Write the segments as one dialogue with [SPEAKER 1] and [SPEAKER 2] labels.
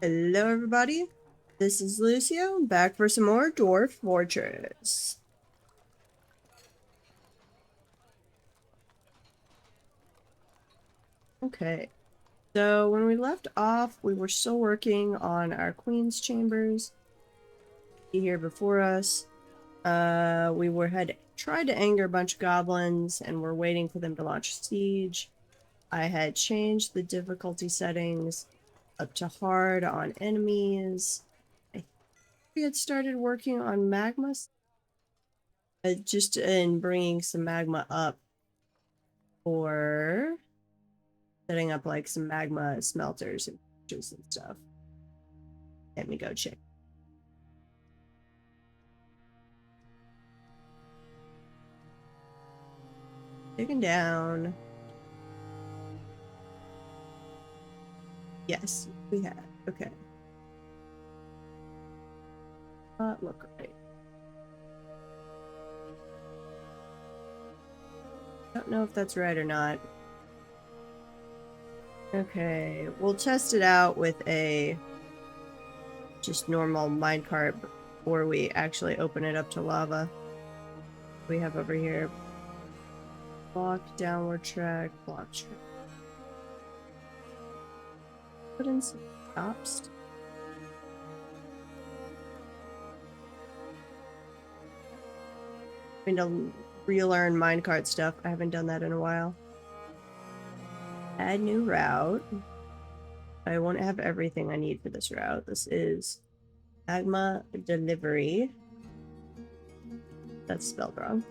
[SPEAKER 1] Hello everybody, this is Lucio, back for some more Dwarf Fortress. Okay, so when we left off, we were still working on our Queen's Chambers. Here before us, had tried to anger a bunch of goblins and were waiting for them to launch a siege. I had changed the difficulty settings up to hard on enemies. I think we had started working on magma just in bringing some magma up for setting up like some magma smelters and stuff. Let me go check. Digging down. Yes, we had. Okay. Look right. Don't know if that's right or not. Okay, we'll test it out with a just normal minecart before we actually open it up to lava. We have over here block, downward track, block track. Put in some stops. I'm going to relearn minecart stuff. I haven't done that in a while. Add new route. I won't have everything I need for this route. This is magma delivery. That's spelled wrong.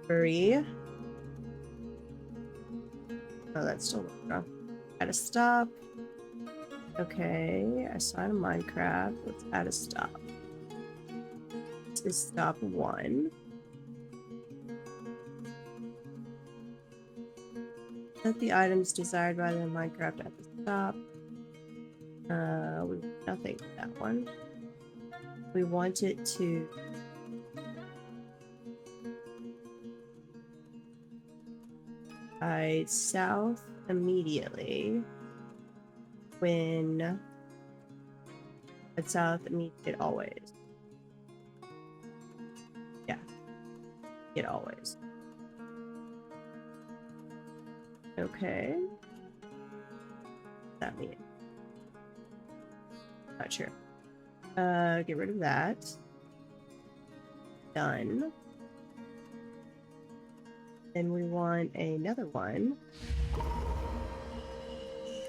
[SPEAKER 1] Hurry. Oh, that's still wrong. Add a stop. Okay, assign a Minecraft. Let's add a stop. This is stop 1. Set the items desired by the Minecraft at the stop. We want nothing for that one. We want it to head south immediately when head south immediately always. Yeah, it always. Okay. That means not sure. Get rid of that. Done. Then we want another one.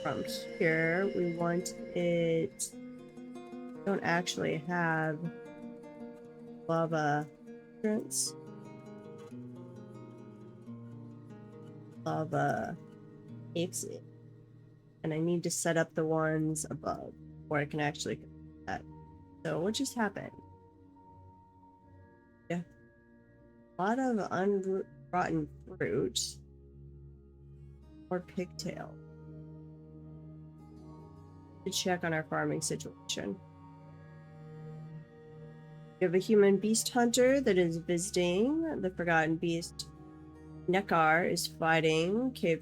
[SPEAKER 1] From here, we want it. Don't actually have lava entrance. Lava exit. And I need to set up the ones above where I can actually do that. So what just happened? Yeah. A lot of unrotten fruit or pigtail. To check on our farming situation. We have a human beast hunter that is visiting the Forgotten Beast. Nekar is fighting. Cave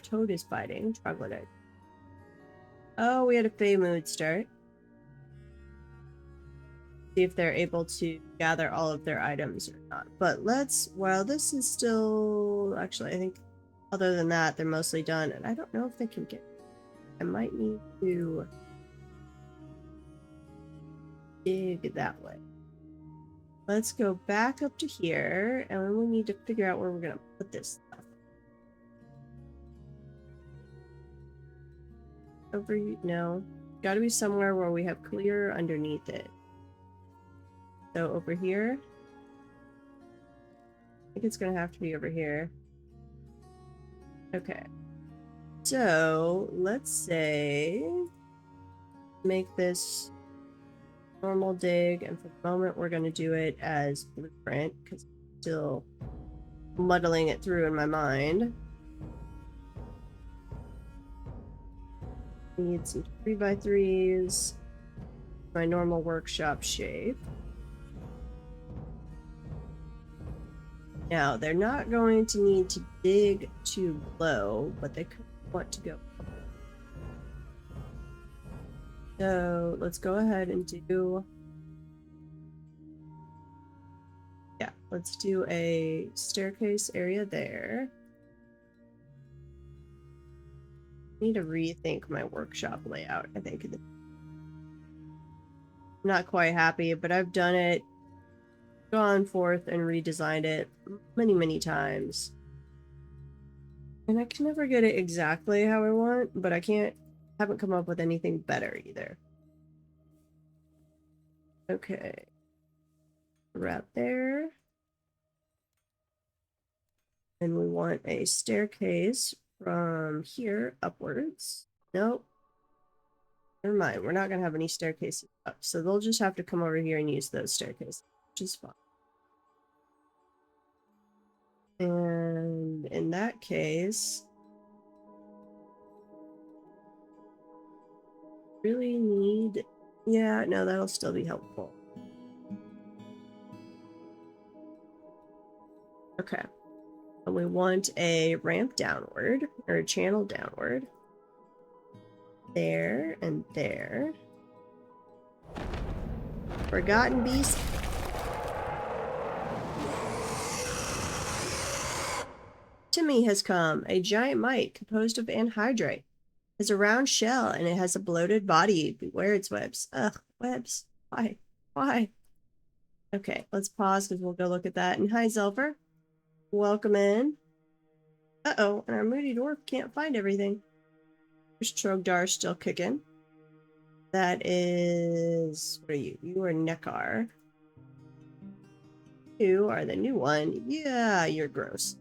[SPEAKER 1] Toad is fighting. Troglodyte. Oh, we had a Fey mood start. See if they're able to gather all of their items or not. But while this is still, actually, I think other than that, they're mostly done. And I don't know if they can get, I might need to dig that way. Let's go back up to here, and then we need to figure out where we're gonna put this stuff. No. Gotta be somewhere where we have clear underneath it. So over here. I think it's gonna have to be over here. Okay. So, let's say make this normal dig, and for the moment we're gonna do it as blueprint, because I'm still muddling it through in my mind. Need some 3x3s. My normal workshop shape. Now, they're not going to need to dig too low, but they could want to go up. So let's go ahead and do... Yeah, let's do a staircase area there. I need to rethink my workshop layout, I think. I'm not quite happy, but I've done it, gone forth and redesigned it many, many times. And I can never get it exactly how I want, but haven't come up with anything better either. Okay. Wrap there. And we want a staircase from here upwards. Nope. Never mind. We're not going to have any staircases up. So they'll just have to come over here and use those staircases, which is fine. And in that case, really need... Yeah, no, that'll still be helpful. Okay. And we want a ramp downward, or a channel downward. There and there. Forgotten beast. To me has come, a giant mite composed of anhydrite. It has a round shell and it has a bloated body. Beware its webs. Ugh, webs. Why? Why? Okay, let's pause because we'll go look at that. And hi, Zelfer. Welcome in. Uh-oh, and our moody dwarf can't find everything. There's Trogdar still kicking. That is... What are you? You are Nekar. You are the new one. Yeah, you're gross.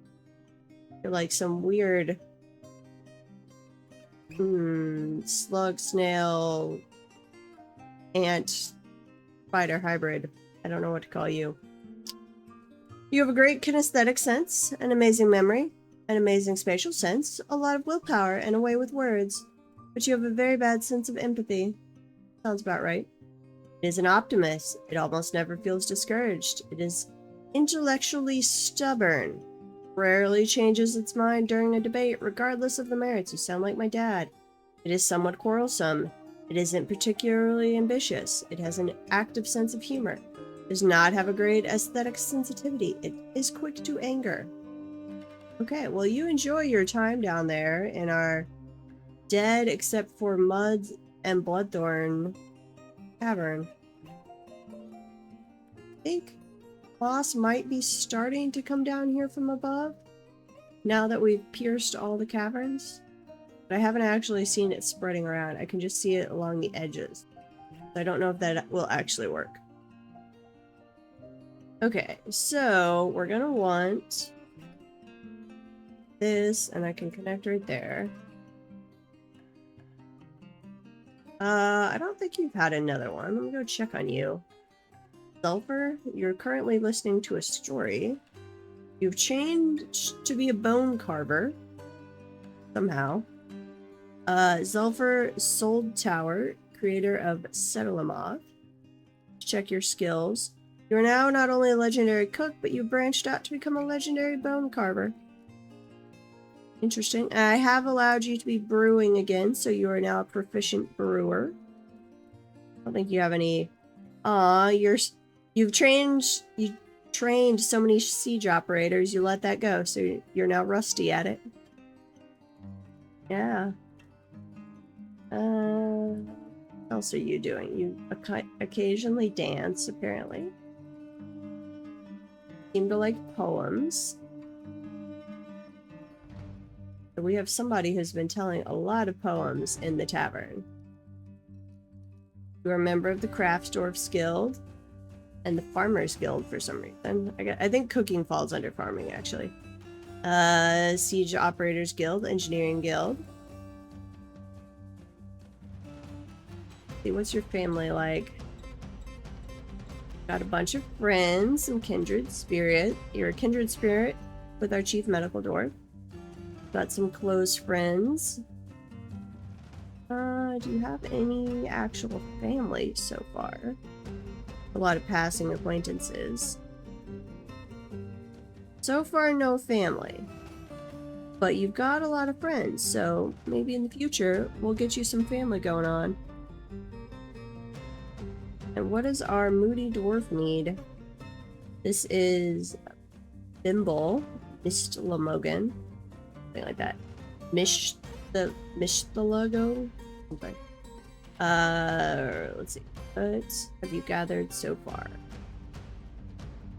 [SPEAKER 1] You're like some weird... slug, snail, ant, spider hybrid. I don't know what to call you. You have a great kinesthetic sense, an amazing memory, an amazing spatial sense, a lot of willpower, and a way with words. But you have a very bad sense of empathy. Sounds about right. It is an optimist. It almost never feels discouraged. It is intellectually stubborn. Rarely changes its mind during a debate, regardless of the merits. You sound like my dad. It is somewhat quarrelsome. It isn't particularly ambitious. It has an active sense of humor. It does not have a great aesthetic sensitivity. It is quick to anger. Okay, well, you enjoy your time down there in our dead, except for mud and bloodthorn cavern. I think boss might be starting to come down here from above now that we've pierced all the caverns, but I haven't actually seen it spreading around. I can just see it along the edges. So I don't know if that will actually work. Okay, so we're gonna want this, and I can connect right there. I don't think you've had another one. Let me go check on you. Sulfur, you're currently listening to a story. You've changed to be a bone carver. Somehow. Zulfur Sold Tower, creator of Setelamoth. Check your skills. You are now not only a legendary cook, but you branched out to become a legendary bone carver. Interesting. I have allowed you to be brewing again, so you are now a proficient brewer. I don't think you have any... you trained so many siege operators, you let that go, so you're now rusty at it. Yeah. What else are you doing? You occasionally dance, apparently. Seem to like poems. So we have somebody who's been telling a lot of poems in the tavern. You're a member of the Craftsdwarfs Guild and the Farmers Guild for some reason. I think cooking falls under farming, actually. Siege Operators Guild, Engineering Guild. See, what's your family like? Got a bunch of friends, some kindred spirit. You're a kindred spirit with our chief medical dwarf. Got some close friends. Do you have any actual family so far? A lot of passing acquaintances. So far, no family. But you've got a lot of friends, so maybe in the future, we'll get you some family going on. And what does our moody dwarf need? This is Bimble, Mistlamogan, something like that. Mishtalago? I'm sorry. Let's see. What have you gathered so far?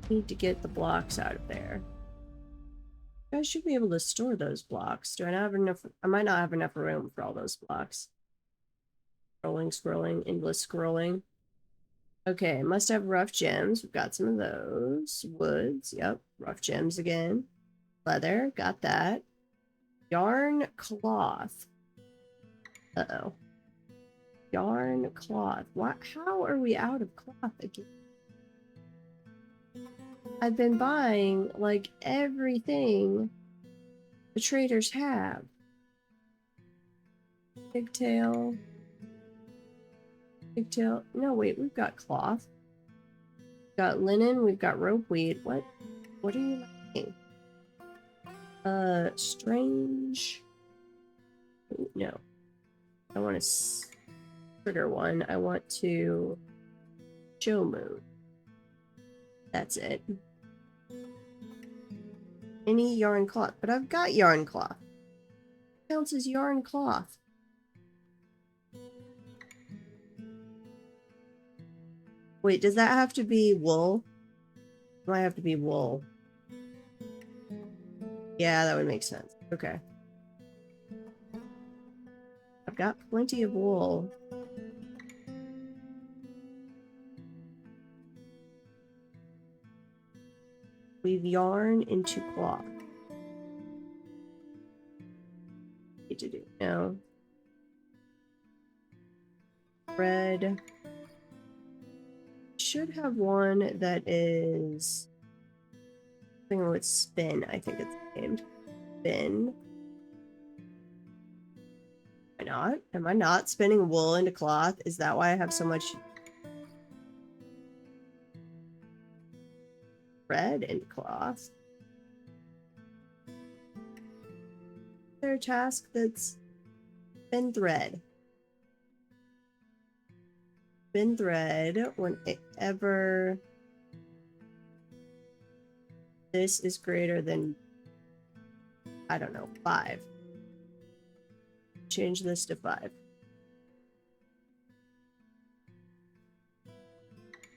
[SPEAKER 1] Need to get the blocks out of there. I should be able to store those blocks. Do I not have enough? I might not have enough room for all those blocks. Scrolling, endless scrolling. Okay, must have rough gems. We've got some of those. Woods, yep. Rough gems again. Leather, got that. Yarn cloth. Uh-oh. Yarn cloth. What? How are we out of cloth again? I've been buying, like, everything the traders have. Pigtail. Pigtail. No, wait, we've got cloth. We've got linen, we've got ropeweed. What are you making? Strange. No. I want to trigger one. I want to show moon. That's it. Any yarn cloth. But I've got yarn cloth. What counts as yarn cloth? Wait, does that have to be wool? It might have to be wool. Yeah, that would make sense. Okay. I've got plenty of wool. Weave yarn into cloth. Need to do now. Thread. Should have one that is something with spin, I think it's named. Spin. Am I not? Am I not spinning wool into cloth? Is that why I have so much thread into cloth? Is there a task that's spin thread? Spin thread whenever this is greater than, I don't know, 5. Change this to 5.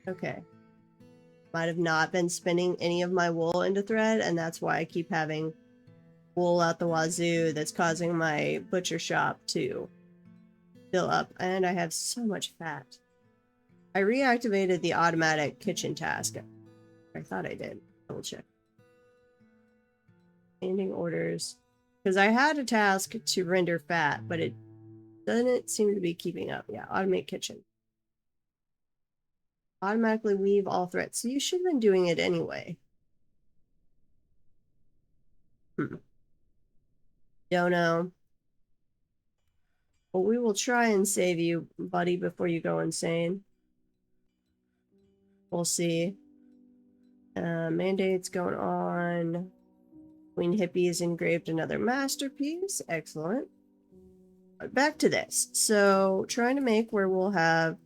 [SPEAKER 1] Okay. Might have not been spinning any of my wool into thread, and that's why I keep having wool out the wazoo that's causing my butcher shop to fill up, and I have so much fat. I reactivated the automatic kitchen task. I thought I did. Double check. Standing orders. Because I had a task to render fat, but it doesn't seem to be keeping up. Yeah, automate kitchen. Automatically weave all threads. So you should have been doing it anyway. Don't know. Well, we will try and save you, buddy, before you go insane. We'll see. Mandates going on. Queen Hippie's engraved another masterpiece. Excellent. Back to this. So, trying to make where we'll have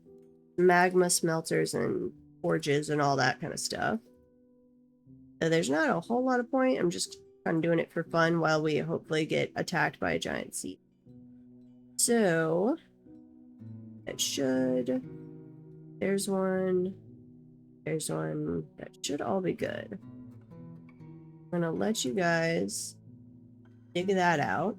[SPEAKER 1] magma smelters and forges and all that kind of stuff. So there's not a whole lot of point. I'm just kind of doing it for fun while we hopefully get attacked by a giant sea. So, that should... There's one. There's one. That should all be good. I'm gonna let you guys dig that out.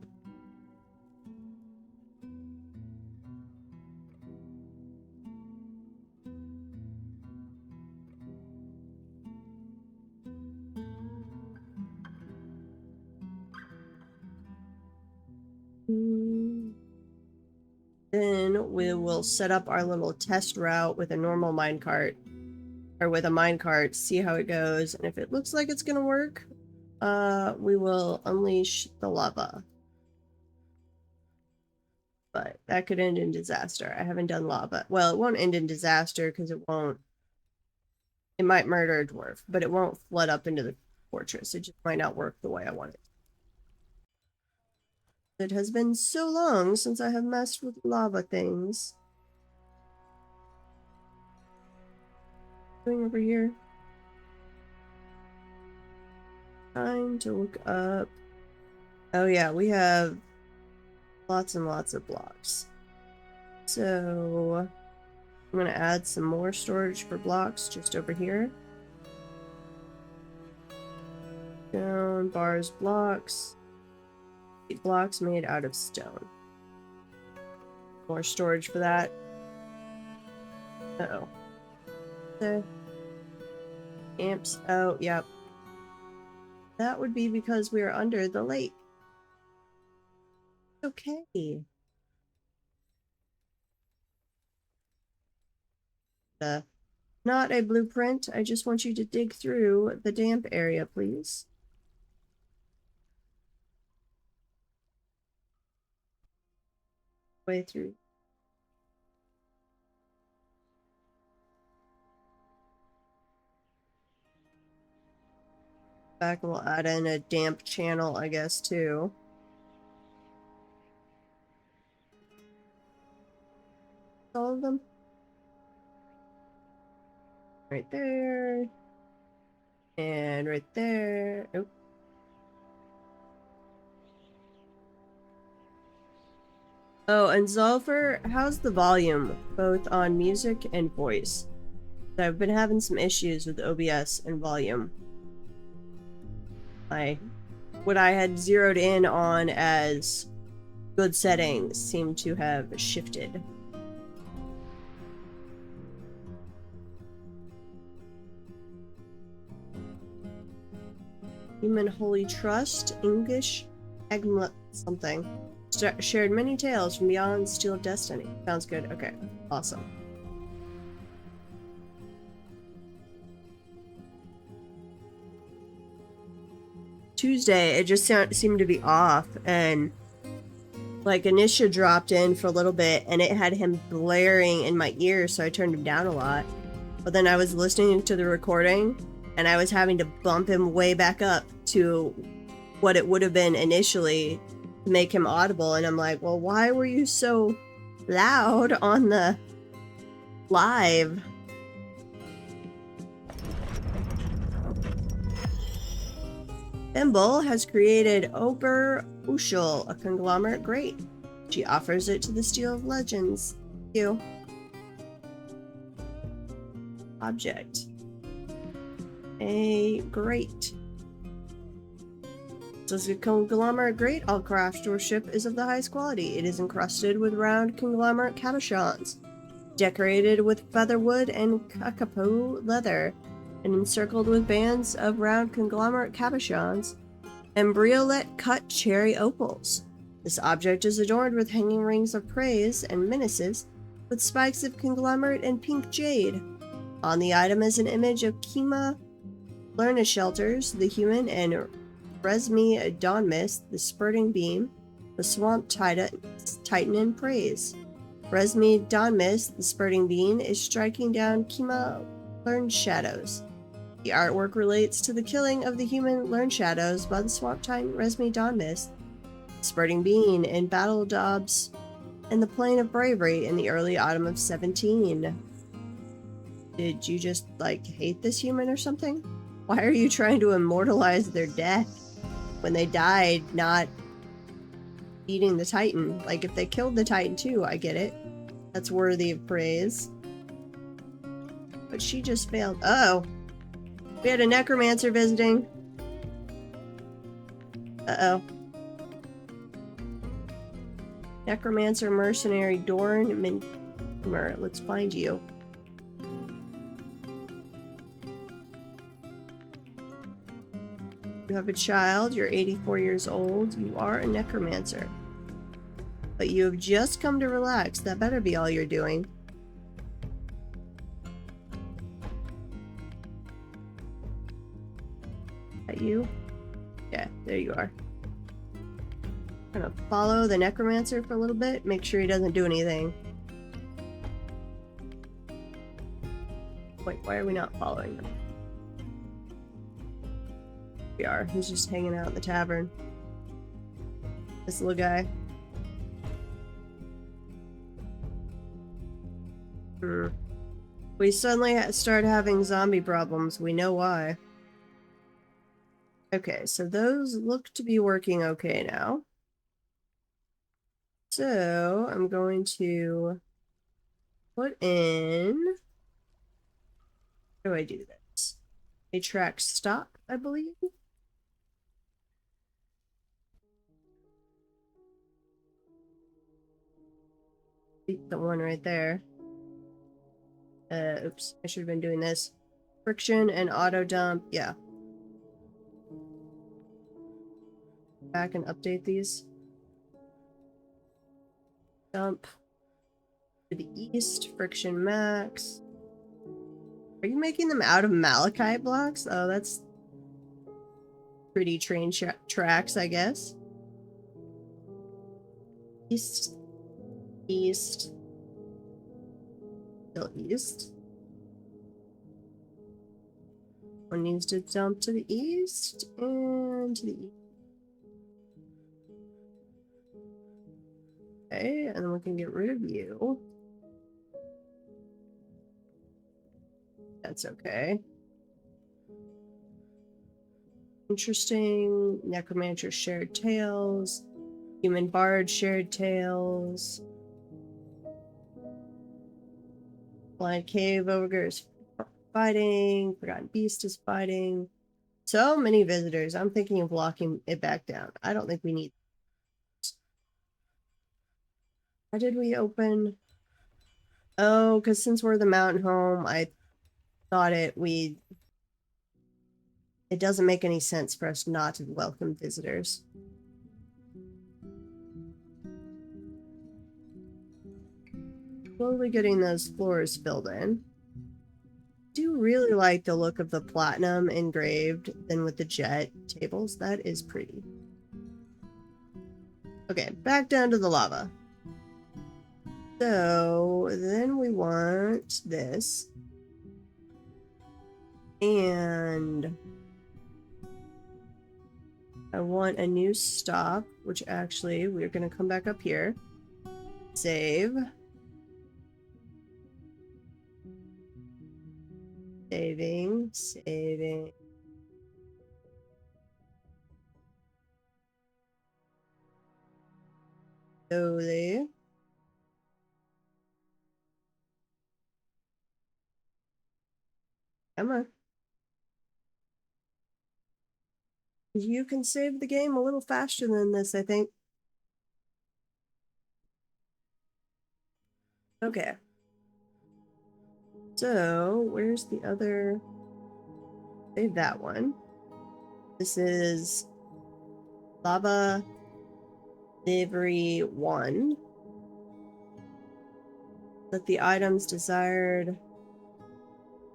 [SPEAKER 1] Then we will set up our little test route with a normal minecart, or with a minecart, see how it goes, and if it looks like it's gonna work, we will unleash the lava. But that could end in disaster. I haven't done lava. Well, it won't end in disaster because it won't. It might murder a dwarf, but it won't flood up into the fortress. It just might not work the way I want it. It has been so long since I have messed with lava things. Doing over here? Trying to look up. Oh yeah, we have lots and lots of blocks. So I'm gonna add some more storage for blocks just over here. Stone, bars, blocks. 8 blocks made out of stone. More storage for that. Uh-oh. The amps. Oh, yep. That would be because we are under the lake. Okay. Not a blueprint. I just want you to dig through the damp area, please. Way through. Back, and we'll add in a damp channel, I guess, too. All of them. Right there. And right there. Oh. Oh, and Zolfer, how's the volume, both on music and voice? I've been having some issues with OBS and volume. What I had zeroed in on as good settings seem to have shifted. Human Holy Trust, English, Egmont something. Shared many tales from beyond Steel of Destiny. Sounds good. Okay, awesome. Tuesday, it just seemed to be off, and like Anisha dropped in for a little bit, and it had him blaring in my ear, so I turned him down a lot. But then I was listening to the recording, and I was having to bump him way back up to what it would have been initially to make him audible, and I'm like, well, why were you so loud on the live? Thimble has created Ober Ushul, a conglomerate grate. She offers it to the Steel of Legends. Thank you. Object. A grate. So it's a conglomerate grate. All craftsmanship is of the highest quality. It is encrusted with round conglomerate cabochons, decorated with featherwood and kakapo leather, and encircled with bands of round conglomerate cabochons and briolet cut cherry opals. This object is adorned with hanging rings of praise and menaces, with spikes of conglomerate and pink jade. On the item is an image of Kima Lerna Shelters, the human, and Resmi Dawnmist, the spurting beam, the swamp titan in praise. Resmi Dawnmist, the spurting beam, is striking down Kima Learned Shadows. The artwork relates to the killing of the human Learned Shadows by the Swamp Titan Resmi Dawnmist, Spurting Bean in Battle Dobbs, and the Plain of Bravery in the early autumn of 17. Did you just, like, hate this human or something? Why are you trying to immortalize their death when they died not beating the Titan? Like, if they killed the Titan too, I get it. That's worthy of praise. But she just failed. Uh-oh. We had a necromancer visiting. Uh-oh. Necromancer mercenary Dorn Minmer. Let's find you. You have a child. You're 84 years old. You are a necromancer. But you have just come to relax. That better be all you're doing. You? Yeah, there you are. I'm gonna follow the necromancer for a little bit, make sure he doesn't do anything. Wait, why are we not following him? We are. He's just hanging out in the tavern. This little guy. We suddenly start having zombie problems. We know why. Okay, so those look to be working okay now. So I'm going to put in... How do I do this? A track stop, I believe. The one right there. Oops, I should have been doing this. Friction and auto dump, yeah. Back and update these. Dump to the east, friction max. Are you making them out of malachite blocks? Oh, that's pretty train tracks, I guess. East, east, still east. One needs to dump to the east and to the east. Okay, and then we can get rid of you. That's okay. Interesting. Necromancer shared tails. Human bard shared tails. Blind cave ogre is fighting. Forgotten beast is fighting. So many visitors. I'm thinking of locking it back down. I don't think we need. Why did we open? Oh, because since we're the mountain home, I thought it doesn't make any sense for us not to welcome visitors. Slowly getting those floors filled in. I do really like the look of the platinum engraved then with the jet tables. That is pretty. Okay, back down to the lava. So then we want this. And I want a new stop, which actually we're going to come back up here. Save. Saving. Saving. Slowly. Come on. You can save the game a little faster than this, I think. Okay. So, where's the other? Save that one. This is lava delivery 1. Let the items desired.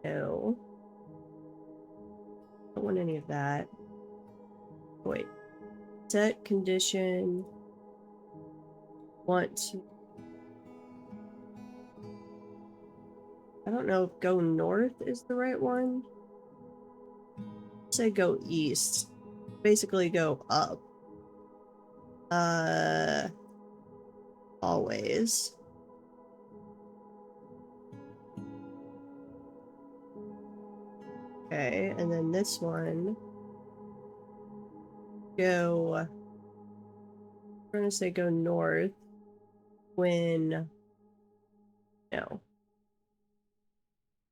[SPEAKER 1] No. Don't want any of that. Wait. Set condition. Want to. I don't know if go north is the right one. Say go east. Basically go up. Always. Okay, and then this one. Go. I'm gonna say go north. When. No.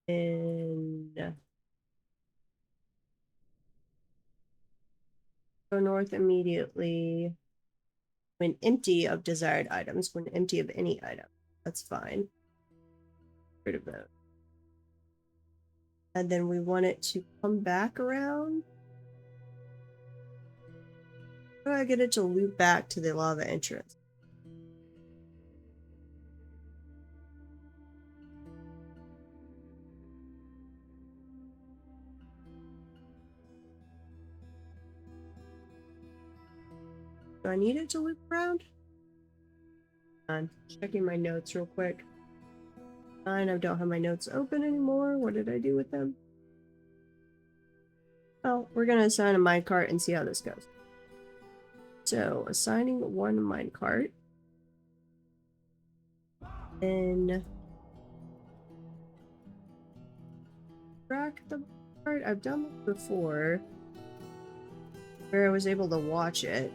[SPEAKER 1] In. Go north immediately. When empty of desired items. When empty of any item. That's fine. Get rid of those. And then we want it to come back around. How do I get it to loop back to the lava entrance? Do I need it to loop around? I'm checking my notes real quick. I don't have my notes open anymore. What did I do with them? Oh, we're gonna assign a minecart and see how this goes. So, assigning one minecart. Then track the part? I've done this before, where I was able to watch it.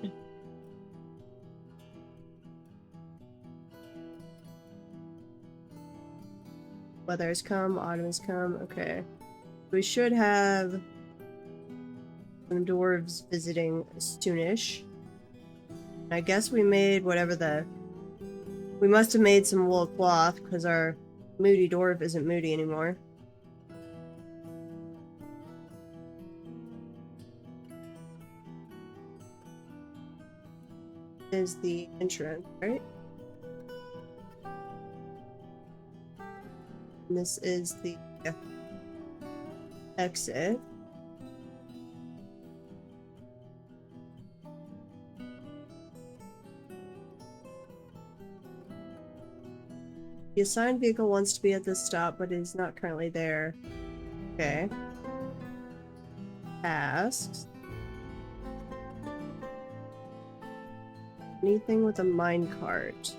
[SPEAKER 1] Weather has come, autumn has come. Okay. We should have some dwarves visiting soonish. I guess we made whatever the... We must have made some wool cloth, because our moody dwarf isn't moody anymore. Is the entrance, right? And this is the exit. The assigned vehicle wants to be at this stop, but is not currently there. Okay. Tasks. Anything with a minecart.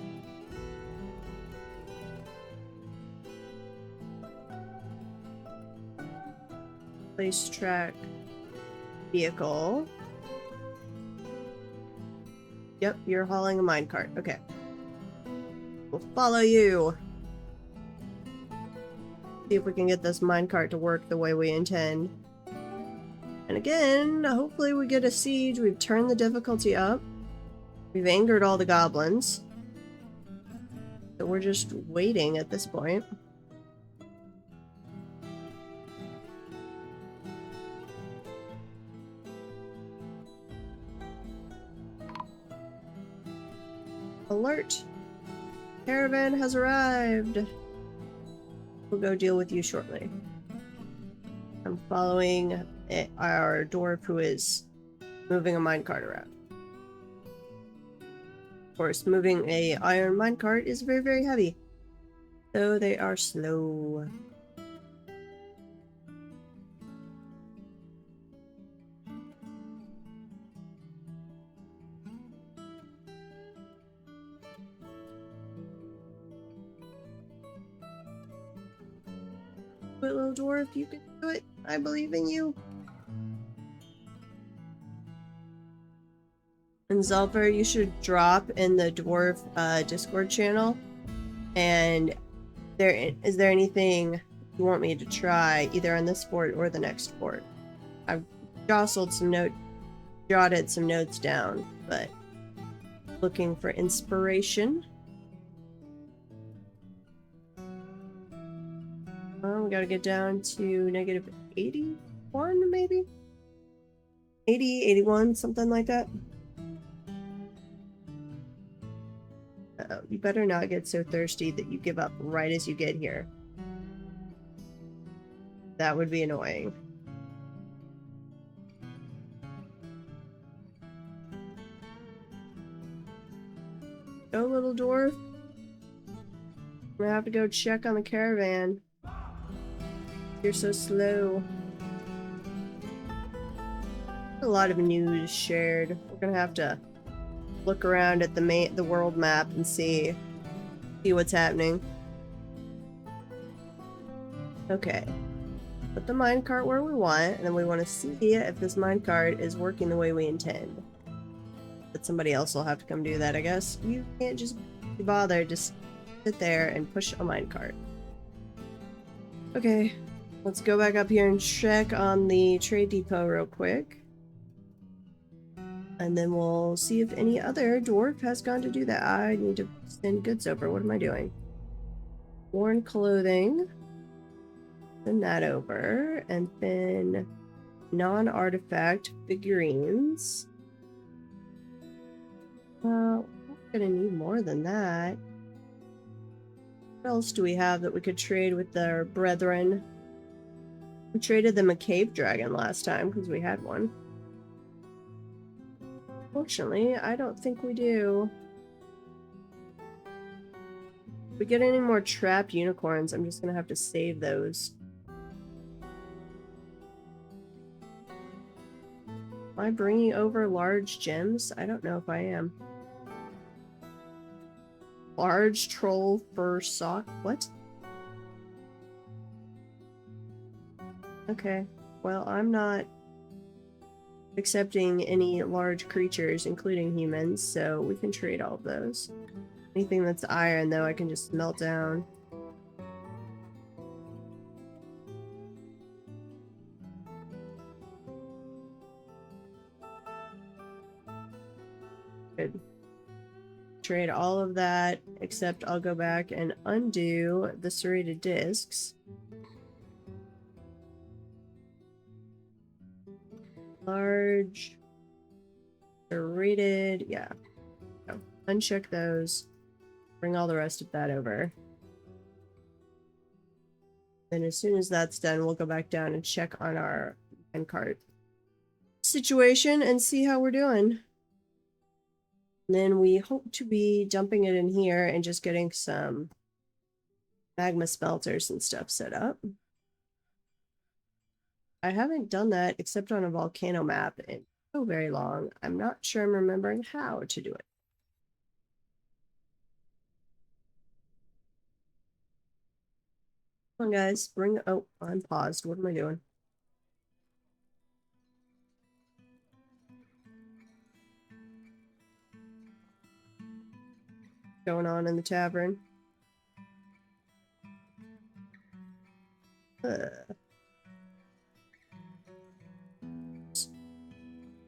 [SPEAKER 1] Place track vehicle. Yep, you're hauling a minecart. Okay. We'll follow you. See if we can get this minecart to work the way we intend. And again, hopefully we get a siege. We've turned the difficulty up. We've angered all the goblins. So we're just waiting at this point. Alert! Caravan has arrived! We'll go deal with you shortly. I'm following our dwarf who is moving a minecart around. Of course, moving a iron minecart is very, very heavy. So they are slow. Do it, little dwarf, you can do it. I believe in you. And Zelfer, you should drop in the dwarf Discord channel. And is there anything you want me to try, either on this fort or the next fort? I've jotted some notes down, but looking for inspiration. We gotta get down to negative 81, maybe? 80, 81, something like that. You better not get so thirsty that you give up right as you get here. That would be annoying. Go, little dwarf. I'm gonna have to go check on the caravan. You're so slow. A lot of news shared. We're gonna have to look around at the world map and see what's happening. Okay. Put the minecart where we want, and then we want to see if this minecart is working the way we intend. But somebody else will have to come do that, I guess. You can't just be bothered. Just sit there and push a minecart. Okay. Let's go back up here and check on the trade depot real quick. And then we'll see if any other dwarf has gone to do that. I need to send goods over. What am I doing? Worn clothing. Send that over. And then non-artifact figurines. We're gonna need more than that. What else do we have that we could trade with our brethren? We traded them a cave dragon last time because we had one. Fortunately, I don't think we do. If we get any more trapped unicorns, I'm just gonna have to save those. Am I bringing over large gems? I don't know if I am. Large troll fur sock? What? Okay. Well, I'm not accepting any large creatures, including humans, so we can trade all of those. Anything that's iron, though, I can just melt down. Good. Trade all of that, except I'll go back and undo the serrated discs. Large, serrated, yeah. So, uncheck those. Bring all the rest of that over. Then as soon as that's done, we'll go back down and check on our minecart situation and see how we're doing. And then we hope to be dumping it in here and just getting some magma smelters and stuff set up. I haven't done that except on a volcano map in so very long. I'm not sure I'm remembering how to do it. Come on, guys. Bring... Oh, I'm paused. What am I doing? Going on in the tavern?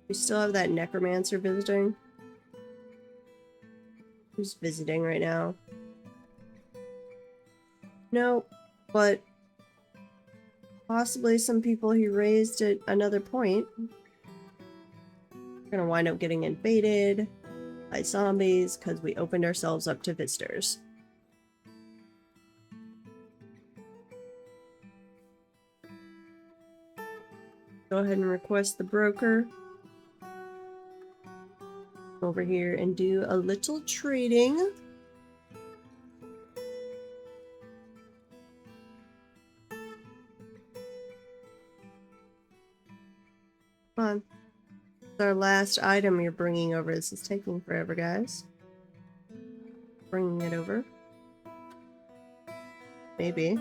[SPEAKER 1] We still have that necromancer visiting. Who's visiting right now? No, but possibly some people he raised at another point. We're gonna wind up getting invaded by zombies because we opened ourselves up to visitors. Go ahead and request the broker over here and do a little trading. Come on. It's our last item you're bringing over. This is taking forever, guys. Bringing it over. Maybe.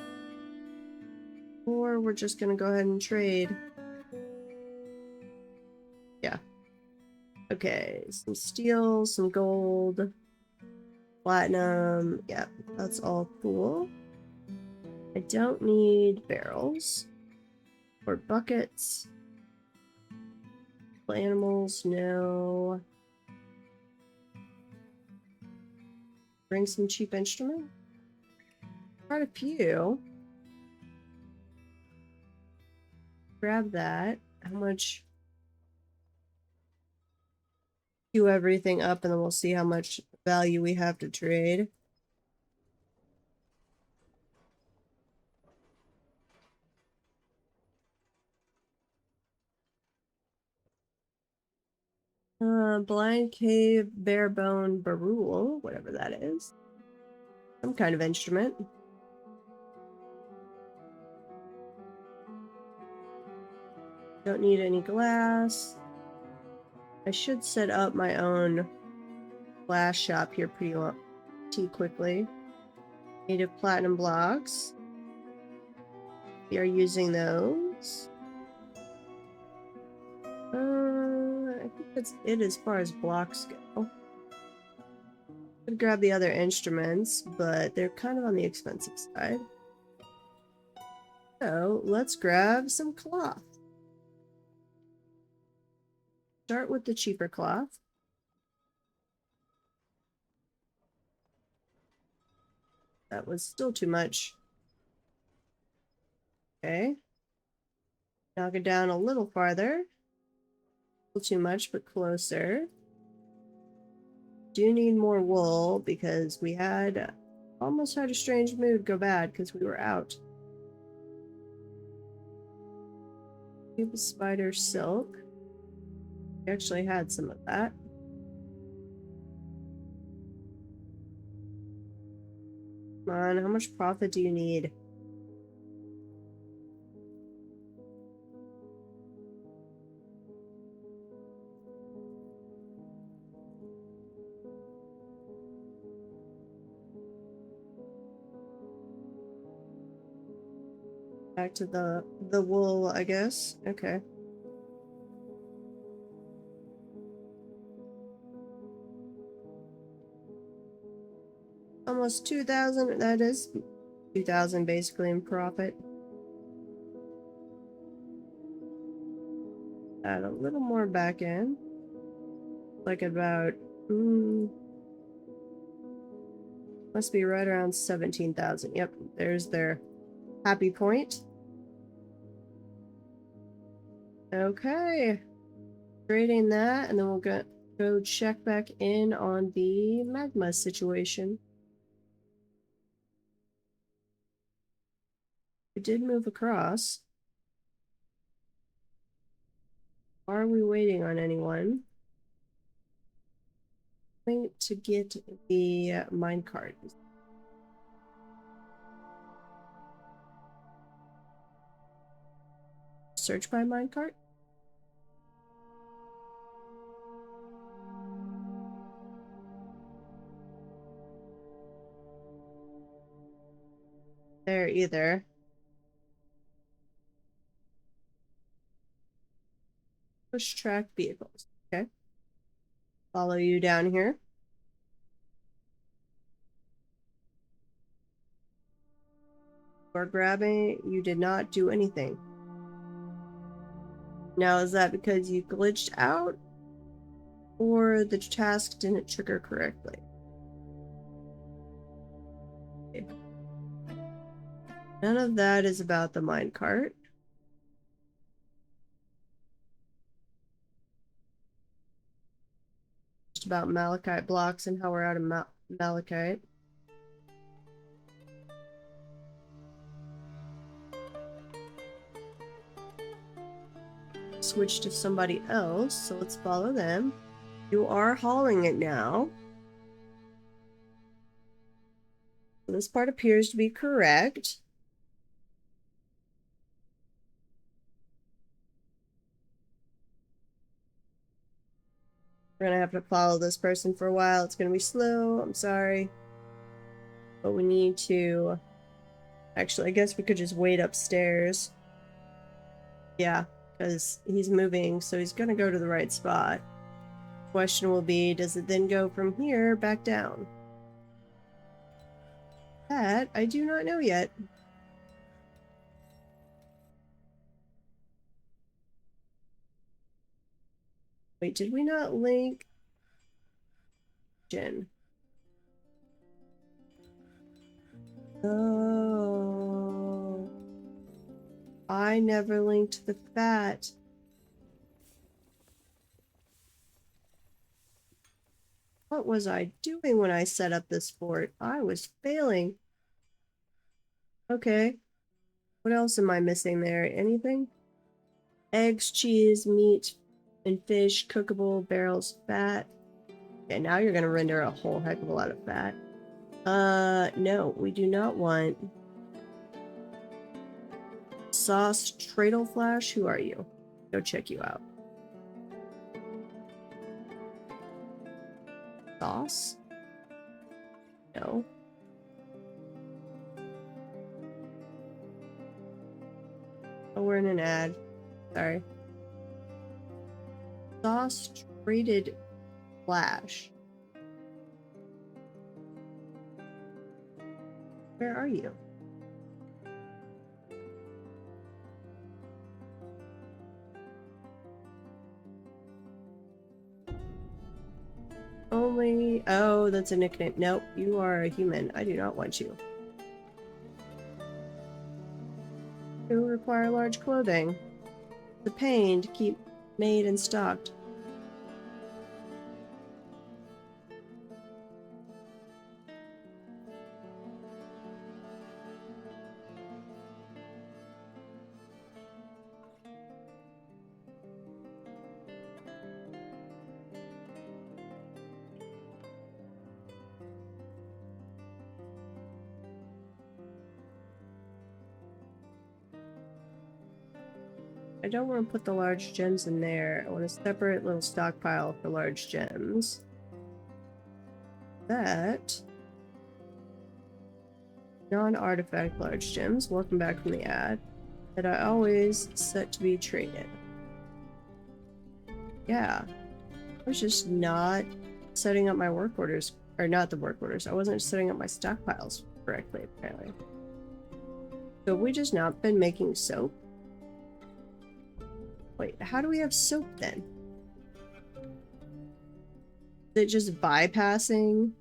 [SPEAKER 1] Or we're just gonna go ahead and trade. Yeah. Okay, some steel, some gold, platinum. Yeah, that's all cool. I don't need barrels or buckets. Animals, no. Bring some cheap instrument. Quite a few. Grab that. How much? Do everything up and then we'll see how much value we have to trade. Blind Cave Barebone Barul, whatever that is. Some kind of instrument. Don't need any glass. I should set up my own glass shop here pretty quickly. Native platinum blocks. We are using those. I think that's it as far as blocks go. Could grab the other instruments, but they're kind of on the expensive side. So let's grab some cloth. Start with the cheaper cloth. That was still too much. Okay. Knock it down a little farther. A little too much, but closer. Do need more wool because we had almost had a strange mood go bad because we were out. Cube spider silk. We actually had some of that. Come on, how much profit do you need? Back to the wool, I guess. Okay. Almost 2,000. That is 2,000 basically in profit. Add a little more back in. Like about must be right around 17,000. Yep, there's their happy point. Okay. Trading that, and then we'll go check back in on the magma situation. We did move across. Are we waiting on anyone? Wait to get the minecart. Search by minecart? There either. Push track vehicles. Okay. Follow you down here. Or grabbing, you did not do anything. Now, is that because you glitched out? Or the task didn't trigger correctly? Okay. None of that is about the minecart. Just about malachite blocks and how we're out of malachite. Switch to somebody else, so let's follow them. You are hauling it now. This part appears to be correct. We're gonna have to follow this person for a while. It's gonna be slow, I'm sorry. But we need to... Actually, I guess we could just wait upstairs. Yeah, because he's moving, so he's gonna go to the right spot. Question will be, does it then go from here back down? That I do not know yet. Wait, did we not link Jen? Oh, I never linked the fat. What was I doing when I set up this fort? I was failing. Okay. What else am I missing there? Anything? Eggs, cheese, meat, and fish, cookable, barrels, fat. Okay, now you're gonna render a whole heck of a lot of fat. No, we do not want sauce Tradle Flash. Who are you? Go check you out. Sauce? No. Oh, we're in an ad. Sorry. Sauce Traded Flash. Where are you? Only... Oh, that's a nickname. Nope, you are a human. I do not want you. You require large clothing. The pain to keep made and stocked. I don't want to put the large gems in there. I want a separate little stockpile for large gems. That... Non-artifact large gems. Welcome back from the ad. that I always set to be traded. Yeah, I was just not setting up my work orders, or not the work orders. I wasn't setting up my stockpiles correctly, apparently. So have we just not been making soap? Wait, how do we have soap then? Is it just bypassing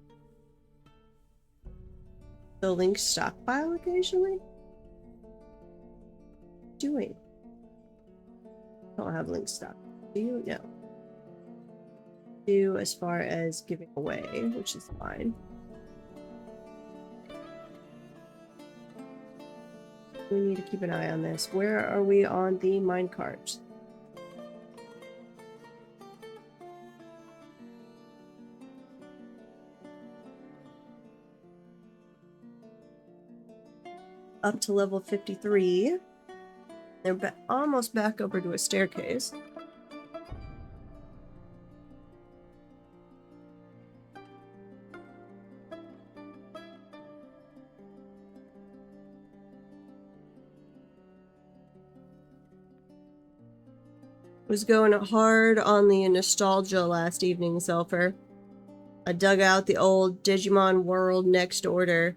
[SPEAKER 1] the link stockpile occasionally? Doing? I don't have link stock. Do you? No. Do as far as giving away, which is fine. We need to keep an eye on this. Where are we on the minecart? Up to level 53. They're almost back over to a staircase. Was going hard on the nostalgia last evening, Selfer. I dug out the old Digimon World Next Order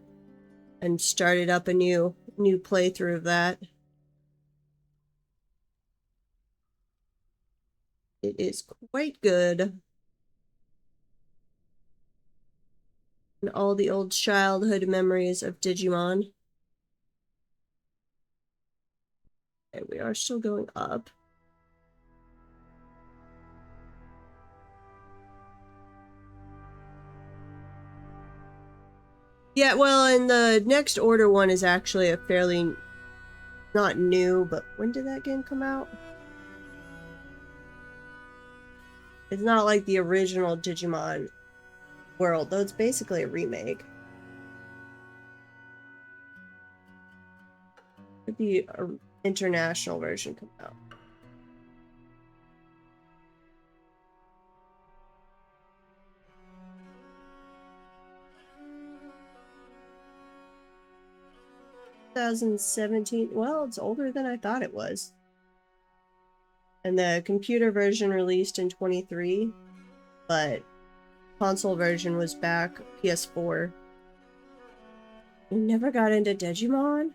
[SPEAKER 1] and started up a new playthrough of that. It is quite good. And all the old childhood memories of Digimon. Okay, we are still going up. Yeah, well, and the next order one is actually a fairly, not new, but when did that game come out? It's not like the original Digimon World, though it's basically a remake. Could be an international version come out. ...2017. Well, it's older than I thought it was. And the computer version released in 23, but console version was back PS4. You never got into Digimon?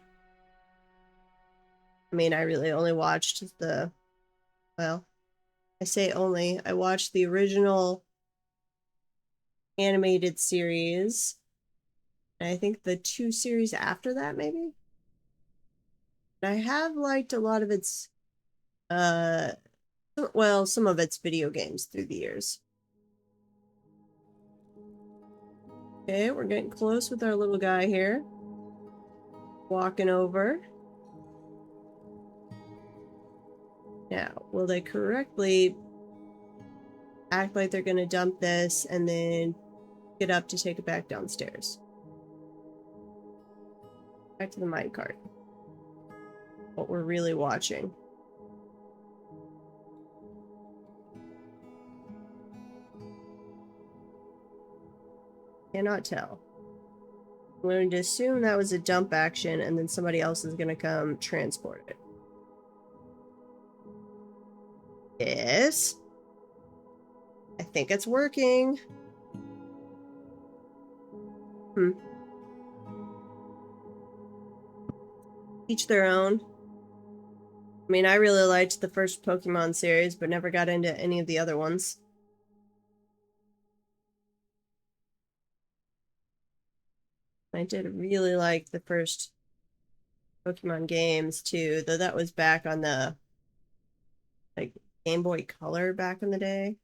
[SPEAKER 1] I mean, I really only watched the... Well, I say only. I watched the original animated series. And I think the 2 series after that, maybe? I have liked a lot of its, well, some of its video games through the years. Okay, we're getting close with our little guy here. Walking over. Now, will they correctly act like they're gonna dump this and then get up to take it back downstairs? Back to the minecart. What we're really watching. Cannot tell. I'm going to assume that was a dump action and then somebody else is going to come transport it. Yes. I think it's working. Each their own. I mean, I really liked the first Pokemon series, but never got into any of the other ones. I did really like the first Pokemon games too, though that was back on the like Game Boy Color back in the day.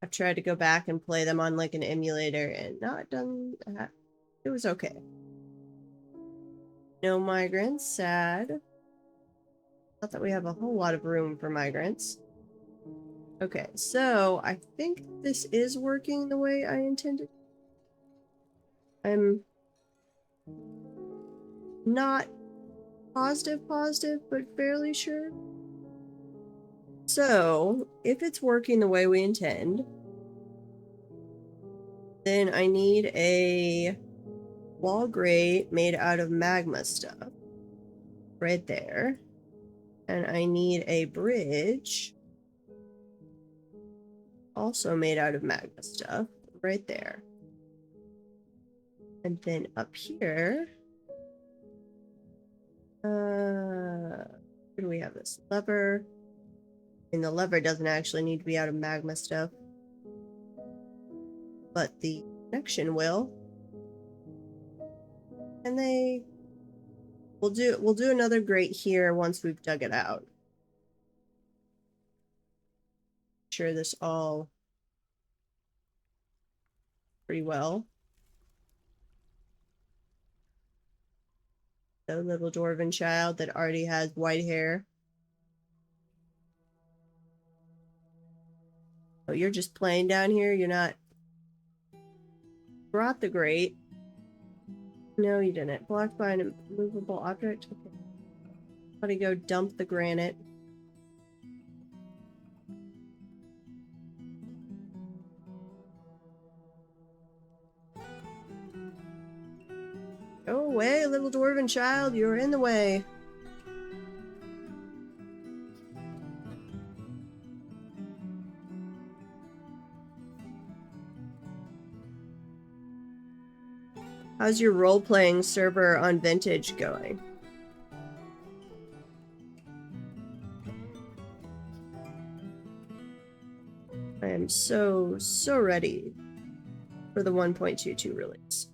[SPEAKER 1] I've tried to go back and play them on like an emulator and not done that. It was okay. No migrants, sad. Not that we have a whole lot of room for migrants. Okay, so I think this is working the way I intended. I'm not positive, but fairly sure. So, if it's working the way we intend, then I need a wall grate made out of magma stuff right there. And I need a bridge, also made out of magma stuff, right there. And then up here, where do we have this? Lever. And the lever doesn't actually need to be out of magma stuff, but the connection will. And we'll do another grate here once we've dug it out. Sure this all pretty well. The little dwarven child that already has white hair. Oh, you're just playing down here? You're not... Brought the grate. No, you didn't. Blocked by an immovable object? Okay. Gotta go dump the granite. Go away, little dwarven child. You're in the way. How's your role-playing server on Vintage going? I am so ready for the 1.22 release.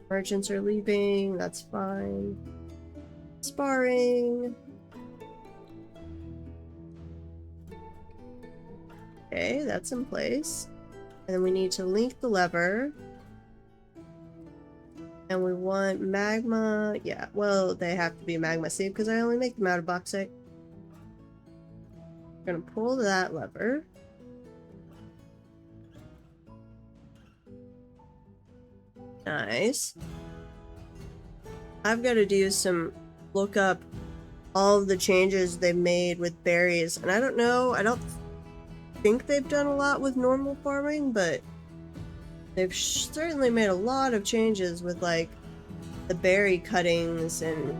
[SPEAKER 1] Merchants are leaving, that's fine. Sparring. Okay, that's in place. And then we need to link the lever. And we want magma. Yeah, well, they have to be magma safe because I only make them out of bauxite. We're gonna pull that lever. Nice. I've got to do some look up all of the changes they've made with berries. And I don't know, I don't think they've done a lot with normal farming, but they've certainly made a lot of changes with like the berry cuttings and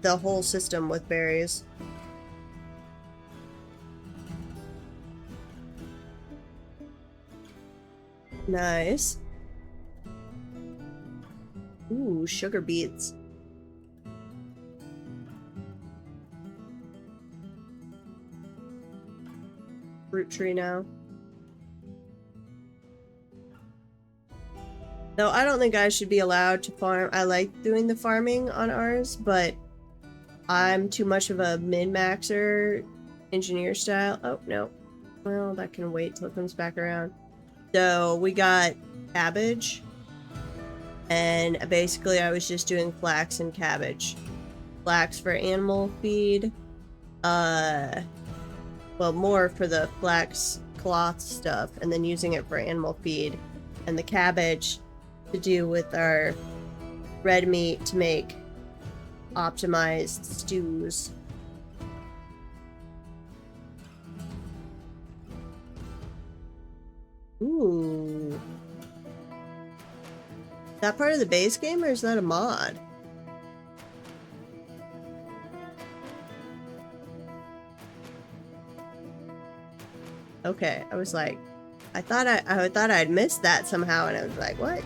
[SPEAKER 1] the whole system with berries. Nice. Ooh, sugar beets. Fruit tree now. Though I don't think I should be allowed to farm. I like doing the farming on ours, but I'm too much of a min-maxer engineer style. Oh, no. Well, that can wait till it comes back around. So we got cabbage, and basically I was just doing flax and cabbage. Flax for animal feed, well, more for the flax cloth stuff, and then using it for animal feed, and the cabbage to do with our red meat to make optimized stews. Ooh. Is that part of the base game or is that a mod? Okay, I was like, I thought I'd missed that somehow, and I was like, what?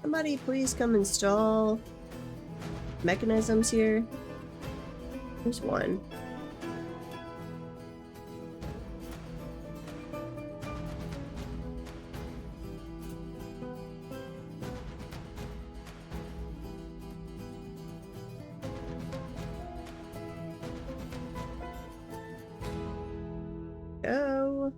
[SPEAKER 1] Somebody please come install mechanisms here. There's one. Go.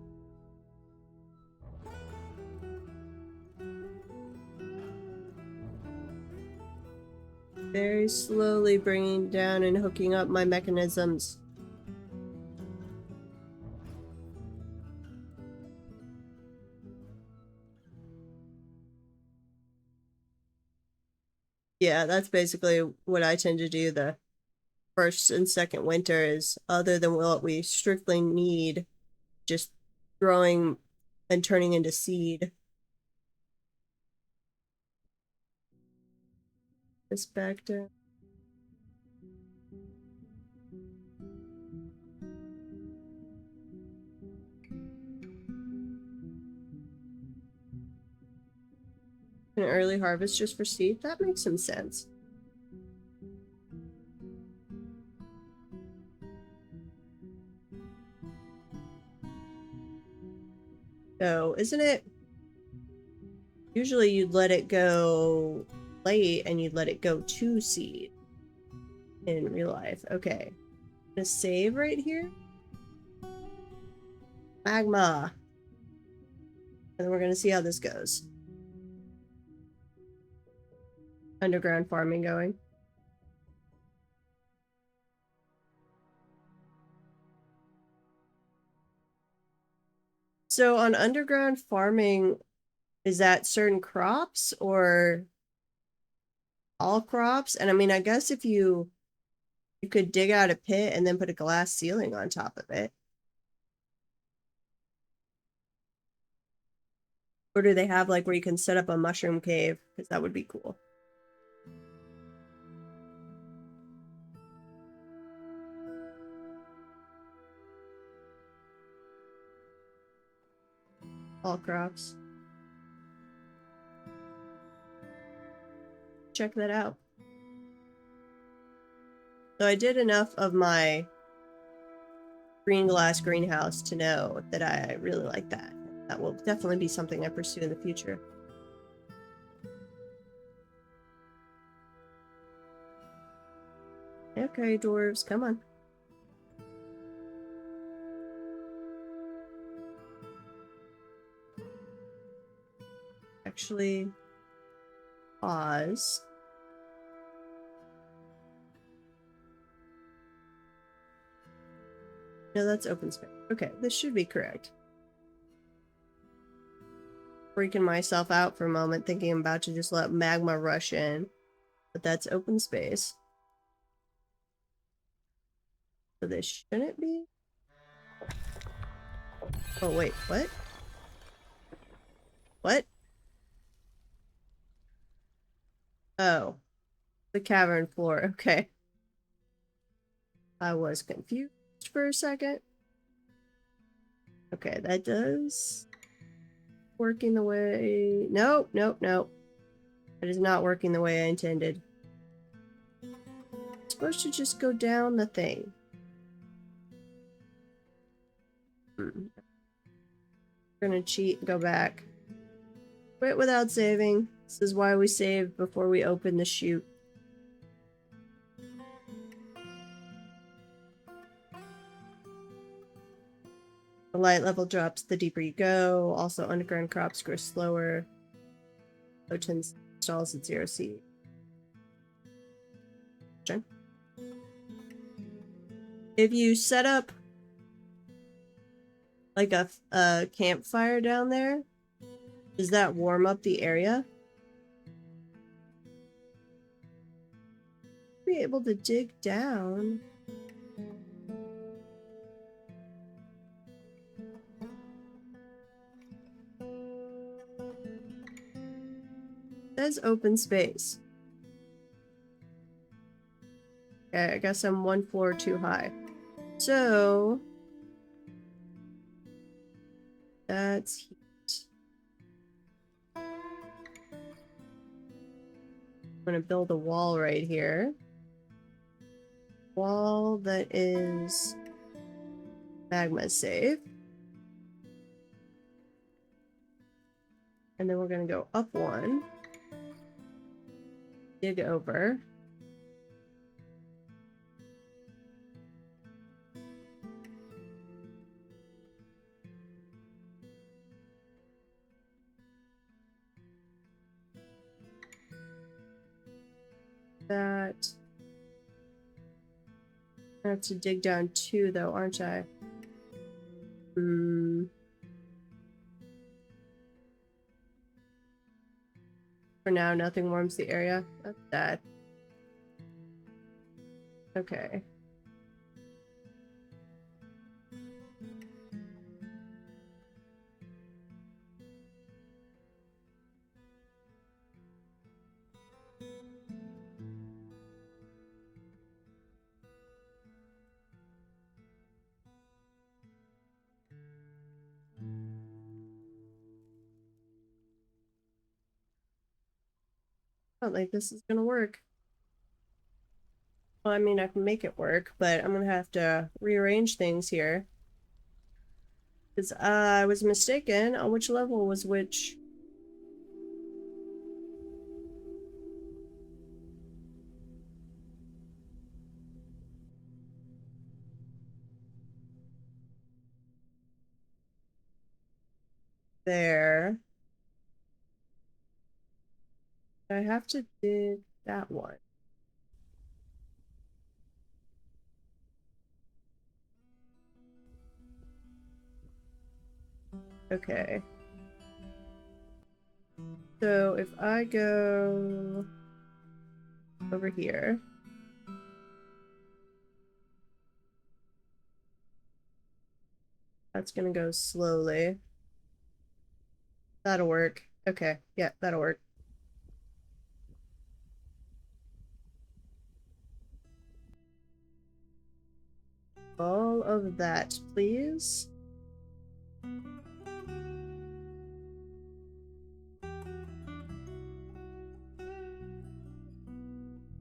[SPEAKER 1] Very slowly bringing down and hooking up my mechanisms. Yeah, that's basically what I tend to do the first and second winter is, other than what we strictly need, just throwing and turning into seed. This back down. An early harvest just for seed? That makes some sense. So, isn't it? Usually you'd let it go late and you'd let it go to seed in real life. Okay. I'm gonna save right here. Magma. And then we're gonna see how this goes. Underground farming going. So on underground farming, is that certain crops or all crops? And I mean, I guess if you could dig out a pit and then put a glass ceiling on top of it. Or do they have like where you can set up a mushroom cave? Because that would be cool. All crops. Check that out. So I did enough of my green glass greenhouse to know that I really like that. That will definitely be something I pursue in the future. Okay, dwarves, come on. Actually, pause. No, that's open space. Okay, this should be correct. Freaking myself out for a moment thinking I'm about to just let magma rush in. But that's open space. So this shouldn't be. Oh, wait, what? What? Oh, the cavern floor. Okay. I was confused for a second. Okay, that does working the way. Nope, nope, nope. That is not working the way I intended. It's supposed to just go down the thing. We're gonna cheat and go back. Quit without saving. This is why we save before we open the chute. The light level drops the deeper you go. Also, underground crops grow slower. Low stalls at 0 C. If you set up like a campfire down there, does that warm up the area? Be able to dig down. Says open space. Okay, I guess I'm one floor too high. So that's heat. I'm gonna build a wall right here. Wall that is magma safe. And then we're gonna go up one. Dig over. That. I have to dig down 2 though, aren't I? For now, nothing warms the area. That's sad. Okay. Not like this is gonna work. Well, I mean, I can make it work, but I'm gonna have to rearrange things here. Because I was mistaken on which level was which. There. I have to dig that one. Okay. So if I go over here, that's gonna go slowly. That'll work. Okay, yeah, that'll work. All of that, please.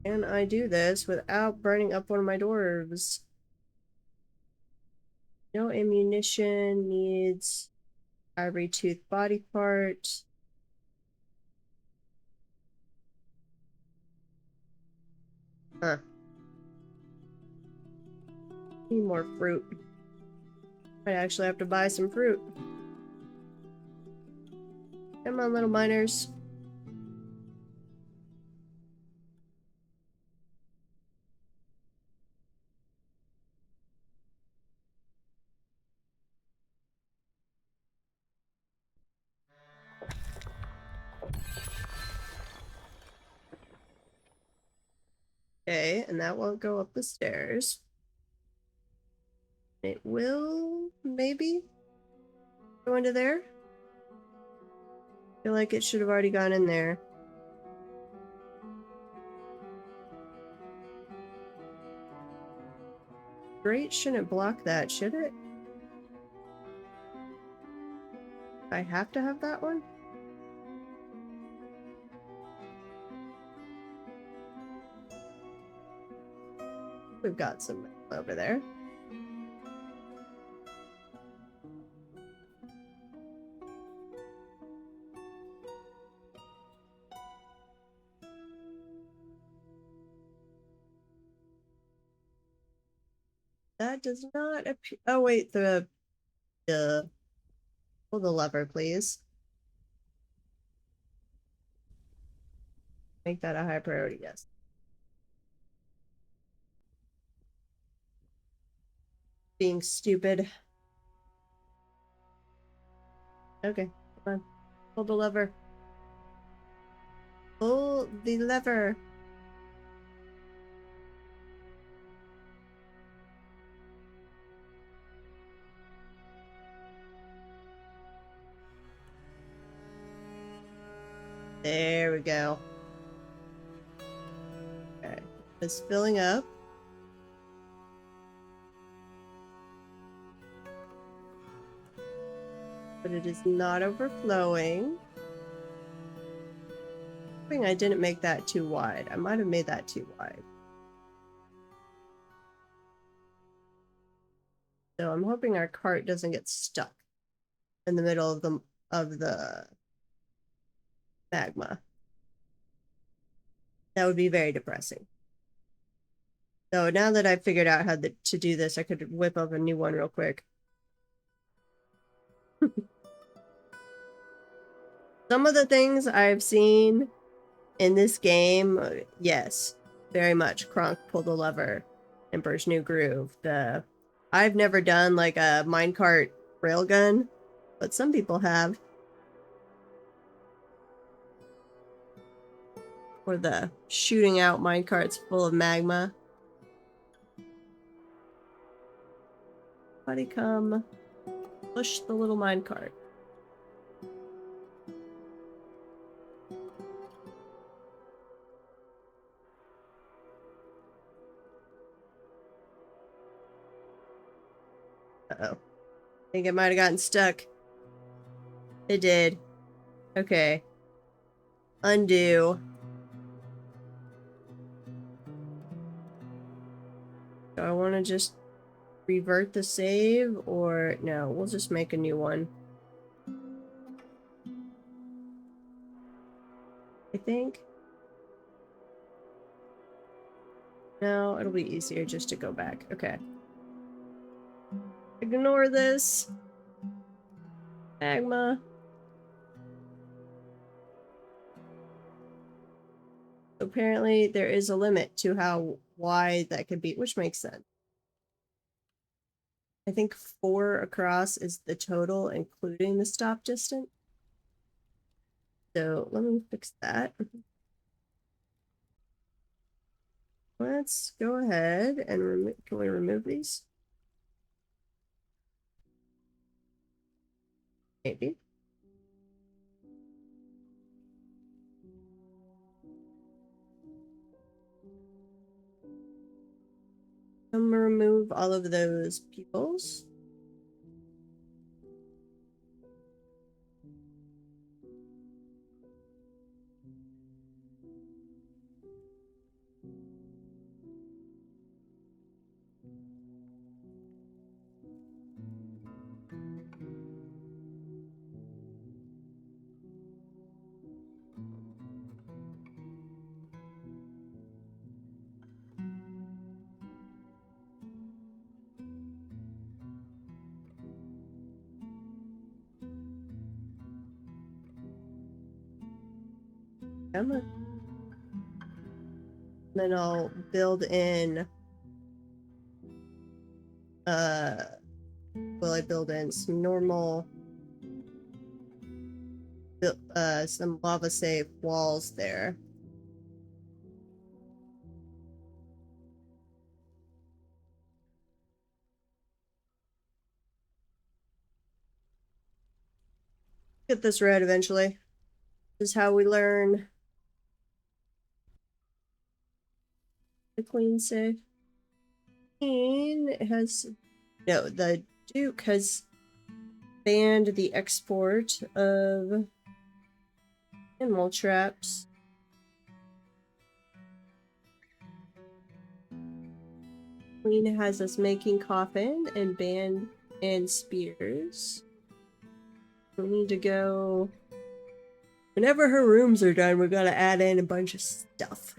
[SPEAKER 1] And I do this without burning up one of my dwarves. No ammunition, needs ivory tooth body part. Huh. Need more fruit. I actually have to buy some fruit. Come on, little miners. Okay, and that won't go up the stairs. It will, maybe, go into there. I feel like it should have already gone in there. Great, shouldn't block that, should it? I have to have that one? We've got some over there. That does not appear. Oh, wait, pull the lever, please. Make that a high priority, yes. Being stupid. Okay, come on. Pull the lever. Pull the lever. There we go. Okay, it's filling up. But it is not overflowing. I think I didn't make that too wide. I might have made that too wide. So I'm hoping our cart doesn't get stuck in the middle of the magma. That would be very depressing. So now that I've figured out how to do this, I could whip up a new one real quick. Some of the things I've seen in this game, yes, very much. Kronk, pull the lever, Emperor's New Groove. I've never done like a minecart railgun, but some people have. Or the shooting out minecarts full of magma. Buddy, come push the little minecart. Uh-oh. I think it might have gotten stuck. It did. Okay. Undo. to just revert the save, or no, we'll just make a new one. I think. No, it'll be easier just to go back. Okay. Ignore this. Magma. Apparently there is a limit to how wide that could be, which makes sense. I think 4 across is the total, including the stop distance. So let me fix that. Let's go ahead and remove. Can we remove these? Maybe. I'm gonna remove all of those peoples. Then I'll build in will I build in some normal some lava safe walls there. Get this right eventually. This is how we learn. The queen safe. Queen has no, the Duke has banned the export of animal traps. Queen has us making coffin and band and spears. We need to go. Whenever her rooms are done, we gotta add in a bunch of stuff.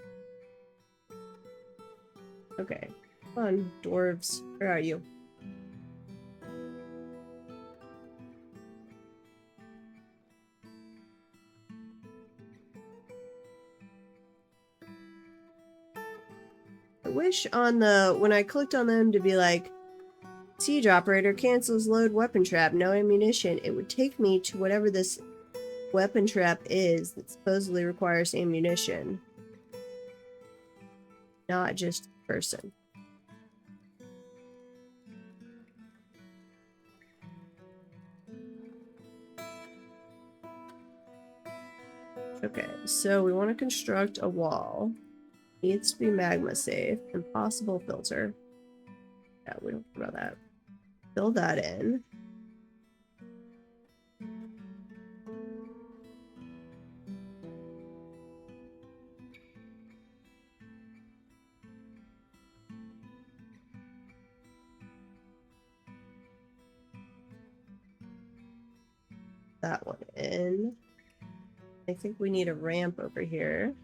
[SPEAKER 1] Okay. Come on, dwarves. Where are you? I wish on the when I clicked on them to be like siege operator cancels load weapon trap, no ammunition, it would take me to whatever this weapon trap is that supposedly requires ammunition. Not just a person. Okay, so we want to construct a wall. Needs to be magma safe. Impossible filter. Yeah, we don't care about that. Fill that in. That one in. I think we need a ramp over here.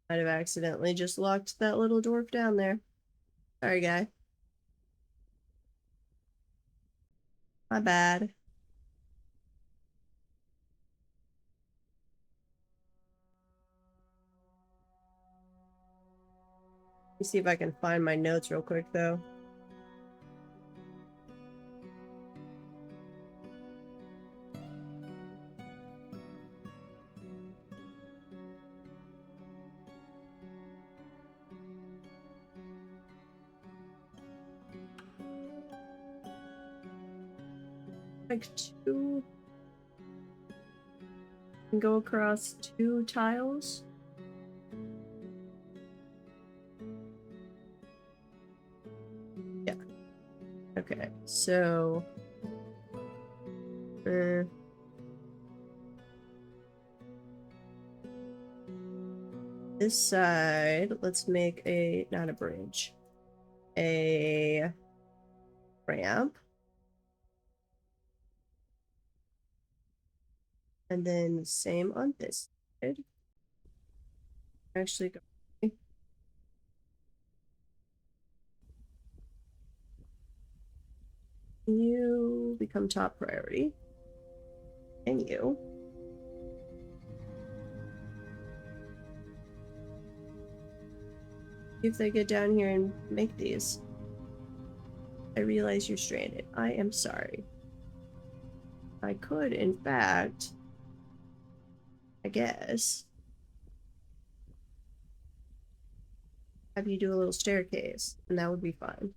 [SPEAKER 1] Might have accidentally just locked that little dwarf down there. Sorry, guy. My bad. Let me see if I can find my notes real quick, though. Like 2. And go across 2 tiles. Yeah. Okay, so This side, let's make a, not a bridge, a ramp. And then same on this side. Actually, go. You become top priority. And you. If they get down here and make these. I realize you're stranded. I am sorry. I could, in fact, I guess, have you do a little staircase, and that would be fine.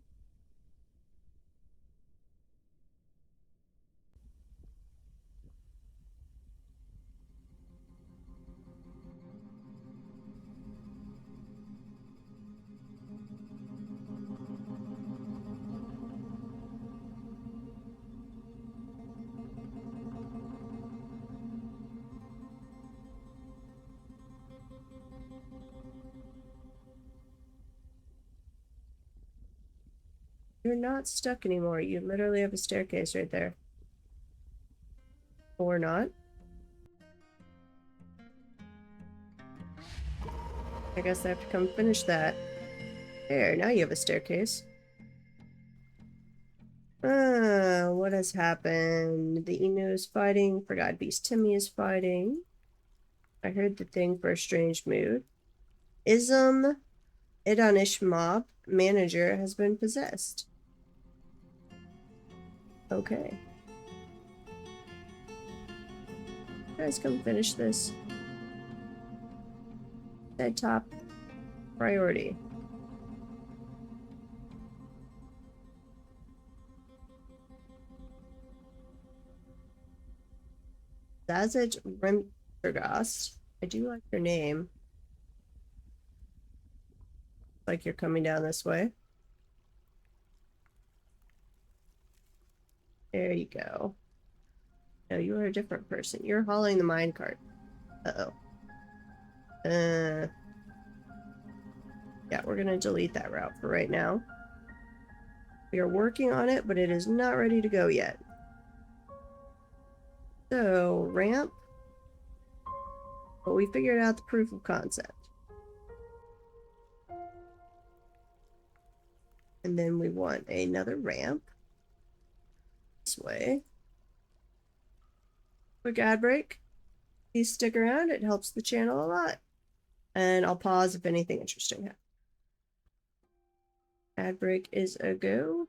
[SPEAKER 1] You're not stuck anymore. You literally have a staircase right there. Or not. I guess I have to come finish that. There, now you have a staircase. What has happened? The Inu is fighting. Forgot Beast Timmy is fighting. I heard the thing for a strange mood. Ism Idanish mob manager has been possessed. Okay. You guys come finish this. Dead top priority. Zazit Rimtergast. I do like your name. Like you're coming down this way. There you go. No, you are a different person. You're hauling the minecart. Uh-oh. Yeah, we're gonna delete that route for right now. We are working on it, but it is not ready to go yet. So, ramp. But we figured out the proof of concept. And then we want another ramp. This way. Quick ad break. Please stick around, it helps the channel a lot. And I'll pause if anything interesting happens. Ad break is a go.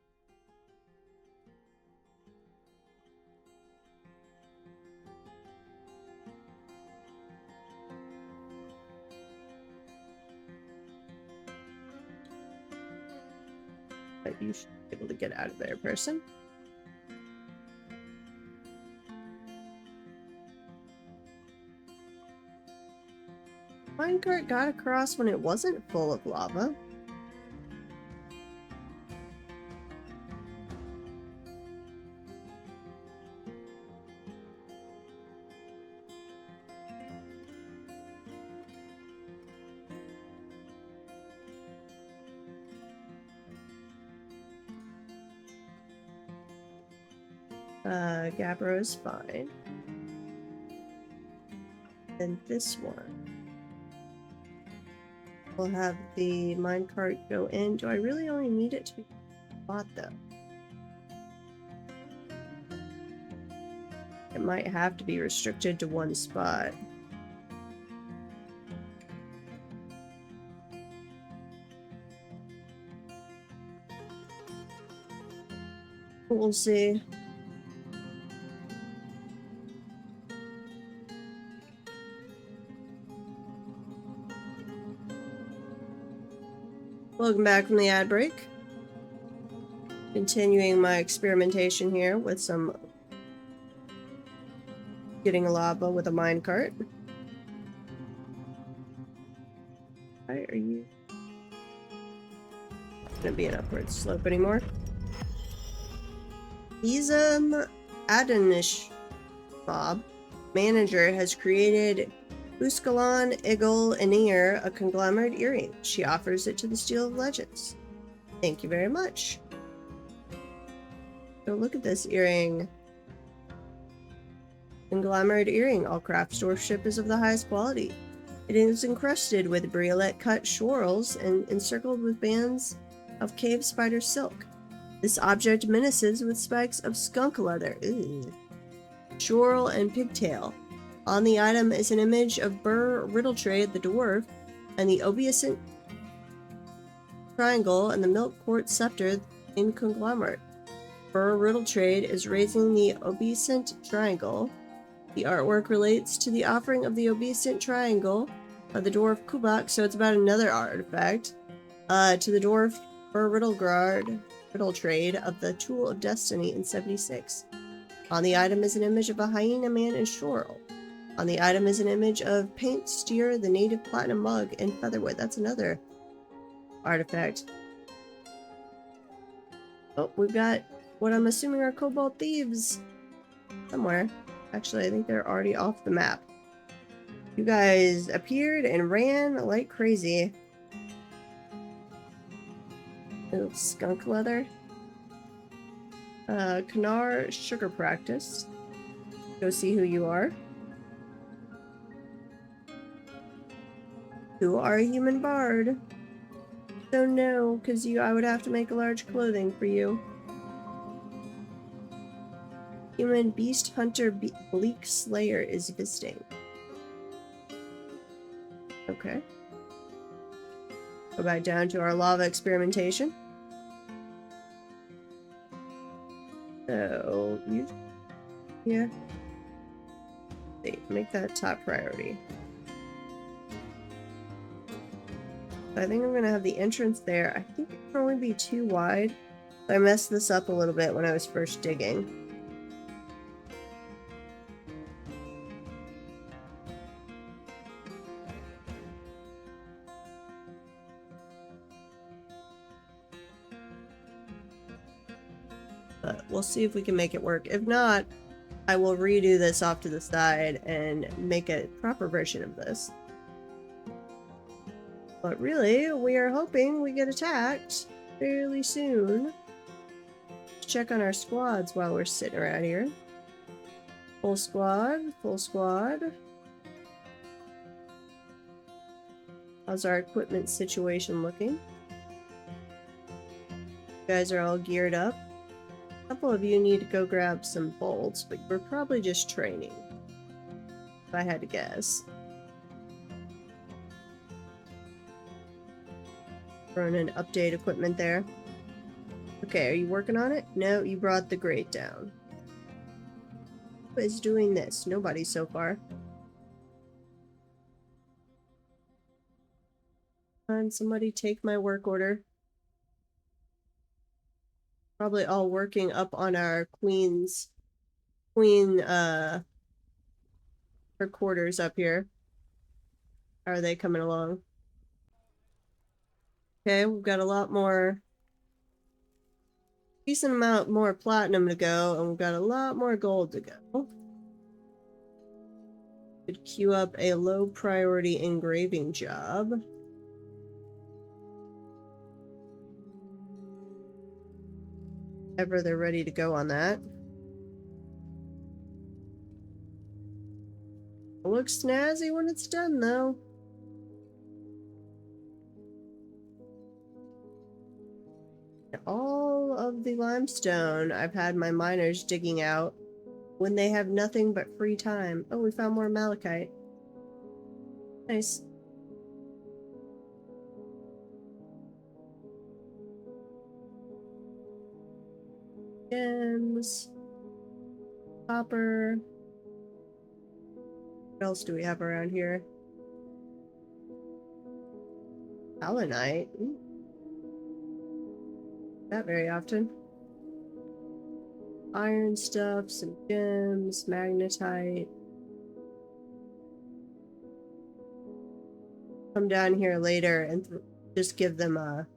[SPEAKER 1] But you should be able to get out of there, person. Minecart got across when it wasn't full of lava. Gabbro is fine. And this one. We'll have the minecart go in. Do I really only need it to be bought though? It might have to be restricted to one spot. We'll see. Welcome back from the ad break. Continuing my experimentation here with some getting a lava with a minecart. Why are you gonna be an upward slope anymore? Ism Adanish mob manager has created Uskalon Eagle Anir, a conglomerate earring. She offers it to the Steel of Legends. Thank you very much. So look at this earring. Conglomerate earring. All craft storesmanship is of the highest quality. It is encrusted with briolette cut swirls and encircled with bands of cave spider silk. This object menaces with spikes of skunk leather. Ew. Swirl and pigtail. On the item is an image of Burr Riddletrade the dwarf and the obescent triangle and the milk quart scepter in conglomerate. Burr Riddletrade is raising the obescent triangle. The artwork relates to the offering of the obescent triangle of the dwarf Kubak, so it's about another artifact, to the dwarf Burr Riddletrade of the Tool of Destiny in 76. On the item is an image of a hyena man and swirl. On the item is an image of Paint Steer, the native platinum mug, and featherwood. That's another artifact. Oh, we've got what I'm assuming are Cobalt Thieves somewhere. Actually, I think they're already off the map. You guys appeared and ran like crazy. Ooh, skunk leather. Kanar Sugar Practice. Go see who you are. You are a human bard. So no, because I would have to make a large clothing for you. Human Beast Hunter Bleak Slayer is visiting. Okay. Go back down to our lava experimentation. So, yeah. Make that top priority. I think I'm gonna have the entrance there. I think it can only be too wide. I messed this up a little bit when I was first digging. But we'll see if we can make it work. If not, I will redo this off to the side and make a proper version of this. But really, we are hoping we get attacked fairly soon. Let's check on our squads while we're sitting around here. Full squad, full squad. How's our equipment situation looking? You guys are all geared up. A couple of you need to go grab some bolts, but we're probably just training, if I had to guess. Throwing an update equipment there. Okay, are you working on it? No, you brought the grate down. Who is doing this? Nobody so far. Can somebody take my work order? Probably all working up on our queen, her quarters up here. How are they coming along? Okay, we've got a lot more, decent amount more platinum to go, and we've got a lot more gold to go. Could queue up a low priority engraving job. Ever they're ready to go on that. It looks snazzy when it's done, though. All of the limestone I've had my miners digging out when they have nothing but free time. Oh, we found more malachite. Nice. Gems. Copper. What else do we have around here? Allanite. Ooh. Not very often. Iron stuff, some gems, magnetite. Come down here later and just give them a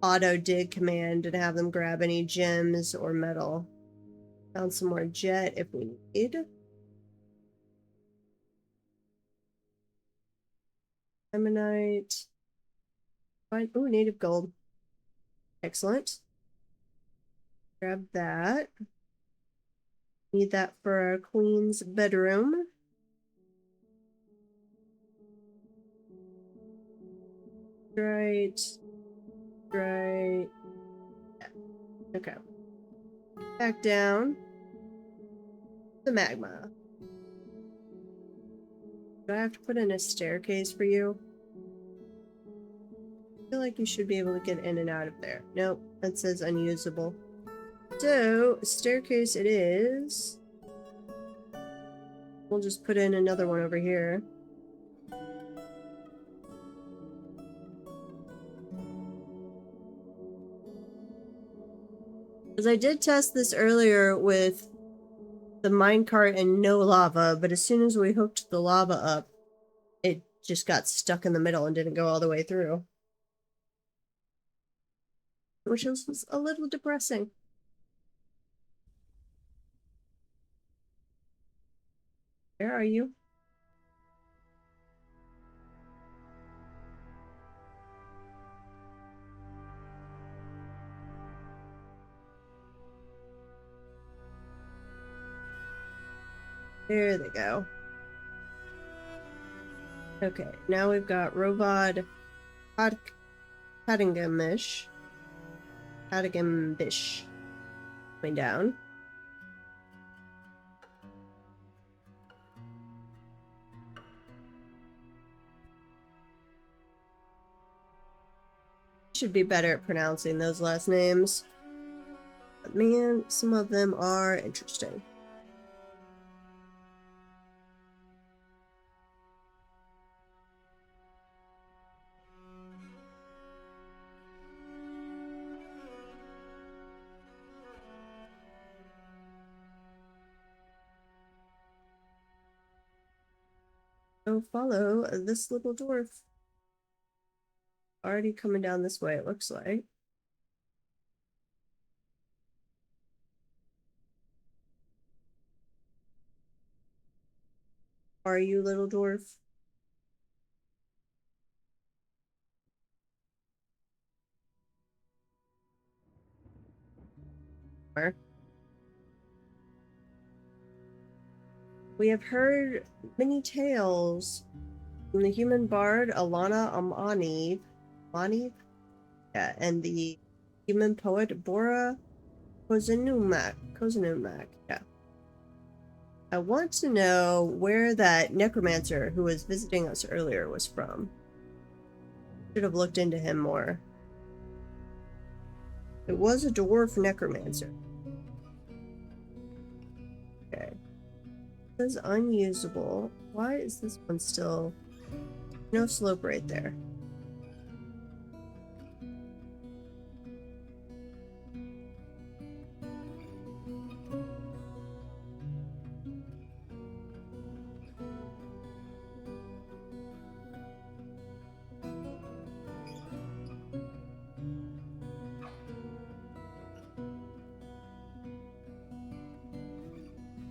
[SPEAKER 1] auto dig command and have them grab any gems or metal. Found some more jet if we need. Ammonite. Fine. Ooh, native gold. Excellent. Grab that. Need that for our queen's bedroom. Right. Right. Okay. Back down. The magma. Do I have to put in a staircase for you? I feel like you should be able to get in and out of there. Nope, that says unusable. So, staircase it is. We'll just put in another one over here. Because I did test this earlier with the minecart and no lava, but as soon as we hooked the lava up, it just got stuck in the middle and didn't go all the way through. Which was a little depressing. Where are you? There they go. Okay, now we've got Robot Paddingamish. Paddingamish. Coming down. Should be better at pronouncing those last names. But man, some of them are interesting. So follow this little dwarf. Already coming down this way, it looks like. Are you, little dwarf? Where? We have heard many tales from the human bard Alana Amani, yeah, and the human poet Bora Kozanumak, yeah. I want to know where that necromancer who was visiting us earlier was from. Should have looked into him more. It was a dwarf necromancer. Okay. It says unusable. Why is this one still... No slope right there.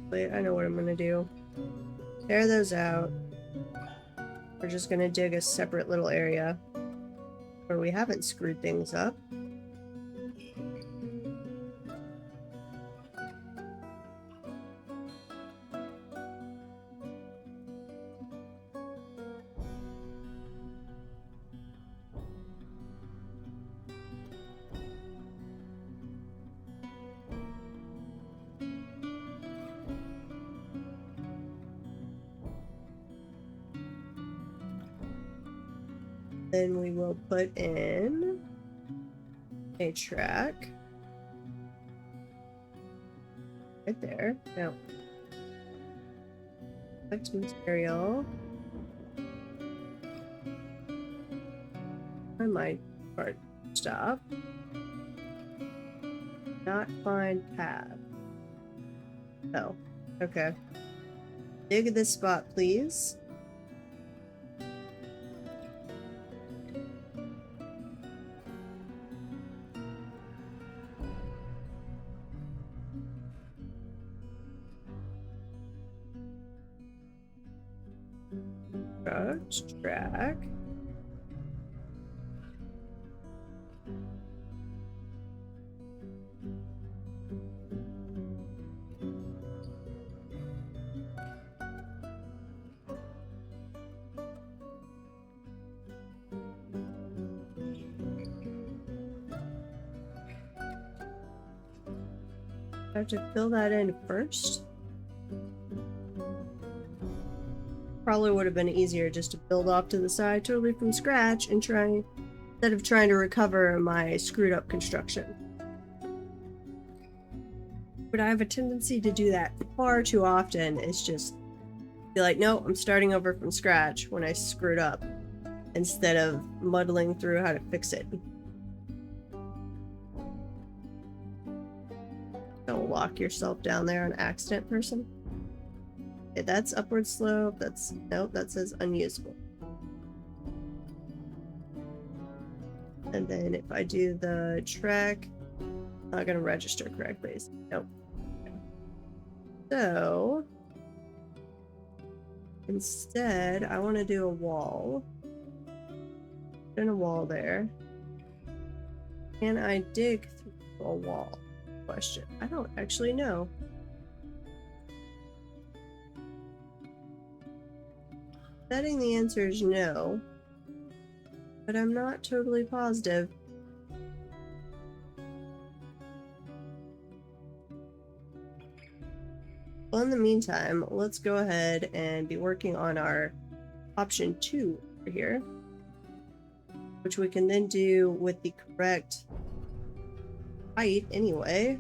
[SPEAKER 1] Wait, I know what I'm gonna do. Tear those out. We're just gonna dig a separate little area where we haven't screwed things up. Then we will put in a track right there. Now, collect material. I might part stop. Not find path. Oh, okay. Dig this spot, please. Track. I have to fill that in first. Probably would have been easier just to build off to the side totally from scratch and try, instead of trying to recover my screwed up construction. But I have a tendency to do that far too often. It's just be like, no, I'm starting over from scratch when I screwed up, instead of muddling through how to fix it. Don't lock yourself down there on accident, person. Okay, that's upward slope. That's, nope, that says unusable. And then if I do the trek, not gonna register correctly. Nope. Okay. So instead, I want to do a wall. Put in a wall there. Can I dig through a wall? Question. I don't actually know. Betting the answer is no, but I'm not totally positive. Well, in the meantime, let's go ahead and be working on our option 2 over here, which we can then do with the correct height anyway.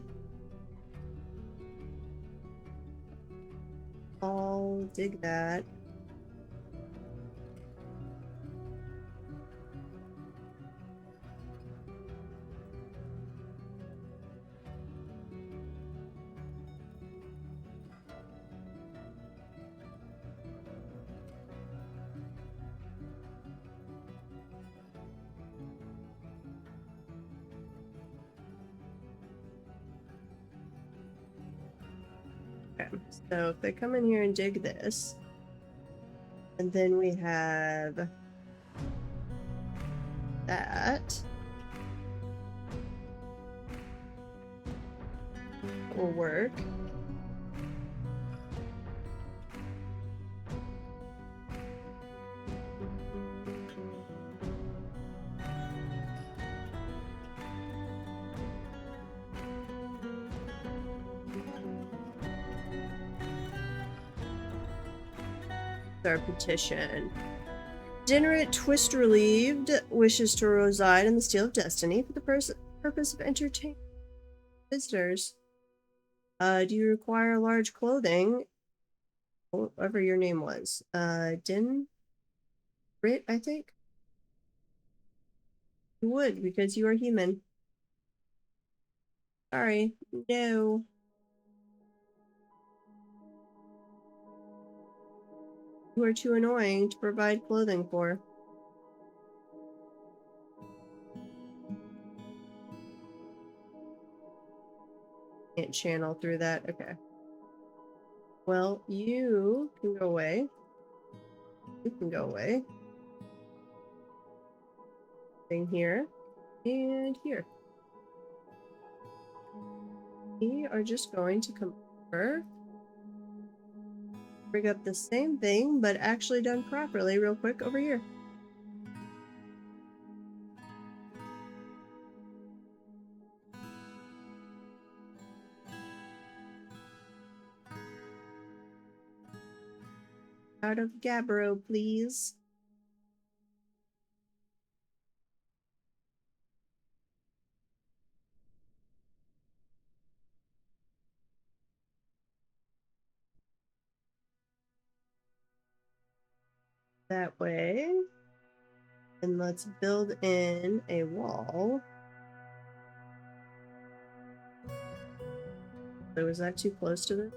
[SPEAKER 1] I'll dig that. Okay, so if they come in here and dig this, and then we have that, will work. Our petition. Degenerate Twist Relieved wishes to reside in the Steel of Destiny for the purpose of entertaining visitors. Do you require large clothing? Whatever your name was. Din Brit, I think? You would, because you are human. Sorry. No. You are too annoying to provide clothing for. Can't channel through that. Okay. Well, you can go away. You can go away. Thing here. And here. We are just going to come over. Bring up the same thing, but actually done properly real quick over here. Out of Gabbro, please. That way. And let's build in a wall. So was that too close to this?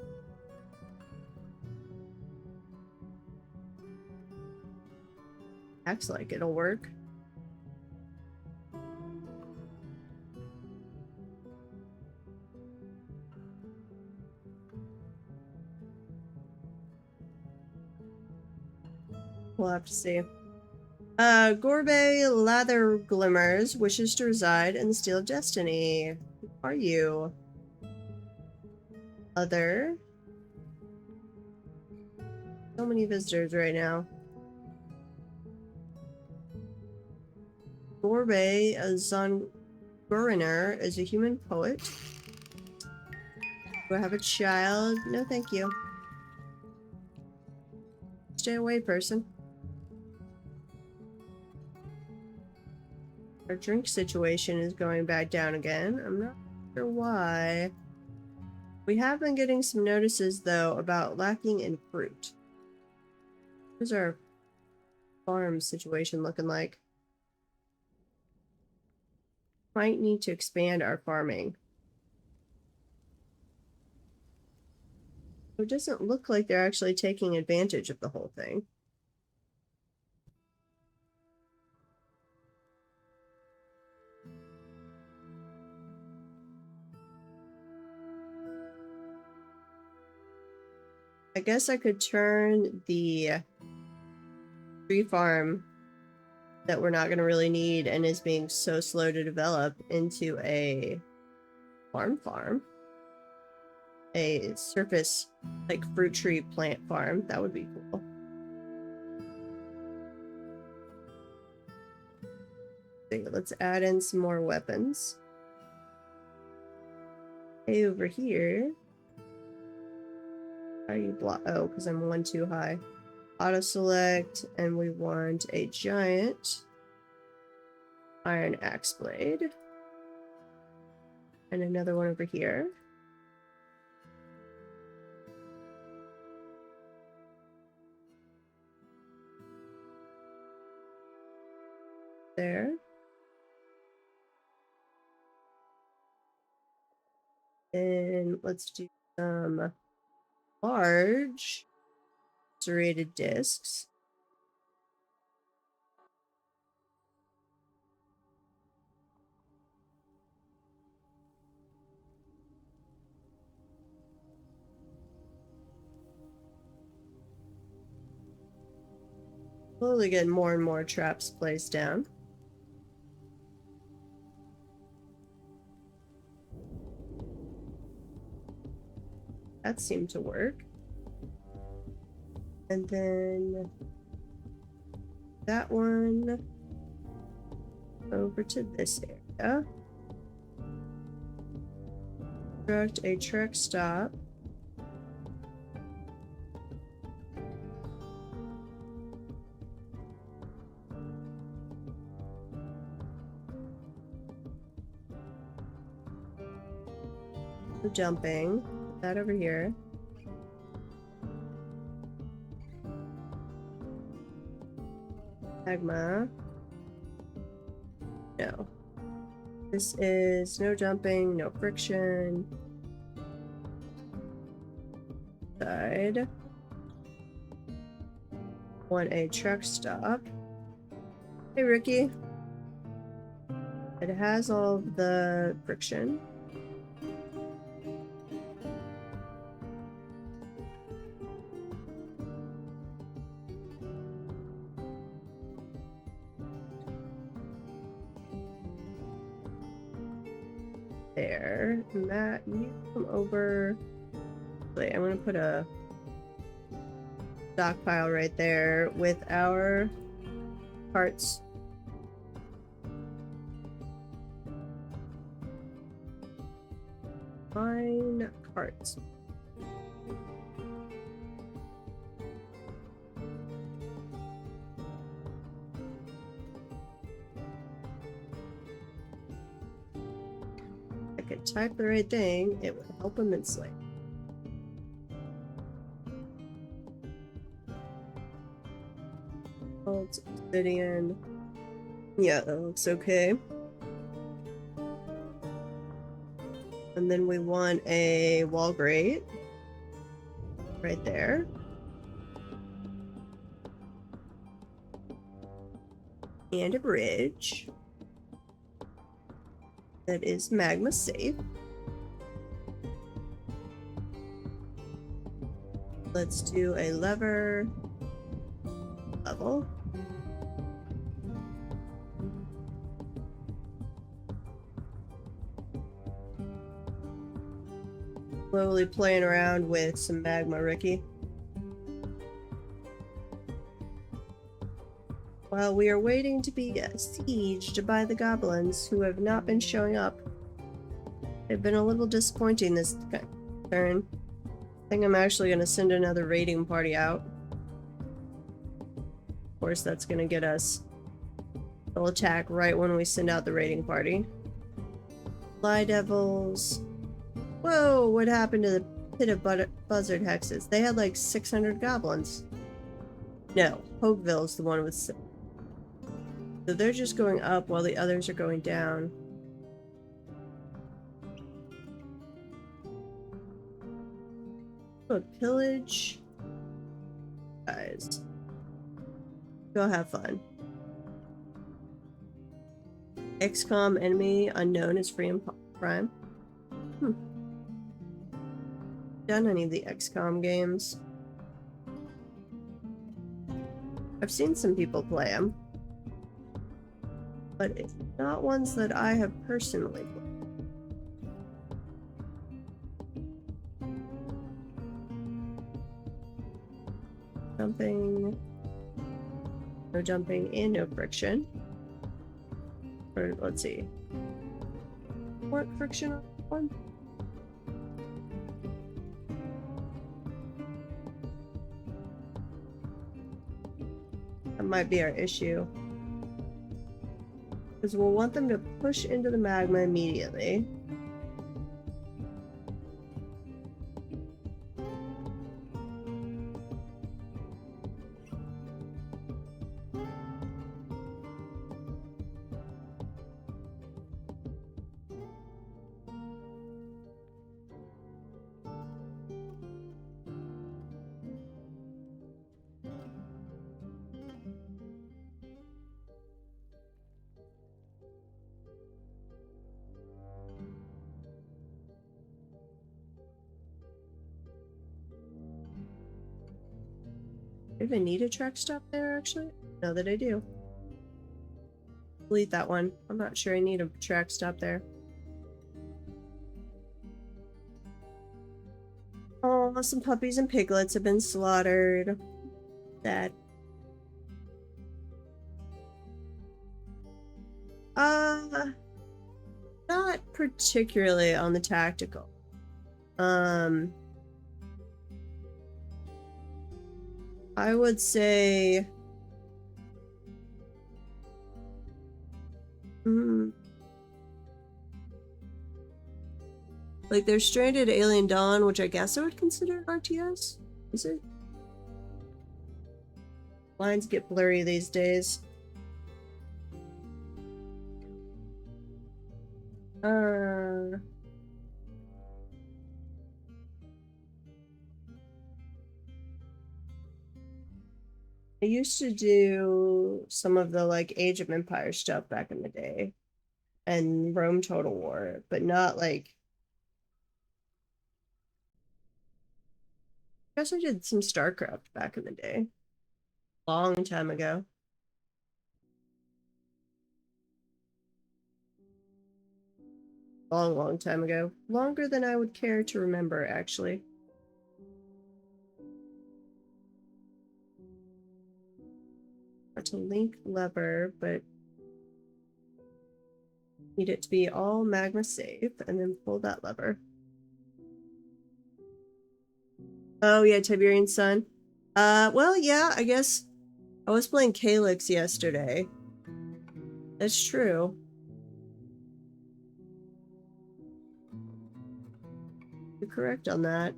[SPEAKER 1] Acts like it'll work. We'll have to see. Gorbey Lather Glimmers wishes to reside in the Steel of Destiny. Who are you? Other. So many visitors right now. Gorbey Zonguriner is a human poet. Do I have a child? No, thank you. Stay away, person. Our drink situation is going back down again. I'm not sure why. We have been getting some notices, though, about lacking in fruit. What's our farm situation looking like? Might need to expand our farming. It doesn't look like they're actually taking advantage of the whole thing. I guess I could turn the tree farm that we're not going to really need and is being so slow to develop into a farm. A surface, like, fruit tree plant farm. That would be cool. Okay, let's add in some more weapons. Hey, over here. How do you block? Oh, because I'm one too high. Auto select, and we want a giant iron axe blade. And another one over here. There. And let's do some large serrated discs. Slowly getting more and more traps placed down. That seemed to work. And then that one over to this area. Construct a truck stop. Dumping. Put that over here. Magma. No. This is no dumping, no friction. Side. Want a truck stop. Hey, Ricky. It has all of the friction. There. Matt, you come over. Wait, I'm gonna put a stockpile right there with our parts. Fine carts. If I could type the right thing, it would help immensely. Obsidian. Yeah, that looks okay. And then we want a wall grate right there. And a bridge that is magma safe. Let's do a lever level. Slowly playing around with some magma, Ricky. While we are waiting to be sieged by the goblins who have not been showing up. They've been a little disappointing this turn. I think I'm actually gonna send another raiding party out. Of course, that's gonna get us. They'll attack right when we send out the raiding party. Fly devils. Whoa, what happened to the pit of buzzard hexes? They had like 600 goblins. No, Hopeville's the one with. So they're just going up while the others are going down. Oh, pillage. Guys. Go have fun. XCOM enemy unknown is free and prime. Done any of the XCOM games. I've seen some people play them, but it's not ones that I have personally played. Jumping. No jumping and no friction. Or let's see. What friction on one? That might be our issue. Because we'll want them to push into the magma immediately. Do I even need a track stop there, actually? No, that I do. Delete that one. I'm not sure I need a track stop there. Oh, some puppies and piglets have been slaughtered. Sad. Not particularly on the tactical. I would say like there's Stranded Alien Dawn, which I guess I would consider an RTS. Is it? Lines get blurry these days. I used to do some of the like Age of Empires stuff back in the day and Rome Total War, but not like. I guess I did some StarCraft back in the day. Long time ago. Long time ago. Longer than I would care to remember, actually. To link lever, but need it to be all magma safe, and then pull that lever. Oh yeah, Tiberian Sun. Well, yeah, I guess I was playing Calyx yesterday. That's true. You're correct on that.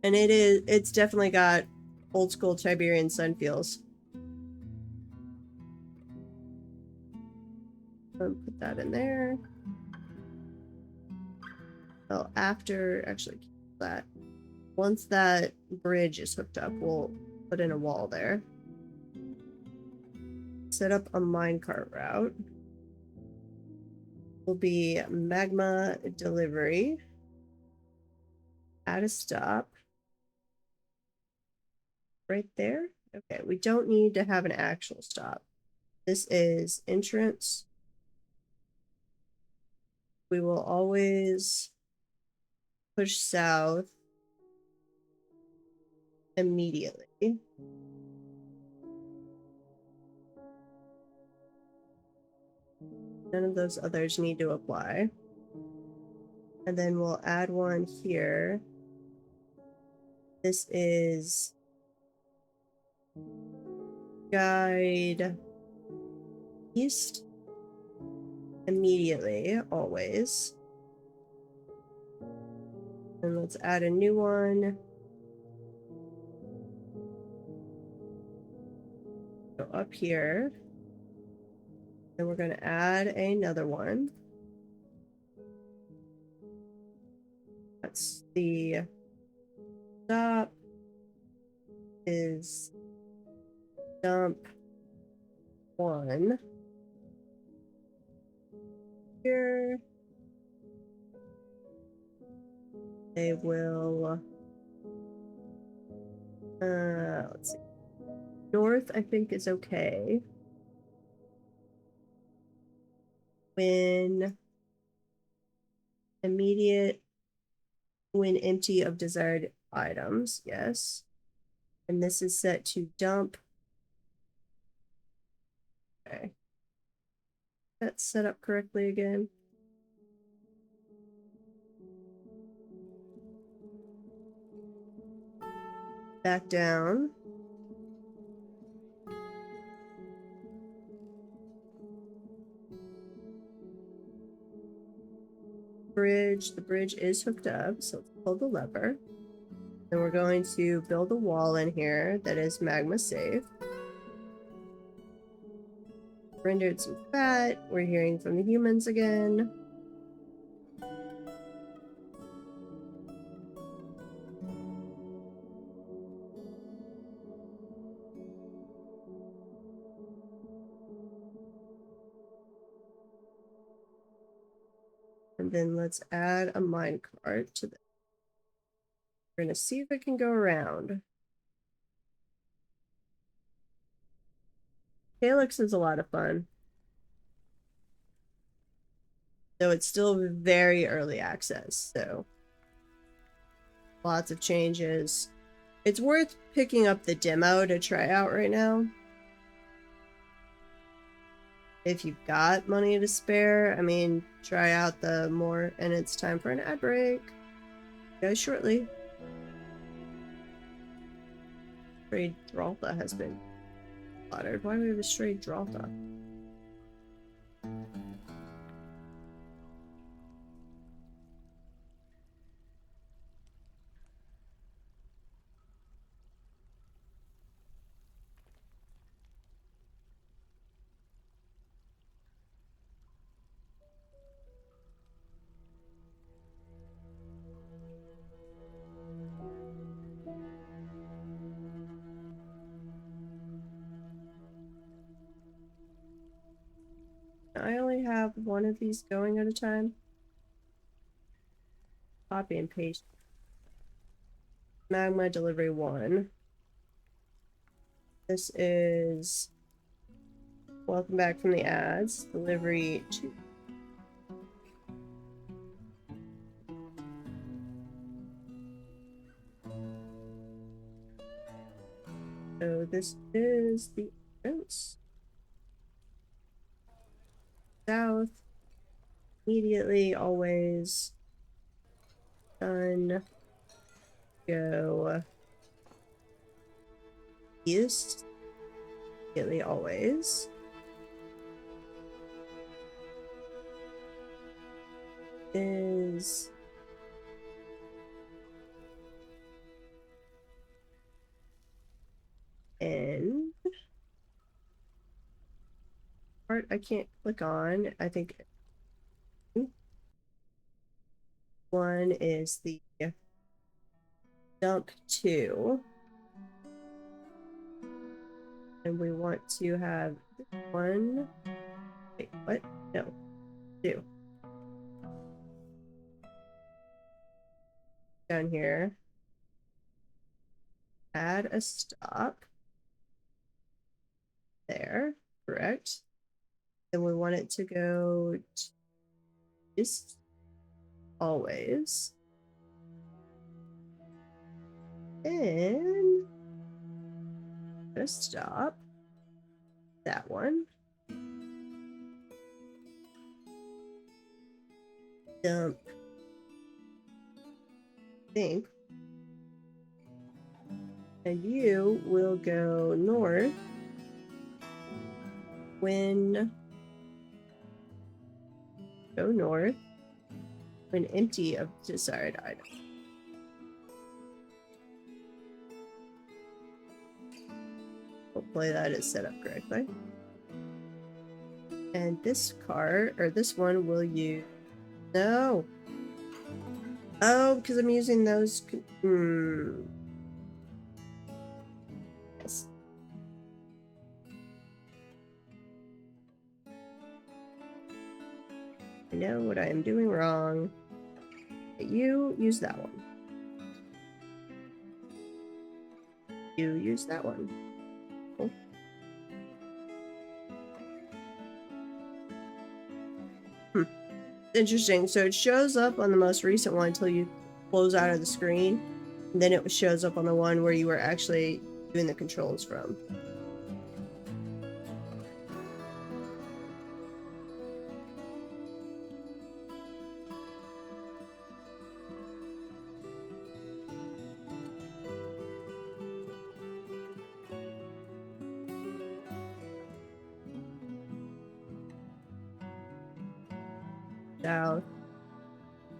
[SPEAKER 1] And it's definitely got old school Tiberian Sun feels. Put that in there. Well, actually, that. Once that bridge is hooked up, we'll put in a wall there. Set up a minecart route. Will be magma delivery. Add a stop. Right there? Okay, we don't need to have an actual stop. This is entrance. We will always push south immediately. None of those others need to apply. And then we'll add one here. This is guide east immediately, always. And let's add a new one. Go up here. And we're going to add another one. That's the stop is dump one here. They will let's see. North I think is okay. When immediate, when empty of desired items, yes. And this is set to dump. Okay. That's set up correctly again. Back down. Bridge. The bridge is hooked up, so let's pull the lever. And we're going to build a wall in here that is magma safe. Rendered some fat. We're hearing from the humans again. And then let's add a minecart to this. We're going to see if it can go around. Calyx is a lot of fun. Though it's still very early access, so lots of changes. It's worth picking up the demo to try out right now. If you've got money to spare, I mean, try out the more, and it's time for an ad break. Guys, shortly. Stray Dralta has been slaughtered. Why do we have a stray Dralta? I only have one of these going at a time. Copy and paste. Magma delivery 1. This is welcome back from the ads. Delivery 2. So this is the entrance. South. Immediately, always. Done. Go east. Immediately, always. Is end. Part I can't click on. I think one is the dump 2. And we want to have this one. Wait, what? No. 2. Down here. Add a stop. There. Correct. Then we want it to go just always. And just stop. That one. dump. Think. And you will go north when empty of desired item. Hopefully that is set up correctly. And this car, or this one, will use... No! Oh, because I'm using those... Yes. I know what I am doing wrong. You use that one. You use that one. Cool. Interesting. So it shows up on the most recent one until you close out of the screen. And then it shows up on the one where you were actually doing the controls from. South.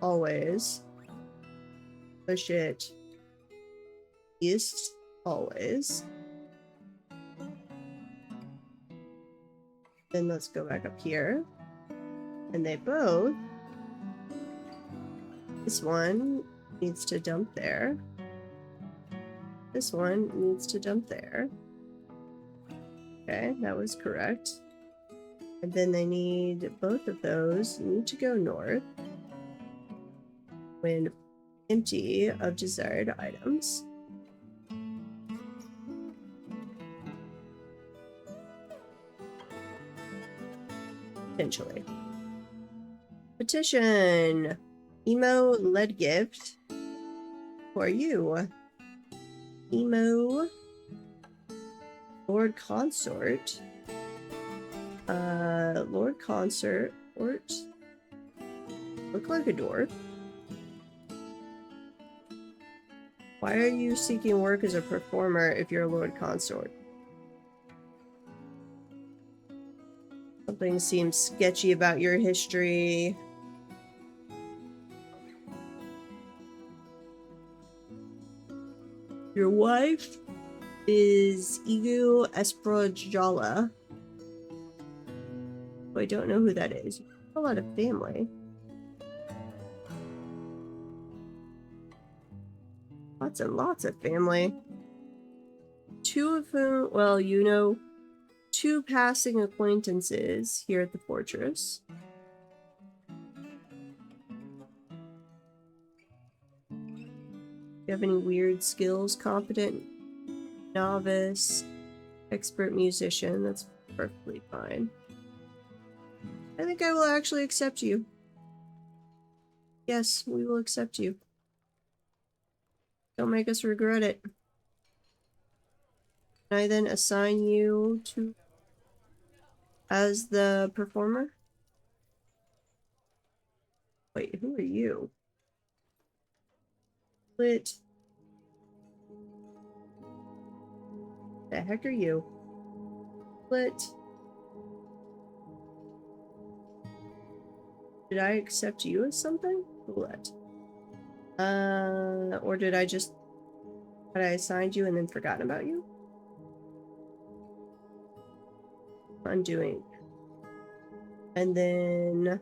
[SPEAKER 1] Always. Push it east. Always. Then let's go back up here. And they both... This one needs to dump there. This one needs to dump there. Okay, that was correct. And then they need... Both of those need to go north when empty of desired items. Potentially. Petition. Emo lead gift for you. Emo Lord Consort. Lord Consort. Look like a dwarf. Why are you seeking work as a performer if you're a Lord Consort? Something seems sketchy about your history. Your wife is Igu Esprojala. I don't know who that is. You have a lot of family. Lots and lots of family. Two of whom, well, you know, two passing acquaintances here at the fortress. You have any weird skills? Competent, novice, expert musician. That's perfectly fine. I think I will actually accept you. Yes, we will accept you. Don't make us regret it. Can I then assign you to as the performer? Wait, who are you? What the heck are you? What? Did I accept you as something? What? Or did I just... Had I assigned you and then forgotten about you? Undoing. And then...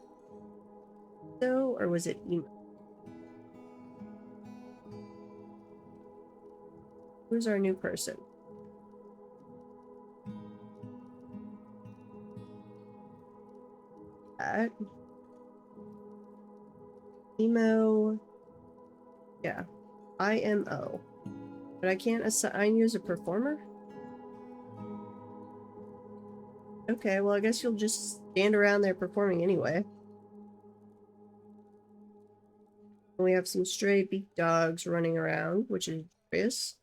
[SPEAKER 1] So, or was it email? Who's our new person? That. Emo. Yeah. IMO. But I can't assign you as a performer? Okay, well I guess you'll just stand around there performing anyway. We have some stray beak dogs running around, which is curious.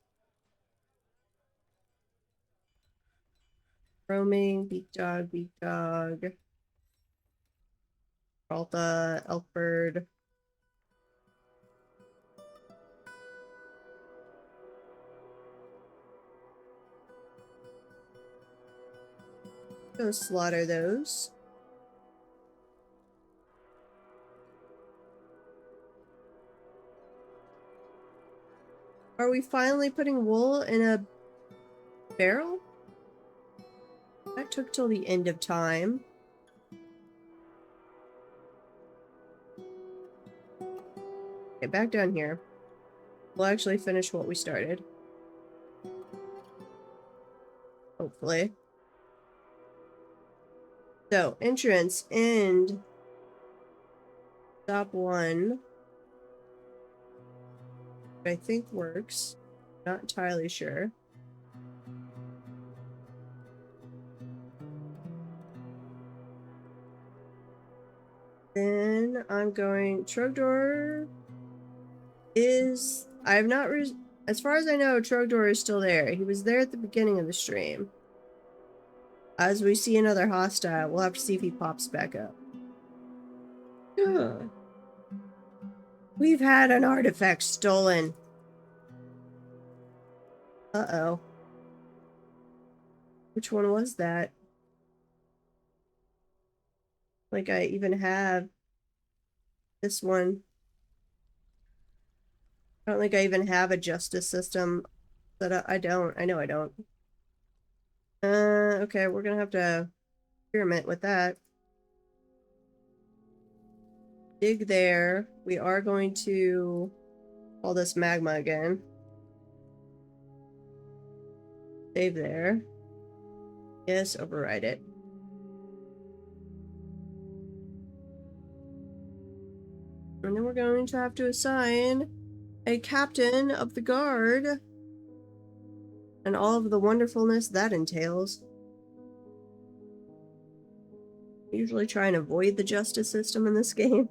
[SPEAKER 1] Roaming, beak dog, beak dog. Alta, Elfbird. Go slaughter those. Are we finally putting wool in a barrel? That took till the end of time. Okay, back down here. We'll actually finish what we started. Hopefully. So, entrance, end. Stop one. I think works. Not entirely sure. Then I'm going... Trogdor is... I have not... As far as I know, Trogdor is still there. He was there at the beginning of the stream. As we see another hostile, we'll have to see if he pops back up. We've had an artifact stolen. Uh-oh. Which one was that? Like I even have this one. I don't think I even have a justice system set up. I don't. I know I don't. Okay, we're gonna have to experiment with that. Dig there. We are going to call this magma again. Save there. Yes, override it. And then we're going to have to assign a captain of the guard. And all of the wonderfulness that entails. I usually try and avoid the justice system in this game.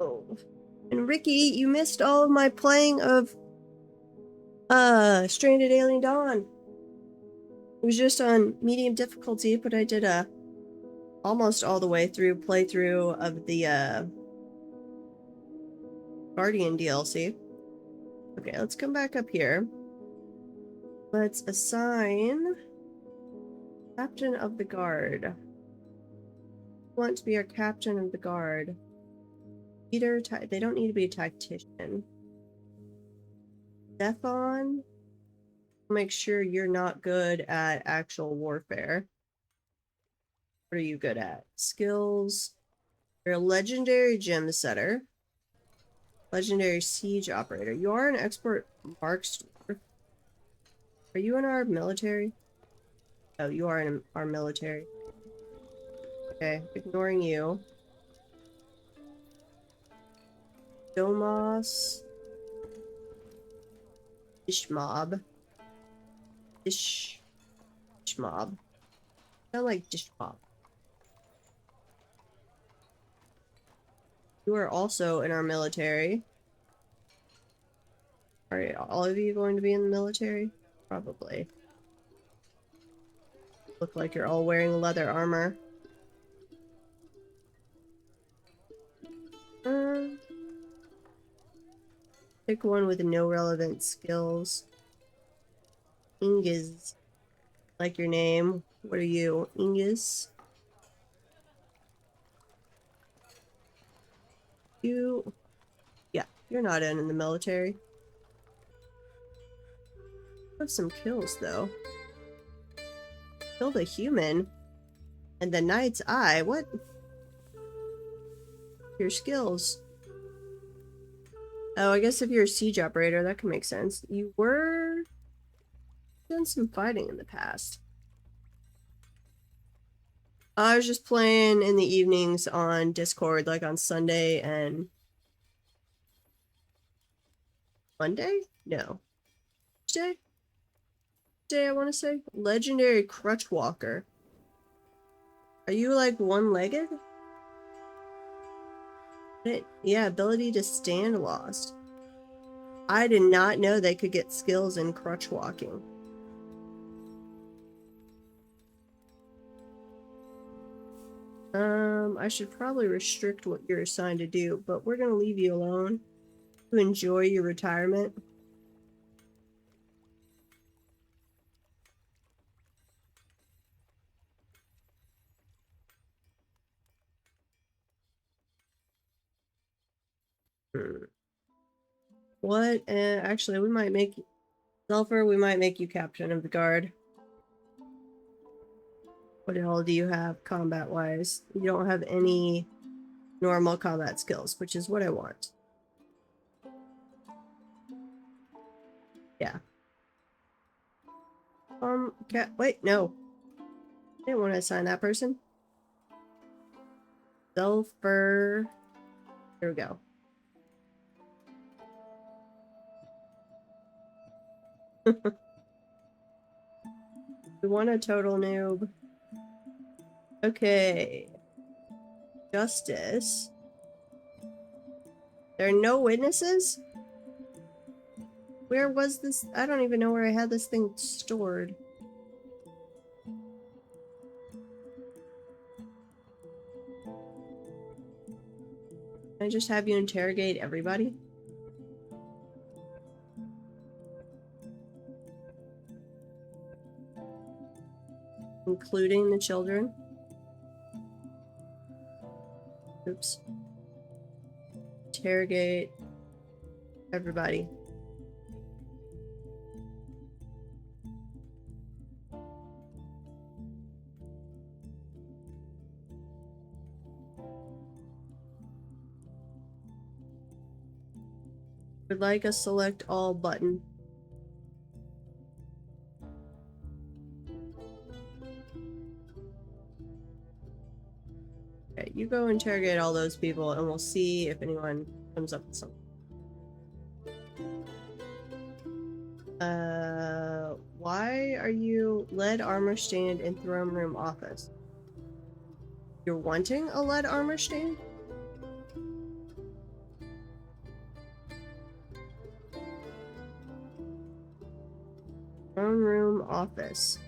[SPEAKER 1] Oh. And Ricky, you missed all of my playing of Stranded Alien Dawn. It was just on medium difficulty, but I did a almost all the way through playthrough of the Guardian DLC. Okay, let's come back up here. Let's assign Captain of the Guard. Want to be our Captain of the Guard. Either they don't need to be a tactician. Stefan, make sure you're not good at actual warfare. What are you good at? Skills. You're a legendary gem setter. Legendary siege operator. You are an expert marksman. Are you in our military? Oh, you are in our military. Okay, ignoring you. Domas. Dishmob. Dishmob. Sound like Dishmob. You are also in our military. Are all of you going to be in the military? Probably. Look like you're all wearing leather armor. Pick one with no relevant skills. Ingiz. Like your name. What are you? Ingiz? You... Yeah, you're not in the military. You have some kills, though. Killed a human. And the Knight's Eye. What? Your skills. Oh, I guess if you're a siege operator, that could make sense. You were... done some fighting in the past. I was just playing in the evenings on Discord, like on Sunday and... Monday? No. Tuesday? Tuesday, I want to say? Legendary Crutch Walker. Are you, like, one-legged? Yeah, ability to stand lost. I did not know they could get skills in crutch walking. I should probably restrict what you're assigned to do, but we're gonna leave you alone to enjoy your retirement. What? Actually, we might make Zelfer, we might make you captain of the guard. What all do you have combat-wise? You don't have any normal combat skills, which is what I want. Yeah. Wait, no. I didn't want to assign that person. Zelfer. There we go. We want a total noob. Okay. Justice. There are no witnesses? Where was this? I don't even know where I had this thing stored. Can I just have you interrogate everybody? Including the children? Oops. Interrogate everybody. Would like a select all button. Okay, you go interrogate all those people and we'll see if anyone comes up with something. Why are you lead armor stand in throne room office? You're wanting a lead armor stand? Throne room office.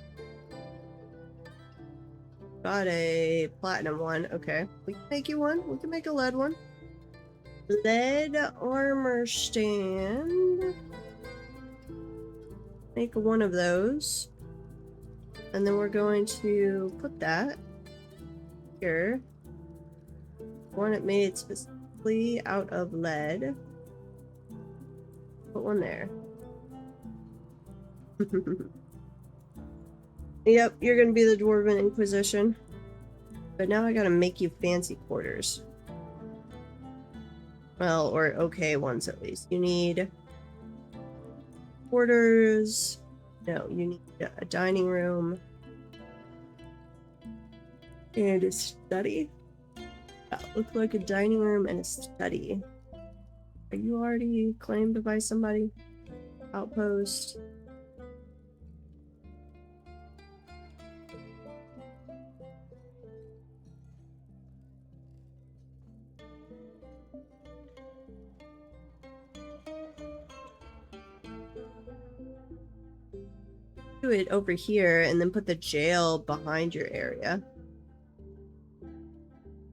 [SPEAKER 1] Got a platinum one. Okay. We can make you one. We can make a lead one. Lead armor stand. Make one of those. And then we're going to put that here. Want it made specifically out of lead. Put one there. Yep, you're gonna be the Dwarven Inquisition. But now I gotta make you fancy quarters. Well, or okay ones at least. You need quarters. No, you need a dining room. And a study. That looks like a dining room and a study. Are you already claimed by somebody? Outpost. Do it over here and then put the jail behind your area.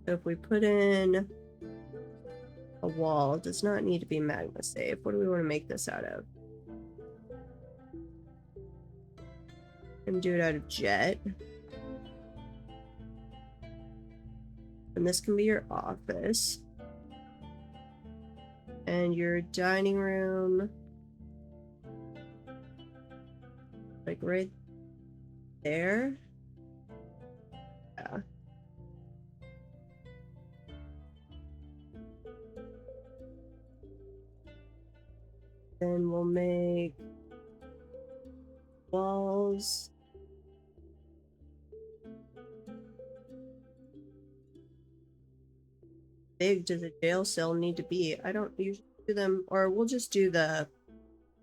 [SPEAKER 1] So if we put in a wall, it does not need to be magma safe. What do we want to make this out of? And do it out of jet. And this can be your office. And your dining room. Like right there. Yeah. Then we'll make walls. Big does a jail cell need to be? I don't usually do them, or we'll just do the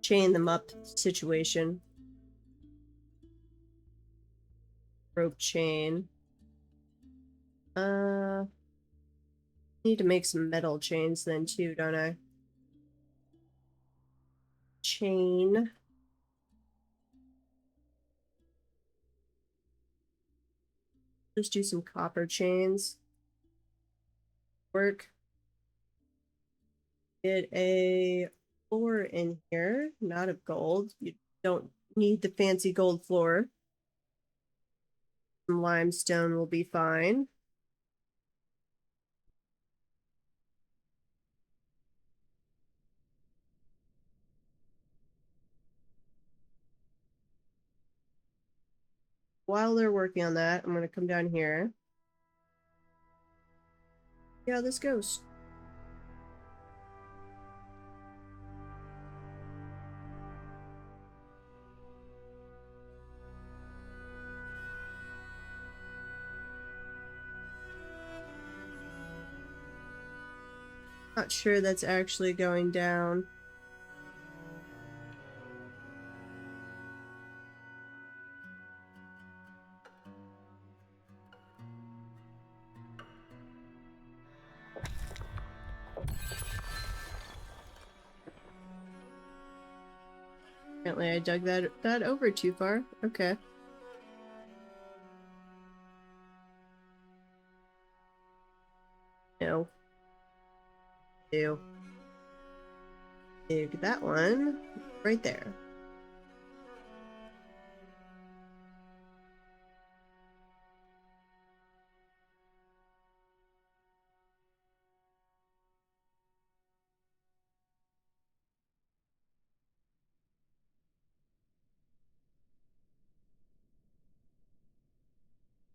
[SPEAKER 1] chain them up situation. Rope chain. Need to make some metal chains then too, don't I? Chain. Just do some copper chains. Work. Get a floor in here, not of gold. You don't need the fancy gold floor. Some limestone will be fine. While they're working on that, I'm going to come down here. Yeah, this goes. Not sure that's actually going down. Apparently I dug that over too far. Okay. No. Do. Dig that one right there.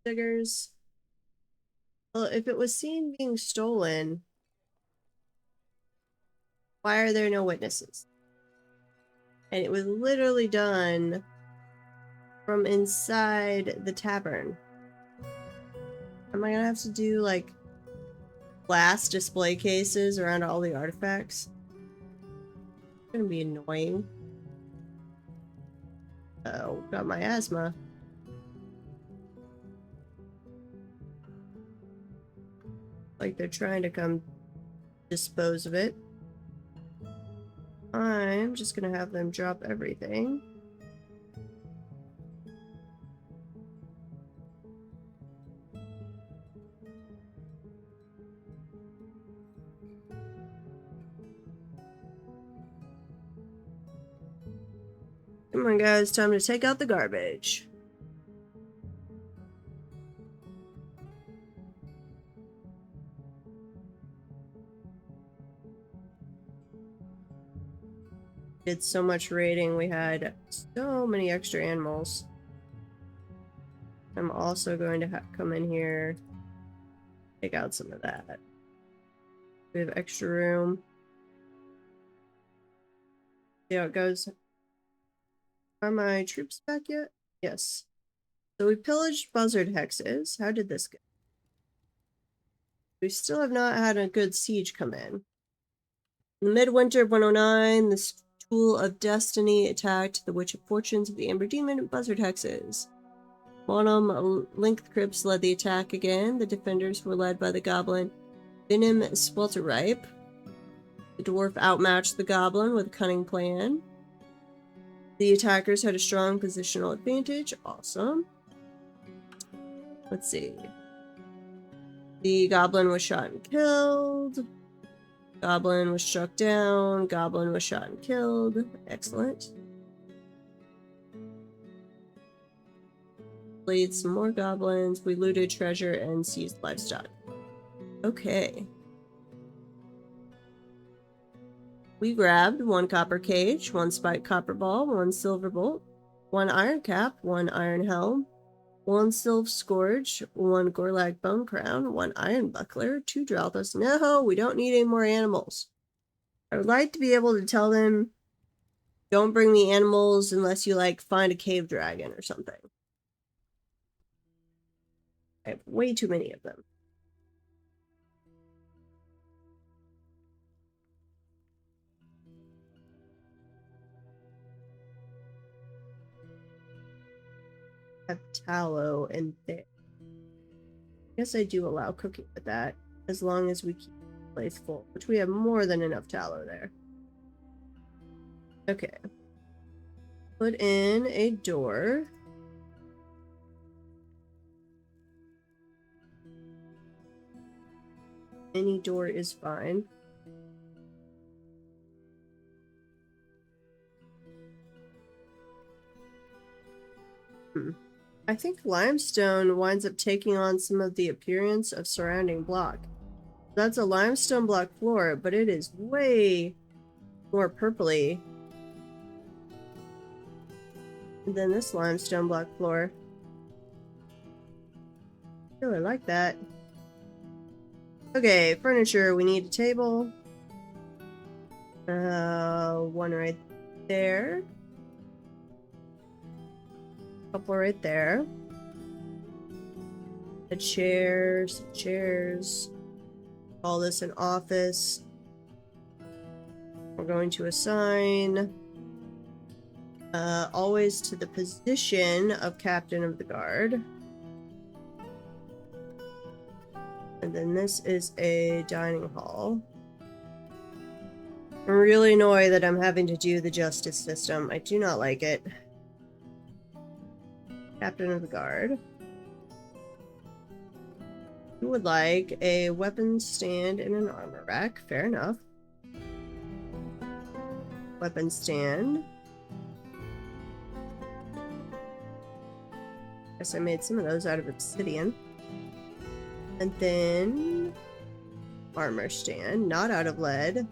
[SPEAKER 1] Diggers. Well, if it was seen being stolen, why are there no witnesses? And it was literally done from inside the tavern. Am I gonna have to do like glass display cases around all the artifacts? It's gonna be annoying. Oh, got my asthma. Like they're trying to come dispose of it. I'm just gonna have them drop everything. Come on, guys, time to take out the garbage. Did so much raiding, we had so many extra animals. I'm also going to come in here, take out some of that. We have extra room. See how it goes. Are my troops back yet? Yes. So we pillaged buzzard hexes. How did this go? We still have not had a good siege come in. In the midwinter of 109, the Tool of Destiny attacked the Witch of Fortunes of the Amber Demon and buzzard hexes. Monum Length Crypts led the attack again. The defenders were led by the goblin Venom Swelterripe. The dwarf outmatched the goblin with a cunning plan. The attackers had a strong positional advantage. Awesome. Let's see. The goblin was shot and killed. Goblin was struck down. Goblin was shot and killed. Excellent. Played some more goblins. We looted treasure and seized livestock. Okay. We grabbed 1 copper cage, 1 spiked copper ball, 1 silver bolt, 1 iron cap, 1 iron helm, 1 silver scourge, 1 Gorlag bone crown, 1 iron buckler, 2 Dralthus. No, we don't need any more animals. I would like to be able to tell them, don't bring me animals unless you like find a cave dragon or something. I have way too many of them. I have tallow and there. I guess I do allow cooking with that, as long as we keep place full, which we have more than enough tallow there. Okay. Put in a door. Any door is fine. I think limestone winds up taking on some of the appearance of surrounding block. That's a limestone block floor, but it is way more purpley than this limestone block floor. I really like that. Okay, furniture. We need a table. One right there. Couple right there. A chair, some chairs. Call this an office. We're going to assign always to the position of captain of the guard. And then this is a dining hall. I'm really annoyed that I'm having to do the justice system. I do not like it. Captain of the guard. You would like a weapons stand and an armor rack. Fair enough. Weapons stand. Guess I made some of those out of obsidian. And then armor stand, not out of lead.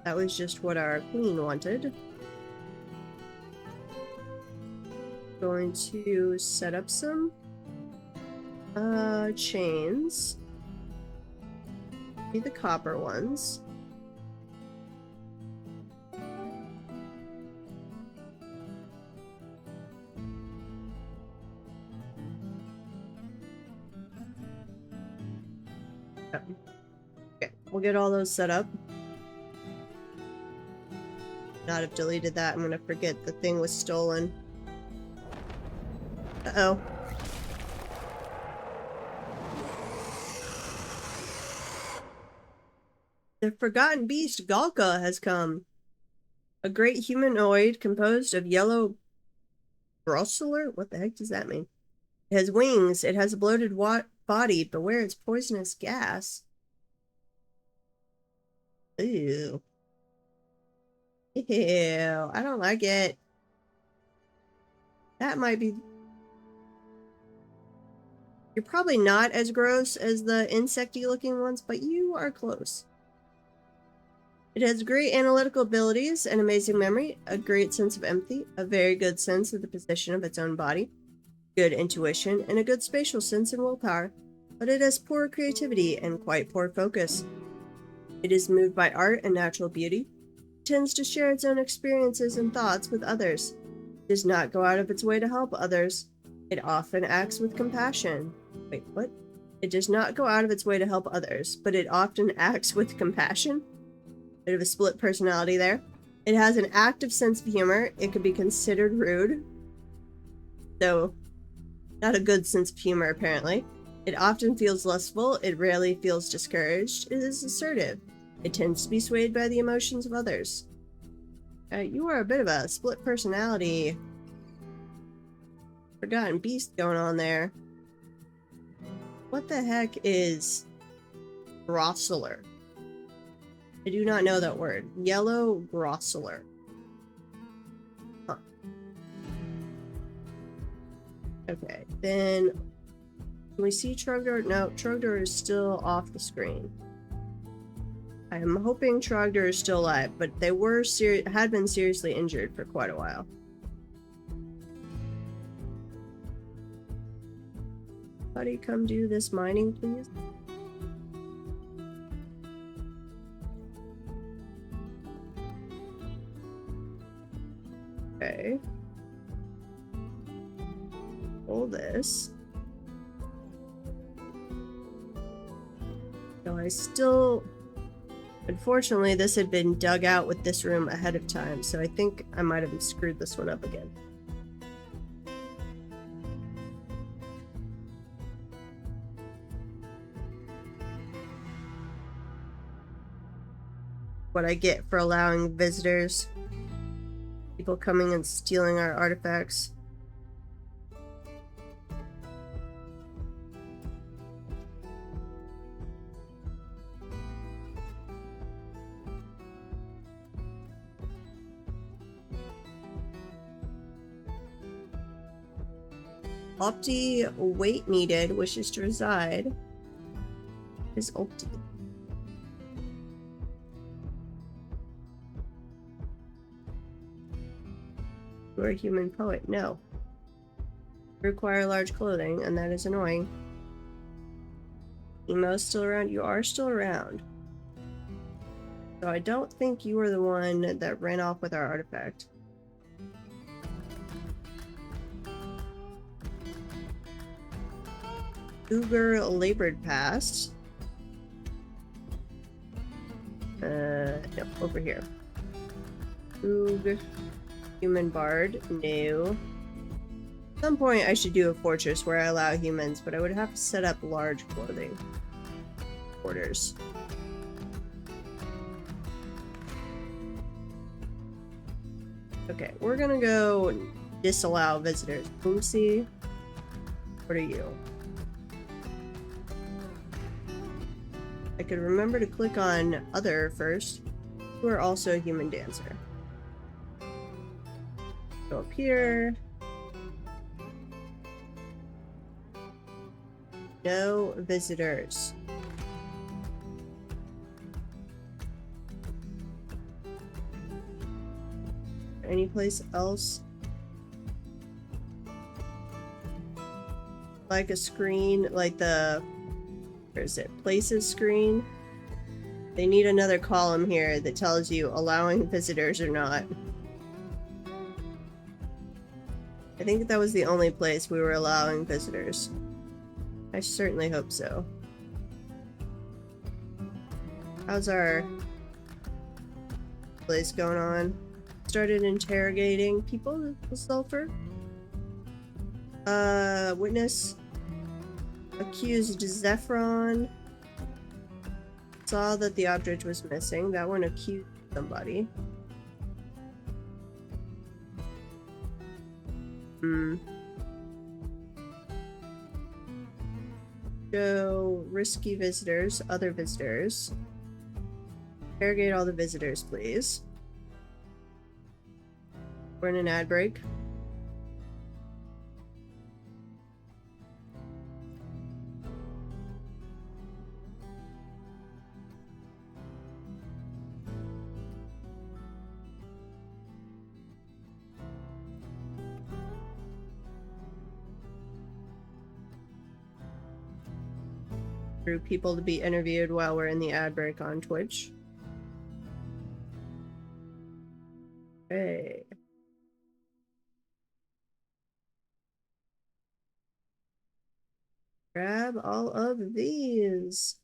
[SPEAKER 1] That was just what our queen wanted. Going to set up some chains. Be the copper ones. Okay, we'll get all those set up. Not have deleted that. I'm gonna forget the thing was stolen. Uh-oh. The forgotten beast, Galka, has come. A great humanoid composed of yellow grossular? What the heck does that mean? It has wings. It has a bloated body. Beware its poisonous gas. Ew. Ew. I don't like it. That might be... You're probably not as gross as the insecty looking ones, but you are close. It has great analytical abilities and amazing memory, a great sense of empathy, a very good sense of the position of its own body, good intuition, and a good spatial sense and willpower, but it has poor creativity and quite poor focus. It is moved by art and natural beauty, it tends to share its own experiences and thoughts with others, it does not go out of its way to help others, it often acts with compassion. Wait, what? It does not go out of its way to help others, but it often acts with compassion? Bit of a split personality there. It has an active sense of humor. It could be considered rude, though not a good sense of humor apparently. It often feels lustful. It rarely feels discouraged. It is assertive. It tends to be swayed by the emotions of others. You are a bit of a split personality. Forgotten beast going on there. What the heck is grossular? I do not know that word. Yellow grossular. Huh. Okay, then can we see Trogdor? No, Trogdor is still off the screen. I'm hoping Trogdor is still alive, but they were had been seriously injured for quite a while. Buddy, come do this mining, please. Okay. Pull this. So I still... Unfortunately, this had been dug out with this room ahead of time, so I think I might have screwed this one up again. what I get for allowing visitors. People coming and stealing our artifacts. Opti wait needed, wishes to reside. Is Opti. You're a human poet. No. You require large clothing, and that is annoying. Emo's still around? You are still around. So I don't think you were the one that ran off with our artifact. Cougar labored past. No, over here. Oog. Human bard. No. At some point I should do a fortress where I allow humans, but I would have to set up large clothing quarters. Okay, we're gonna go disallow visitors. Oopsie. What are you? I could remember to click on other first. You are also a human dancer. Go up here. No visitors. Any place else? Like a screen, like the, where is it? Places screen. They need another column here that tells you allowing visitors or not. I think that was the only place we were allowing visitors. I certainly hope so. How's our place going on? Started interrogating people with sulfur. Witness accused Zephron. Saw that the object was missing. That one accused somebody. Show risky visitors, other visitors. Interrogate all the visitors, please. We're in an ad break. For people to be interviewed while we're in the ad break on Twitch. Hey. Grab all of these.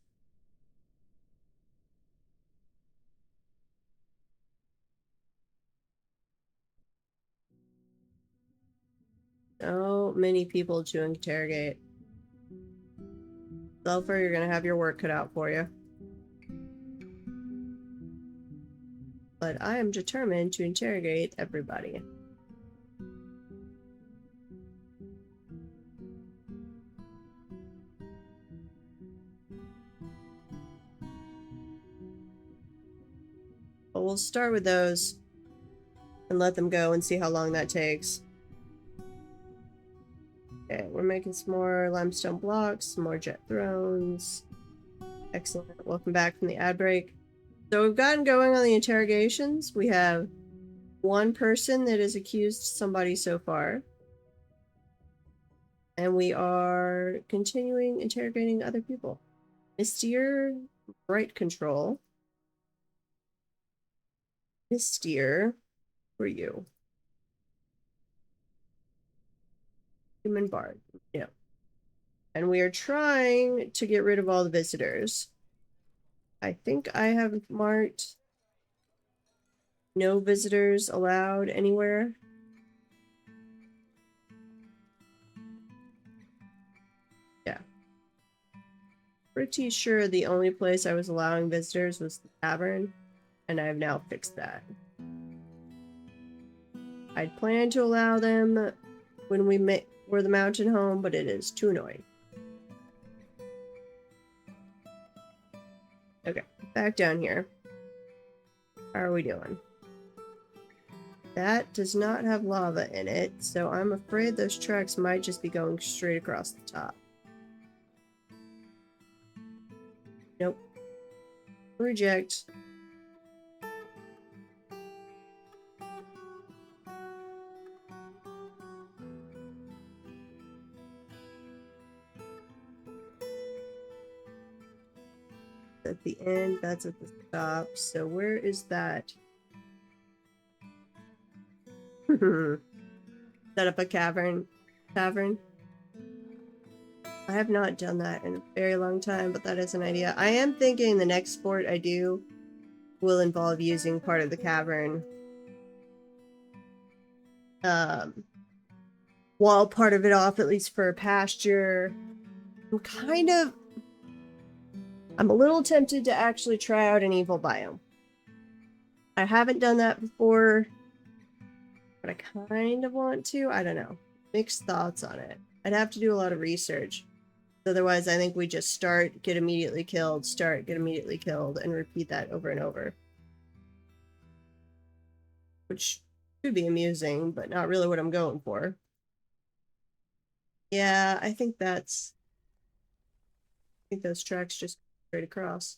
[SPEAKER 1] So many people to interrogate. Sulfur, you're gonna have your work cut out for you. But I am determined to interrogate everybody. But we'll start with those and let them go and see how long that takes. Okay, we're making some more limestone blocks, some more jet thrones. Excellent. Welcome back from the ad break. So we've gotten going on the interrogations. We have one person that has accused somebody so far. And we are continuing interrogating other people. Mysteer, right control. Mysteer, who are you? Human bard. Yeah. And we are trying to get rid of all the visitors. I think I have marked no visitors allowed anywhere. Yeah. Pretty sure the only place I was allowing visitors was the tavern. and I've now fixed that. I'd planned to allow them when we were the mountain home, but it is too annoying. Okay, back down here. How are we doing? That does not have lava in it, so I'm afraid those tracks might just be going straight across the top. Nope. Reject. At the end, that's at the top. So where is that? Set up a cavern. I have not done that in a very long time, but that is an idea. I am thinking the next sport I do will involve using part of the cavern. Wall part of it off, at least for pasture. I'm a little tempted to actually try out an evil biome. I haven't done that before, but I kind of want to. I don't know. Mixed thoughts on it. I'd have to do a lot of research. Otherwise, I think we just start, get immediately killed, start, get immediately killed, and repeat that over and over. Which could be amusing, but not really what I'm going for. Yeah, I think those tracks just go straight across.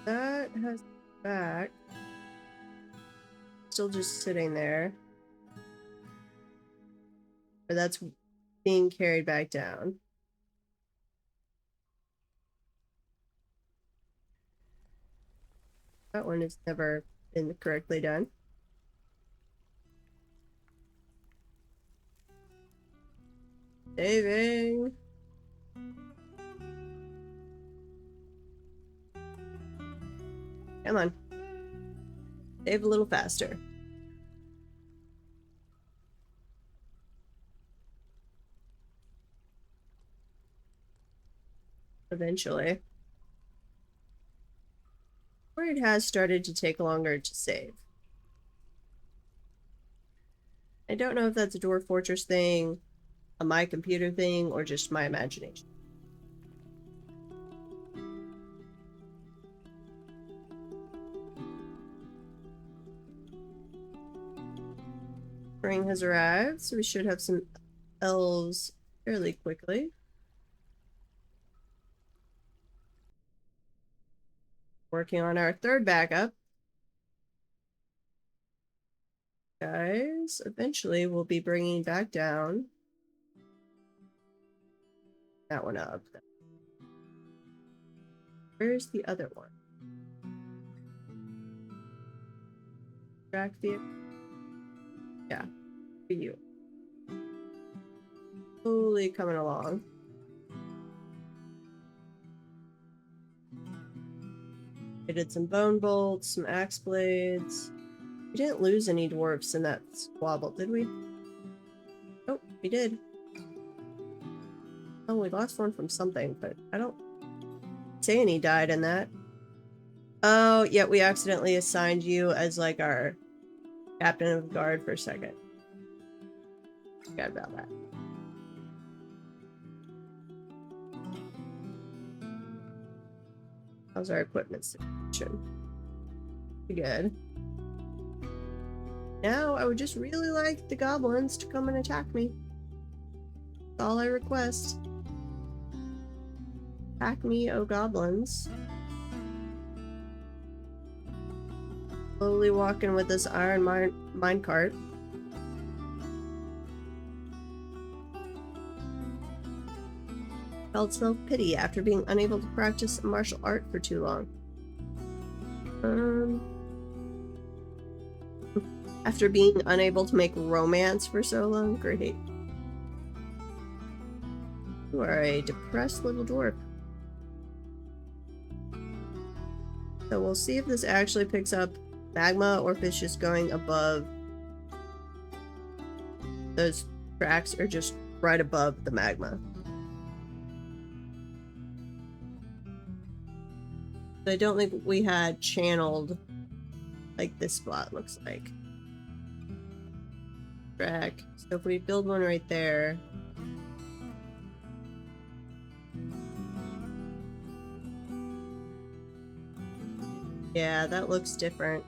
[SPEAKER 1] That has back. Still just sitting there. Or that's being carried back down. That one has never been correctly done. Saving. Come on. Save a little faster. Eventually. Or it has started to take longer to save. I don't know if that's a Dwarf Fortress thing, a my computer thing, or just my imagination. Spring has arrived, so we should have some elves fairly quickly. Working on our third backup. Guys, eventually we'll be bringing back down that one up. Where's the other one? Track vehicle. Yeah, for you. Slowly coming along. I did some bone bolts, some axe blades. We didn't lose any dwarfs in that squabble, did we? Oh, we did. Oh, we lost one from something, but I don't say any died in that. Oh, yeah, we accidentally assigned you as like our captain of the guard for a second. Forgot about that. How's our equipment situation? Pretty good. Now, I would just really like the goblins to come and attack me. That's all I request. Attack me, oh goblins. Slowly walking with this iron minecart. Felt self-pity after being unable to practice martial art for too long. After being unable to make romance for so long? Great. You are a depressed little dwarf. So we'll see if this actually picks up magma or if it's just going above those tracks or just right above the magma. I don't think we had channeled like this spot looks like. Track. So if we build one right there. Yeah, that looks different.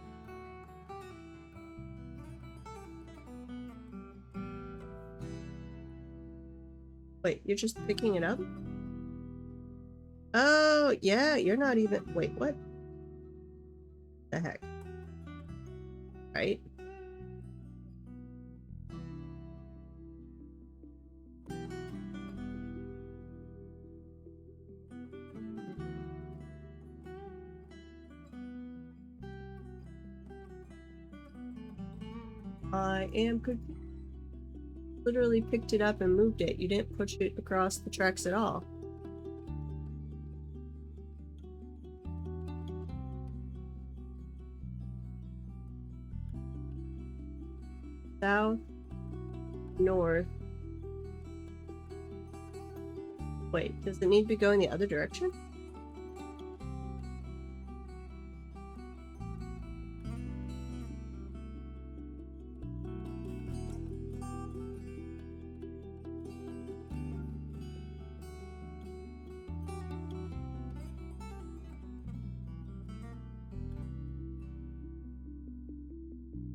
[SPEAKER 1] Wait, you're just picking it up? Oh, yeah, you're not even... Wait, what? The heck? Right? I am confused. Literally picked it up and moved it. You didn't push it across the tracks at all. South, north. Wait, does it need to be going the other direction?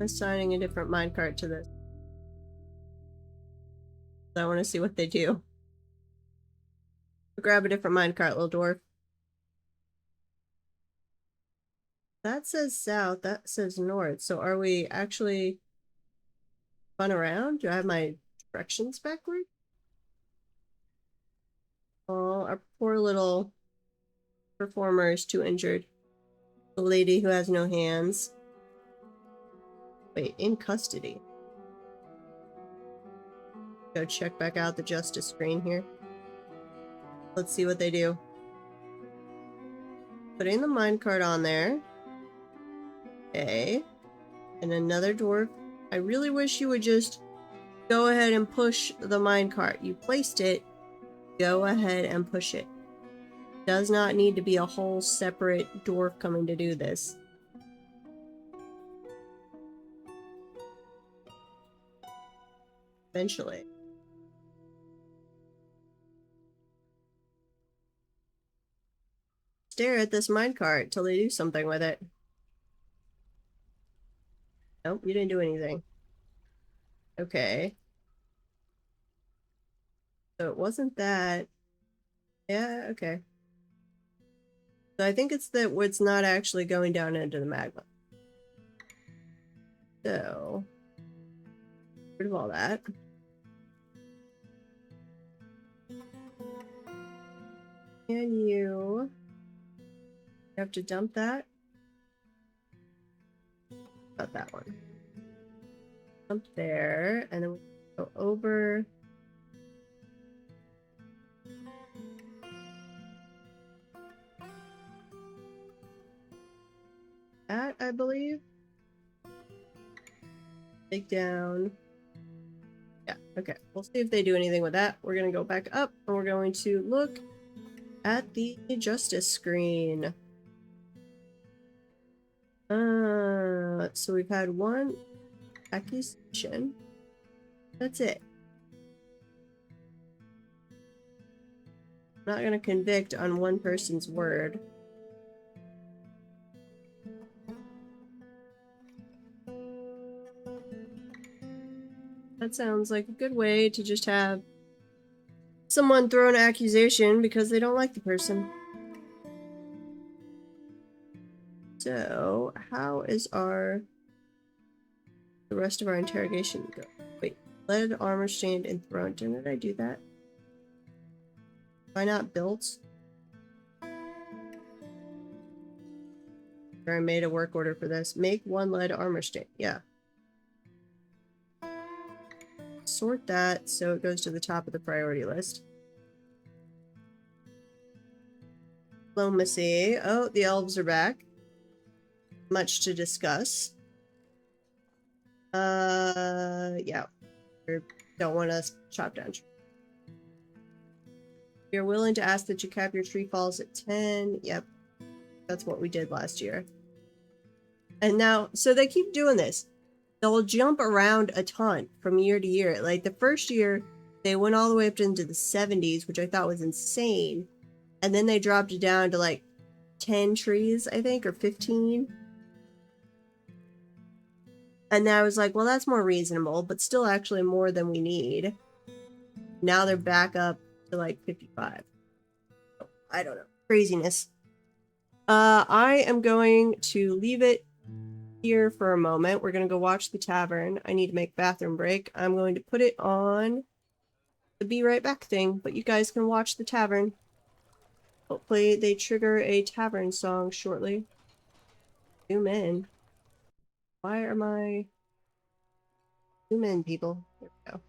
[SPEAKER 1] Assigning a different minecart to this. I want to see what they do. Grab a different minecart, little dwarf. That says south, that says north. So are we actually spun around? Do I have my directions backward? Oh, our poor little performer is too injured. The lady who has no hands. Wait, in custody. Go check back out the justice screen here. Let's see what they do. Putting the minecart on there. Okay. And another dwarf. I really wish you would just go ahead and push the minecart. You placed it. Go ahead and push it. Does not need to be a whole separate dwarf coming to do this. Eventually. Stare at this minecart till they do something with it. Nope, you didn't do anything. Okay. So it wasn't that. Yeah, okay. So I think it's that it's not actually going down into the magma. So, rid of all that. And you have to dump that. Not that one. Dump there, and then we go over. That, I believe. Take down. Yeah, okay. We'll see if they do anything with that. We're gonna go back up, and we're going to look at the justice screen. So we've had one accusation. That's it. I'm not gonna convict on one person's word. That sounds like a good way to just have someone throw an accusation because they don't like the person. So, how is the rest of our interrogation go? Wait, lead, armor stained, and thrown. Didn't I do that? Why not built? I made a work order for this. Make 1 lead armor stain. Yeah. Sort that so it goes to the top of the priority list. Diplomacy. Oh, the elves are back. Much to discuss. Yeah. We don't want to chop down trees. You're willing to ask that you cap your tree falls at 10. Yep. That's what we did last year. And now, so they keep doing this. They'll jump around a ton from year to year. Like the first year, they went all the way up into the 70s, which I thought was insane. And then they dropped it down to like 10 trees, I think, or 15. And I was like, well, that's more reasonable, but still actually more than we need. Now they're back up to like 55. I don't know. Craziness. I am going to leave it here for a moment. We're going to go watch the tavern. I need to make bathroom break. I'm going to put it on the be right back thing, but you guys can watch the tavern. Hopefully they trigger a tavern song shortly. Zoom in. Why are my... Zoom in, people. There we go.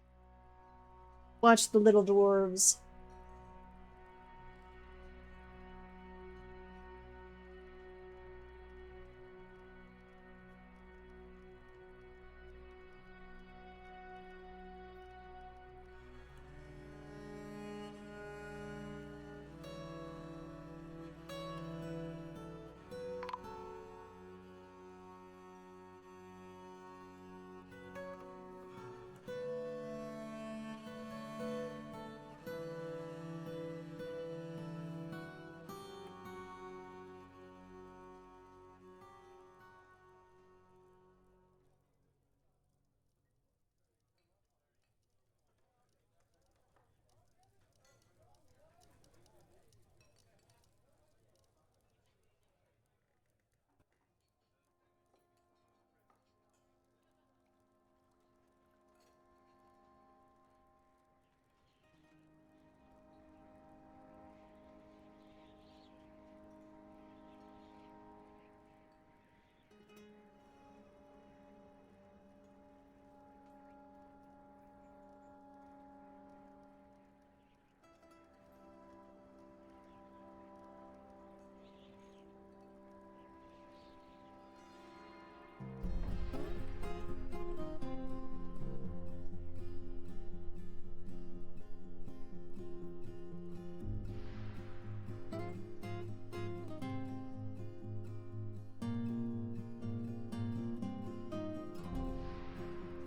[SPEAKER 1] Watch the little dwarves.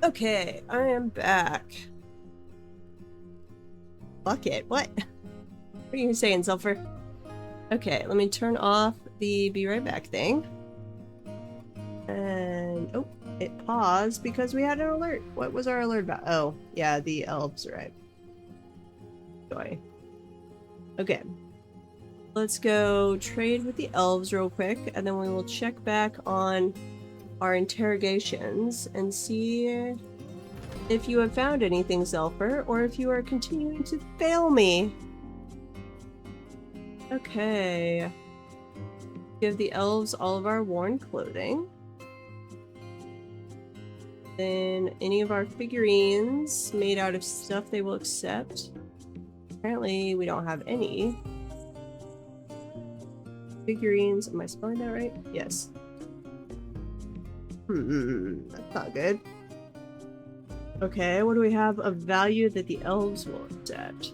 [SPEAKER 1] Okay, I am back. Bucket, what? What are you saying, Sulfur? Okay, let me turn off the be right back thing. And, oh, it paused because we had an alert. What was our alert about? Oh, yeah, the elves, right. Joy. Okay. Let's go trade with the elves real quick, and then we will check back on our interrogations and see if you have found anything, Zelfer, or if you are continuing to fail me. Okay. Give the elves all of our worn clothing. Then any of our figurines made out of stuff they will accept. Apparently we don't have any. Figurines, am I spelling that right? Yes. That's not good. Okay, what do we have of value that the elves will accept?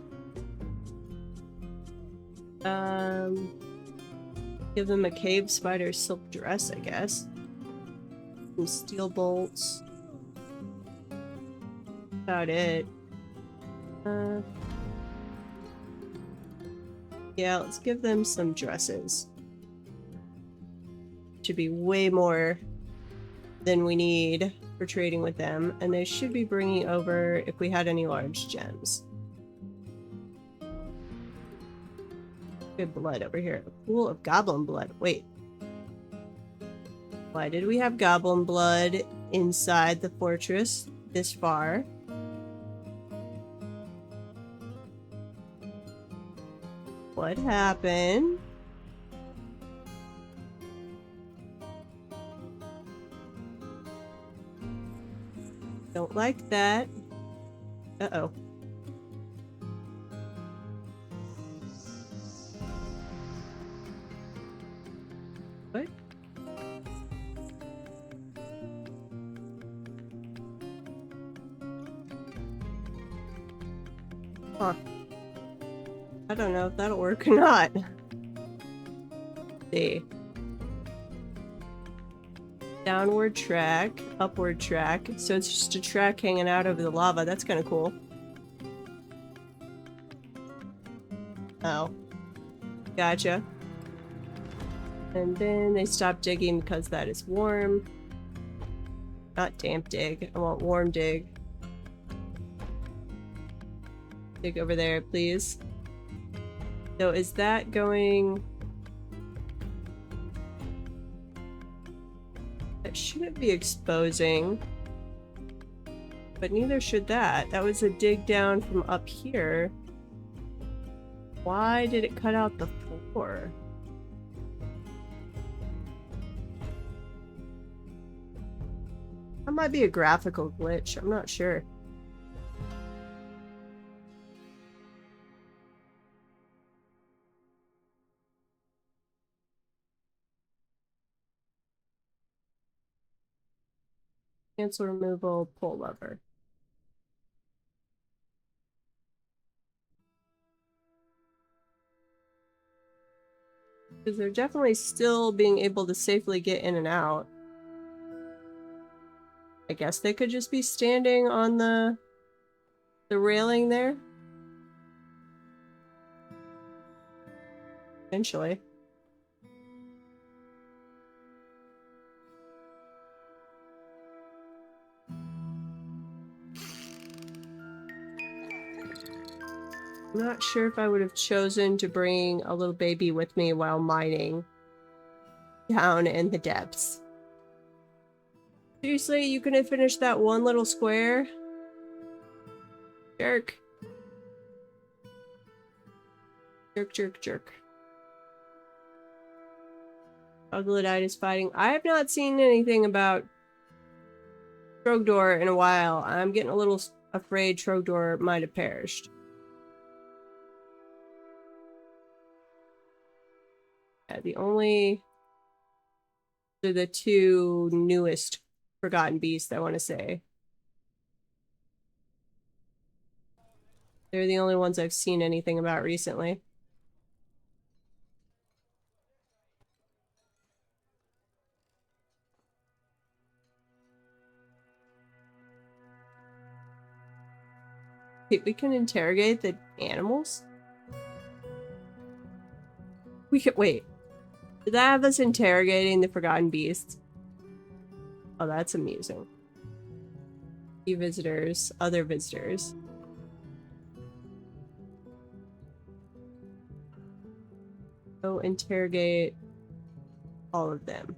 [SPEAKER 1] Give them a cave spider silk dress, I guess. Some steel bolts. About it. Yeah, let's give them some dresses. Should be way more than we need for trading with them, and they should be bringing over if we had any large gems. Good blood over here. A pool of goblin blood. Wait. Why did we have goblin blood inside the fortress this far? What happened? Don't like that. Uh-oh. What? Huh. I don't know if that'll work or not. Let's see. Downward track, upward track. So it's just a track hanging out over the lava. That's kind of cool. Oh. Gotcha. And then they stop digging because that is warm. Not damp dig. I want warm dig. Dig over there, please. So is that going... That shouldn't be exposing. But neither should that. That was a dig down from up here. Why did it cut out the floor? That might be a graphical glitch. I'm not sure. Cancel removal, pull lever. Because they're definitely still being able to safely get in and out. I guess they could just be standing on the railing there. Eventually. I'm not sure if I would have chosen to bring a little baby with me while mining down in the depths. Seriously, you couldn't finish that one little square? Jerk. Jerk, jerk, jerk. Troglodyte is fighting. I have not seen anything about Trogdor in a while. I'm getting a little afraid Trogdor might have perished. Yeah, they're the two newest Forgotten Beasts, I want to say. They're the only ones I've seen anything about recently. We can interrogate the animals? We can- wait. Did that have us interrogating the Forgotten Beasts? Oh, that's amusing. Few visitors, other visitors. Go interrogate all of them.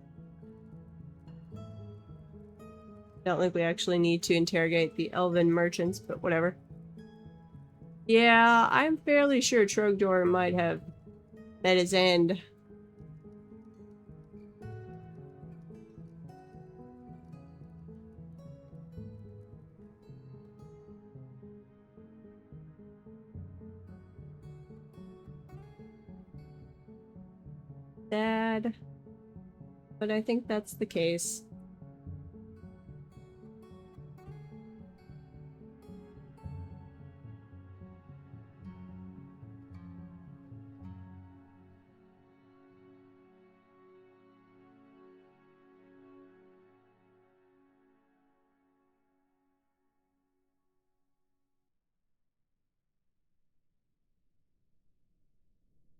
[SPEAKER 1] Don't think we actually need to interrogate the elven merchants, but whatever. Yeah, I'm fairly sure Trogdor might have met his end. Sad. But I think that's the case.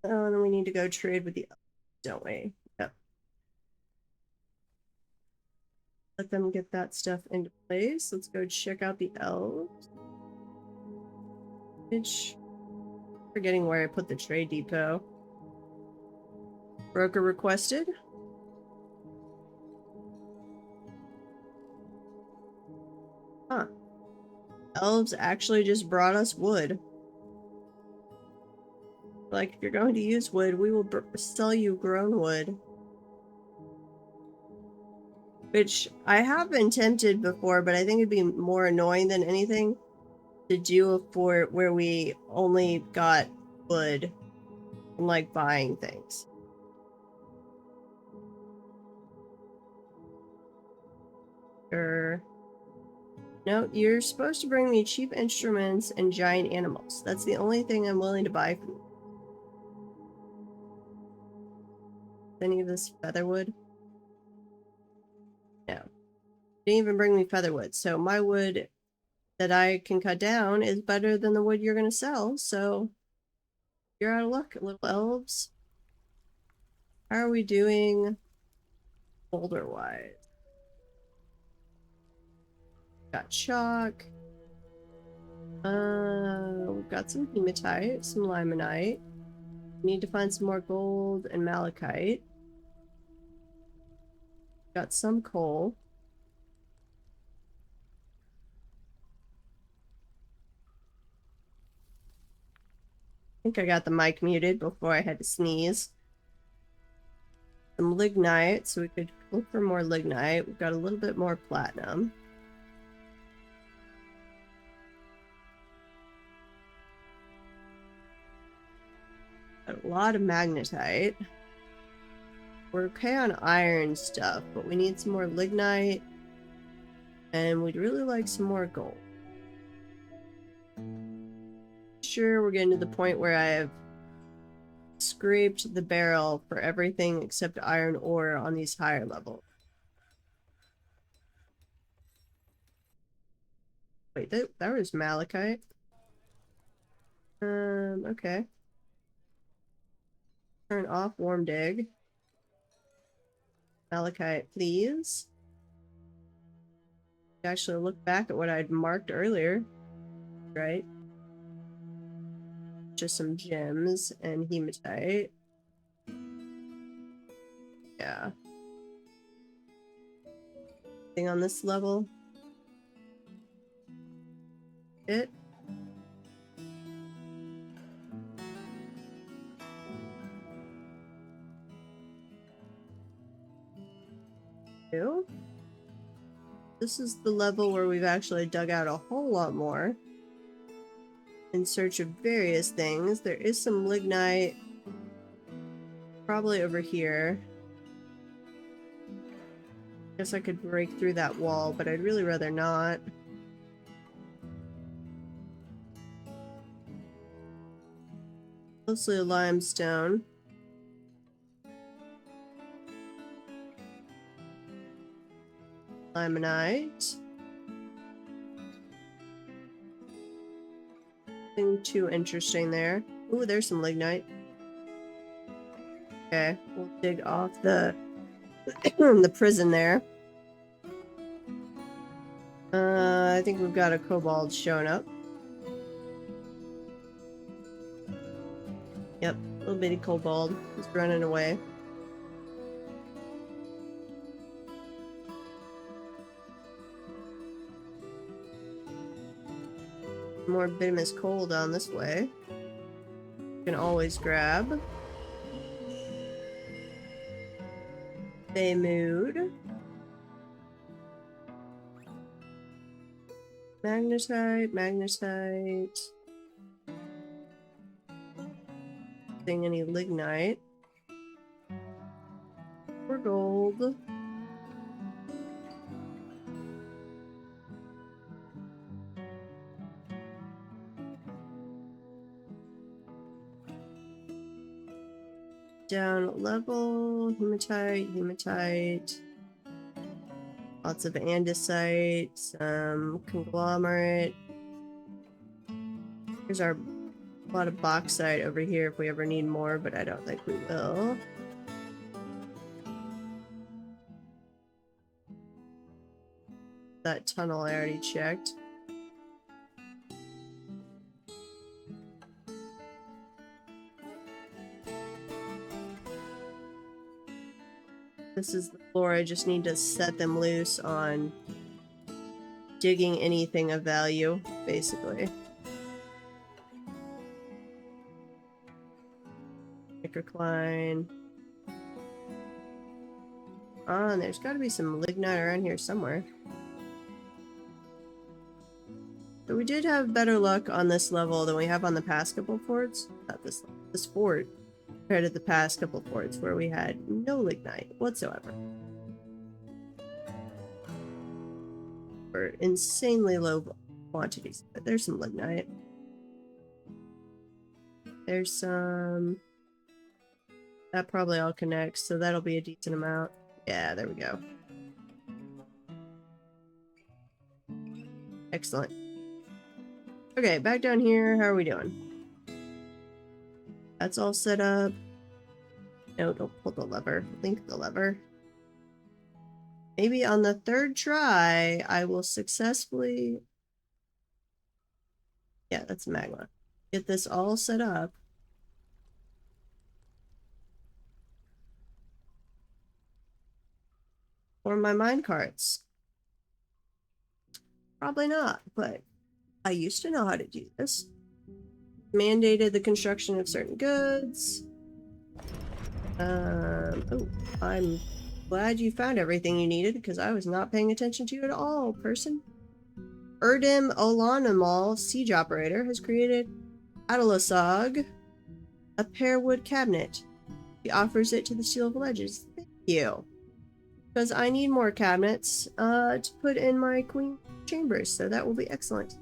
[SPEAKER 1] Oh, and then we need to go trade with the elves, don't we? Yep. Let them get that stuff into place. Let's go check out the elves. Forgetting where I put the trade depot. Broker requested. Huh. Elves actually just brought us wood. Like, if you're going to use wood, we will sell you grown wood. Which I have been tempted before, but I think it'd be more annoying than anything to do a fort where we only got wood and like buying things. Sure. No, you're supposed to bring me cheap instruments and giant animals. That's the only thing I'm willing to buy from you. Any of this featherwood? No. Didn't even bring me featherwood, so my wood that I can cut down is better than the wood you're gonna sell, so you're out of luck, little elves. How are we doing boulder-wise? Got chalk. We've got some hematite, some limonite. Need to find some more gold and malachite. Got some coal. I think I got the mic muted before I had to sneeze. Some lignite, so we could look for more lignite. We've got a little bit more platinum. Got a lot of magnetite. We're okay on iron stuff, but we need some more lignite. And we'd really like some more gold. Sure, we're getting to the point where I have scraped the barrel for everything except iron ore on these higher levels. Wait, that was malachite? Okay. Turn off warm dig. Malachite, please. Actually look back at what I'd marked earlier. Right? Just some gems and hematite. Yeah. Thing on this level. It. Ew. This is the level where we've actually dug out a whole lot more in search of various things. There is some lignite probably over here. Guess I could break through that wall, but I'd really rather not. Mostly a limestone. Limonite. Nothing too interesting there. Ooh, there's some lignite. Okay, we'll dig off the the prison there. I think we've got a kobold showing up. Yep, little bitty kobold. He's running away. More bituminous coal down this way. You can always grab. Stay mood. Magnetite, magnetite. Seeing any lignite. Or gold. Down level, hematite, hematite. Lots of andesite, some conglomerate. Here's a lot of bauxite over here if we ever need more, but I don't think we will. That tunnel I already checked. This is the floor. I just need to set them loose on digging anything of value, basically. Microcline. And there's got to be some lignite around here somewhere. So we did have better luck on this level than we have on the past couple forts. Not this level, this fort, compared to the past couple forts where we had no lignite whatsoever. Or insanely low quantities, but there's some lignite. There's some... That probably all connects, so that'll be a decent amount. Yeah, there we go. Excellent. Okay, back down here, how are we doing? That's all set up. No, don't pull the lever. Link the lever. Maybe on the third try, I will successfully... Yeah, that's magma. Get this all set up. For my minecarts. Probably not, but I used to know how to do this. Mandated the construction of certain goods. Oh, I'm glad you found everything you needed, because I was not paying attention to you at all, person. Erdim Olanamal, siege operator, has created Adalasog, a pearwood cabinet. He offers it to the Seal of Ledges. Thank you. Because I need more cabinets to put in my queen chambers, so that will be excellent.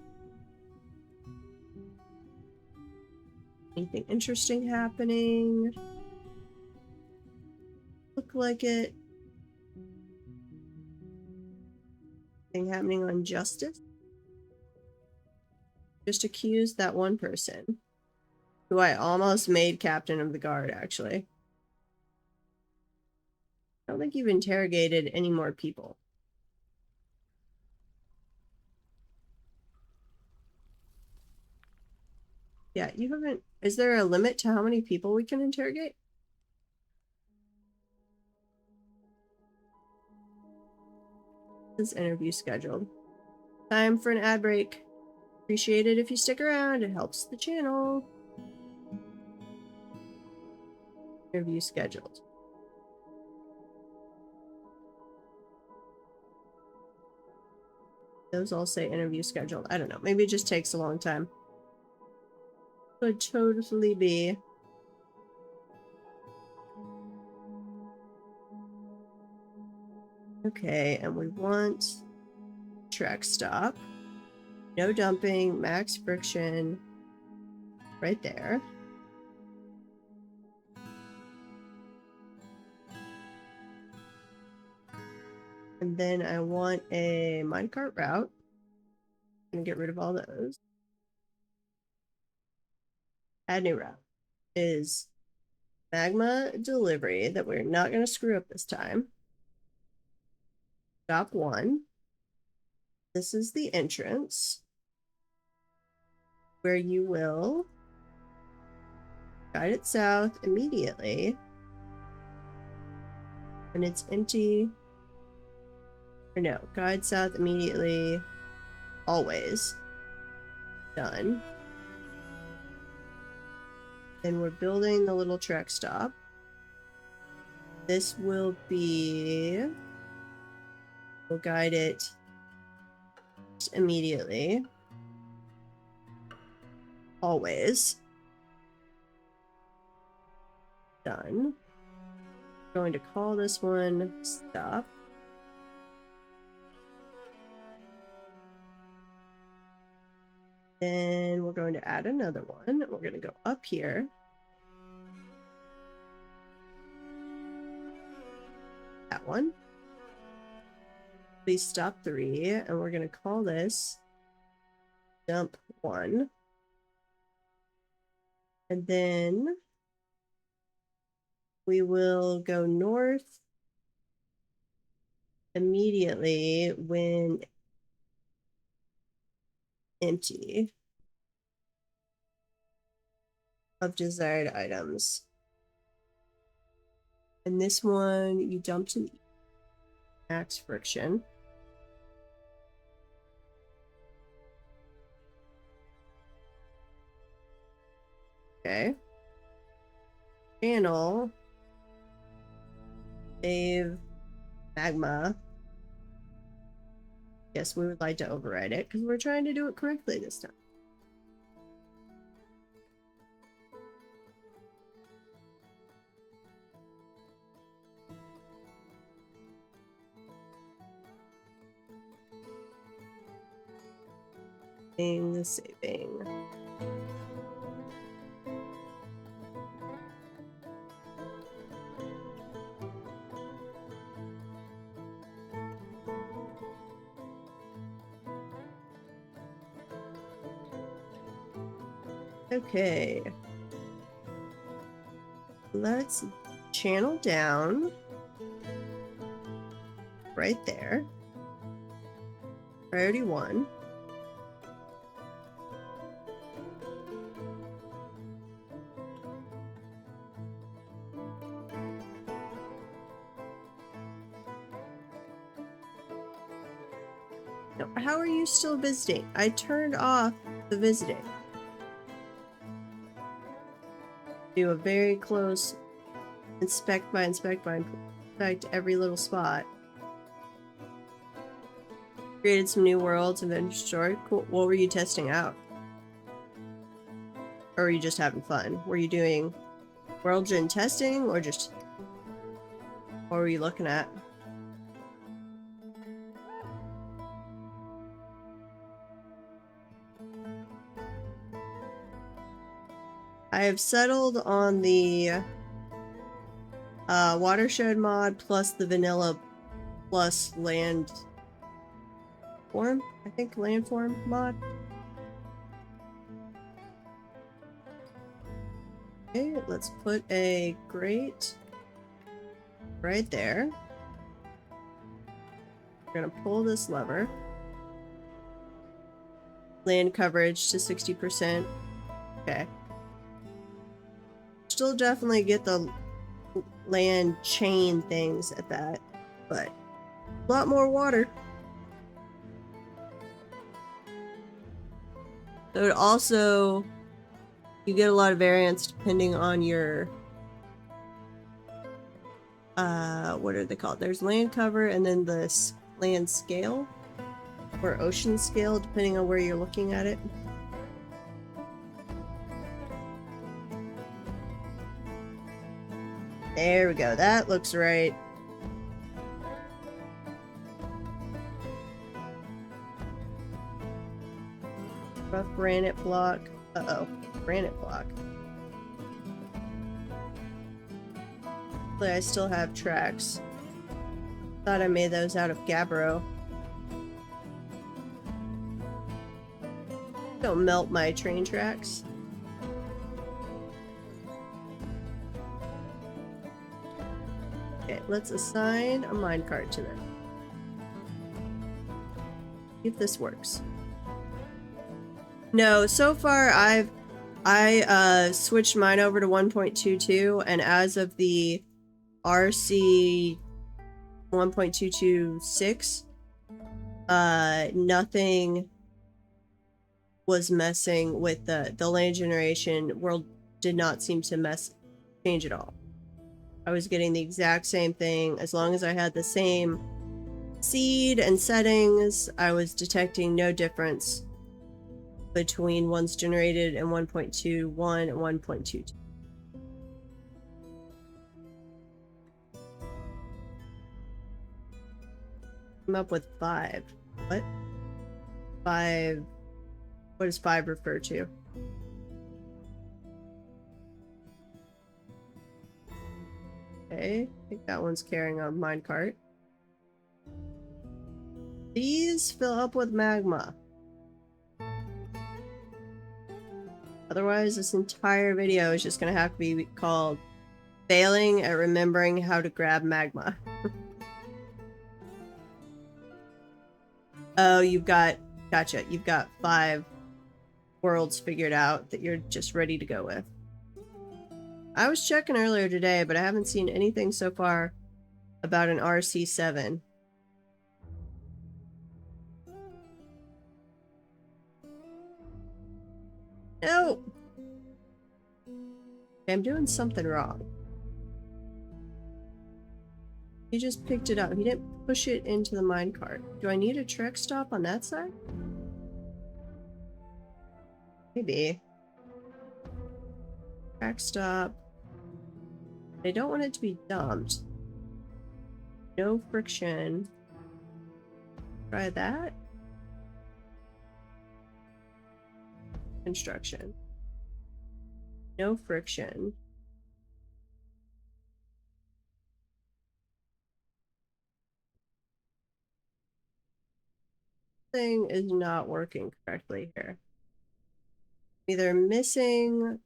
[SPEAKER 1] Anything interesting happening? Look like it. Anything happening on justice? Just accused that one person, who I almost made captain of the guard, actually. I don't think you've interrogated any more people. Yeah, you haven't... Is there a limit to how many people we can interrogate? This interview scheduled. Time for an ad break. Appreciate it if you stick around. It helps the channel. Interview scheduled. Those all say interview scheduled. I don't know. Maybe it just takes a long time. Could totally be. Okay, and we want track stop. No dumping, max friction. Right there. And then I want a minecart route. I'm gonna get rid of all those. Add new route is magma delivery that we're not gonna screw up this time. Stop 1. This is the entrance where you will guide it south immediately when it's empty. Or no, guide south immediately, always. Done. Then we're building the little track stop. This will be... We'll guide it immediately. Always. Done. I'm going to call this one stop. Then we're going to add another one. We're going to go up here. That one. Please stop 3, and we're going to call this dump 1. And then we will go north immediately when empty of desired items. And this one you dump to max friction. Okay. Channel. Save magma. Yes, we would like to override it because we're trying to do it correctly this time. Saving. Okay. Let's channel down right there. Priority 1. No, how are you still visiting? I turned off the visiting. Do a very close inspect by inspect every little spot. Created some new worlds and then story. Cool. What were you testing out? Or were you just having fun? Were you doing world gen testing or just what were you looking at? I have settled on the watershed mod plus the vanilla plus land form. I think landform mod. Okay, let's put a grate right there. We're gonna pull this lever. Land coverage to 60%. Okay. Still definitely get the land chain things at that, but a lot more water. So it also, you get a lot of variance depending on your what are they called? There's land cover and then the land scale or ocean scale depending on where you're looking at it. There we go. That looks right. Rough granite block. Uh-oh. Granite block. Hopefully I still have tracks. Thought I made those out of gabbro. Don't melt my train tracks. Okay, let's assign a minecart to them. See if this works. No, so far I switched mine over to 1.22 and as of the RC 1.226 nothing was messing with the land generation. World did not seem to change at all. I was getting the exact same thing as long as I had the same seed and settings. I was detecting no difference between ones generated in 1.21 and 1.22. I'm up with 5. What? 5. What does 5 refer to? Okay, I think that one's carrying a minecart. These fill up with magma. Otherwise, this entire video is just gonna have to be called Failing at Remembering How to Grab Magma. Oh, gotcha. You've got 5 worlds figured out that you're just ready to go with. I was checking earlier today, but I haven't seen anything so far about an RC7. No! Okay, I'm doing something wrong. He just picked it up. He didn't push it into the minecart. Do I need a trek stop on that side? Maybe. Trek stop. I don't want it to be dumped. No friction. Try that. Construction. No friction. Thing is not working correctly here. Either missing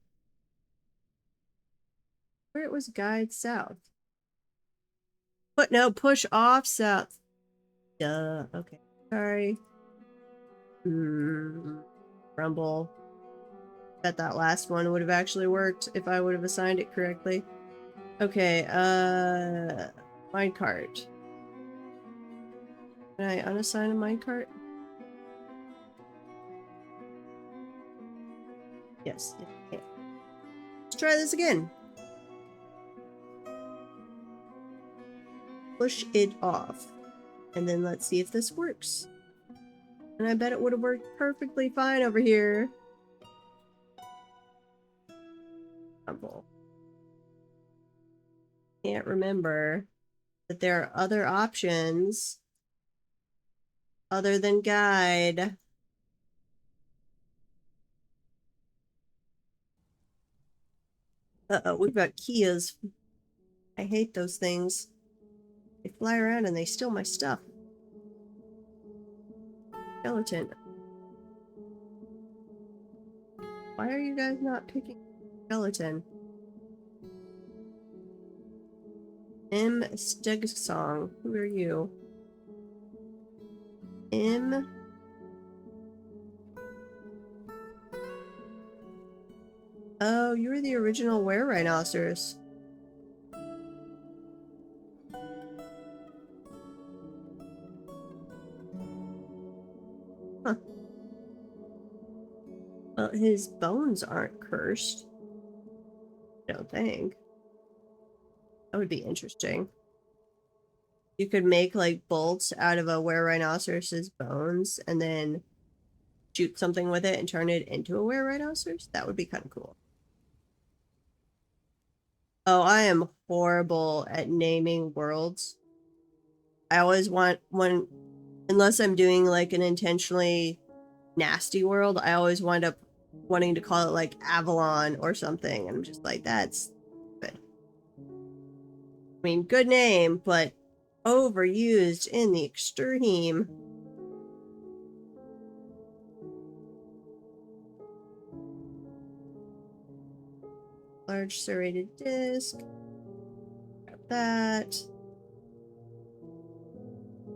[SPEAKER 1] where it was guide south. But no, push off south. Duh. Okay. Sorry. Rumble. Bet that last one would have actually worked if I would have assigned it correctly. Okay, minecart. Can I unassign a minecart? Yes, it can. Let's try this again. Push it off. And then let's see if this works. And I bet it would have worked perfectly fine over here. Rumble. Can't remember that there are other options other than guide. Uh-oh, we've got Kias. I hate those things. They fly around and they steal my stuff. Skeleton. Why are you guys not picking skeleton? M. Stegsong. Who are you? M. Oh, you were the original were-rhinoceros. Huh. Well, his bones aren't cursed. I don't think. That would be interesting. You could make like bolts out of a were-rhinoceros's bones and then shoot something with it and turn it into a were-rhinoceros. That would be kind of cool. Oh, I am horrible at naming worlds. I always want one, unless I'm doing like an intentionally nasty world, I always wind up wanting to call it like Avalon or something. And I'm just like, that's good. I mean, good name, but overused in the extreme. Large serrated disc. Grab that.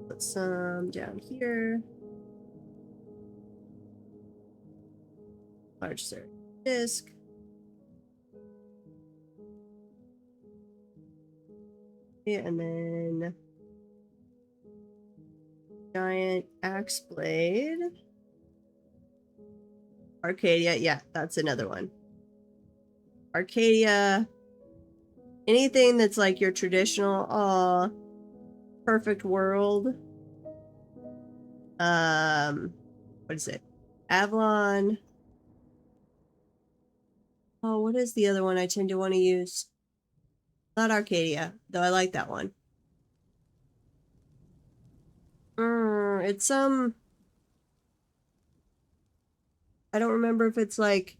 [SPEAKER 1] Put some down here. Large serrated disc. Yeah, and then giant axe blade. Arcadia, yeah, that's another one. Arcadia. Anything that's like your traditional, perfect world. What is it? Avalon. Oh, what is the other one I tend to want to use? Not Arcadia, though I like that one. It's some... I don't remember if it's like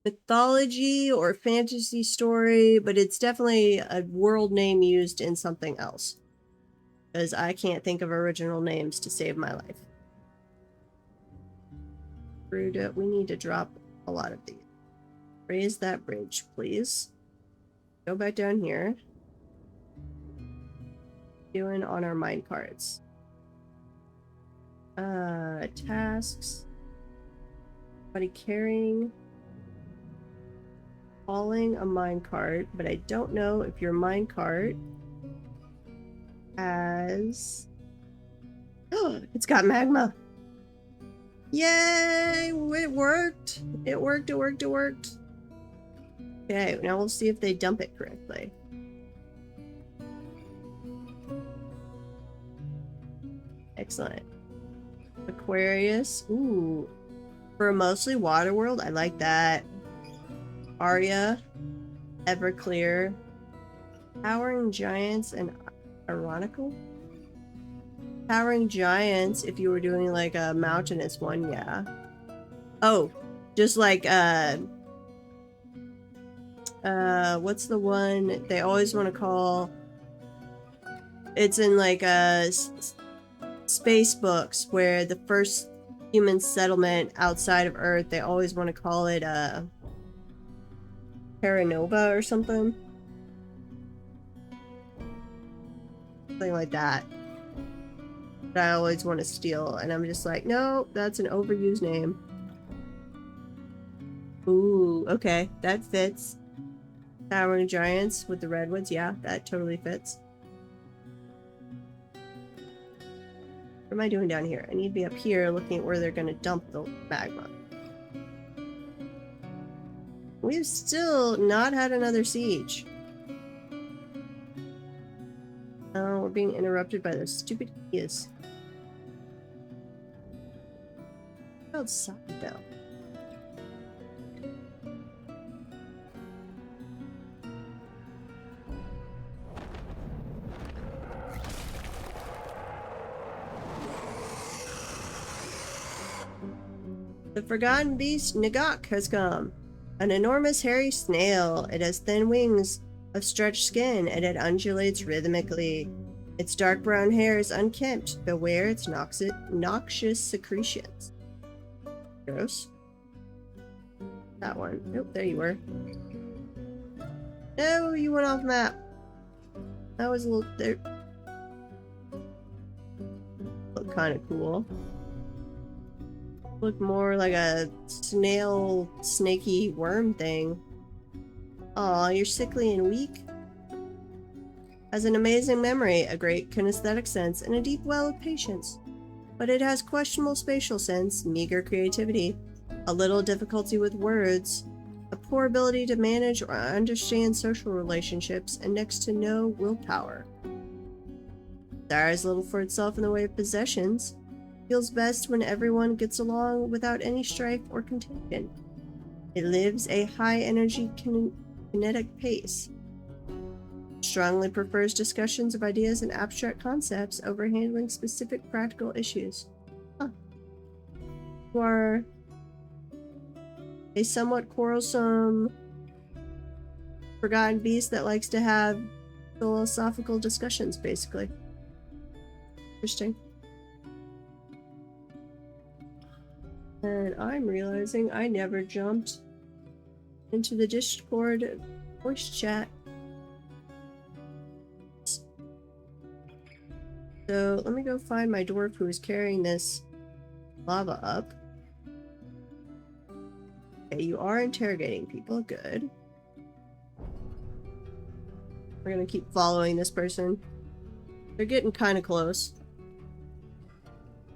[SPEAKER 1] mythology or fantasy story, but it's definitely a world name used in something else. Because I can't think of original names to save my life. We need to drop a lot of these. Raise that bridge, please. Go back down here. Doing on our mine carts. Tasks. Somebody carrying. Hauling a minecart, but I don't know if your minecart has... Oh, it's got magma! Yay! It worked! It worked, it worked, it worked. Okay, now we'll see if they dump it correctly. Excellent. Aquarius. Ooh. For a mostly water world, I like that. Aria. Everclear. Towering Giants and Ironical? Towering Giants, if you were doing like a mountainous one, yeah. Oh, just like, what's the one they always want to call? It's in like, space books where the first human settlement outside of Earth, they always want to call it, Terranova or something. Something like that. That I always want to steal, and I'm just like, no, that's an overused name. Ooh, okay, that fits. Towering Giants with the redwoods, yeah, that totally fits. What am I doing down here? I need to be up here looking at where they're gonna dump the magma. We've still not had another siege. Oh, we're being interrupted by those stupid keys. Outside though. The forgotten beast Nagak has come. An enormous hairy snail. It has thin wings of stretched skin and it undulates rhythmically. Its dark brown hair is unkempt. Beware its noxious secretions. Gross. That one. Nope, there you were. No, you went off map. That was a little... There. Look kind of cool. Look more like a snail, snaky worm thing. Aw, you're sickly and weak. Has an amazing memory, a great kinesthetic sense, and a deep well of patience. But it has questionable spatial sense, meager creativity, a little difficulty with words, a poor ability to manage or understand social relationships, and next to no willpower. Desires little for itself in the way of possessions. Feels best when everyone gets along without any strife or contention. It lives a high-energy kinetic pace. Strongly prefers discussions of ideas and abstract concepts over handling specific practical issues. Huh. You are a somewhat quarrelsome, forgotten beast that likes to have philosophical discussions, basically. Interesting. And I'm realizing I never jumped into the Discord voice chat. So let me go find my dwarf who is carrying this lava up. Okay, you are interrogating people. Good. We're gonna keep following this person. They're getting kind of close.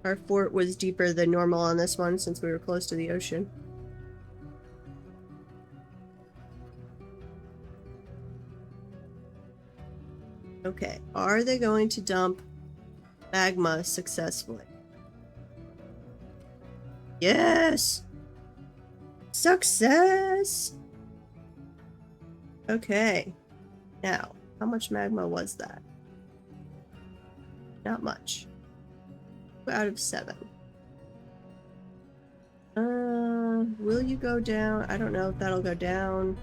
[SPEAKER 1] Our fort was deeper than normal on this one since we were close to the ocean. Okay, are they going to dump magma successfully? Yes! Success! Okay. Now, how much magma was that? Not much. 2 out of 7. Will you go down? I don't know if that'll go down.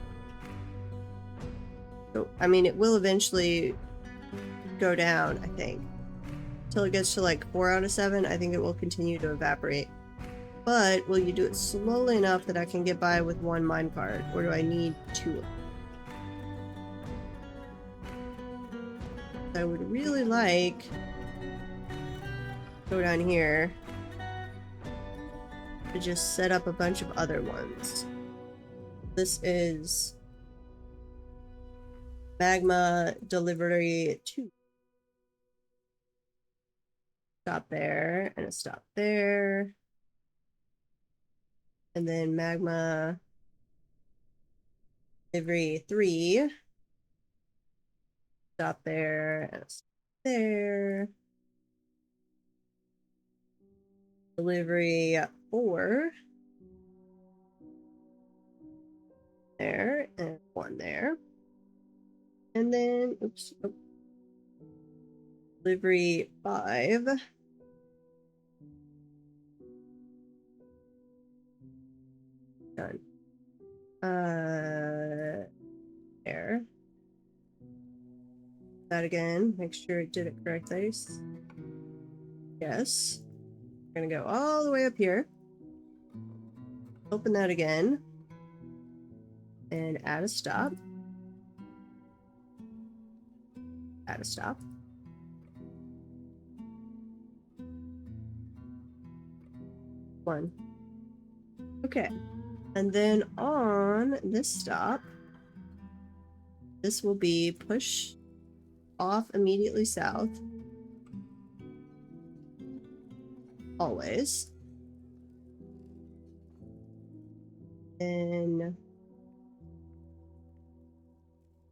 [SPEAKER 1] So, I mean, it will eventually go down, I think. Until it gets to like 4 out of 7, I think it will continue to evaporate. But will you do it slowly enough that I can get by with 1 minecart? Or do I need 2? I would really like to go down here to just set up a bunch of other ones. This is magma delivery 2. Stop there and a stop there. And then magma Delivery 3. Stop there and stop there. Delivery 4. There and 1 there. And then, oops, oh. Delivery 5. Done. There. That again. Make sure it did it correctly. Yes. We're gonna go all the way up here. Open that again. And add a stop. Add a stop. One. Okay. And then on this stop, this will be push off immediately south. Always. And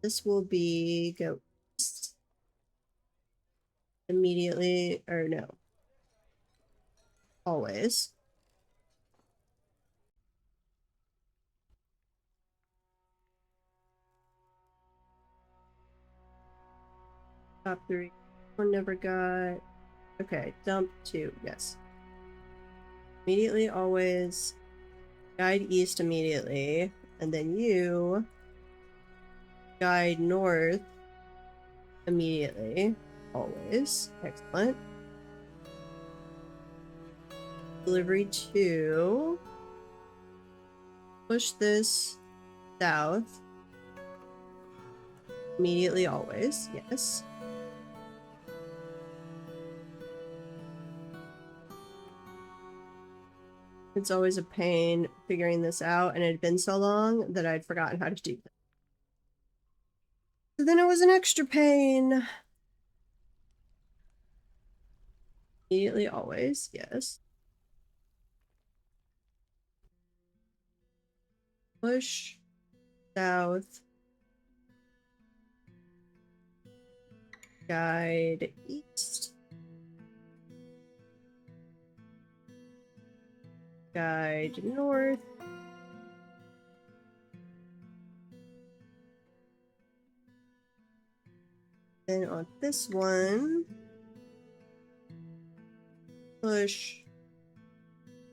[SPEAKER 1] this will be go east immediately, or no. Always. Top 3. One never got. Okay, dump 2. Yes. Immediately, always. Guide east immediately. And then you guide north immediately. Always. Excellent. Delivery 2. Push this south. Immediately, always. Yes. It's always a pain figuring this out, and it had been so long that I'd forgotten how to do that. So then it was an extra pain. Immediately, always. Yes. Push south. Guide east. Guide north. Then on this one, push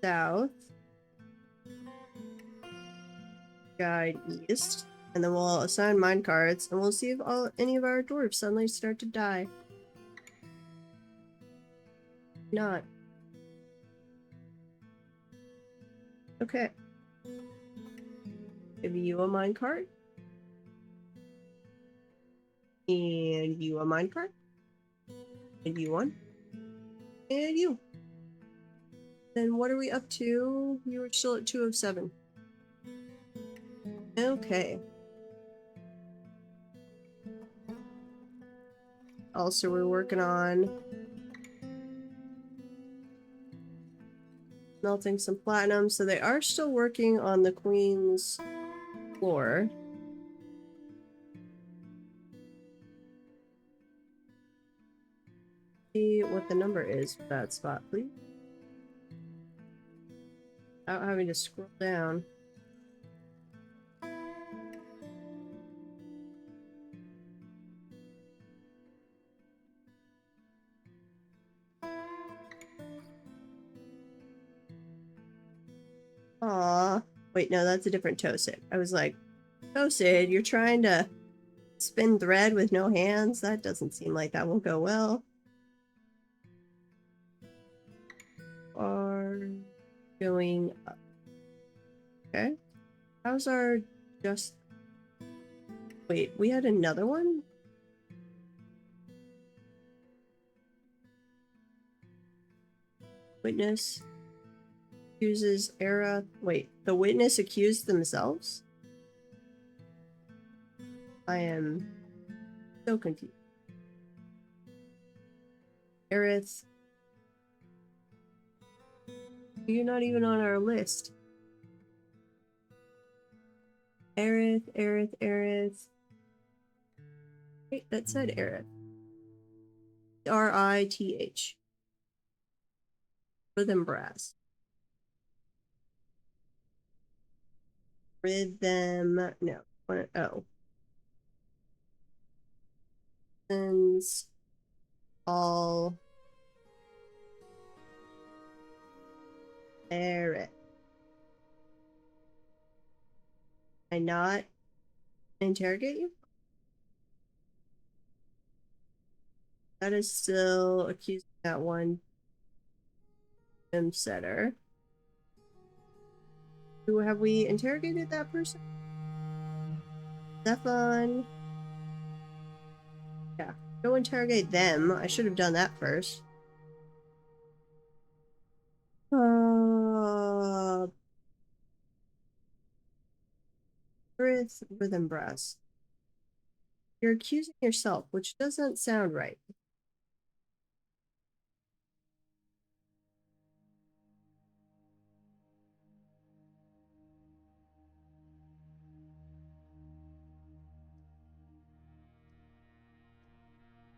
[SPEAKER 1] south. Guide east. And then we'll assign minecarts, and we'll see if any of our dwarves suddenly start to die. Not. Okay. Give you a minecart. And you a minecart. And you one. And you. Then what are we up to? You were still at 2 of 7. Okay. Also, we're working on melting some platinum, so they are still working on the queen's floor. See what the number is for that spot, please. Without having to scroll down. Aw. Wait, no, that's a different Tosid. I was like, Tosid, you're trying to spin thread with no hands? That doesn't seem like that will go well. Are going up. Okay. How's our just... Wait, we had another one? Witness accuses Era. Wait, the witness accused themselves? I am so confused. Aerith, you're not even on our list. Aerith, Aerith, Aerith. Wait, that said Aerith. R-I-T-H. Rhythm brass. Rhythm. No. Oh. Since all Aerith. I not interrogate you? That is still accusing that one gym setter. Who have we interrogated that person? Stefan. Yeah. Go interrogate them. I should have done that first. Rhythm brass. You're accusing yourself, which doesn't sound right.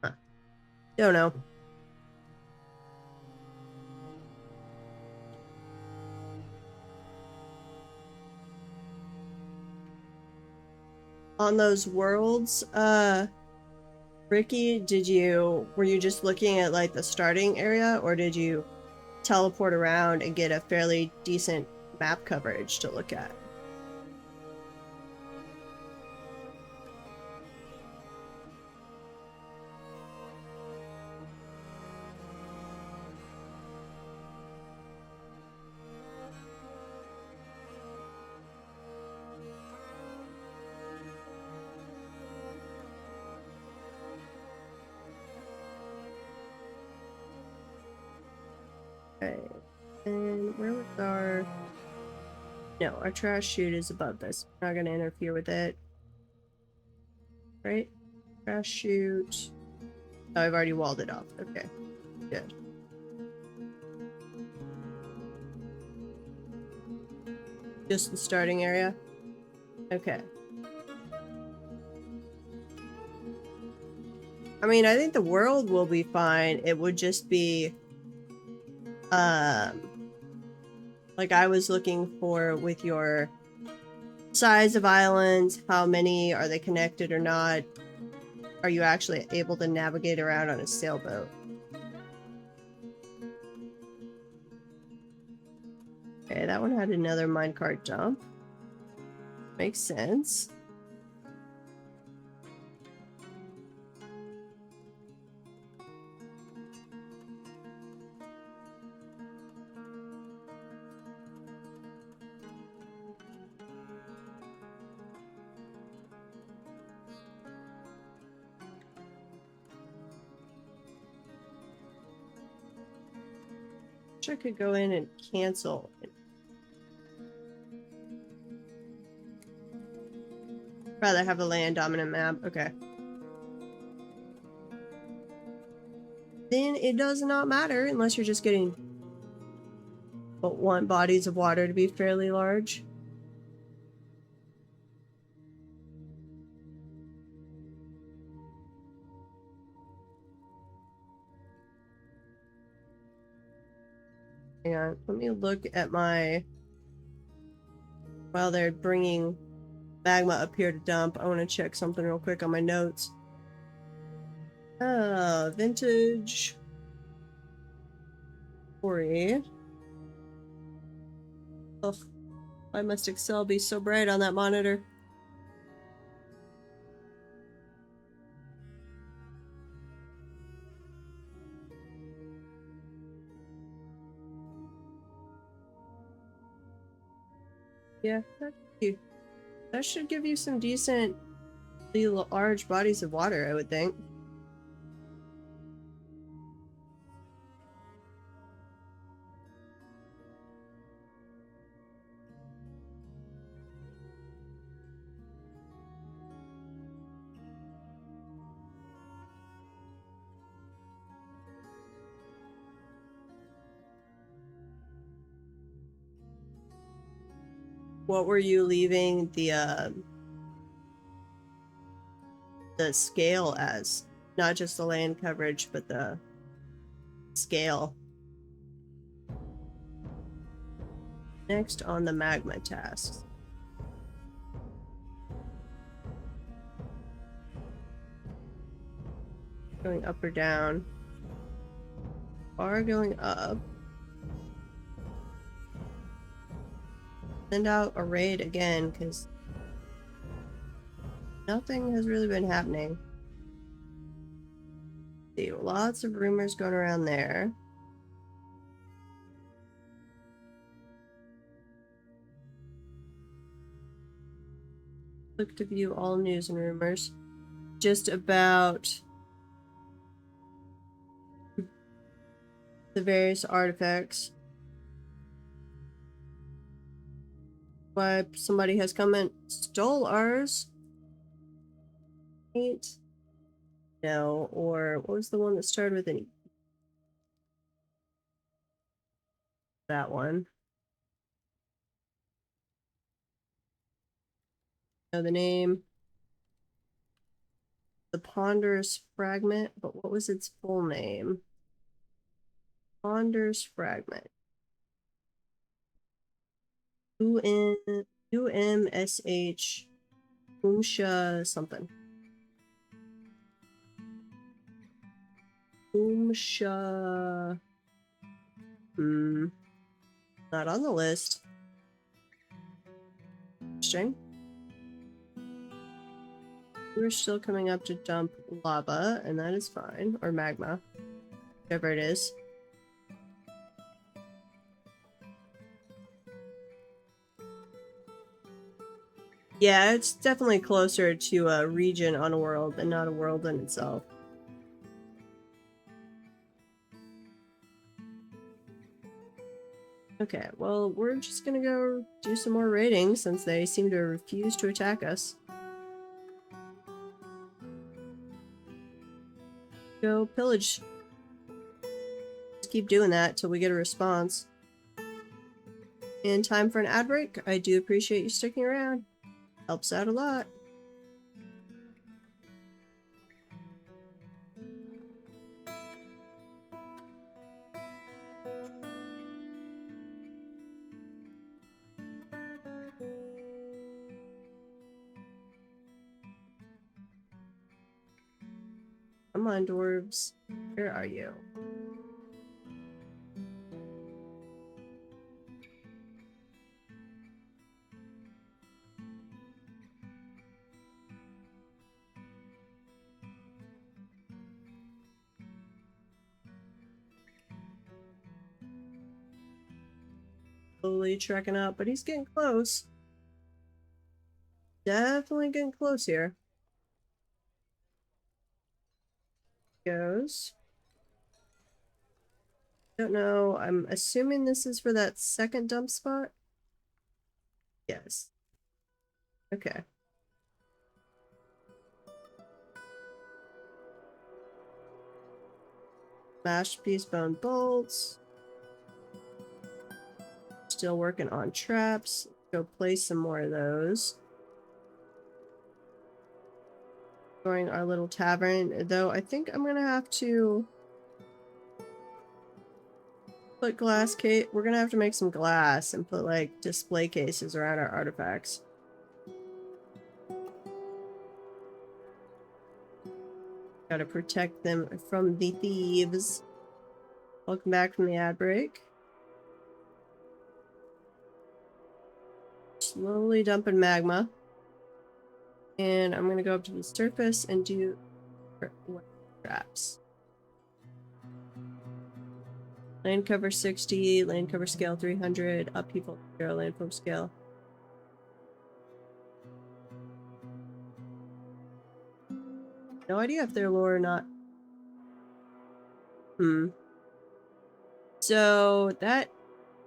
[SPEAKER 1] Huh. Don't know. On those worlds, Ricky, were you just looking at like the starting area, or did you teleport around and get a fairly decent map coverage to look at? Okay. And where was our... No, our trash chute is above this. We're not going to interfere with it. Right? Trash chute. Oh, I've already walled it off. Okay. Good. Just the starting area? Okay. I mean, I think the world will be fine. It would just be... like I was looking for with your size of islands, how many are they connected or not? Are you actually able to navigate around on a sailboat? Okay, that one had another minecart dump. Makes sense. I could go in and cancel. Rather have a land dominant map. Okay. Then it does not matter unless you're just getting but want bodies of water to be fairly large. Hang on, let me look at my... While they're bringing magma up here to dump, I want to check something real quick on my notes. Vintage quarry. Ugh, why must Excel be so bright on that monitor? Yeah, that should give you some decent large bodies of water, I would think. What were you leaving the scale as? Not just the land coverage, but the scale. Next on the magma tasks. Going up or down? Are going up. Send out a raid again, because nothing has really been happening. See, lots of rumors going around there. Click to view all news and rumors. Just about the various artifacts. Why somebody has come and stole ours? Ain't. No, or what was the one that started with an E? That one. Know the name. The Ponderous Fragment, but what was its full name? Ponderous Fragment. UMSH Umsha something. Umsha. Not on the list. Interesting. We're still coming up to dump lava, and that is fine. Or magma. Whatever it is. Yeah, it's definitely closer to a region on a world and not a world in itself. Okay, well, we're just gonna go do some more raiding since they seem to refuse to attack us. Go pillage. Just keep doing that till we get a response. In time for an ad break, I do appreciate you sticking around. Helps out a lot. Come on, dwarves. Where are you? Slowly trekking up, but he's getting close. Definitely getting close here. Goes. Don't know. I'm assuming this is for that second dump spot. Yes. Okay. Smashed piece bone bolts. Still working on traps. Go place some more of those. Going our little tavern, though I think I'm gonna have to put glass case. We're gonna have to make some glass and put like display cases around our artifacts. Gotta protect them from the thieves. Welcome back from the ad break. Slowly dumping magma. And I'm gonna go up to the surface and do traps. Land cover 60, land cover scale 300, upheaval 0, landform scale. No idea if they're lore or not. So that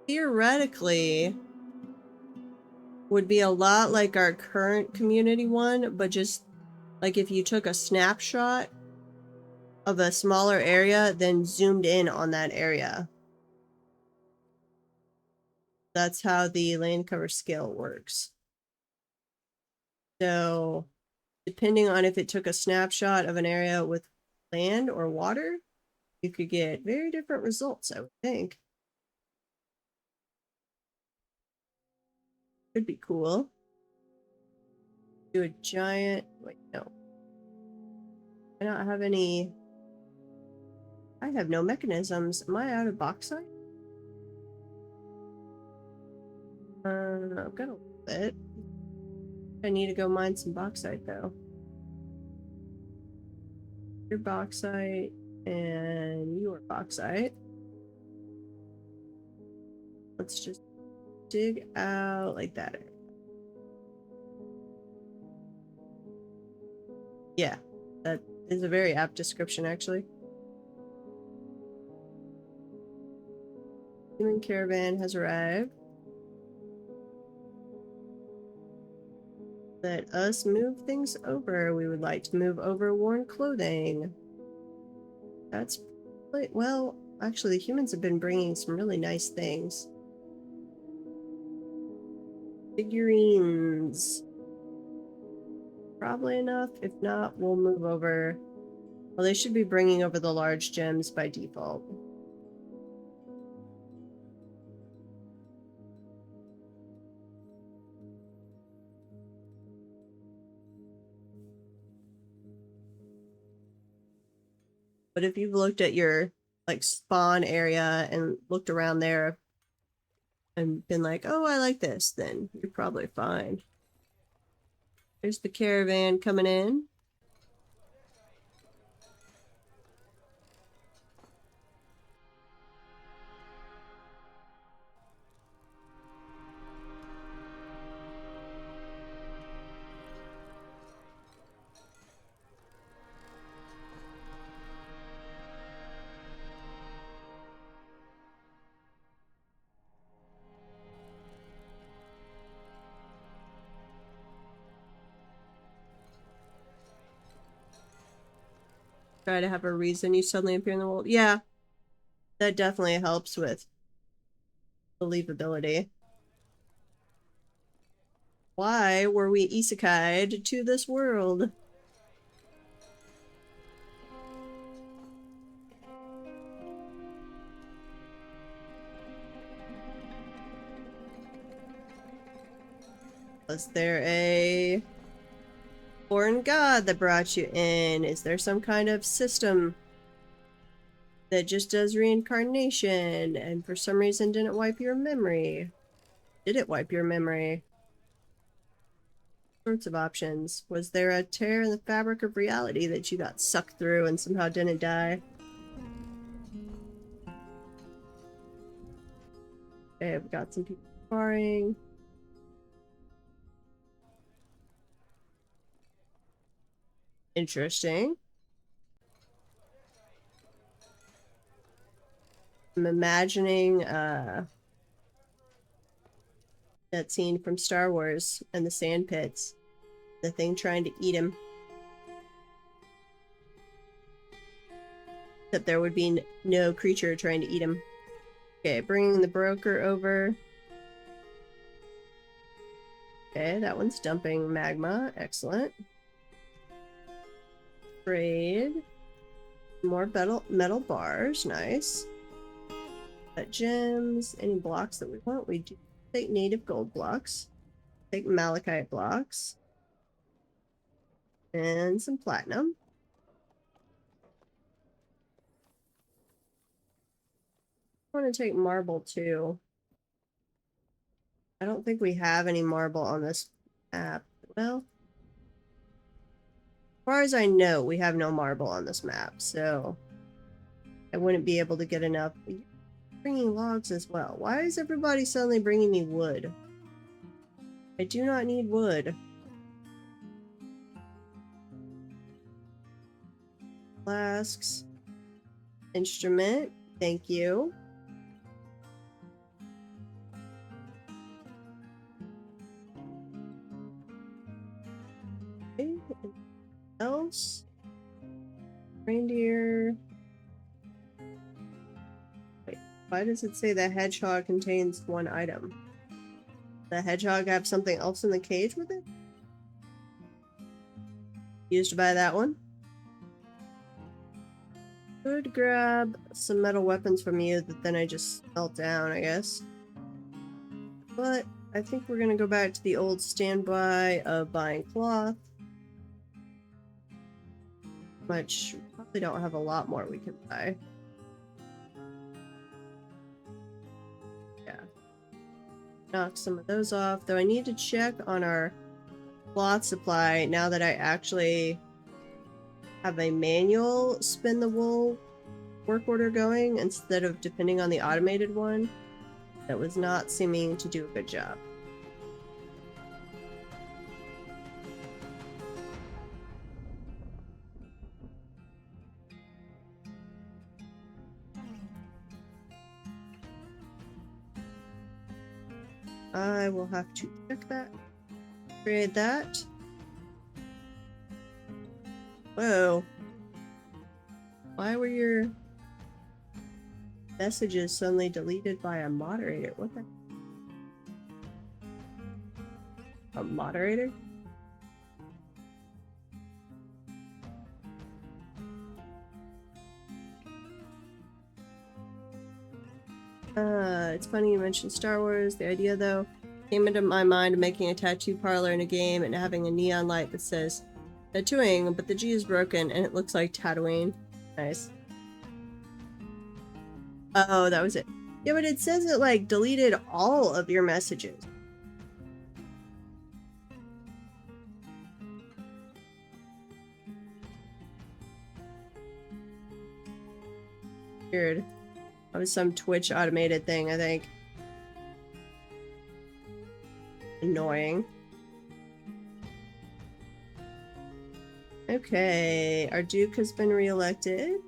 [SPEAKER 1] theoretically would be a lot like our current community one, but just like if you took a snapshot of a smaller area, then zoomed in on that area. That's how the land cover scale works. So depending on if it took a snapshot of an area with land or water, you could get very different results, I would think. Could be cool. Do a giant, wait, no. I don't have any, I have no mechanisms. Am I out of bauxite? I've got a little bit. I need to go mine some bauxite though. Your bauxite and your bauxite. Let's just dig out like that. Yeah, that is a very apt description actually. Human caravan has arrived. Let us move things over. We would like to move over worn clothing. That's well, actually, the humans have been bringing some really nice things. Figurines. Probably enough. If not, we'll move over. Well, they should be bringing over the large gems by default. But if you've looked at your like spawn area and looked around there and been like, oh, I like this, then you're probably fine. There's the caravan coming in. Try to have a reason you suddenly appear in the world. Yeah, that definitely helps with believability. Why were we isekai'd to this world? Was there a foreign god that brought you in? Is there some kind of system that just does reincarnation and for some reason didn't wipe your memory? Did it wipe your memory? Sorts of options. Was there a tear in the fabric of reality that you got sucked through and somehow didn't die? Okay, I've got some people sparring. Interesting. I'm imagining that scene from Star Wars and the sand pits. The thing trying to eat him. Except there would be no creature trying to eat him. Okay, bringing the broker over. Okay, that one's dumping magma. Excellent. Trade. More metal bars. Nice. Got gems. Any blocks that we want? We do take native gold blocks. Take malachite blocks. And some platinum. I want to take marble too. I don't think we have any marble on this map. Well, as far as I know, we have no marble on this map, so I wouldn't be able to get enough. Bringing logs as well. Why is everybody suddenly bringing me wood? I do not need wood. Flasks. Instrument. Thank you. Okay. Else? Reindeer. Wait. Why does it say the hedgehog contains one item? The hedgehog have something else in the cage with it? Used to buy that one? Could grab some metal weapons from you that then I just melt down, I guess. But I think we're gonna go back to the old standby of buying cloth. Which we probably don't have a lot more we can buy. Yeah. Knock some of those off, though I need to check on our cloth supply now that I actually have a manual spin the wool work order going instead of depending on the automated one. That was not seeming to do a good job. I will have to check that. Create that. Whoa. Why were your messages suddenly deleted by a moderator? What the? A moderator? It's funny you mentioned Star Wars. The idea, though, came into my mind of making a tattoo parlor in a game and having a neon light that says tattooing, but the G is broken and it looks like Tatooine. Nice. Oh, that was it. Yeah, but it says it, like, deleted all of your messages. Weird. That was some Twitch automated thing, I think. Annoying. Okay, our Duke has been reelected.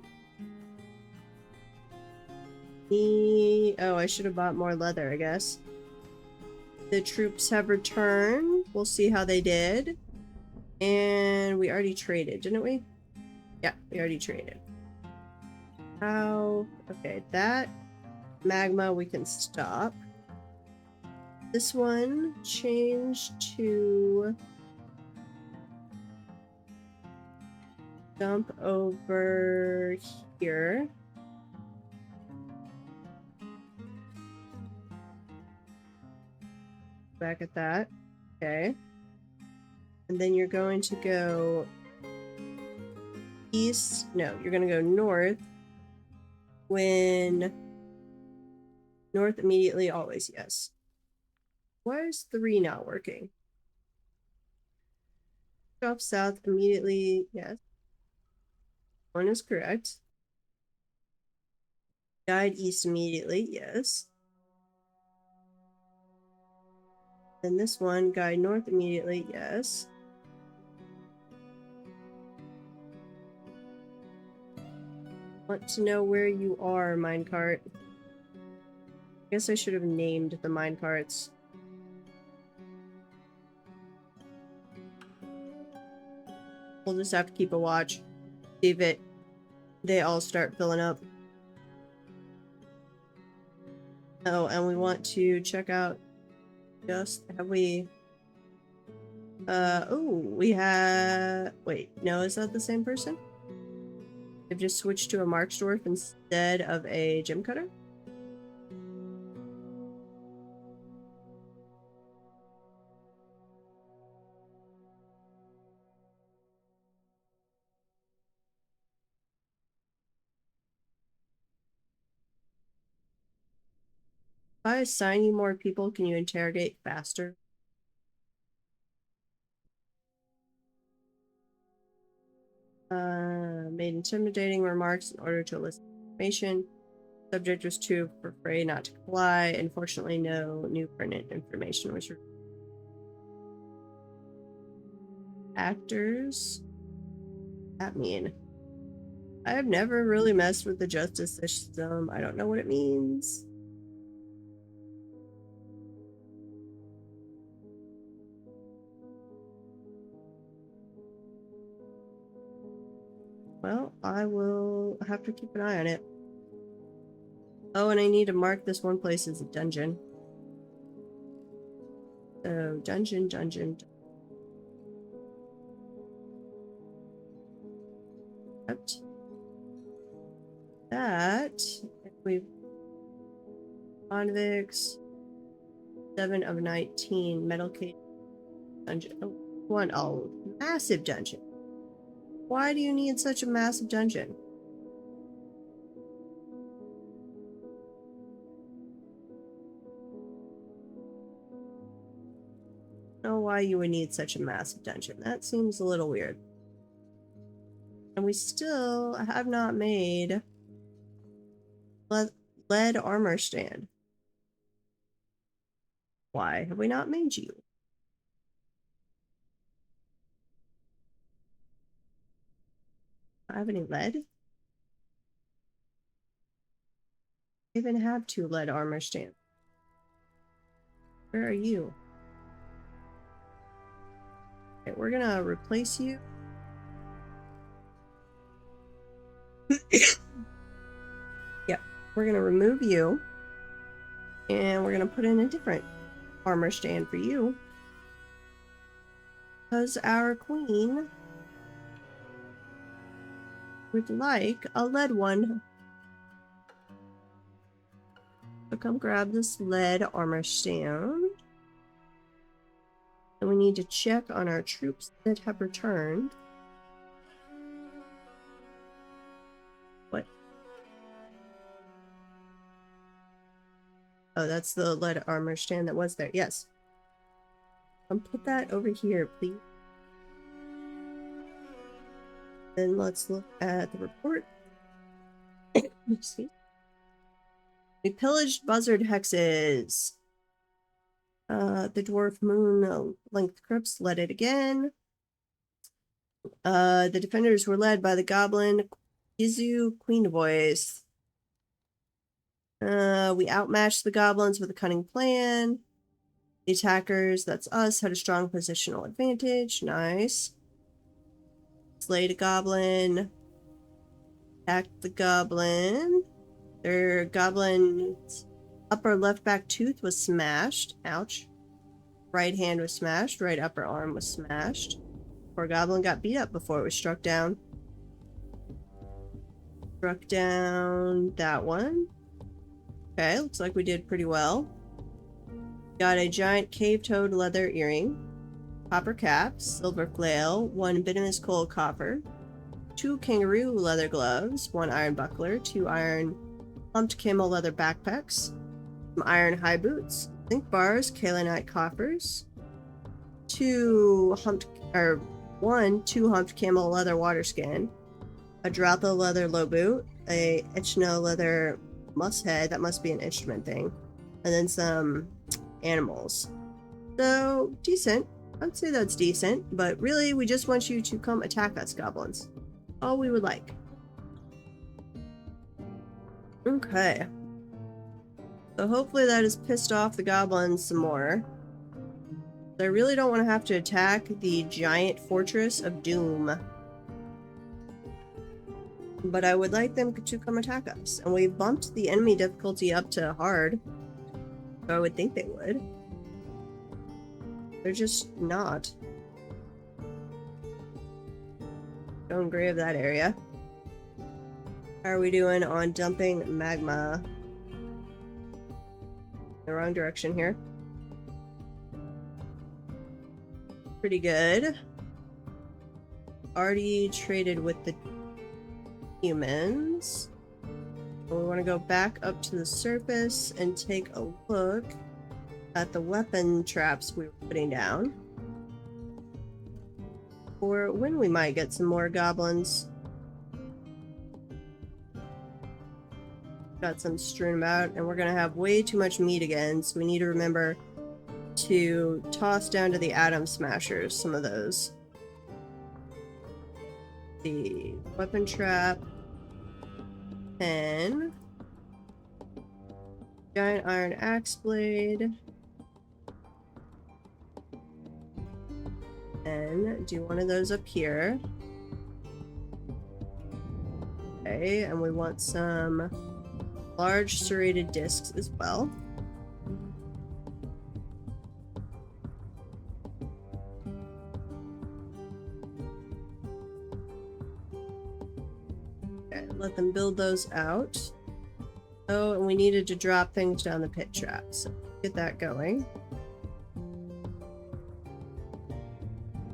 [SPEAKER 1] Oh, I should have bought more leather, I guess. The troops have returned. We'll see how they did. And we already traded, didn't we? Yeah, we already traded. How? Okay, that magma we can stop. This one changed to dump over here. Back at that. Okay. And then you're going to go east. No, you're going to go north. When north immediately, always, yes. Why is 3 not working? Off south immediately, yes. 1 is correct. Guide east immediately, yes. Then this one, guide north immediately, yes. Want to know where you are, minecart. I guess I should have named the minecarts. We'll just have to keep a watch. See if they all start filling up. Oh, and we want to check out have we we have wait, no, is that the same person? They've just switched to a Marksdorf instead of a gem cutter? If I assign you more people, can you interrogate faster? Made intimidating remarks in order to elicit information. Subject was too afraid not to comply. Unfortunately, no new pertinent information was revealed. Actors? What does that mean? I have never really messed with the justice system. I don't know what it means. Well, I will have to keep an eye on it. Oh, and I need to mark this one place as a dungeon. So, dungeon. That, if we've convicts, 7 of 19, metal cage dungeon. Oh, one, oh, massive dungeon. Why do you need such a massive dungeon? I don't know why you would need such a massive dungeon. That seems a little weird. And we still have not made lead armor stand. Why have we not made you? I have any lead? I even have 2 lead armor stands. Where are you? Okay, we're gonna replace you. Yep, we're gonna remove you. And we're gonna put in a different armor stand for you. Because our queen would like a lead one. So come grab this lead armor stand. And we need to check on our troops that have returned. What? Oh, that's the lead armor stand that was there. Yes. Put that over here, please. Then let's look at the report. See. We pillaged buzzard hexes. The dwarf moon length crypts led it again. The defenders were led by the goblin Izu Queen Voice. We outmatched the goblins with a cunning plan. The attackers, that's us, had a strong positional advantage. Nice. Slayed a goblin. Attacked the goblin. Their goblin's upper left back tooth was smashed. Ouch. Right hand was smashed. Right upper arm was smashed. Poor goblin got beat up before it was struck down. Struck down that one. Okay, looks like we did pretty well. Got a giant cave-toed leather earring, copper caps, silver flail, 1 bitumous coal copper, 2 kangaroo leather gloves, 1 iron buckler, 2 iron humped camel leather backpacks, some iron high boots, zinc bars, kaolinite coffers, 2 humped camel leather water skin, a Dratha leather low boot, a Echno leather muskhead, that must be an instrument thing, and then some animals. So, decent. I'd say that's decent, but really, we just want you to come attack us, goblins. All we would like. Okay. So hopefully that has pissed off the goblins some more. I really don't want to have to attack the giant fortress of doom. But I would like them to come attack us. And we bumped the enemy difficulty up to hard. So I would think they would. They're just not. Don't grave that area. How are we doing on dumping magma? The wrong direction here. Pretty good. Already traded with the humans. We want to go back up to the surface and take a look at the weapon traps we were putting down. Or when we might get some more goblins. Got some strewn about, and we're gonna have way too much meat again, so we need to remember to toss down to the atom smashers some of those. The weapon trap. 10. Giant iron axe blade. And do one of those up here. Okay, and we want some large serrated discs as well. Okay, let them build those out. Oh, and we needed to drop things down the pit trap, so get that going.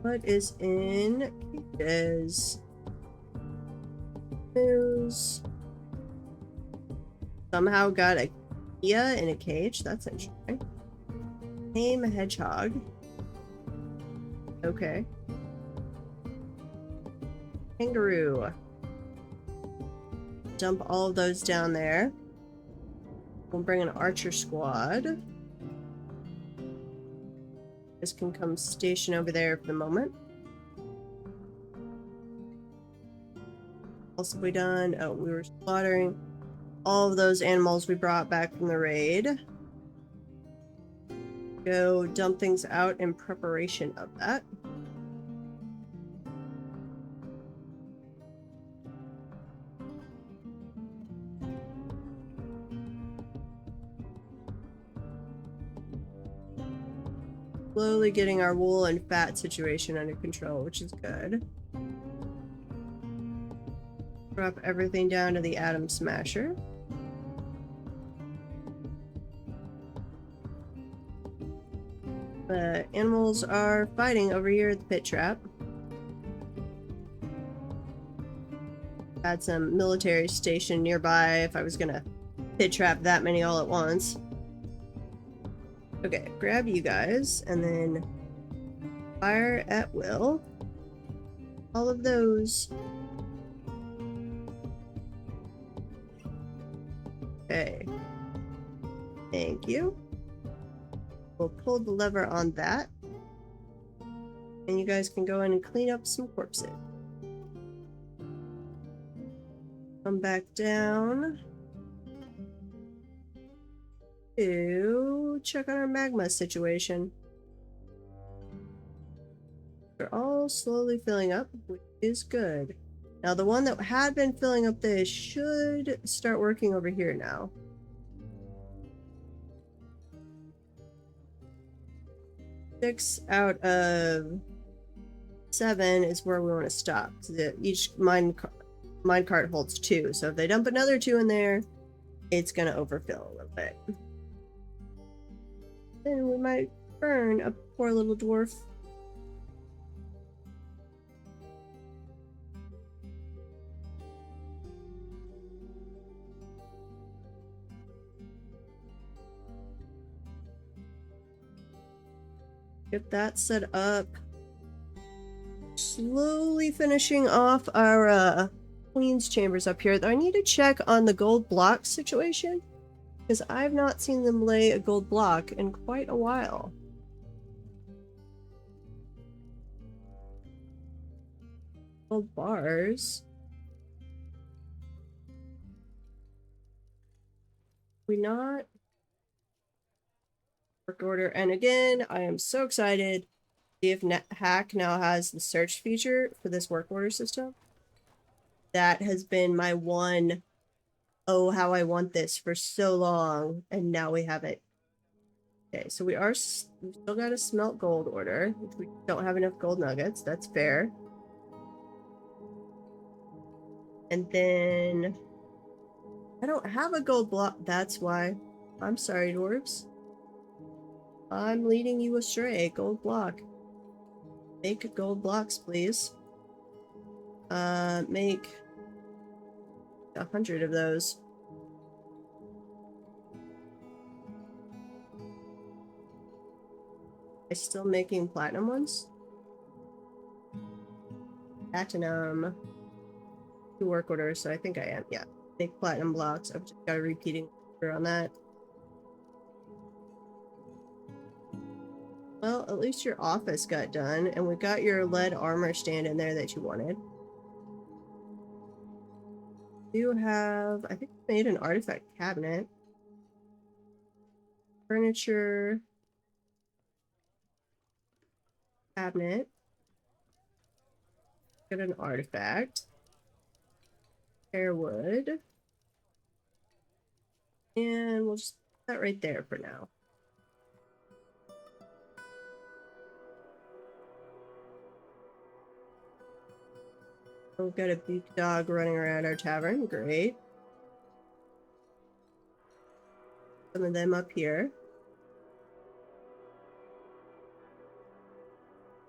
[SPEAKER 1] What is in cages? News. Somehow got a Kia in a cage. That's interesting. Tame a hedgehog. Okay. Kangaroo. Dump all of those down there. We'll bring an archer squad. This can come station over there for the moment. What else have we done? Oh, we were slaughtering all of those animals we brought back from the raid. Go dump things out in preparation of that. Slowly getting our wool and fat situation under control, which is good. Drop everything down to the atom smasher. The animals are fighting over here at the pit trap. Had some military station nearby if I was gonna pit trap that many all at once. Okay, grab you guys and then fire at will. All of those. Okay. Thank you. We'll pull the lever on that. And you guys can go in and clean up some corpses. Come back down to check on our magma situation. They're all slowly filling up, which is good. Now the one that had been filling up this should start working over here now. Six out of 7 is where we want to stop. So each minecart holds 2, so if they dump another 2 in there, it's gonna overfill a little bit. Then we might burn a poor little dwarf. Get that set up. Slowly finishing off our queen's chambers up here. I need to check on the gold block situation, because I've not seen them lay a gold block in quite a while. Gold bars. We not work order. And again, I am so excited. See if Hack now has the search feature for this work order system. That has been my one, oh, how I want this for so long, and now we have it. Okay, so we've still got a smelt gold order. We don't have enough gold nuggets. That's fair. And then I don't have a gold block. That's why. I'm sorry, dwarves. I'm leading you astray. Gold block. Make gold blocks, please. Make 100 of those. I still making platinum ones? Platinum. 2 work orders, so I think I am. Yeah. Make platinum blocks. I've just got a repeating order on that. Well, at least your office got done, and we got your lead armor stand in there that you wanted. You have, I think we made an artifact cabinet. Furniture. Cabinet. Got an artifact. Hairwood. And we'll just put that right there for now. We've got a beak dog running around our tavern. Great. Some of them up here.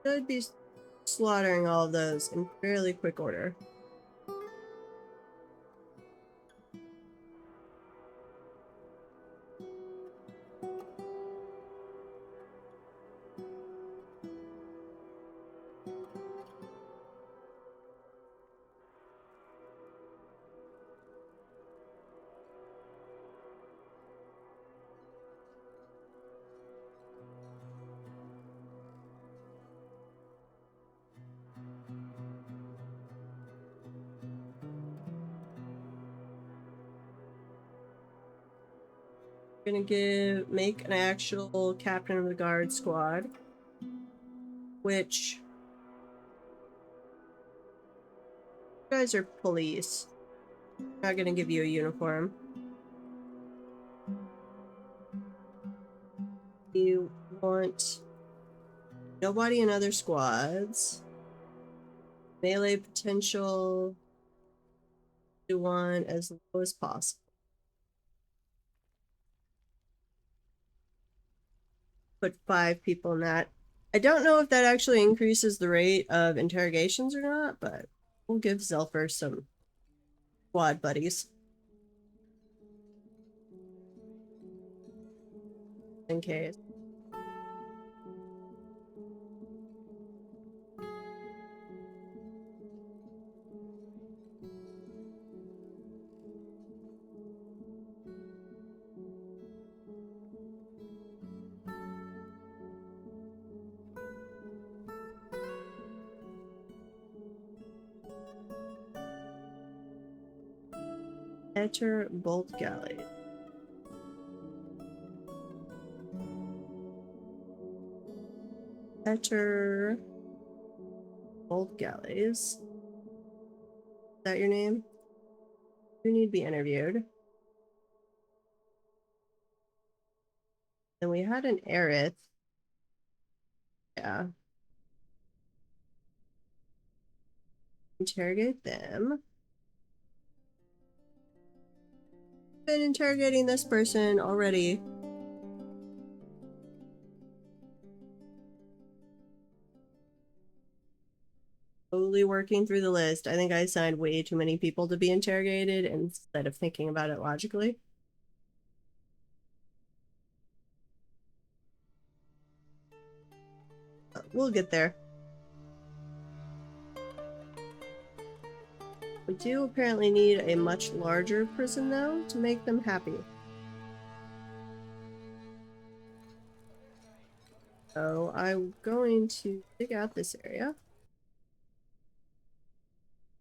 [SPEAKER 1] Should be slaughtering all of those in fairly quick order. Gonna make an actual captain of the guard squad, which you guys are police. I'm not gonna give you a uniform. You want nobody in other squads. Melee potential to one as low as possible. Put 5 people in that. I don't know if that actually increases the rate of interrogations or not, but we'll give Zelfer some squad buddies. In case. Enter bolt galley. Enter bolt galleys. Is that your name? You need to be interviewed. Then we had an Aerith. Yeah. Interrogate them. Been interrogating this person already. Slowly working through the list. I think I assigned way too many people to be interrogated instead of thinking about it logically. But we'll get there. We do apparently need a much larger prison though to make them happy. So I'm going to dig out this area.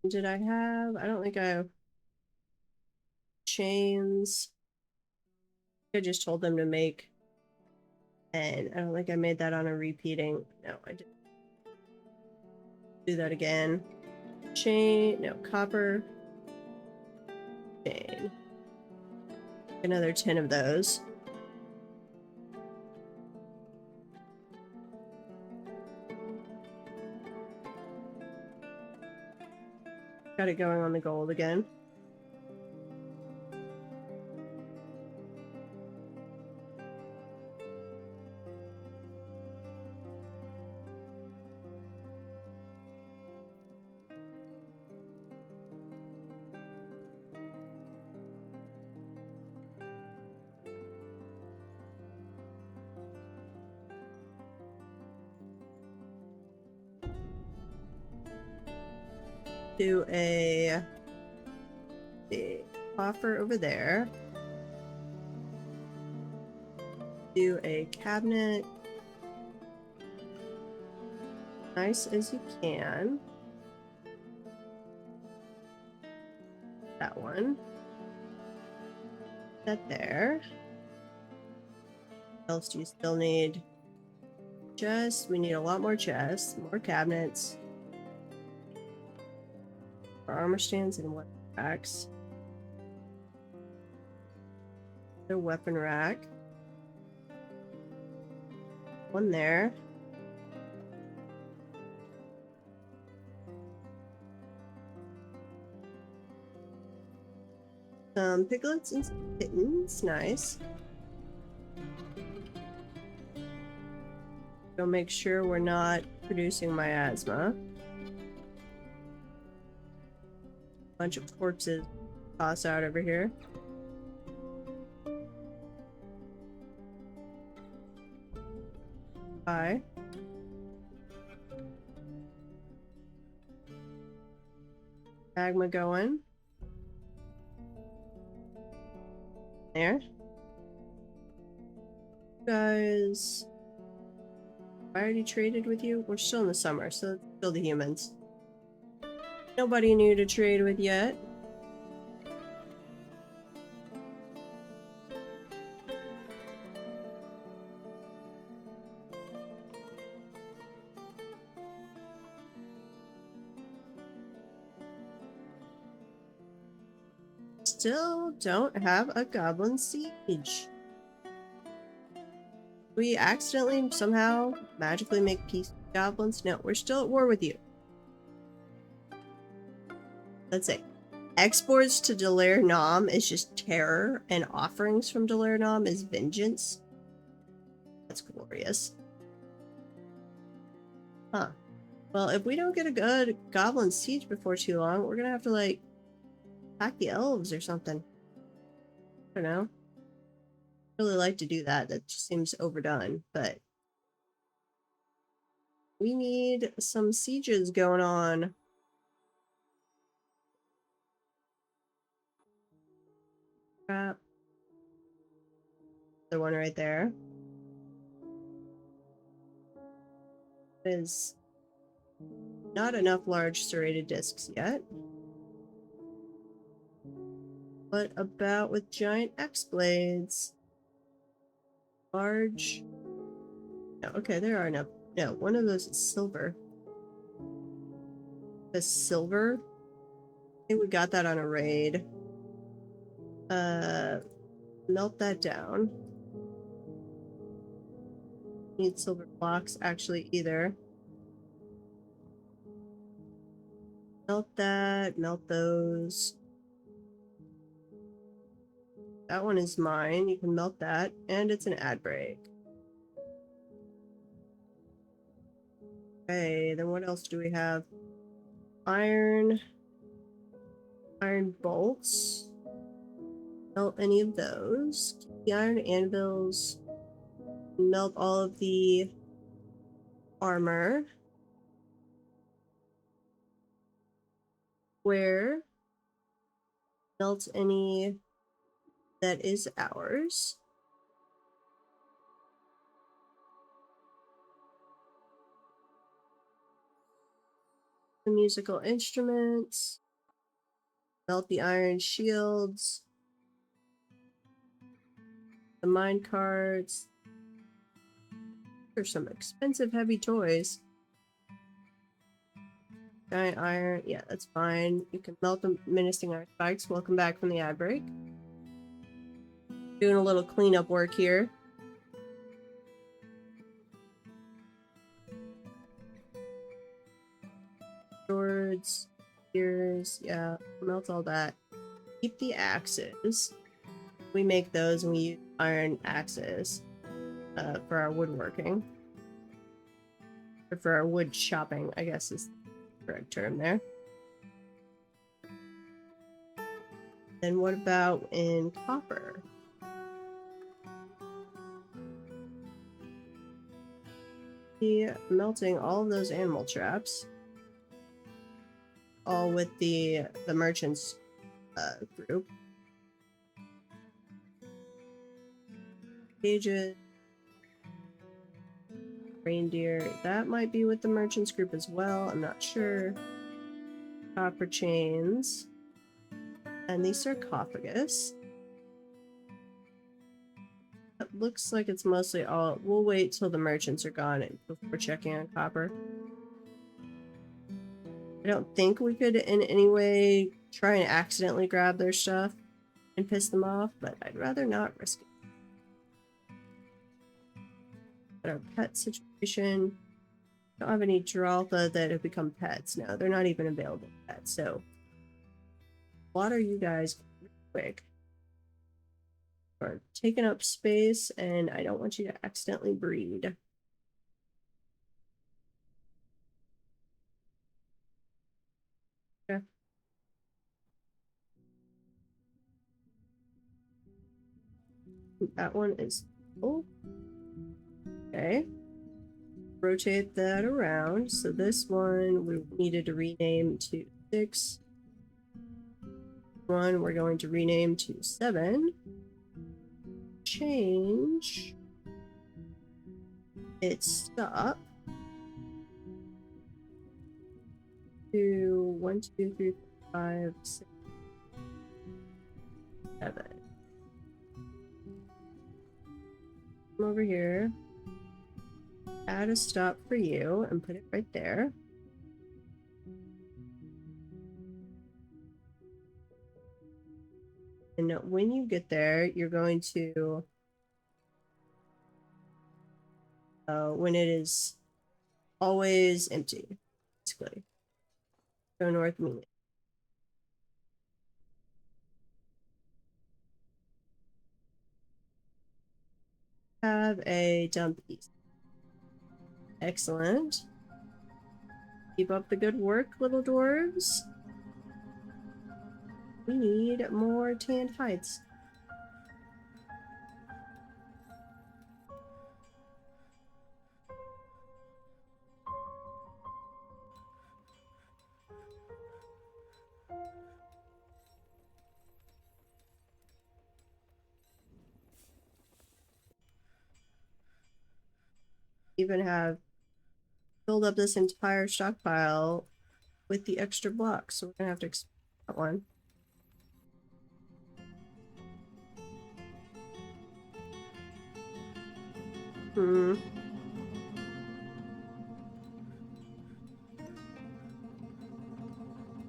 [SPEAKER 1] Did I have? I don't think I have chains. I just told them to make, and I don't think I made that on a repeating. No, I didn't. Do that again. Chain, no, copper. Chain. Another 10 of those. Got it going on the gold again. Do a coffer over there. Do a cabinet. Nice as you can. That one. That there. What else do you still need? Chests. We need a lot more chests. More cabinets. More armor stands and what packs. Their weapon rack. One there. Some piglets and some kittens. Nice. Go make sure we're not producing miasma. Bunch of corpses toss out over here. Bye. Magma going. There. Guys, I already traded with you? We're still in the summer, so it's still the humans. Nobody new to trade with yet. Still don't have a goblin siege. We accidentally somehow magically make peace with goblins? No, we're still at war with you. Let's say exports to Delaire Nom is just terror, and offerings from Delaire Nom is vengeance. That's glorious. Huh. Well, if we don't get a good goblin siege before too long, we're gonna have to, like, attack the elves or something. I don't know. I really like to do that. That just seems overdone, but we need some sieges going on. Crap. The one right there. There's not enough large serrated discs yet. What about with giant X-blades? Large. No, okay, there are enough. No, one of those is silver. The silver? I think we got that on a raid. Melt that down. Need silver blocks actually either. Melt that, melt those. That one is mine. You can melt that, and it's an ad break. Okay, then what else do we have? Iron bolts. Melt any of those. Keep the iron anvils. Melt all of the armor. Where melt any that is ours. The musical instruments. Melt the iron shields. The mine carts. There's some expensive heavy toys. Giant iron. Yeah, that's fine. You can melt the menacing iron spikes. Welcome back from the ad break. Doing a little cleanup work here. Swords, spears, yeah, melt all that. Keep the axes. We make those and we use iron axes for our woodworking. Or for our wood chopping, I guess is the correct term there. Then what about in copper? Melting all of those animal traps. All with the merchants group. Cages. Reindeer. That might be with the merchants group as well. I'm not sure. Copper chains. And the sarcophagus. It looks like it's mostly all... We'll wait till the merchants are gone before checking on copper. I don't think we could in any way try and accidentally grab their stuff. and piss them off, but I'd rather not risk it. But our pet situation, don't have any Giraltha that have become pets. No, they're not even available pets. So, water you guys quick. Are taking up space, and I don't want you to accidentally breed. Okay. That one is full. Okay. Rotate that around. So this one we needed to rename to 6. One we're going to rename to 7. Change its stop to 1, 2, 3, 4, 5, 6, 7. Come over here. Add a stop for you and put it right there. And when you get there, you're going to, when it is always empty, basically. Go north, mean it. Have a dump east. Excellent. Keep up the good work, little dwarves. We need more tanned hides. Even have filled up this entire stockpile with the extra blocks, so we're gonna have to expand that one.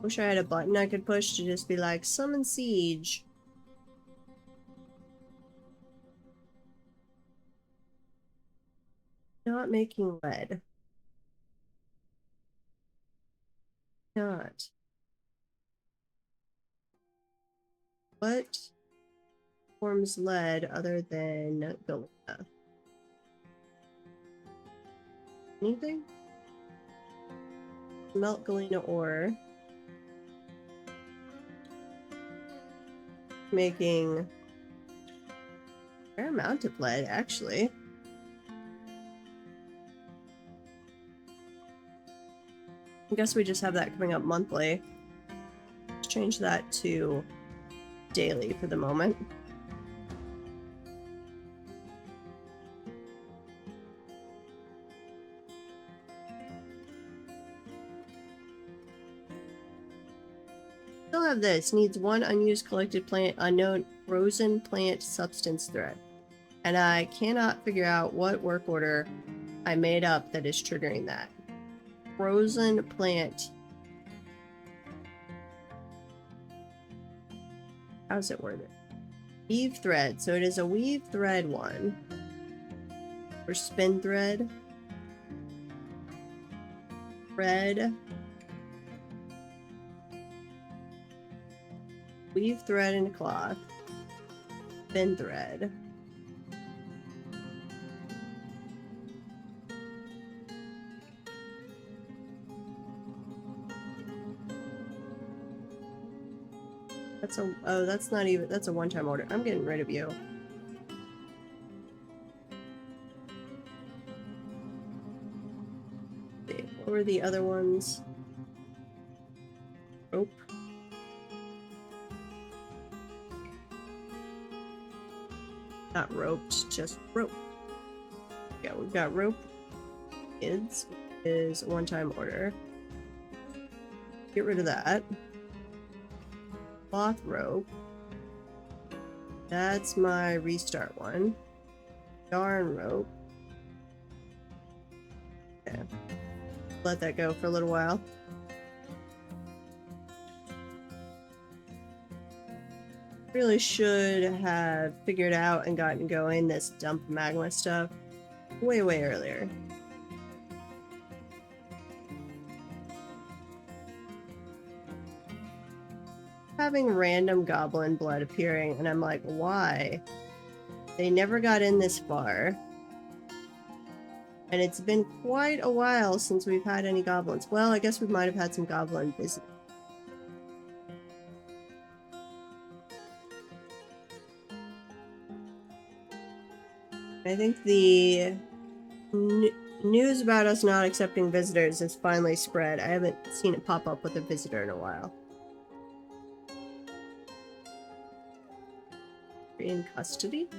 [SPEAKER 1] Wish I had a button I could push to just be like, summon siege. Not making lead. Not. What forms lead other than galena? Anything? Melt galena ore. Making a fair amount of lead, actually. I guess we just have that coming up monthly. Let's change that to daily for the moment. Still have this. Needs 1 unused collected plant, unknown frozen plant substance thread. And I cannot figure out what work order I made up that is triggering that. Frozen plant. How's it worded? Weave thread. So it is a weave thread one. Or spin thread. Thread. Weave thread and cloth. Spin thread. That's a, oh, that's not even, that's a one-time order. I'm getting rid of you. Okay, what were the other ones? Rope. Not roped, just rope. Yeah, we've got rope. Kids is a one-time order. Get rid of that. Cloth rope. That's my restart one. Yarn rope. Okay. Let that go for a little while. Really should have figured out and gotten going this dump magma stuff way earlier. Having random goblin blood appearing, and I'm like, why? They never got in this far. And it's been quite a while since we've had any goblins. Well, I guess we might have had some goblin visitors. I think the news about us not accepting visitors has finally spread. I haven't seen it pop up with a visitor in a while. In custody?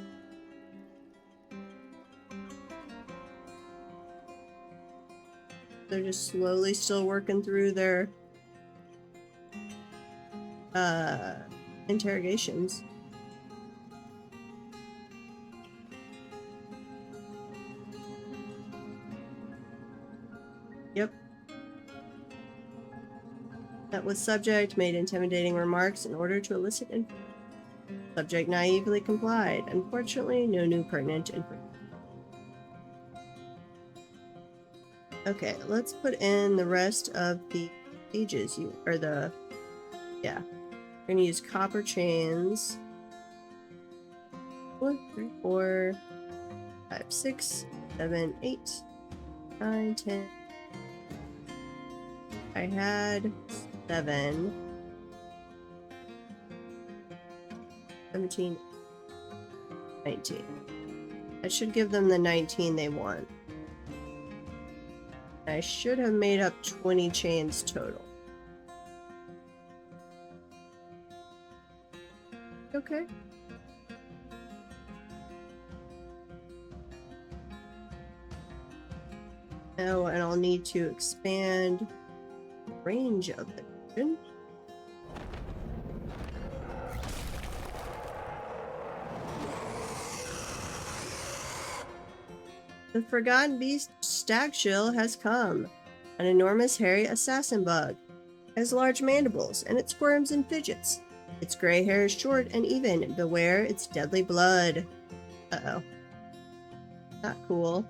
[SPEAKER 1] They're just slowly still working through their interrogations. Yep. That was subject made intimidating remarks in order to elicit information. Subject naively complied. Unfortunately, no new pertinent information. Okay, let's put in the rest of the pages. Yeah. We're gonna use copper chains. 1, 3, 4, 5, 6, 7, 8, 9, 10. I had 7. 17, 19. I should give them the 19 they want. I should have made up 20 chains total. Okay. Oh, and I'll need to expand the range of the vision. The forgotten beast Stagshill has come. An enormous hairy assassin bug. It has large mandibles, and it squirms and fidgets. Its gray hair is short and even. Beware its deadly blood. Uh-oh. Not cool.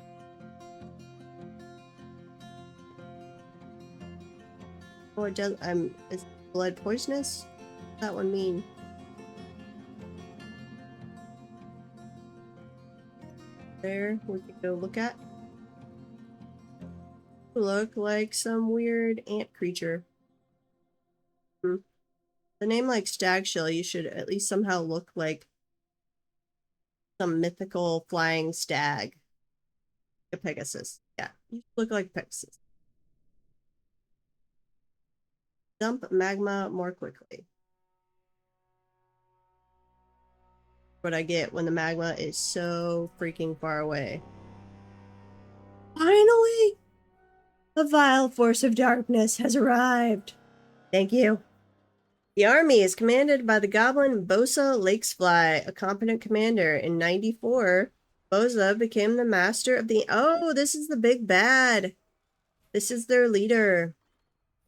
[SPEAKER 1] Oh, it does. Is blood poisonous? What does that one mean? There, we could go look at. Look like some weird ant creature. The name like Stagshill, you should at least somehow look like some mythical flying stag. A Pegasus. Yeah, you look like Pegasus. Dump magma more quickly. What I get when the magma is so freaking far away. Finally! The vile force of darkness has arrived. Thank you. The army is commanded by the goblin Bosa Lakesfly, a competent commander. In 94, Bosa became the master of the... Oh, this is the big bad. This is their leader.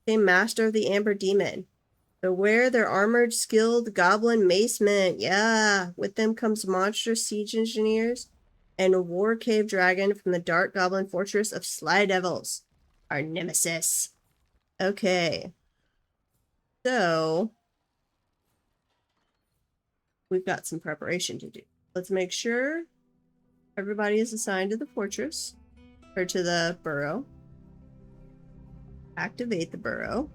[SPEAKER 1] Became master of the Amber Demon. Beware their armored, skilled goblin macemen. Yeah, with them comes monstrous siege engineers and a war cave dragon from the dark goblin fortress of Sly Devils. Our nemesis. Okay. So, we've got some preparation to do. Let's make sure everybody is assigned to the fortress, or to the burrow. Activate the burrow.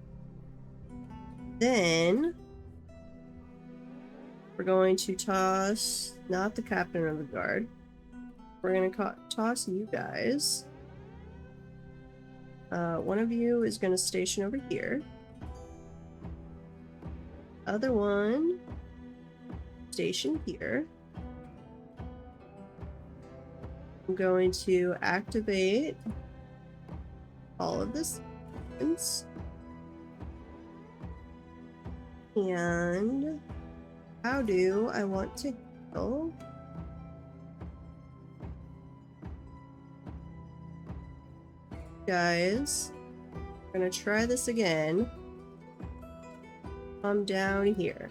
[SPEAKER 1] Then, we're going to toss, not the captain of the guard, we're going to toss you guys. One of you is going to station over here. Other one, station here. I'm going to activate all of this. And how do I want to heal? Guys, we're gonna try this again. I'm down here.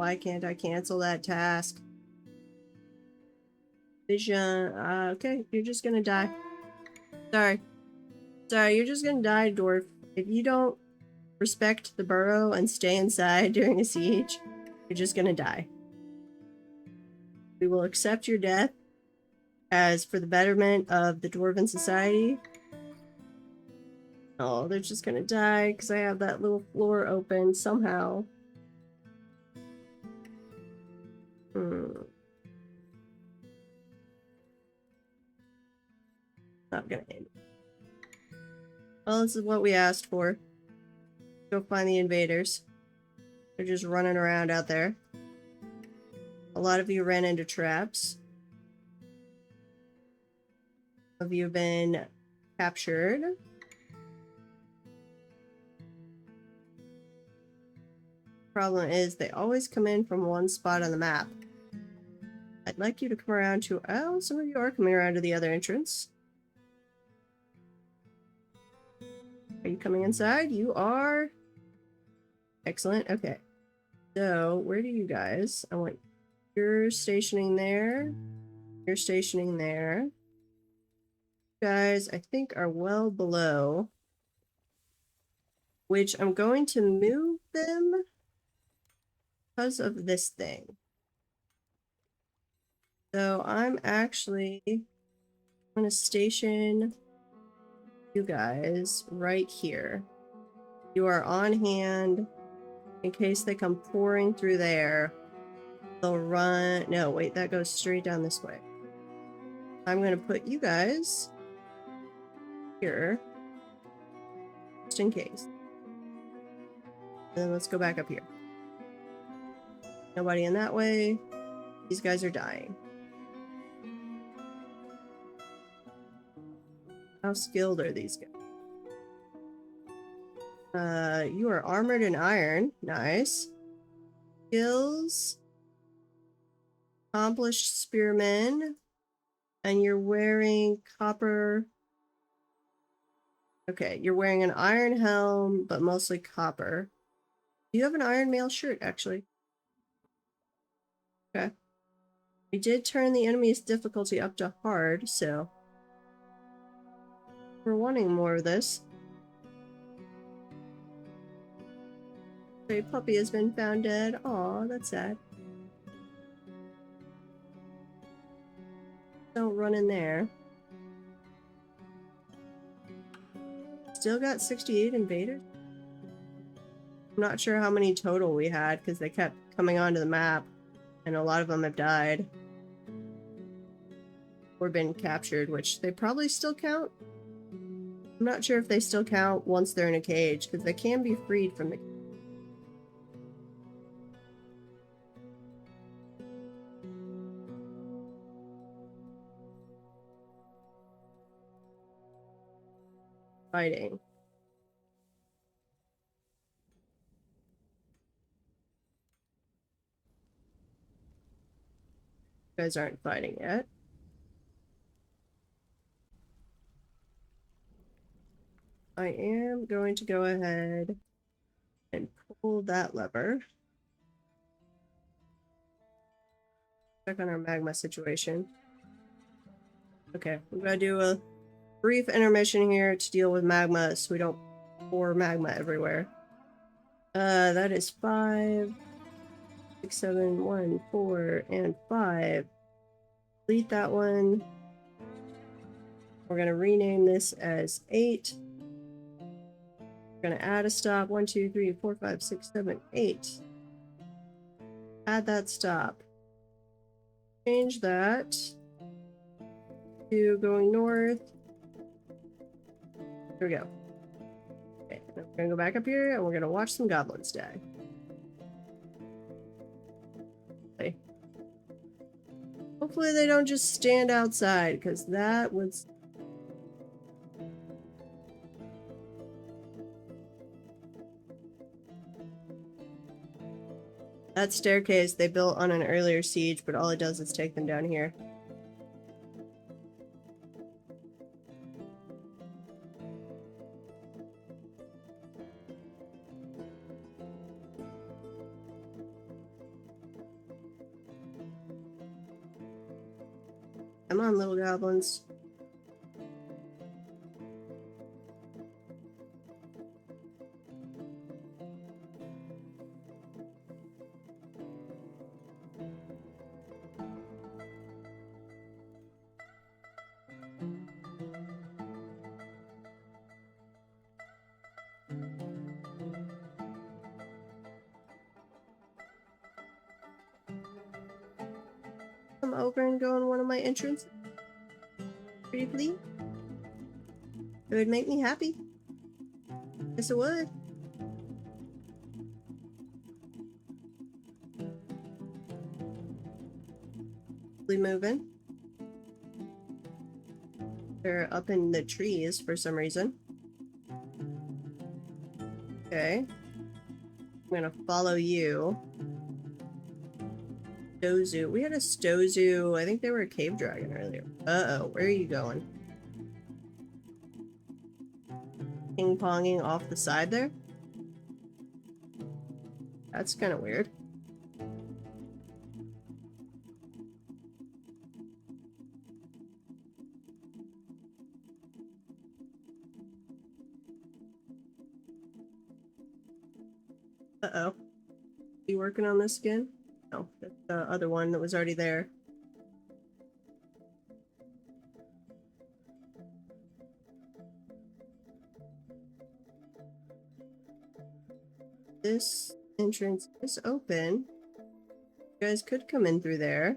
[SPEAKER 1] Why can't I cancel that task? Vision. Okay, you're just gonna die. Sorry. Sorry, you're just gonna die, dwarf. If you don't respect the burrow and stay inside during a siege, you're just gonna die. We will accept your death as for the betterment of the Dwarven Society. Oh, they're just gonna die because I have that little floor open somehow. Not gonna end. Well, this is what we asked for. Go find the invaders. They're just running around out there. A lot of you ran into traps. Some of you have been captured. Problem is, they always come in from one spot on the map. I'd like you to come around to... Oh, some of you are coming around to the other entrance. Are you coming inside? You are. Excellent. Okay. So, where do you guys? I want... You're stationing there. You're stationing there. You guys, I think, are well below. Which I'm going to move them because of this thing. So I'm actually going to station you guys right here. You are on hand in case they come pouring through there. They'll run. No, wait, that goes straight down this way. I'm going to put you guys here just in case. And then let's go back up here. Nobody in that way. These guys are dying. How skilled are these guys? You are armored in iron. Nice. Skills. Accomplished spearmen. And you're wearing copper. Okay, you're wearing an iron helm, but mostly copper. You have an iron mail shirt, actually. Okay. We did turn the enemy's difficulty up to hard, so we're wanting more of this. A puppy has been found dead. Aw, that's sad. Don't run in there. Still got 68 invaders? I'm not sure how many total we had because they kept coming onto the map and a lot of them have died. Or been captured, which they probably still count. I'm not sure if they still count once they're in a cage because they can be freed from the cage. Fighting. You guys aren't fighting yet. I am going to go ahead and pull that lever. Check on our magma situation. Okay, we're gonna do a brief intermission here to deal with magma so we don't pour magma everywhere. That is 5, 6, 7, 1, 4, and 5. Delete that one. We're gonna rename this as 8. We're gonna add a stop. 1, 2, 3, 4, 5, 6, 7, 8. Add that stop. Change that to going north. Here we go. Okay, we're gonna go back up here and we're gonna watch some goblins die. Okay. Hopefully they don't just stand outside, because that was... That staircase they built on an earlier siege, but all it does is take them down here. Come on, little goblins. Come over and go in one of my entrances. Briefly. It would make me happy. Yes, it would. Moving. They're up in the trees for some reason. Okay. I'm gonna follow you. Stozu. We had a Stozu. I think they were a cave dragon earlier. Uh-oh. Where are you going? Ping-ponging off the side there? That's kind of weird. Uh-oh. You working on this again? No, that's the other one that was already there. This entrance is open. You guys could come in through there.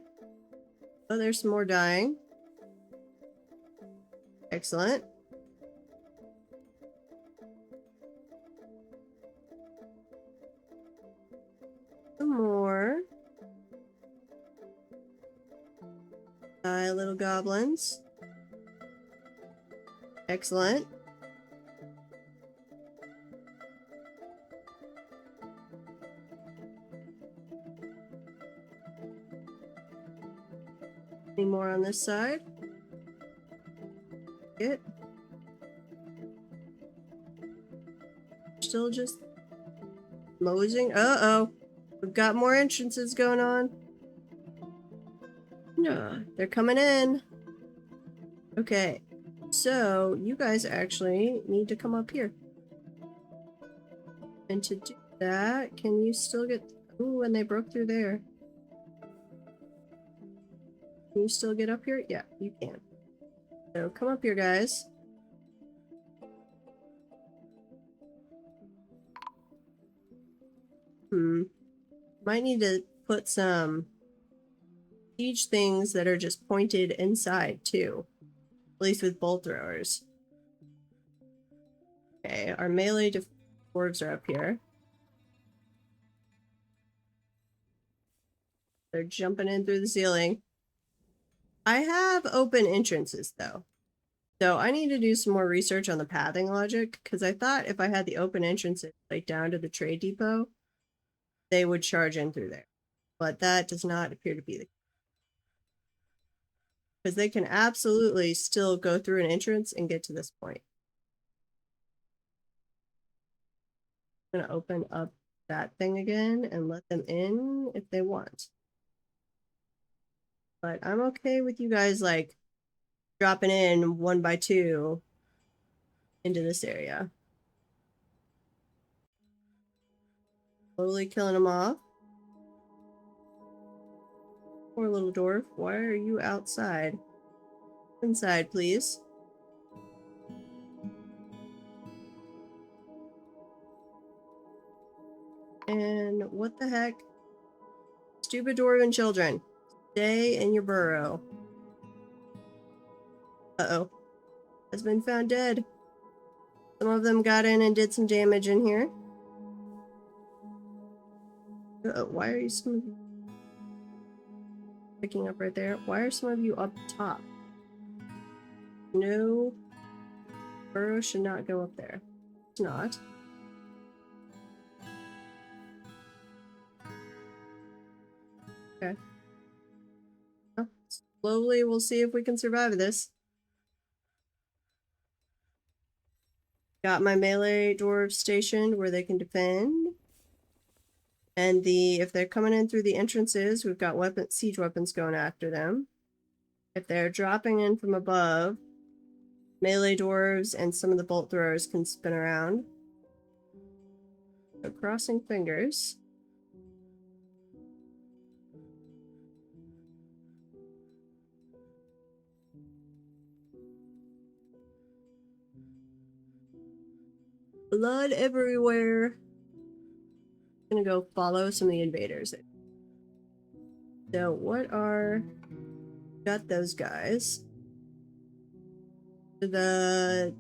[SPEAKER 1] Oh, there's some more dying. Excellent. Some more. Die, little goblins. Excellent. Any more on this side? It. Still just moseying. Uh-oh. We've got more entrances going on. No, they're coming in. Okay. So, you guys actually need to come up here. And to do that, can you still get... Ooh, and they broke through there. Can you still get up here? Yeah, you can. So, come up here, guys. Might need to put some siege things that are just pointed inside, too. At least with bolt throwers. Okay, our melee dwarves are up here. They're jumping in through the ceiling. I have open entrances, though. So I need to do some more research on the pathing logic, because I thought if I had the open entrances like down to the trade depot, they would charge in through there. But that does not appear to be the case. Because they can absolutely still go through an entrance and get to this point. I'm going to open up that thing again and let them in if they want. But I'm okay with you guys like dropping in 1 by 2 into this area. Slowly killing them off. Poor little dwarf, why are you outside? Inside, please. And what the heck? Stupid dwarven children. Stay in your burrow. Uh-oh. Has been found dead. Some of them got in and did some damage in here. Uh-oh, why are you some of you picking up right there? Why are some of you up top? No. Burrow should not go up there. It's not. Okay. Well, slowly we'll see if we can survive this. Got my melee dwarves stationed where they can defend. And if they're coming in through the entrances, we've got siege weapons going after them. If they're dropping in from above, melee dwarves and some of the bolt throwers can spin around. So crossing fingers. Blood everywhere. I'm gonna go follow some of the invaders. So what are... Got those guys. The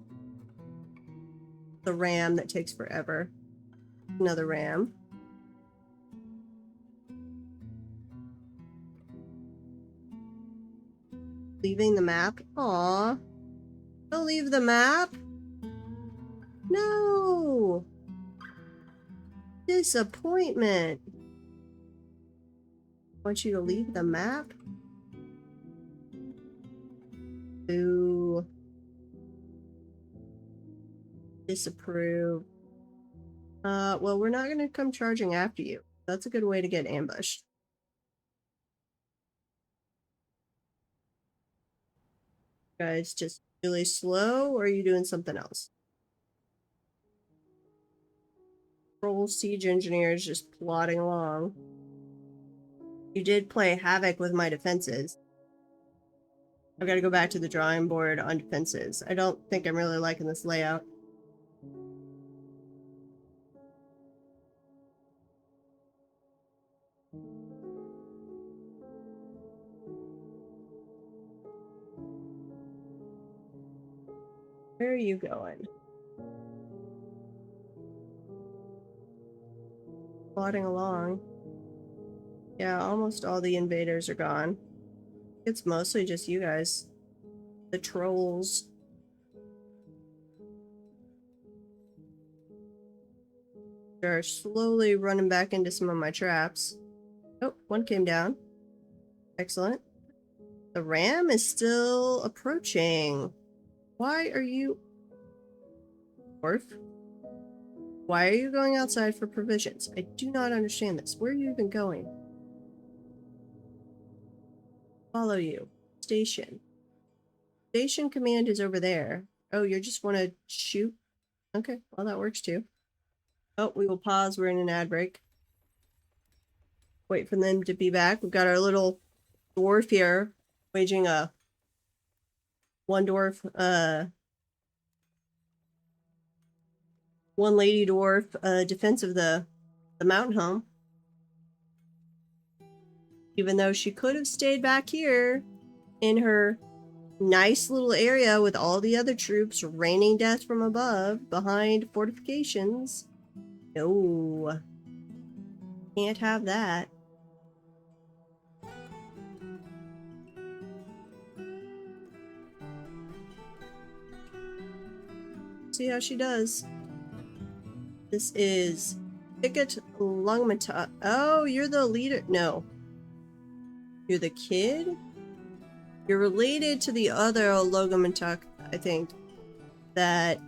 [SPEAKER 1] ram that takes forever. Another ram. Leaving the map? Aww. Don't leave the map. No. Disappointment. Want you to leave the map? Boo. Disapprove. Well, we're not gonna come charging after you. That's a good way to get ambushed. Guys, just really slow, or are you doing something else? Roll siege engineers just plodding along. You did play havoc with my defenses. I've got to go back to the drawing board on defenses. I don't think I'm really liking this layout. Where are you going? Plodding along. Yeah, almost all the invaders are gone. It's mostly just you guys. The trolls. They're slowly running back into some of my traps. Oh, one came down. Excellent. The ram is still approaching. Why are you... Dwarf? Why are you going outside for provisions? I do not understand this. Where are you even going? Follow you. Station. Station command is over there. Oh, you just want to shoot? Okay, well that works too. Oh, we will pause. We're in an ad break. Wait for them to be back. We've got our little dwarf here waging a one dwarf, one lady dwarf defense of the mountain home. Even though she could have stayed back here in her nice little area with all the other troops raining death from above behind fortifications. No. Can't have that. See how she does. This is Thicket Lungmata. Oh, you're the leader. No. You're the kid? You're related to the other Logomantuk, I think, that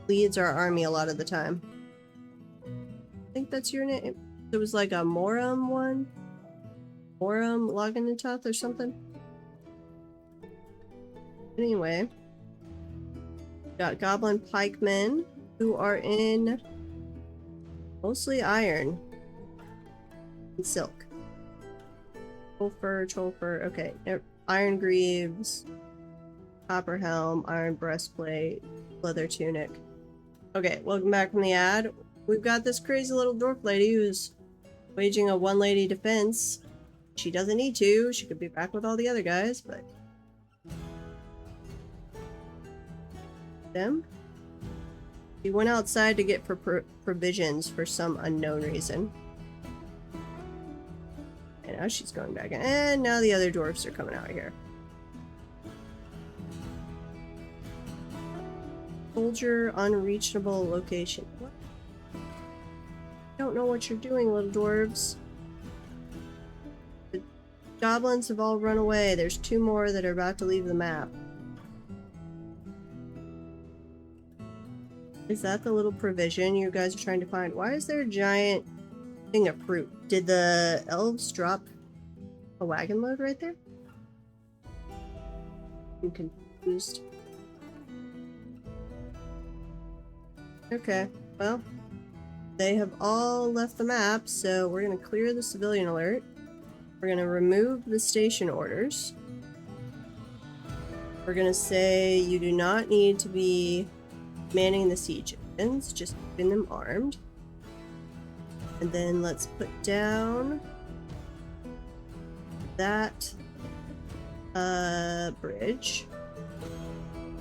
[SPEAKER 1] leads our army a lot of the time. I think that's your name. It was like a Morum one? Morum Loganatuth or something? Anyway. Got Goblin Pikemen, who are in mostly iron and silk. Cholfer, okay. Iron greaves, copper helm, iron breastplate, leather tunic. Okay, welcome back from the ad. We've got this crazy little dwarf lady who's waging a one-lady defense. She doesn't need to. She could be back with all the other guys, but... Them? She went outside to get provisions for some unknown reason. And now she's going back in. And now the other dwarfs are coming out here. Soldier unreachable location. What? I don't know what you're doing, little dwarves. The goblins have all run away. There's two more that are about to leave the map. Is that the little provision you guys are trying to find? Why is there a giant thing of fruit? Did the elves drop a wagon load right there? I'm confused. Okay, well, they have all left the map, so we're going to clear the civilian alert. We're going to remove the station orders. We're going to say you do not need to be manning the siege engines, just keeping them armed. And then let's put down that bridge.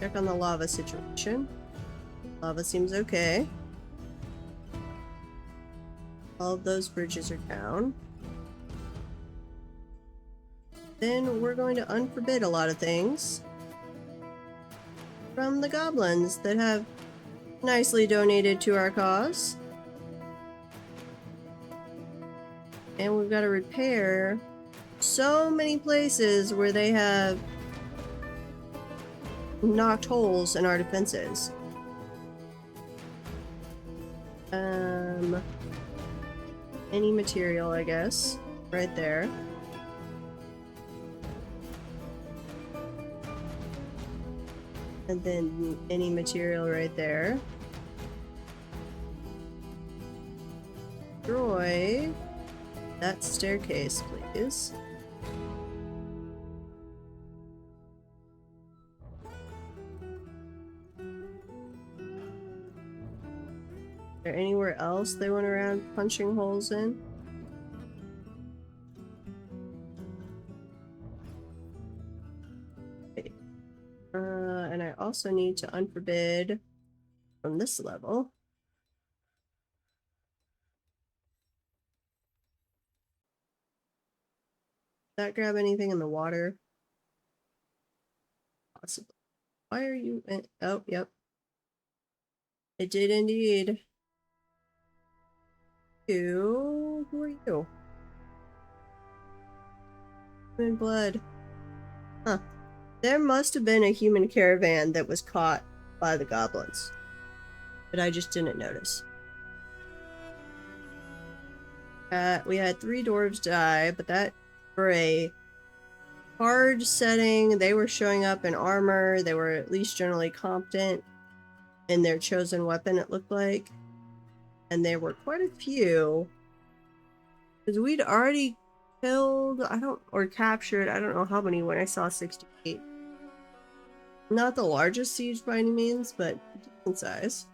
[SPEAKER 1] Check on the lava situation. Lava seems okay. All of those bridges are down. Then we're going to unforbid a lot of things from the goblins that have nicely donated to our cause. And we've got to repair so many places where they have knocked holes in our defenses. Any material, I guess, right there. And then any material right there. Destroy that staircase, please. Is there anywhere else they went around punching holes in? Okay. And I also need to unforbid from this level. Did that grab anything in the water? Possibly. Why are you in? Oh, yep. It did indeed. Who are you? Human blood. Huh. There must have been a human caravan that was caught by the goblins. But I just didn't notice. We had 3 dwarves die, but that for a hard setting, they were showing up in armor. They were at least generally competent in their chosen weapon, it looked like. And there were quite a few. Because we'd already killed, or captured, I don't know how many when I saw 68. Not the largest siege by any means, but decent size.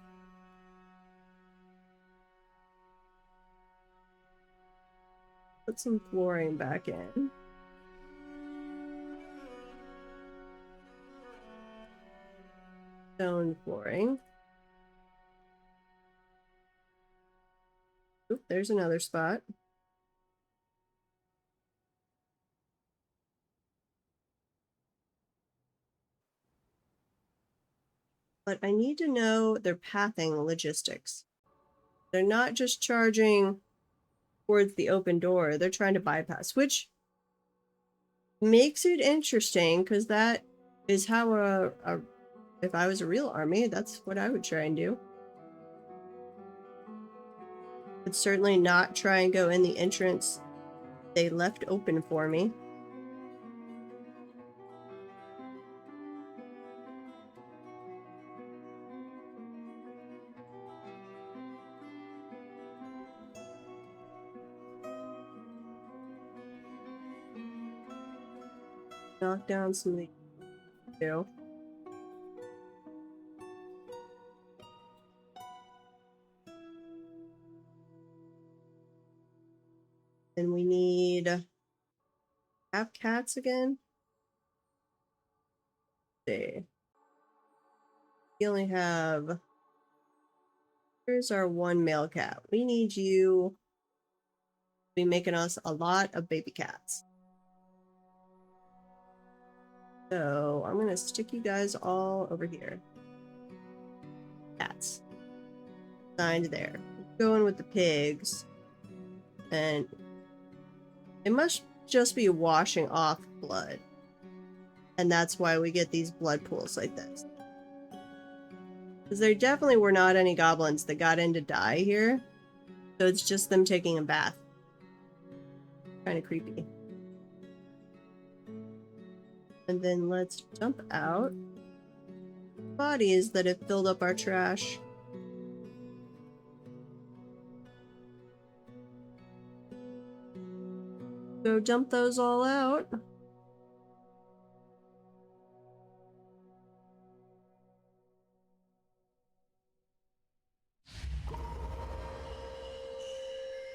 [SPEAKER 1] Put some flooring back in. Stone flooring. Oop, there's another spot. But I need to know their pathing logistics. They're not just charging towards the open door, they're trying to bypass, which makes it interesting because that is how if I was a real army, that's what I would try and do. Would certainly not try and go in the entrance they left open for me. Knock down some of the too. And we need half cats again. Let's see. We only have. Here's our 1 male cat. We need you to be making us a lot of baby cats. So I'm gonna stick you guys all over here. Cats. Signed there. Going with the pigs. And it must just be washing off blood. And that's why we get these blood pools like this. Because there definitely were not any goblins that got in to die here. So it's just them taking a bath. Kind of creepy. And then let's dump out bodies that have filled up our trash. Go dump those all out.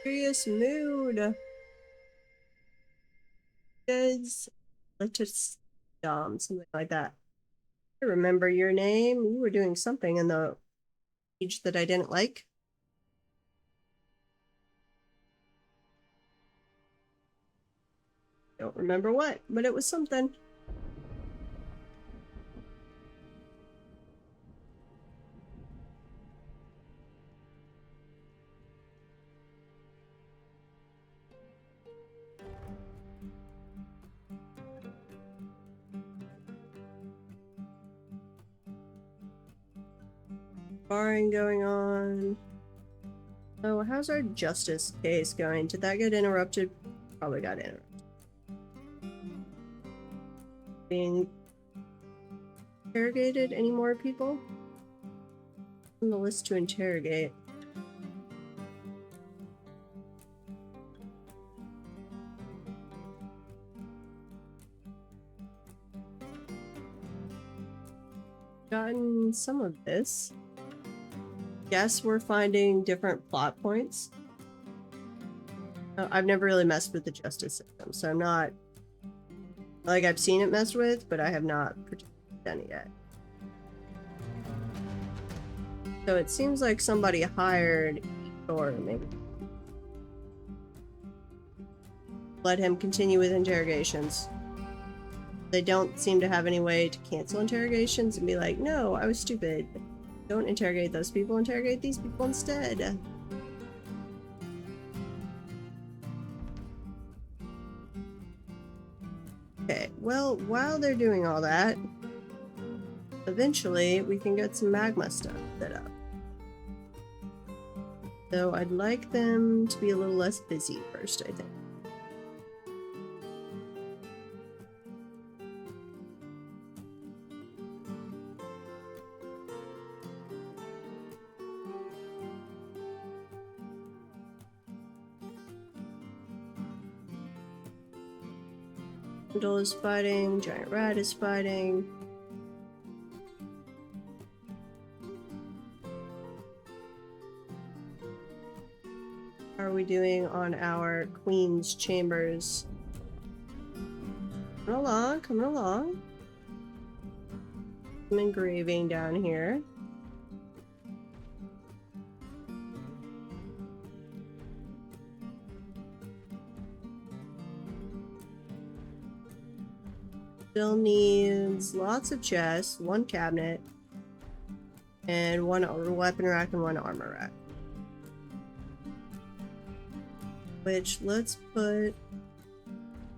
[SPEAKER 1] Serious mood. Kids, let's something like that. I remember your name. You were doing something in the page that I didn't like. Don't remember what, but it was something. Barring going on. Oh, how's our justice case going? Did that get interrupted? Probably got interrupted. Being interrogated? Any more people on the list to interrogate? Gotten some of this. Guess we're finding different plot points. I've never really messed with the justice system, so I'm not... Like, I've seen it messed with, but I have not done it yet. So it seems like somebody hired Thor, maybe. Let him continue with interrogations. They don't seem to have any way to cancel interrogations and be like, no, I was stupid. Don't interrogate those people, interrogate these people instead. Okay, well, while they're doing all that, eventually we can get some magma stuff set up. So I'd like them to be a little less busy first, I think. Bundle is fighting, Giant Rat is fighting. How are we doing on our Queen's Chambers? Coming along, coming along. Some engraving down here. Still needs lots of chests, one cabinet, and one weapon rack and one armor rack. Which, let's put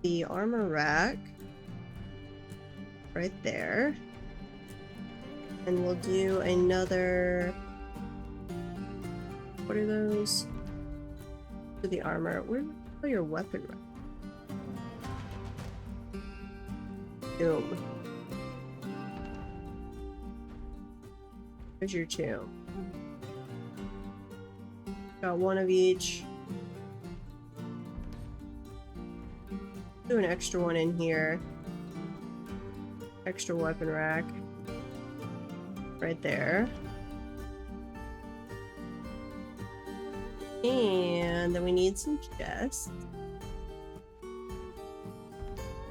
[SPEAKER 1] the armor rack right there. And we'll do another... What are those? For the armor. Where's your weapon rack? Tomb. There's your tomb. Got one of each. Do an extra one in here. Extra weapon rack. Right there. And then we need some chests.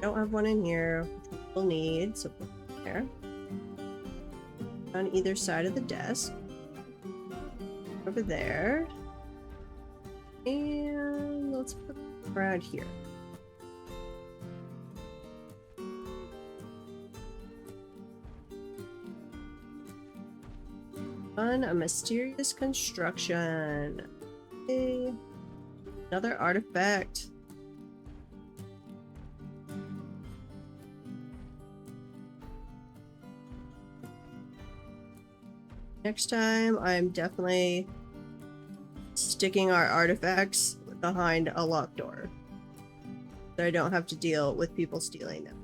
[SPEAKER 1] Don't have one in here, which we'll need, so put it there. On either side of the desk. Over there. And let's put it around here. Fun, a mysterious construction. Okay. Another artifact. Next time, I'm definitely sticking our artifacts behind a locked door, so I don't have to deal with people stealing them.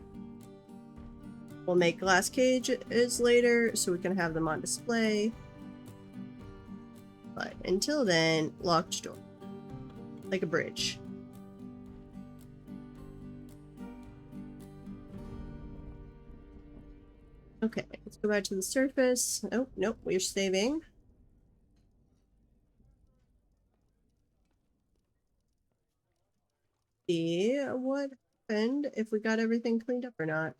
[SPEAKER 1] We'll make glass cages later so we can have them on display. But until then, locked door. Like a bridge. Okay, let's go back to the surface. Oh, nope, we're saving. See what happened if we got everything cleaned up or not.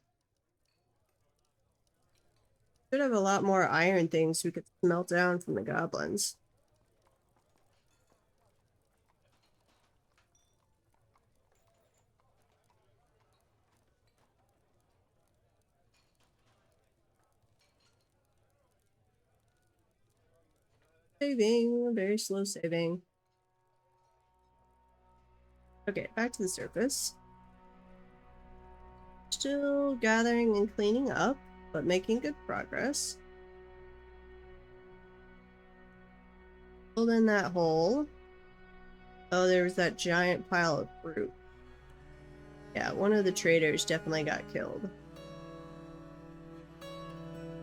[SPEAKER 1] Should have a lot more iron things we could smelt down from the goblins. Saving, very slow saving. Okay, back to the surface. Still gathering and cleaning up, but making good progress. Filled in that hole. Oh, there was that giant pile of fruit. Yeah, one of the traders definitely got killed.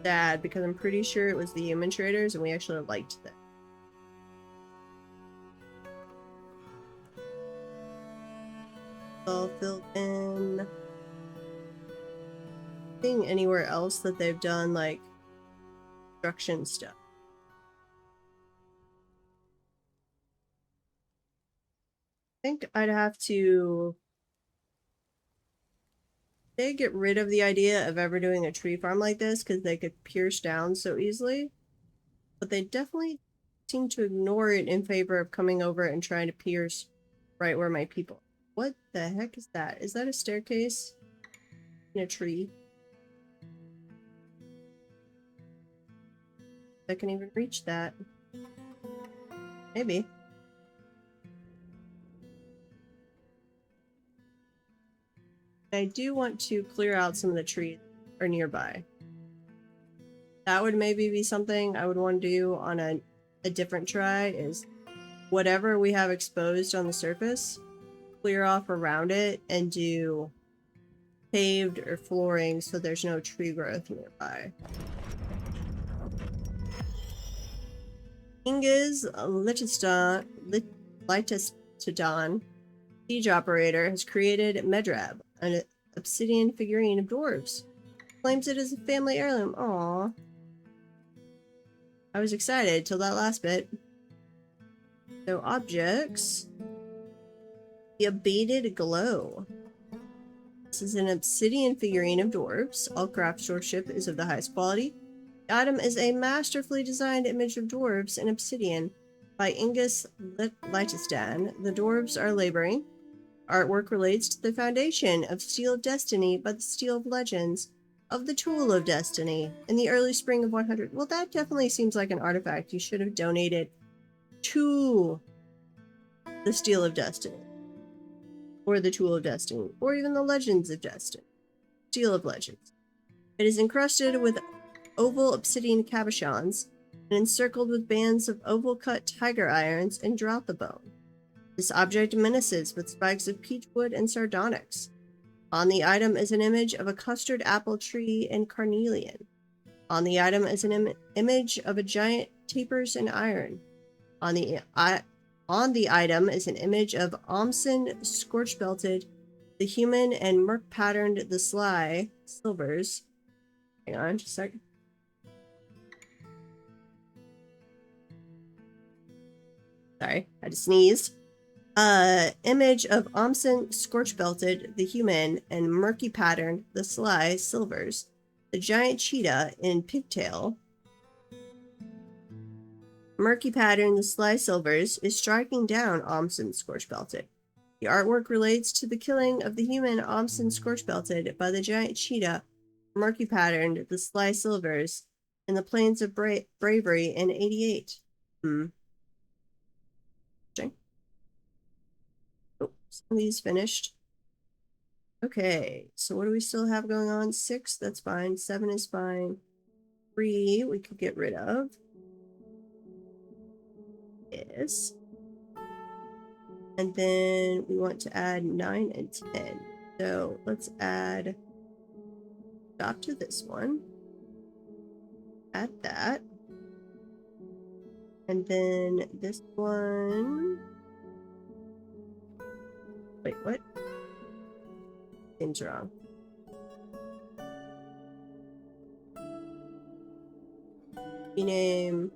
[SPEAKER 1] Sad, because I'm pretty sure it was the human traders and we actually liked them. All filled in. Seeing anywhere else that they've done like construction stuff. I think I'd have to get rid of the idea of ever doing a tree farm like this because they could pierce down so easily. But they definitely seem to ignore it in favor of coming over and trying to pierce right where my people. What the heck is that? Is that a staircase in a tree? I can even reach that. Maybe. I do want to clear out some of the trees that are nearby. That would maybe be something I would want to do on a different try, is whatever we have exposed on the surface, clear off around it and do paved or flooring so there's no tree growth nearby. Inga's Lichestodon siege operator has created Medrab, an obsidian figurine of dwarves. Claims it as a family heirloom. Aww. I was excited till that last bit. So objects. The abated glow. This is an obsidian figurine of dwarves. All craftsmanship is of the highest quality. The item is a masterfully designed image of dwarves in obsidian by Ingus Lichestan. The dwarves are laboring. Artwork relates to the foundation of Steel of Destiny by the Steel of Legends of the Tool of Destiny in the early spring of 100. Well, that definitely seems like an artifact you should have donated to the Steel of Destiny, or the Tool of Destiny, or even the Legends of Destiny. Steel of Legends. It is encrusted with oval obsidian cabochons and encircled with bands of oval-cut tiger irons and drop the bone. This object menaces with spikes of peachwood and sardonyx. On the item is an image of a custard apple tree and carnelian. On the item is an image of a giant tapers and iron. On the item is an image of Omson scorch-belted, the human, and murk-patterned the sly silvers. Hang on just a second. Sorry, I had to sneeze. Image of Omson scorch-belted, the human, and murky patterned, the sly silvers. The giant cheetah in pigtail. Murky pattern, the sly silvers, is striking down Omson scorch-belted. The artwork relates to the killing of the human Omson scorch-belted by the giant cheetah, murky patterned, the sly silvers, in the plains of bravery in 88. Oh, some of these finished. Okay, so what do we still have going on? 6, that's fine. 7 is fine. 3, we could get rid of. Yes. And then we want to add 9 and 10. So let's add Stop to this one. Add that. And then this one. Wait, what? Seems wrong. Rename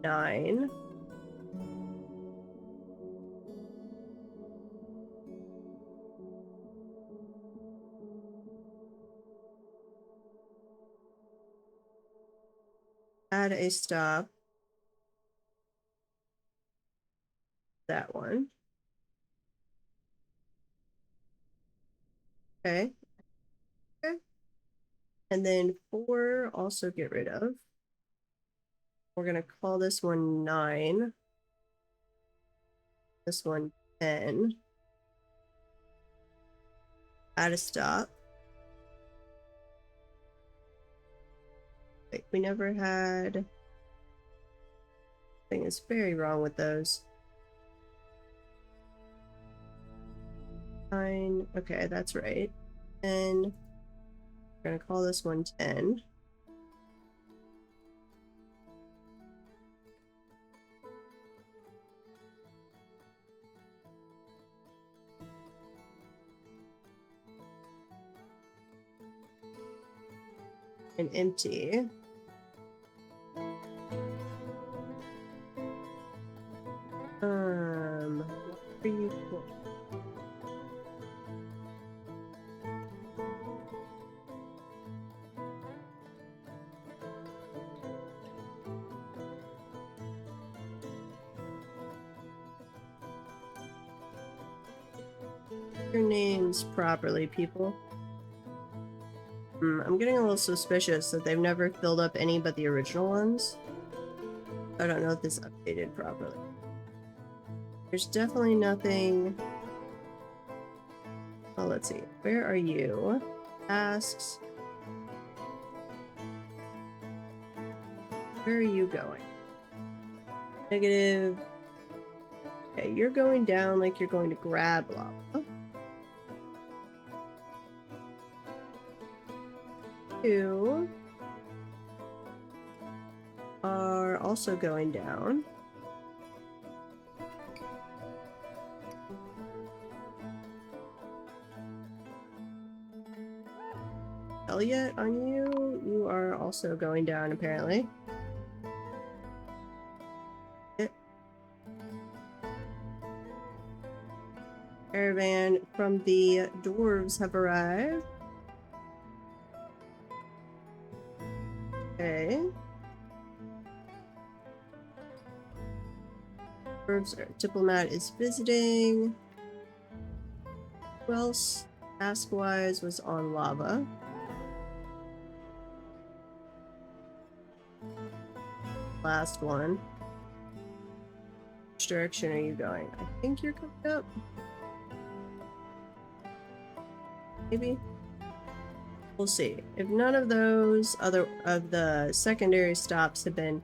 [SPEAKER 1] 9. Add a stop. That one. Okay. Okay. And then 4 also get rid of. We're going to call this one 9. This one 10. Add a stop. Wait, we never had... Something is very wrong with those. 9. Okay, that's right. And we're going to call this one 10. And empty. What are you for? Your names properly, people. I'm getting a little suspicious that they've never filled up any but the original ones. I don't know if this updated properly. There's definitely nothing... Oh, let's see. Where are you? Tasks. Where are you going? Negative. Okay, you're going down like you're going to grab lava. 2 are also going down. Elliot, on you, you are also going down apparently. Caravan from the dwarves have arrived. Okay. Dwarves diplomat is visiting. Who else, task-wise, was on lava? Last one. Which direction are you going? I think you're coming up. Maybe? We'll see. If none of those other of the secondary stops have been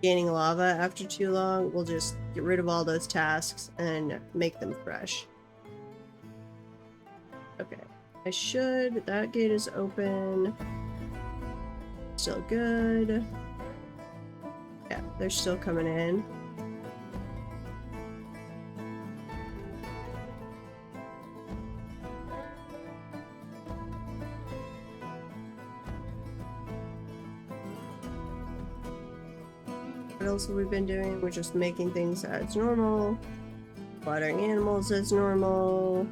[SPEAKER 1] gaining lava after too long, we'll just get rid of all those tasks and make them fresh. Okay. I should... That gate is open. Still good. Yeah, they're still coming in. What else have we been doing? We're just making things as normal. Watering animals as normal.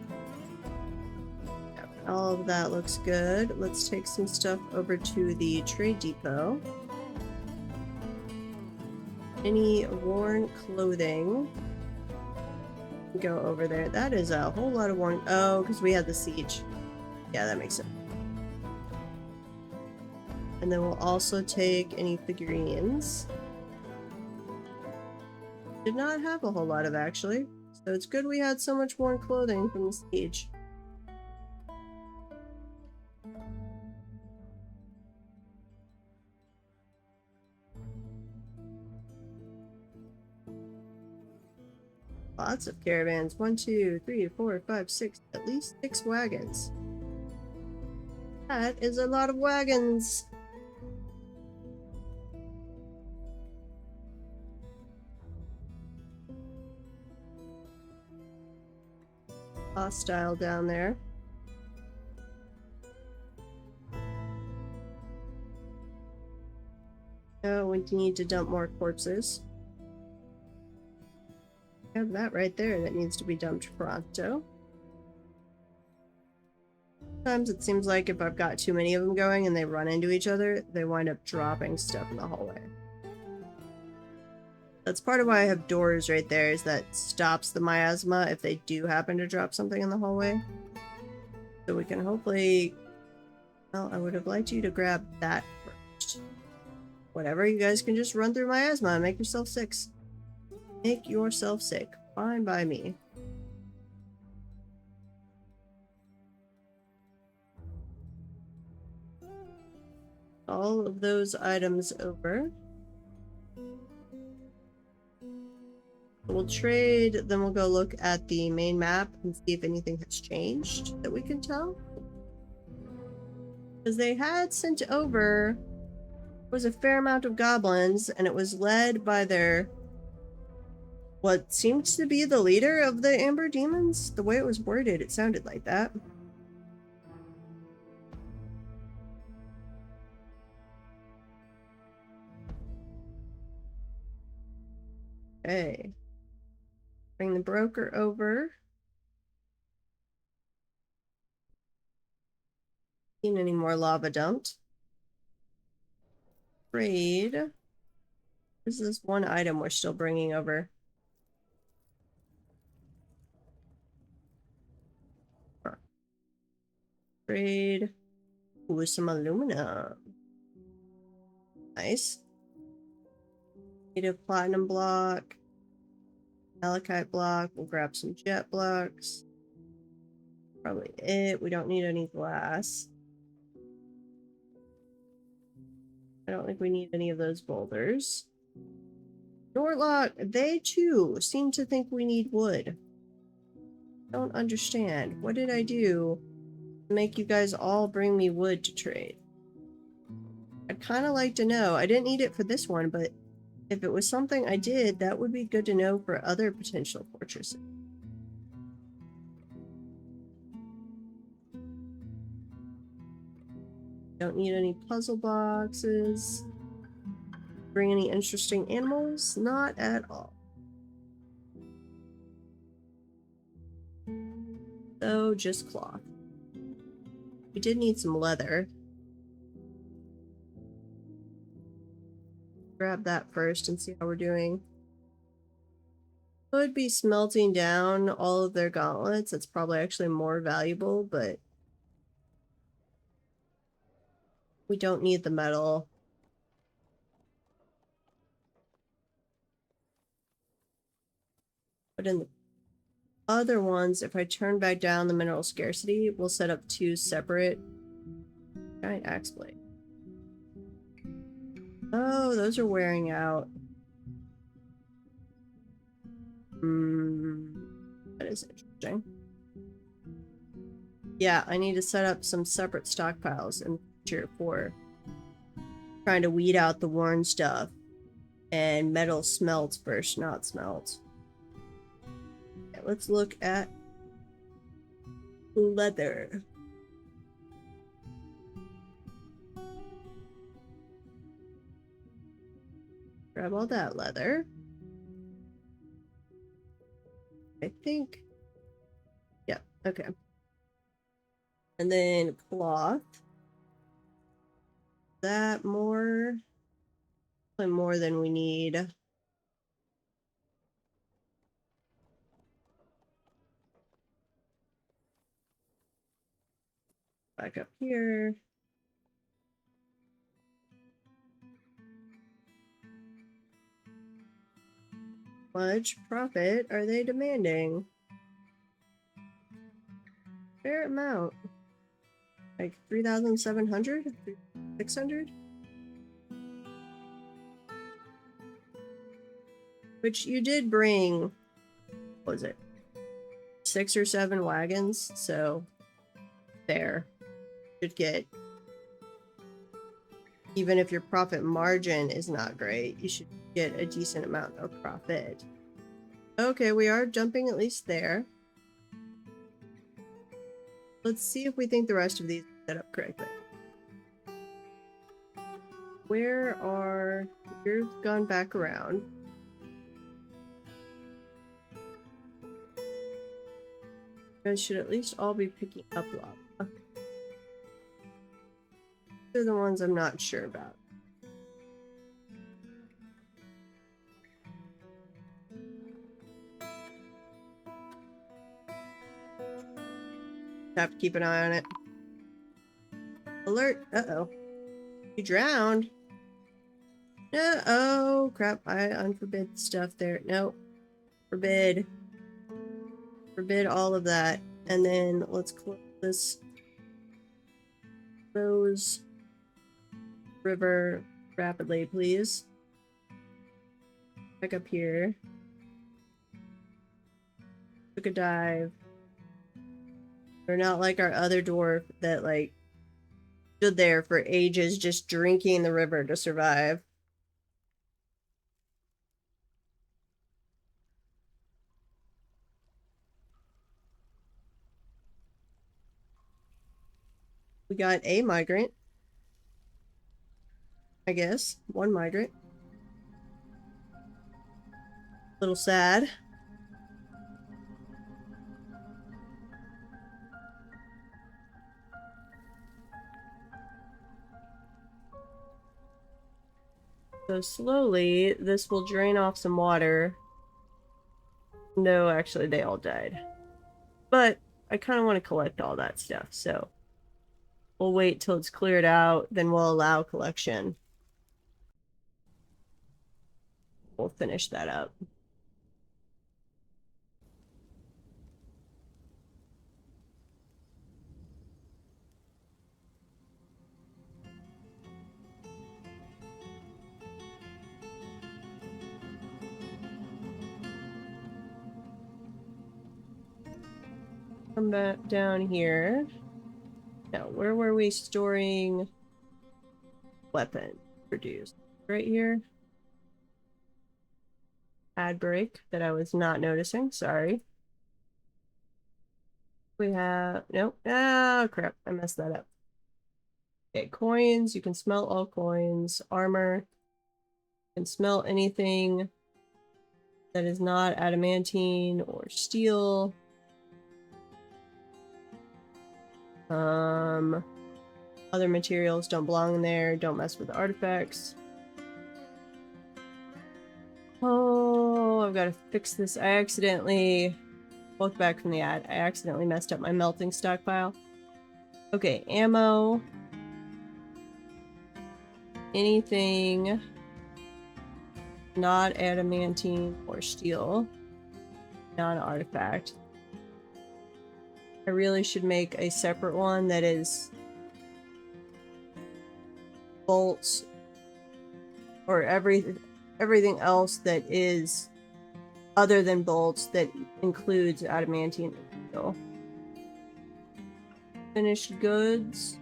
[SPEAKER 1] Yep, all of that looks good. Let's take some stuff over to the trade depot. Any worn clothing? Go over there. That is a whole lot of worn... Oh, because we had the siege. Yeah, that makes sense. And then we'll also take any figurines. Did not have a whole lot of, actually. So it's good we had so much worn clothing from the siege. Lots of caravans. 1, 2, 3, 4, 5, 6. At least 6 wagons. That is a lot of wagons. Hostile down there. Oh, we need to dump more corpses. We have that right there that needs to be dumped pronto. Sometimes it seems like if I've got too many of them going and they run into each other, they wind up dropping stuff in the hallway. That's part of why I have doors right there, is that stops the miasma if they do happen to drop something in the hallway. So we can hopefully... Well, I would have liked you to grab that first. Whatever, you guys can just run through miasma and make yourself sick. Make yourself sick. Fine by me. All of those items over. We'll trade, then we'll go look at the main map and see if anything has changed that we can tell. Because they had sent over was a fair amount of goblins, and it was led by their what seemed to be the leader of the Amber Demons. The way it was worded, it sounded like that. Okay. Bring the broker over. Seen any more lava dumped? Trade. This is one item we're still bringing over. Trade. Ooh, some aluminum. Nice. Native platinum block. Malachite block. We'll grab some jet blocks. Probably it. We don't need any glass. I don't think we need any of those boulders. Norlock, they too seem to think we need wood. Don't understand. What did I do to make you guys all bring me wood to trade? I'd kind of like to know. I didn't need it for this one, but if it was something I did, that would be good to know for other potential fortresses. Don't need any puzzle boxes. Bring any interesting animals? Not at all. So, just cloth. We did need some leather. Grab that first and see how we're doing. Could be smelting down all of their gauntlets. It's probably actually more valuable, but we don't need the metal. But in the other ones, if I turn back down the mineral scarcity, we'll set up two separate giant axe blade. Oh, those are wearing out. That is interesting. Yeah, I need to set up some separate stockpiles in the future for trying to weed out the worn stuff. And metal smelts versus not smelt. Okay, let's look at leather. Grab all that leather. I think. Yeah, okay. And then cloth. That more. Probably more than we need. Back up here. Much profit are they demanding? Fair amount. Like 3,700? 600? Which you did bring, what was it? 6 or 7 wagons, so there. Should get even if your profit margin is not great, you should get a decent amount of profit. Okay, we are jumping at least there. Let's see if we think the rest of these are set up correctly. Where are... You've gone back around. You guys should at least all be picking up lava. These are the ones I'm not sure about. Have to keep an eye on it. Alert! Uh-oh. You drowned. No, oh crap, I unforbid stuff there. No. Forbid. Forbid all of that. And then let's close this Rose River rapidly, please. Back up here. Took a dive. We're not like our other dwarf that like stood there for ages just drinking the river to survive. We got a migrant. I guess. One migrant. A little sad. So slowly, this will drain off some water. No, actually, they all died. But I kind of want to collect all that stuff, so we'll wait till it's cleared out, then we'll allow collection. We'll finish that up. Come back down here. Now, where were we storing weapon produced? Right here. Ad break that I was not noticing. Sorry. We have... Nope. Ah, crap. I messed that up. Okay, coins. You can smell all coins. Armor. You can smell anything that is not adamantine or steel. Other materials don't belong in there. Don't mess with the artifacts. Oh, I've got to fix this. I accidentally... Both back from the ad. I accidentally messed up my melting stockpile. Okay, ammo. Anything not adamantine or steel. Non-artifact. I really should make a separate one that is bolts or everything else that is other than bolts that includes adamantine and steel. Finished goods.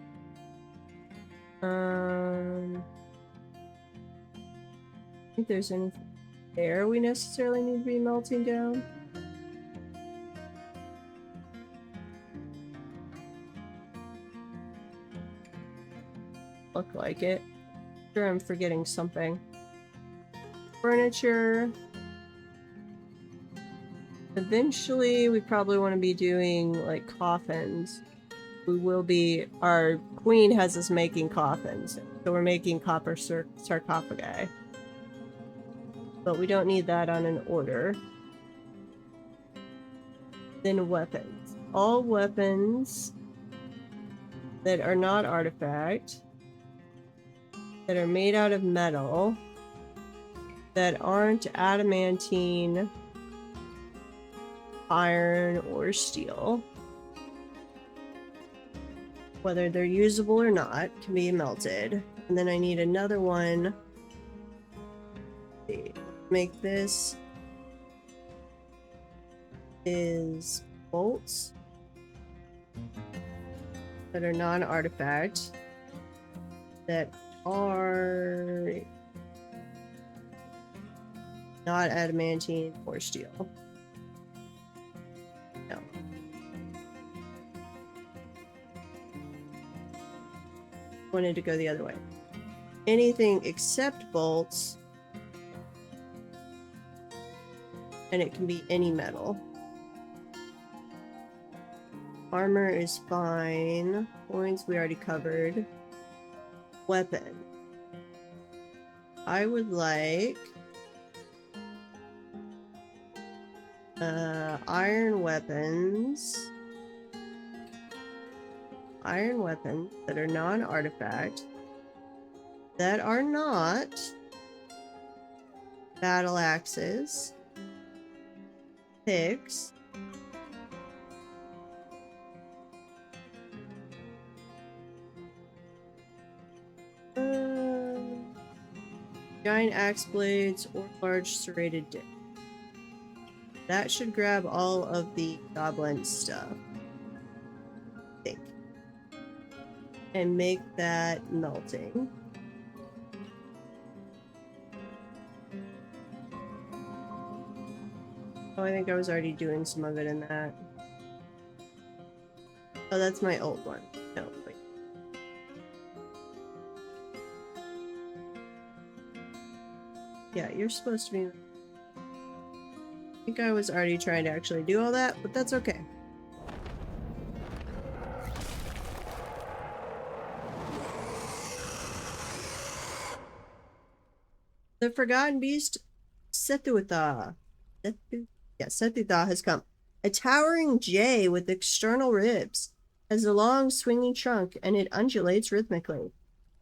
[SPEAKER 1] I think there's anything there we necessarily need to be melting down. Look like it. Sure, I'm forgetting something. Furniture. Eventually, we probably want to be doing like coffins. We will be. Our queen has us making coffins, so we're making copper sarcophagi. But we don't need that on an order. Then weapons. All weapons that are not artifact, that are made out of metal, that aren't adamantine, iron, or steel, whether they're usable or not, can be melted. And then I need another one. Let's see. Make this is bolts that are non-artifact that are not adamantine or steel. No. Wanted to go the other way. Anything except bolts, and it can be any metal. Armor is fine. Points we already covered. Weapon. I would like iron weapons. Iron weapons that are non-artifact, that are not battle axes, picks, giant axe blades, or large serrated disc. That should grab all of the goblin stuff, I think, and make that melting. Oh, I think I was already doing some of it in that. Oh, that's my old one. No, wait. Yeah, you're supposed to be... I think I was already trying to actually do all that, but that's okay. The Forgotten Beast, Sethuatha. Sethuatha has come. A towering jay with external ribs, has a long swinging trunk, and it undulates rhythmically.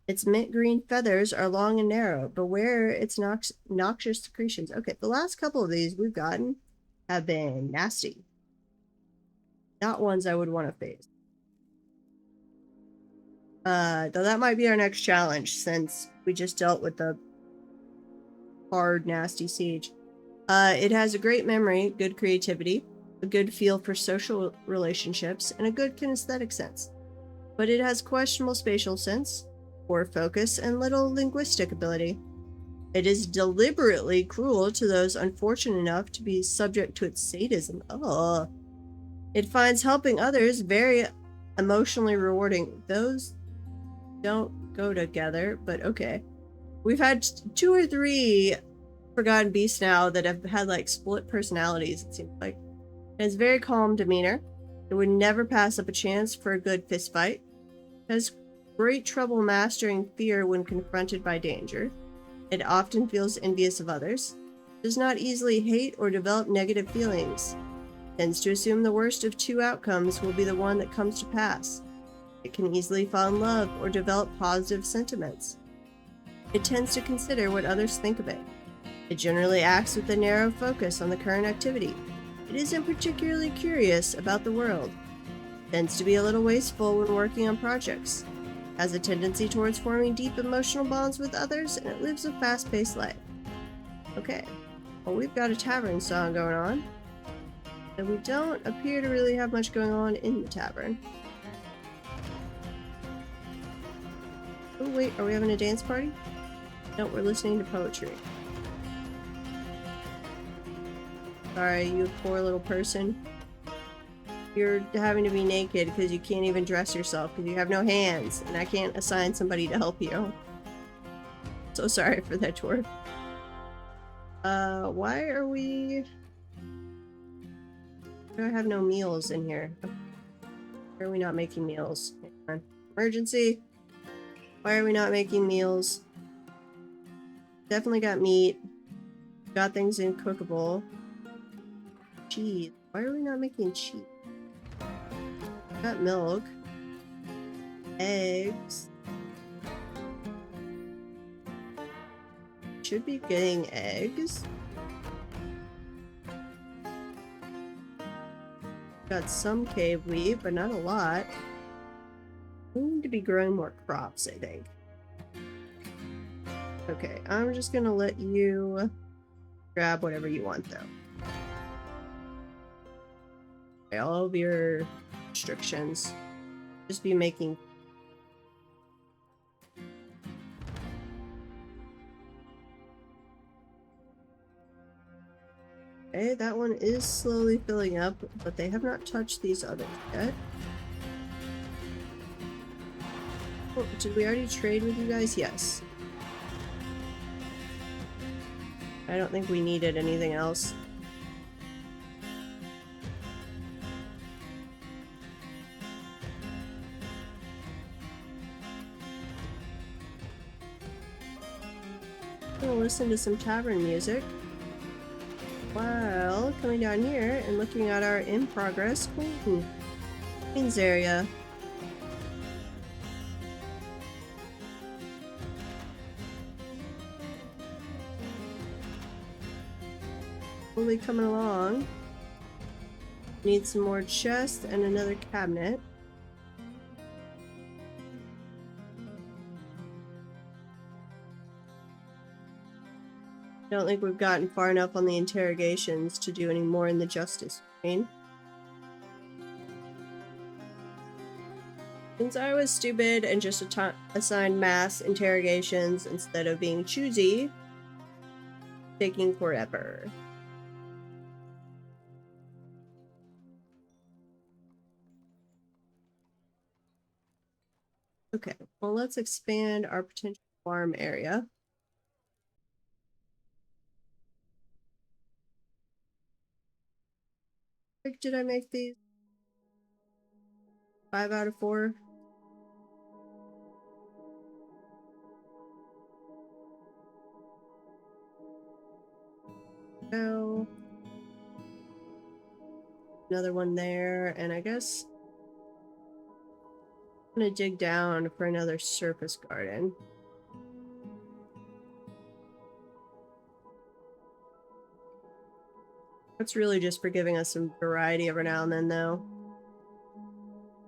[SPEAKER 1] Its mint green feathers are long and narrow. Beware its noxious secretions. Okay, the last couple of these we've gotten have been nasty. Not ones I would want to face. Though that might be our next challenge, since we just dealt with the hard, nasty siege. It has a great memory, good creativity, a good feel for social relationships, and a good kinesthetic sense. But it has questionable spatial sense, poor focus, and little linguistic ability. It is deliberately cruel to those unfortunate enough to be subject to its sadism. Oh. It finds helping others very emotionally rewarding. Those don't go together, but okay. We've had 2 or 3 Forgotten Beasts now that have had like split personalities, it seems like. It has very calm demeanor. It would never pass up a chance for a good fist fight. It has great trouble mastering fear when confronted by danger. It often feels envious of others. Does not easily hate or develop negative feelings. Tends to assume the worst of 2 outcomes will be the one that comes to pass. It can easily fall in love or develop positive sentiments. It tends to consider what others think of it. It generally acts with a narrow focus on the current activity. It isn't particularly curious about the world. Tends to be a little wasteful when working on projects. Has a tendency towards forming deep emotional bonds with others, and it lives a fast-paced life. Okay, well, we've got a tavern song going on, and we don't appear to really have much going on in the tavern. Oh wait, are we having a dance party? No, we're listening to poetry. Sorry, you poor little person. You're having to be naked because you can't even dress yourself because you have no hands, and I can't assign somebody to help you. So sorry for that, dwarf. Why are we... I have no meals in here. Why are we not making meals? Hang on. Emergency! Why are we not making meals? Definitely got meat. Got things in cookable. Cheese. Why are we not making cheese? Got milk. Eggs. Should be getting eggs. Got some cave wheat, but not a lot. We need to be growing more crops, I think. Okay, I'm just gonna let you grab whatever you want, though. Okay, all of your restrictions. Just be making... Okay, that one is slowly filling up, but they have not touched these others yet. Oh, did we already trade with you guys? Yes. I don't think we needed anything else. I'm gonna listen to some tavern music while coming down here and looking at our in progress Queens area. Slowly coming along. Need some more chests and another cabinet. I don't think we've gotten far enough on the interrogations to do any more in the justice screen. Since I was stupid and just assigned mass interrogations instead of being choosy, taking forever. Okay, well, let's expand our potential farm area. Did I make these? 5 out of 4? No. Another one there, and I guess I'm gonna dig down for another surface garden. That's really just for giving us some variety every now and then, though.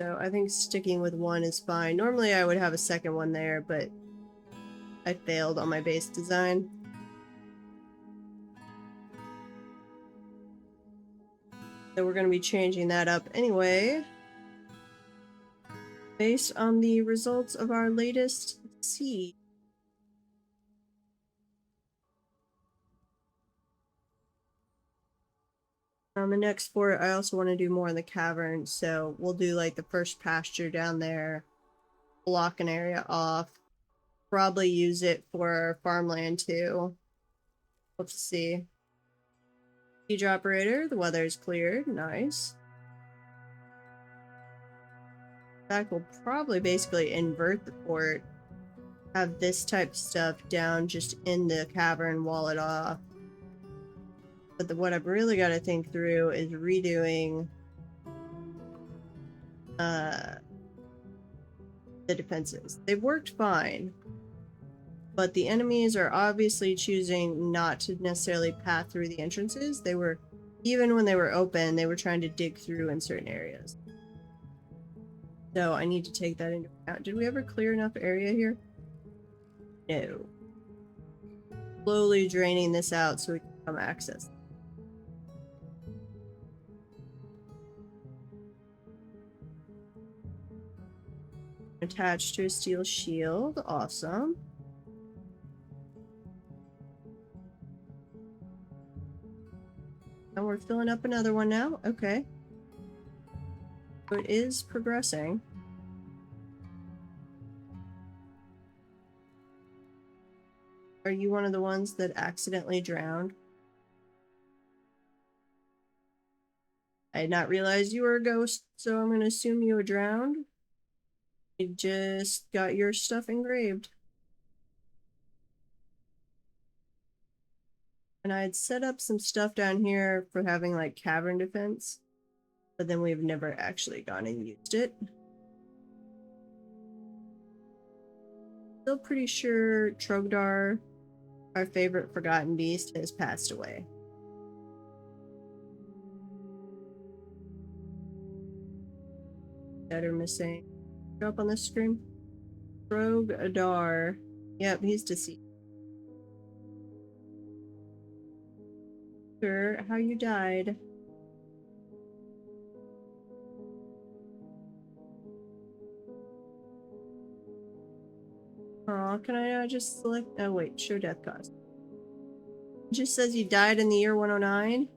[SPEAKER 1] So I think sticking with one is fine. Normally I would have a second one there, but I failed on my base design. So we're going to be changing that up anyway. Based on the results of our latest siege. On the next fort, I also want to do more in the cavern, so we'll do like the first pasture down there, block an area off, probably use it for farmland too. Let's see. Siege operator, the weather is cleared, nice. In fact, we'll probably basically invert the fort, have this type of stuff down just in the cavern, wall it off. But what I've really got to think through is redoing the defenses. They've worked fine, but the enemies are obviously choosing not to necessarily path through the entrances. They were, even when they were open, they were trying to dig through in certain areas. So I need to take that into account. Did we ever clear enough area here? No. Slowly draining this out so we can come access. Attached to a steel shield. Awesome. And we're filling up another one now. Okay. So it is progressing. Are you one of the ones that accidentally drowned? I had not realized you were a ghost, so I'm going to assume you were drowned. You just got your stuff engraved. And I had set up some stuff down here for having like cavern defense, but then we've never actually gone and used it. Still pretty sure Trogdar, our favorite forgotten beast, has passed away. Dead or missing. Show up on the screen. Trogdar. Yep, he's deceased. Sure, how you died. Oh, can I not just select? Oh wait, show death cause. It just says you died in the year 109.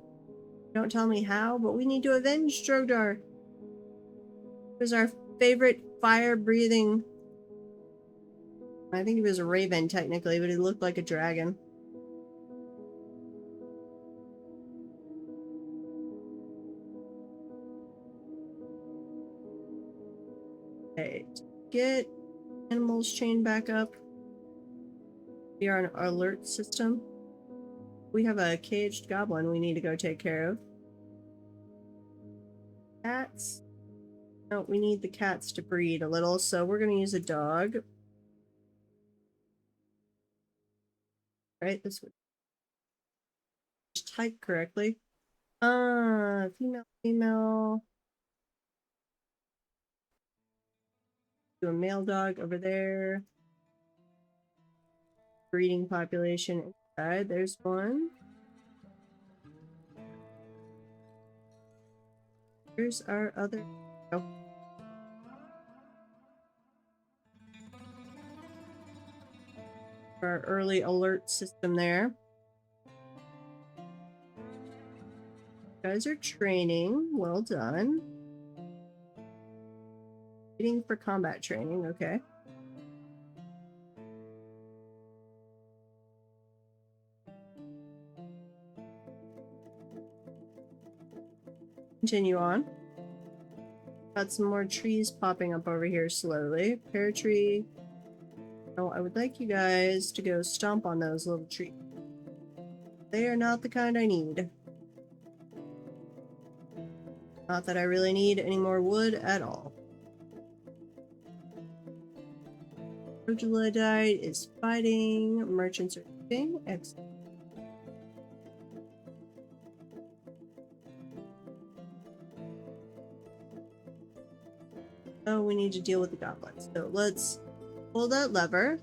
[SPEAKER 1] Don't tell me how, but we need to avenge Drogar. It was our favorite fire-breathing... I think he was a raven, technically, but he looked like a dragon. Okay, get animals chained back up. We are an alert system. We have a caged goblin we need to go take care of. Cats. No, we need the cats to breed a little, so we're gonna use a dog. Right, this would type correctly. Female, female. Do a male dog over there. Breeding population inside. There's one. Here's our other. Oh. Our early alert system there. You guys are training. Well done. Waiting for combat training. Okay. Continue on. Got some more trees popping up over here slowly. Pear tree. Oh, I would like you guys to go stomp on those little trees. They are not the kind I need. Not that I really need any more wood at all. Troglodyte is fighting. Merchants are shipping. Excellent. Oh, we need to deal with the goblins. So let's pull that lever.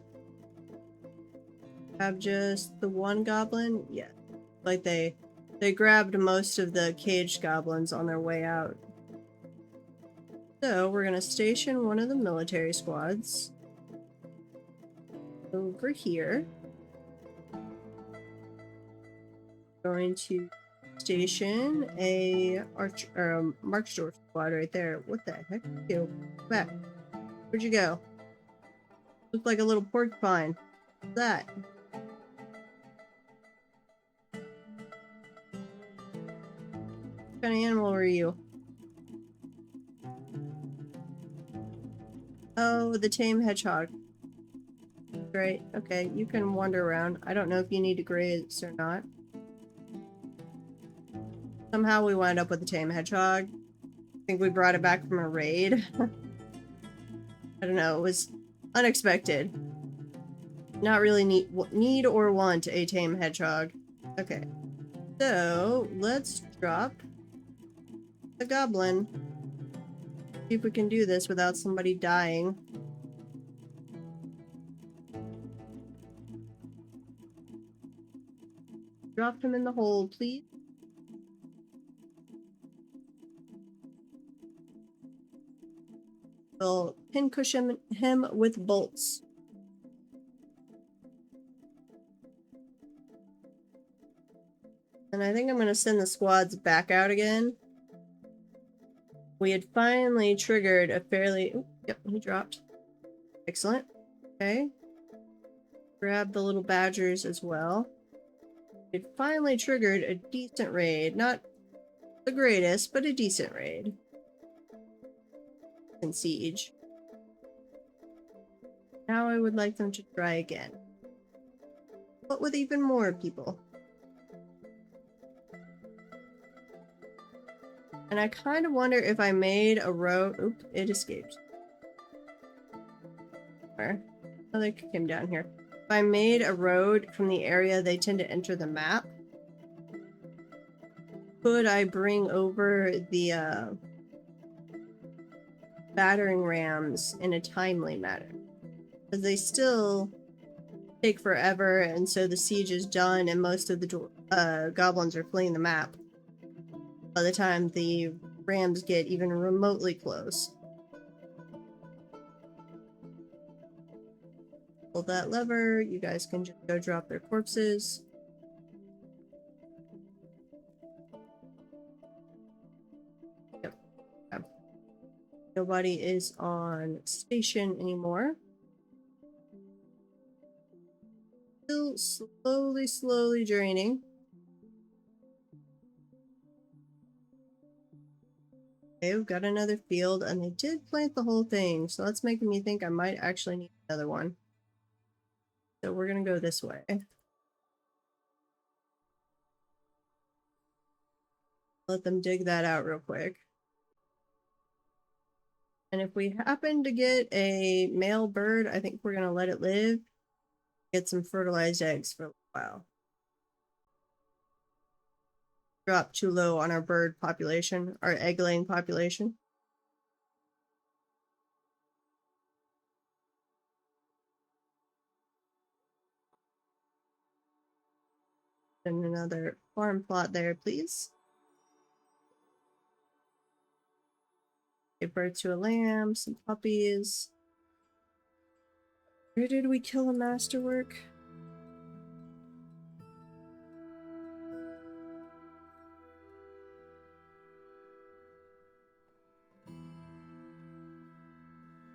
[SPEAKER 1] Have just the one goblin? Yeah. Like they grabbed most of the caged goblins on their way out. So we're gonna station one of the military squads over here. Going to station a archer or a march door squad right there. What the heck? You back. Where'd you go? Looked like a little porcupine. What's that? What kind of animal were you? Oh, the tame hedgehog. Great. Okay, you can wander around. I don't know if you need to graze or not. Somehow we wound up with a tame hedgehog. I think we brought it back from a raid. I don't know, it was unexpected. Not really need or want a tame hedgehog. Okay. So, let's drop the goblin. See if we can do this without somebody dying. Drop him in the hole, please. We'll pincushion him with bolts. And I think I'm going to send the squads back out again. We had finally triggered a fairly... Oh, yep, he dropped. Excellent. Okay. Grab the little badgers as well. It finally triggered a decent raid. Not the greatest, but a decent raid. And siege. Now I would like them to try again. But with even more people. And I kind of wonder if I made a road... Oop, it escaped. Where? Oh, they came down here. If I made a road from the area they tend to enter the map, could I bring over the battering rams in a timely manner? Because they still take forever, and so the siege is done and most of the goblins are fleeing the map by the time the rams get even remotely close. Pull that lever, you guys can just go drop their corpses. Nobody is on station anymore. Still slowly draining. Okay, we've got another field, and they did plant the whole thing, so that's making me think I might actually need another one. So we're gonna go this way. Let them dig that out real quick. And if we happen to get a male bird, I think we're gonna let it live. Get some fertilized eggs for a while. Drop too low on our bird population, our egg-laying population. And another farm plot there, please. Give birth to a lamb, some puppies. Where did we kill a masterwork?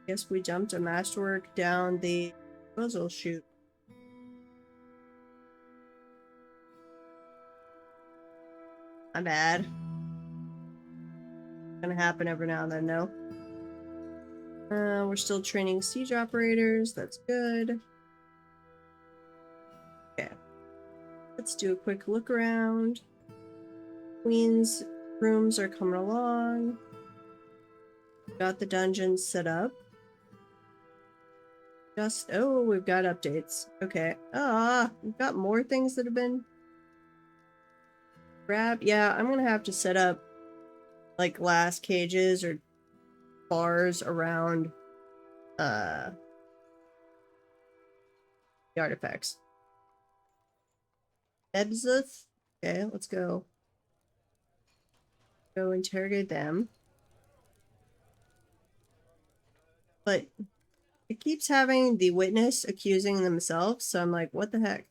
[SPEAKER 1] Guess we jumped a masterwork down the puzzle chute. My bad. Gonna happen every now and then, no? We're still training siege operators. That's good. Okay. Let's do a quick look around. Queen's rooms are coming along. Got the dungeons set up. Oh, we've got updates. Okay. We've got more things that have been grabbed. Yeah, I'm gonna have to set up like glass cages or bars around the artifacts. Ebzuth. Okay, let's go. Go interrogate them. But it keeps having the witness accusing themselves, so I'm like, what the heck?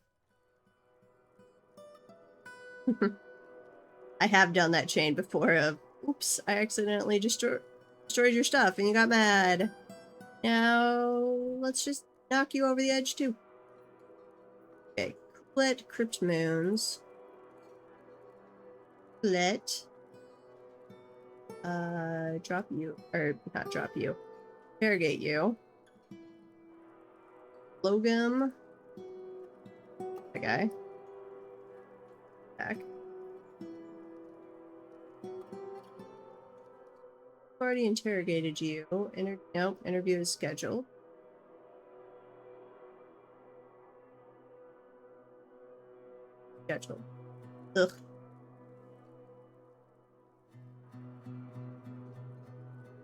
[SPEAKER 1] I have done that chain before of, oops, I accidentally destroyed your stuff and you got mad. Now, let's just knock you over the edge too. Okay, Couplet Crypt Moons. Couplet. Drop you, or not drop you. Interrogate you. Logum. The guy. Back. Already interrogated you. Nope, interview is scheduled. Scheduled. Ugh.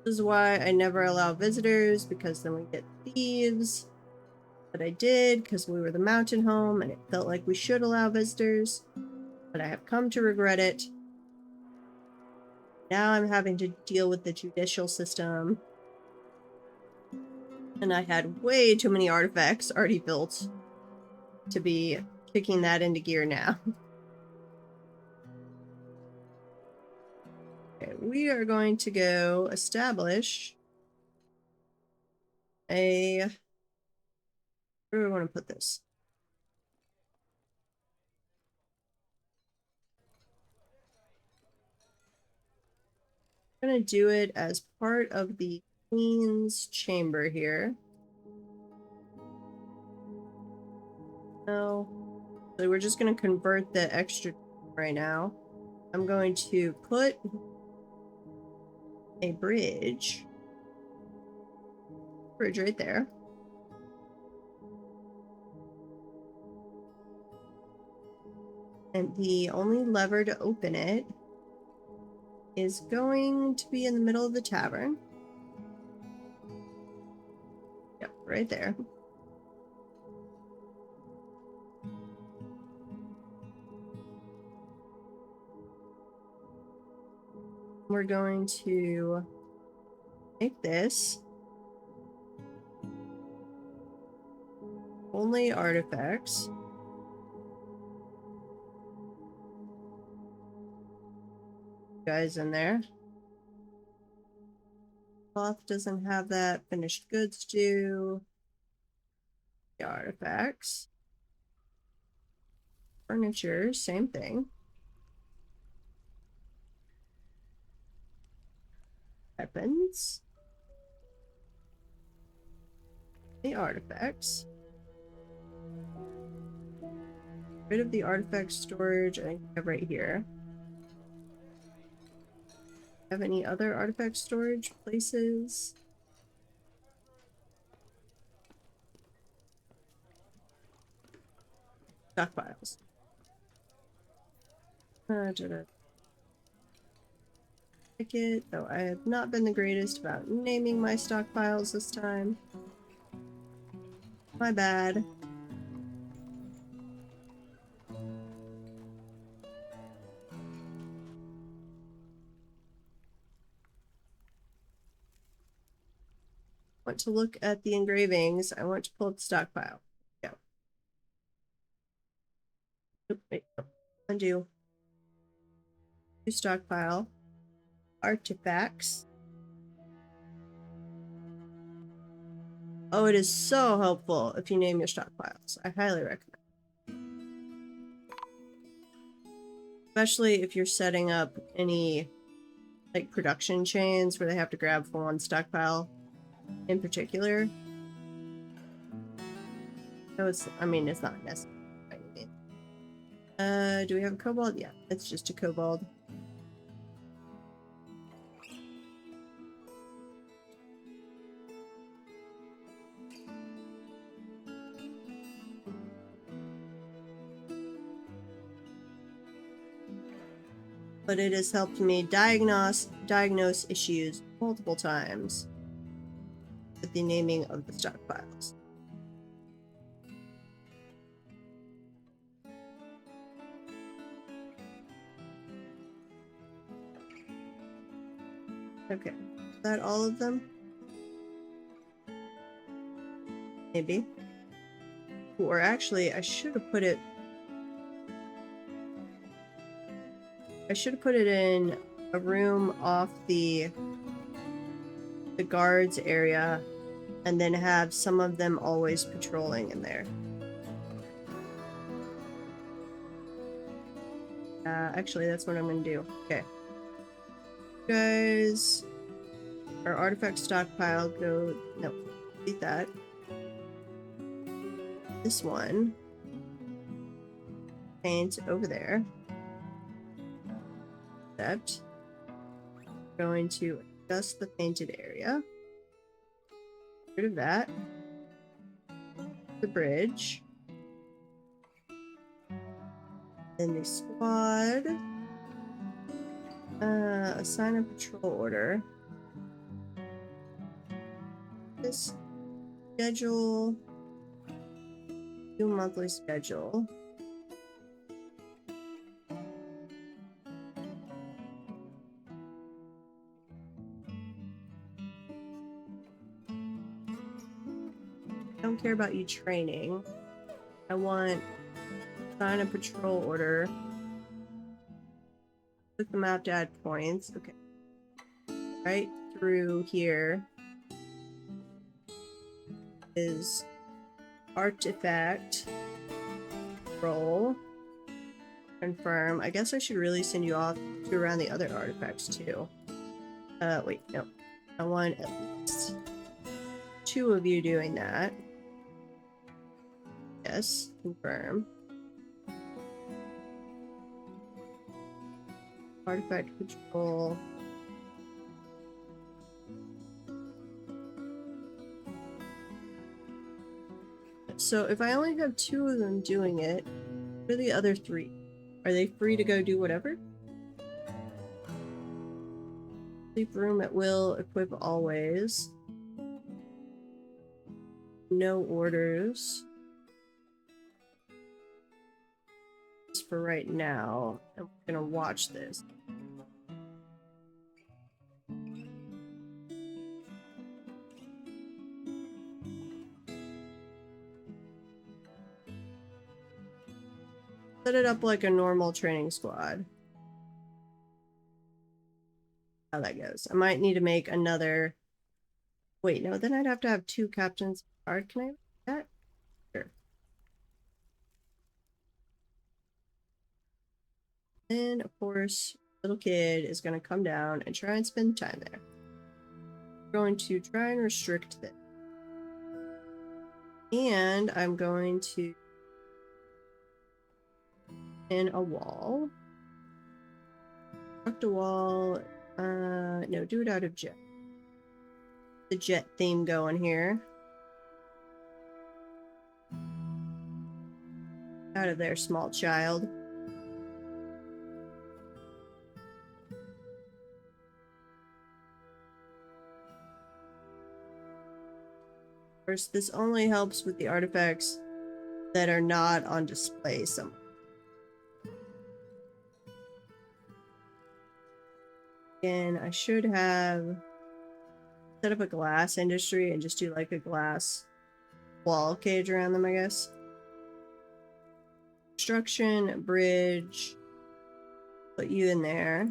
[SPEAKER 1] This is why I never allow visitors, because then we get thieves. But I did, because we were the mountain home, and it felt like we should allow visitors. But I have come to regret it. Now I'm having to deal with the judicial system. And I had way too many artifacts already built to be kicking that into gear now. Okay, we are going to go establish a... Where do we want to put this? I'm going to do it as part of the Queen's Chamber here. No. So we're just going to convert the extra right now. I'm going to put a bridge right there. And the only lever to open it is going to be in the middle of the tavern. Yep, right there. We're going to make this only artifacts. Guys in there. Cloth doesn't have that. Finished goods do. The artifacts. Furniture, same thing. Weapons. The artifacts. Rid of the artifact storage. I think I have right here. Have any other artifact storage places? Stockpiles. Ticket, though I have not been the greatest about naming my stockpiles this time. My bad. Want to look at the engravings. I want to pull up the stockpile. Yeah. Oop, wait, no. Undo. New stockpile. Artifacts. Oh, it is so helpful if you name your stockpiles. I highly recommend. Especially if you're setting up any like production chains where they have to grab from one stockpile in particular. So it's, I mean, it's not necessary. Do we have a kobold? Yeah, it's just a kobold. But it has helped me diagnose issues multiple times with the naming of the stockpiles. Okay, is that all of them? Maybe. Or actually, I should have put it in a room off the guards area and then have some of them always patrolling in there. Actually, that's what I'm gonna do. Okay. Guys, our artifact stockpile go, no, delete that. This one, paint over there. Except, going to adjust the painted area. Get rid of that. The bridge. Then the squad. Assign a patrol order. This schedule. Do monthly schedule. I don't care about you training. I want assign a patrol order. Click the map to add points. Okay. Right through here is artifact roll. Confirm. I guess I should really send you off to around the other artifacts too. Wait, no. I want at least 2 of you doing that. Yes, confirm. Artifact control. So if I only have 2 of them doing it, what are the other 3? Are they free to go do whatever? Sleep room at will, equip always. No orders. Just for right now. I'm gonna watch this. Set it up like a normal training squad. How that goes. I might need to make another Wait, no, then I'd have to have 2 captains. Can I do that? Sure. And of course, little kid is going to come down and try and spend time there. I'm going to try and restrict this. And I'm going to in a wall. Construct a wall. No, do it out of jet. The jet theme going here. Out of there, small child. Of course, this only helps with the artifacts that are not on display somewhere. Again, I should have set up a glass industry and just do like a glass wall cage around them, I guess. Construction, bridge, put you in there.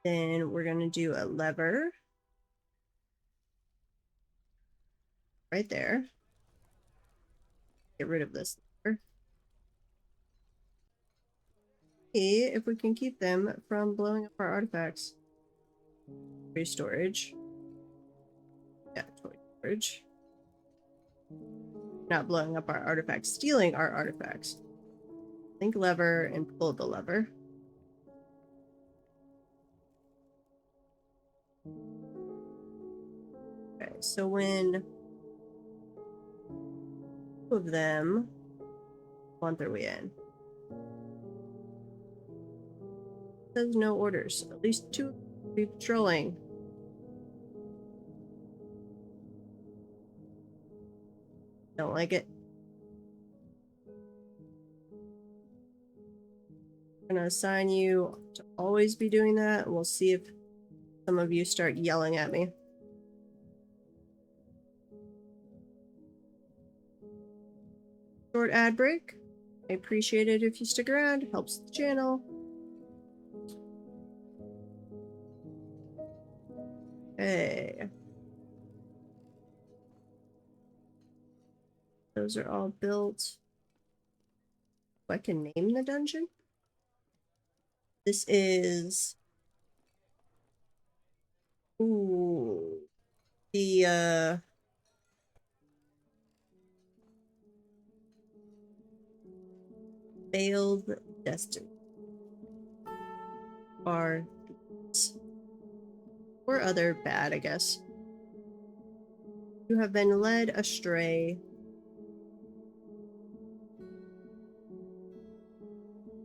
[SPEAKER 1] Then we're going to do a lever right there. Get rid of this lever. See if we can keep them from blowing up our artifacts. Toy storage. Yeah, toy storage. Not blowing up our artifacts, stealing our artifacts. Think lever and pull the lever. Okay, so when 2 of them want their way in. It says no orders. At least 2 will be patrolling. Don't like it. I'm gonna assign you to always be doing that. We'll see if some of you start yelling at me. Short ad break. I appreciate it if you stick around. It helps the channel. Okay. Those are all built. I can name the dungeon. This is the failed destiny. Or other bad, I guess. You have been led astray.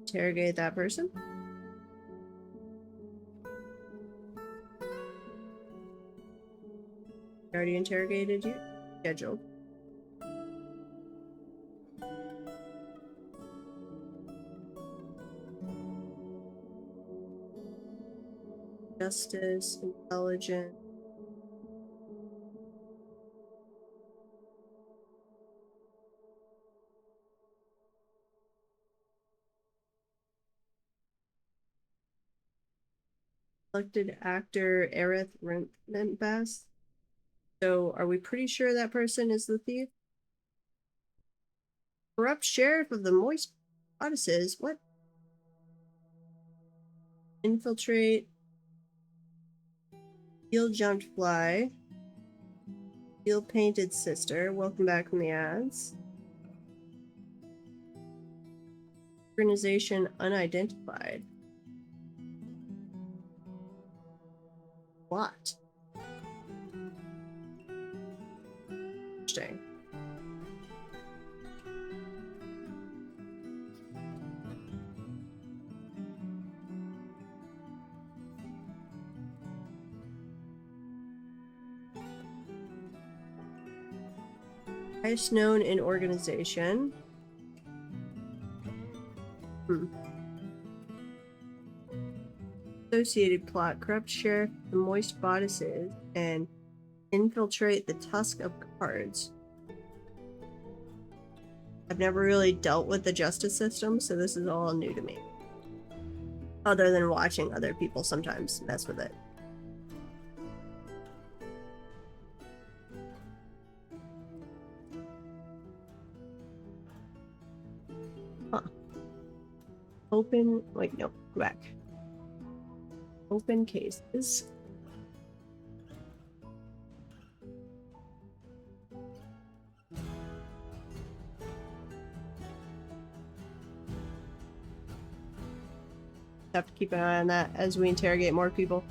[SPEAKER 1] Interrogate that person. Already interrogated you. Scheduled. Justice, intelligence. Selected actor Aerith Rentbass. So are we pretty sure that person is the thief? Corrupt sheriff of the Moist Goddesses. What? Infiltrate. Steel jumped fly. Steel painted sister. Welcome back from the ads. Organization unidentified. What? Interesting. Highest known in organization. Associated plot: corrupt sheriff, the Moist Bodices, and infiltrate the Tusk of Cards. I've never really dealt with the justice system, so this is all new to me. Other than watching other people sometimes mess with it. open. Wait, no, go back. Open cases. Have to keep an eye on that as we interrogate more people.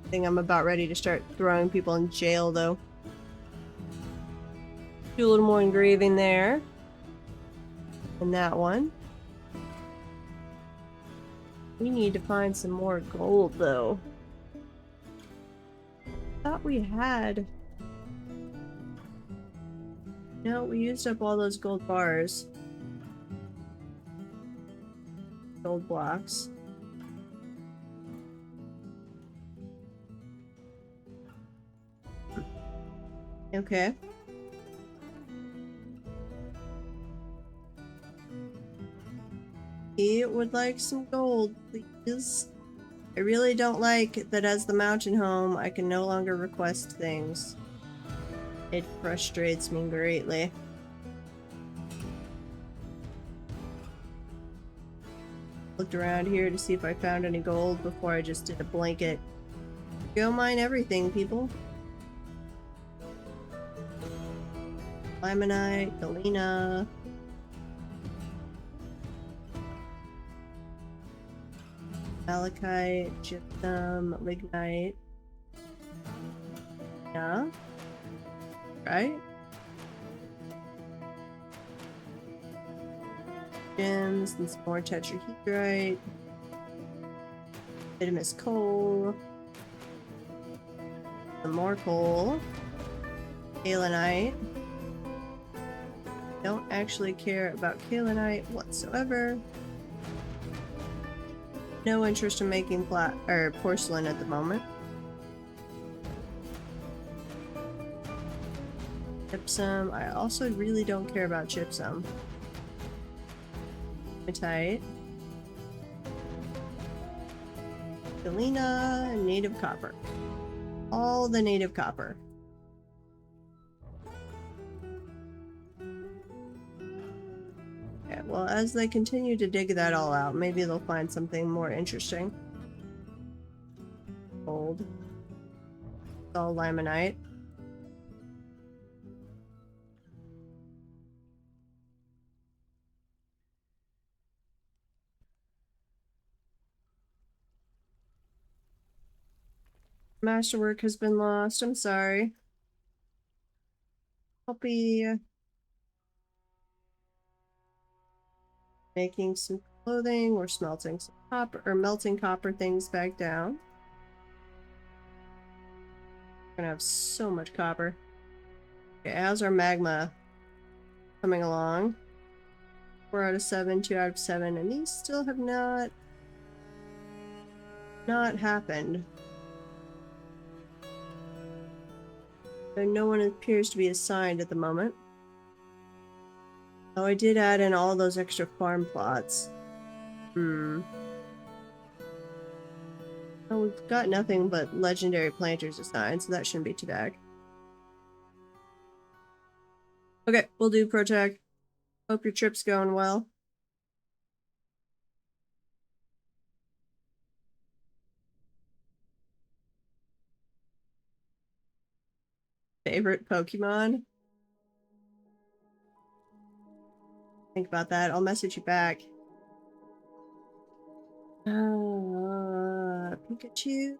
[SPEAKER 1] I think I'm about ready to start throwing people in jail, though. Do a little more engraving there. And that one. We need to find some more gold, though. Thought we had. No, we used up all those gold bars. Gold blocks. Okay. He would like some gold, please. I really don't like that as the mountain home, I can no longer request things. It frustrates me greatly. Looked around here to see if I found any gold before I just did a blanket. Go mine everything, people. Limonite, galena. Malachite, gypsum, lignite. Yeah. Right? Gems and some more tetrahedrite. Bituminous coal. Some more coal. Kaolinite. Don't actually care about kaolinite whatsoever. No interest in making porcelain at the moment. Gypsum. I also really don't care about gypsum. Hematite. Galena and native copper. All the native copper. Well, as they continue to dig that all out, maybe they'll find something more interesting. Gold. It's all limonite. Masterwork has been lost. I'm sorry. I'll be making some clothing or smelting some copper or melting copper things back down. We're gonna have so much copper. Okay, how's our magma coming along? 4 out of 7, 2 out of 7, and these still have not happened. So no one appears to be assigned at the moment. Oh, I did add in all those extra farm plots. Oh, we've got nothing but legendary planters assigned, so that shouldn't be too bad. Okay, we'll do Protag. Hope your trip's going well. Favorite Pokemon? Think about that. I'll message you back. Pikachu?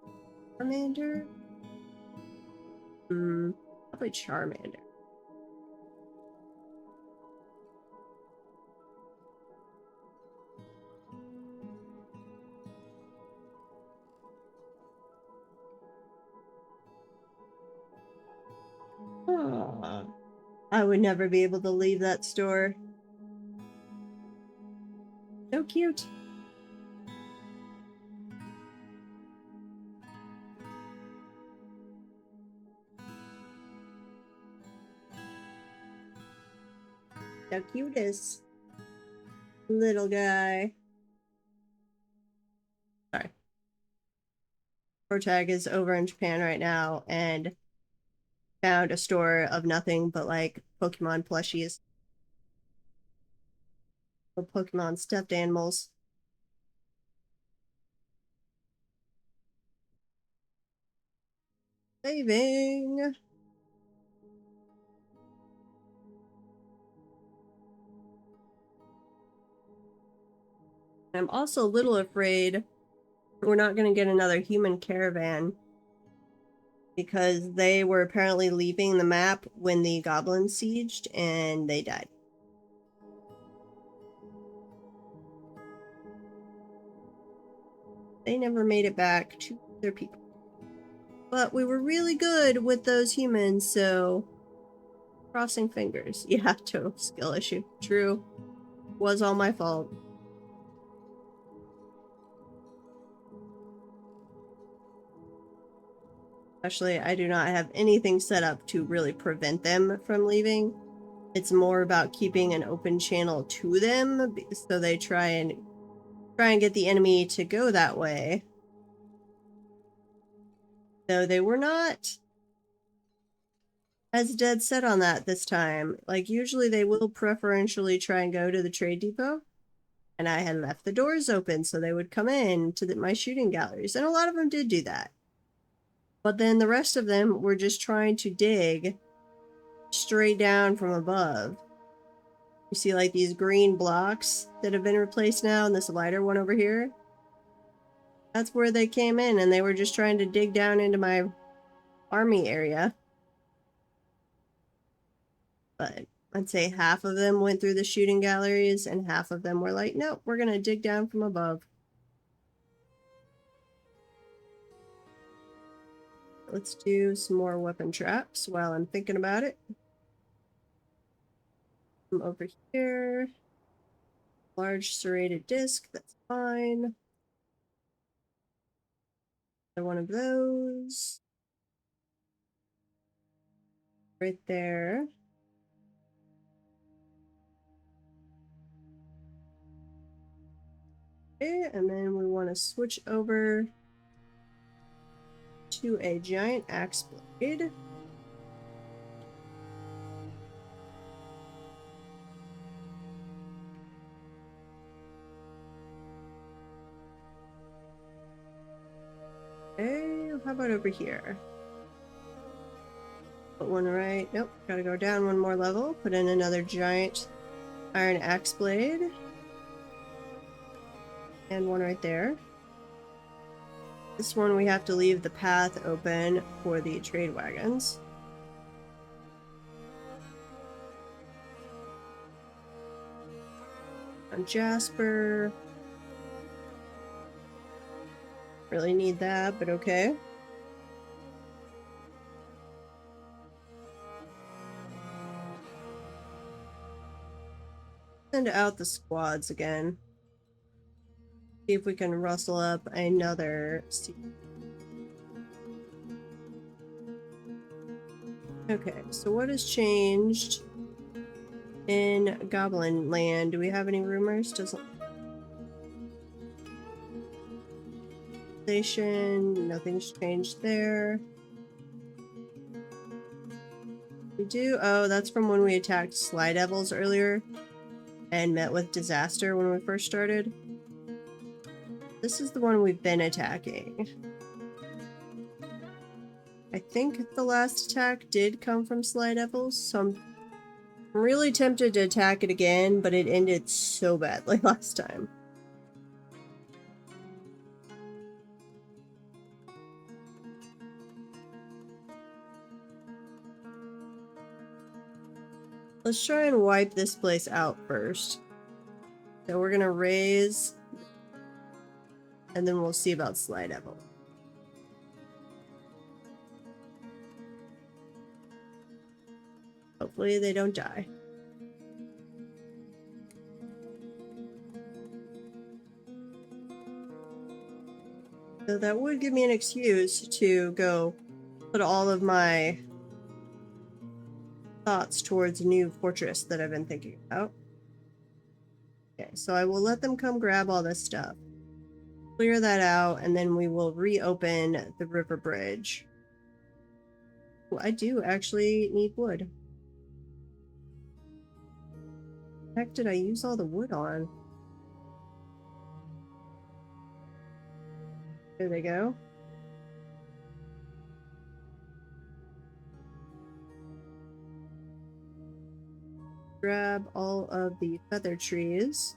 [SPEAKER 1] Charmander? Probably Charmander. I would never be able to leave that store. So cute. So cutest. Little guy. Sorry. Protag is over in Japan right now and found a store of nothing but like Pokemon plushies. Or Pokemon stuffed animals. Saving. I'm also a little afraid we're not going to get another human caravan because they were apparently leaving the map when the goblins sieged and they died. They never made it back to their people. But we were really good with those humans, so crossing fingers. Yeah, total skill issue. True. Was all my fault. Especially, I do not have anything set up to really prevent them from leaving. It's more about keeping an open channel to them, so they try and get the enemy to go that way. Though they were not as dead set on that this time. Like, usually they will preferentially try and go to the trade depot. And I had left the doors open so they would come in to my shooting galleries. And a lot of them did do that. But then the rest of them were just trying to dig straight down from above. You see like these green blocks that have been replaced now and this lighter one over here? That's where they came in and they were just trying to dig down into my army area. But I'd say half of them went through the shooting galleries and half of them were like, nope, we're going to dig down from above. Let's do some more weapon traps while I'm thinking about it. I'm over here. Large serrated disc, that's fine. Another one of those. Right there. Okay, and then we want to switch over to a giant axe blade. Okay, how about over here? Put one right. Nope, gotta go down one more level. Put in another giant iron axe blade. And one right there. This one we have to leave the path open for the trade wagons. On Jasper. Really need that, but okay. Send out the squads again. See if we can rustle up another seed. Okay, so what has changed in Goblin Land? Do we have any rumors? Doesn't station, nothing's changed there. We do. Oh, that's from when we attacked Sly Devils earlier and met with disaster when we first started. This is the one we've been attacking. I think the last attack did come from Sly Devils, so I'm really tempted to attack it again, but it ended so badly last time. Let's try and wipe this place out first. So we're gonna raise, and then we'll see about Sly Devil. Hopefully they don't die. So that would give me an excuse to go put all of my thoughts towards a new fortress that I've been thinking about. Okay, so I will let them come grab all this stuff. Clear that out, and then we will reopen the river bridge. Ooh, I do actually need wood. The heck did I use all the wood on? There they go. Grab all of the feather trees.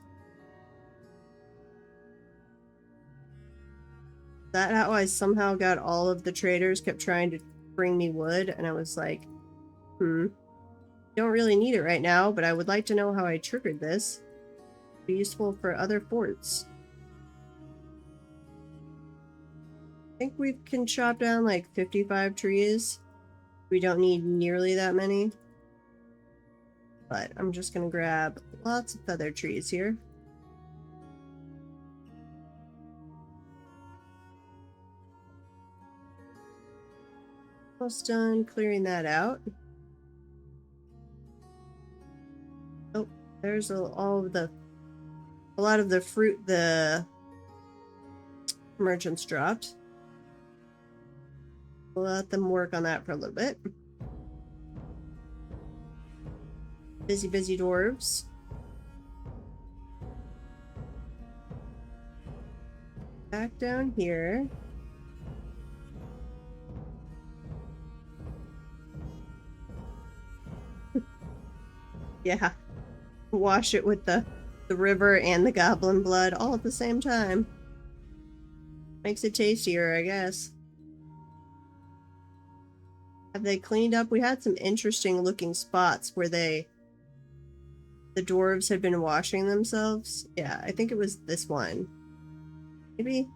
[SPEAKER 1] That how I somehow got all of the traders kept trying to bring me wood, and I was like, don't really need it right now, but I would like to know how I triggered this. Be useful for other forts. I think we can chop down like 55 trees. We don't need nearly that many. But I'm just gonna grab lots of feather trees here. Almost done clearing that out. Oh, there's a lot of the fruit the merchants dropped. We'll let them work on that for a little bit. Busy, busy dwarves. Back down here. Yeah. Wash it with the river and the goblin blood all at the same time. Makes it tastier, I guess. Have they cleaned up? We had some interesting looking spots where the dwarves had been washing themselves. Yeah, I think it was this one. Maybe it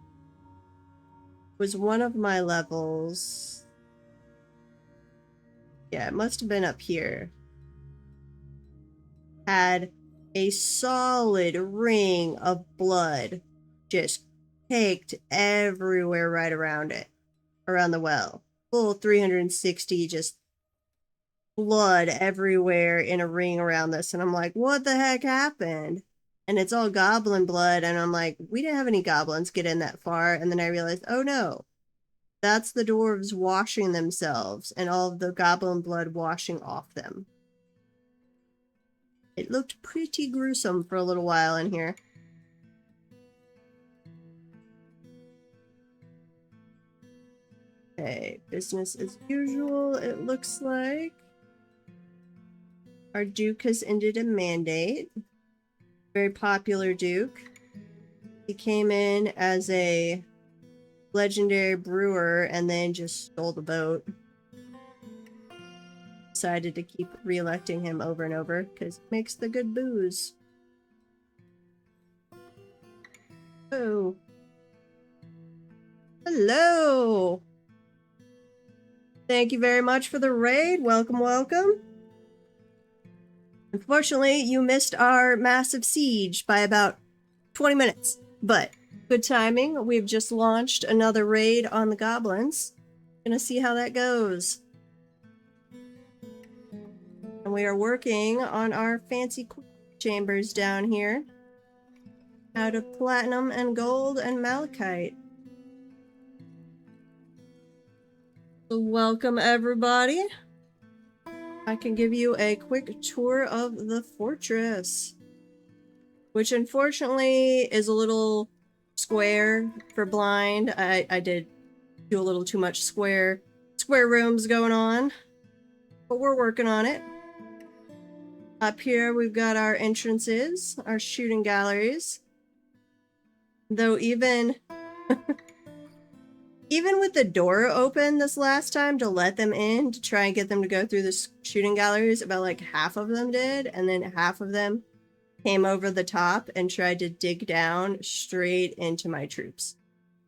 [SPEAKER 1] was one of my levels. Yeah, it must have been up here. Had a solid ring of blood just caked everywhere right around it, around the well. Full 360, just blood everywhere in a ring around this. And I'm like, what the heck happened? And it's all goblin blood. And I'm like, we didn't have any goblins get in that far. And then I realized, oh no, that's the dwarves washing themselves and all of the goblin blood washing off them. It looked pretty gruesome for a little while in here. Okay, business as usual, it looks like. Our Duke has ended a mandate. Very popular Duke. He came in as a legendary brewer and then just stole the boat. Decided to keep re-electing him over and over because he makes the good booze. Oh. Hello! Thank you very much for the raid. Welcome, welcome. Unfortunately, you missed our massive siege by about 20 minutes, but good timing. We've just launched another raid on the goblins. Gonna see how that goes. And we are working on our fancy chambers down here out of platinum and gold and malachite. So welcome everybody. I can give you a quick tour of the fortress, which unfortunately is a little square for blind. I did do a little too much square rooms going on, but we're working on it. Up here we've got our entrances, our shooting galleries. Though even with the door open this last time to let them in, to try and get them to go through the shooting galleries, about like half of them did, and then half of them came over the top and tried to dig down straight into my troops.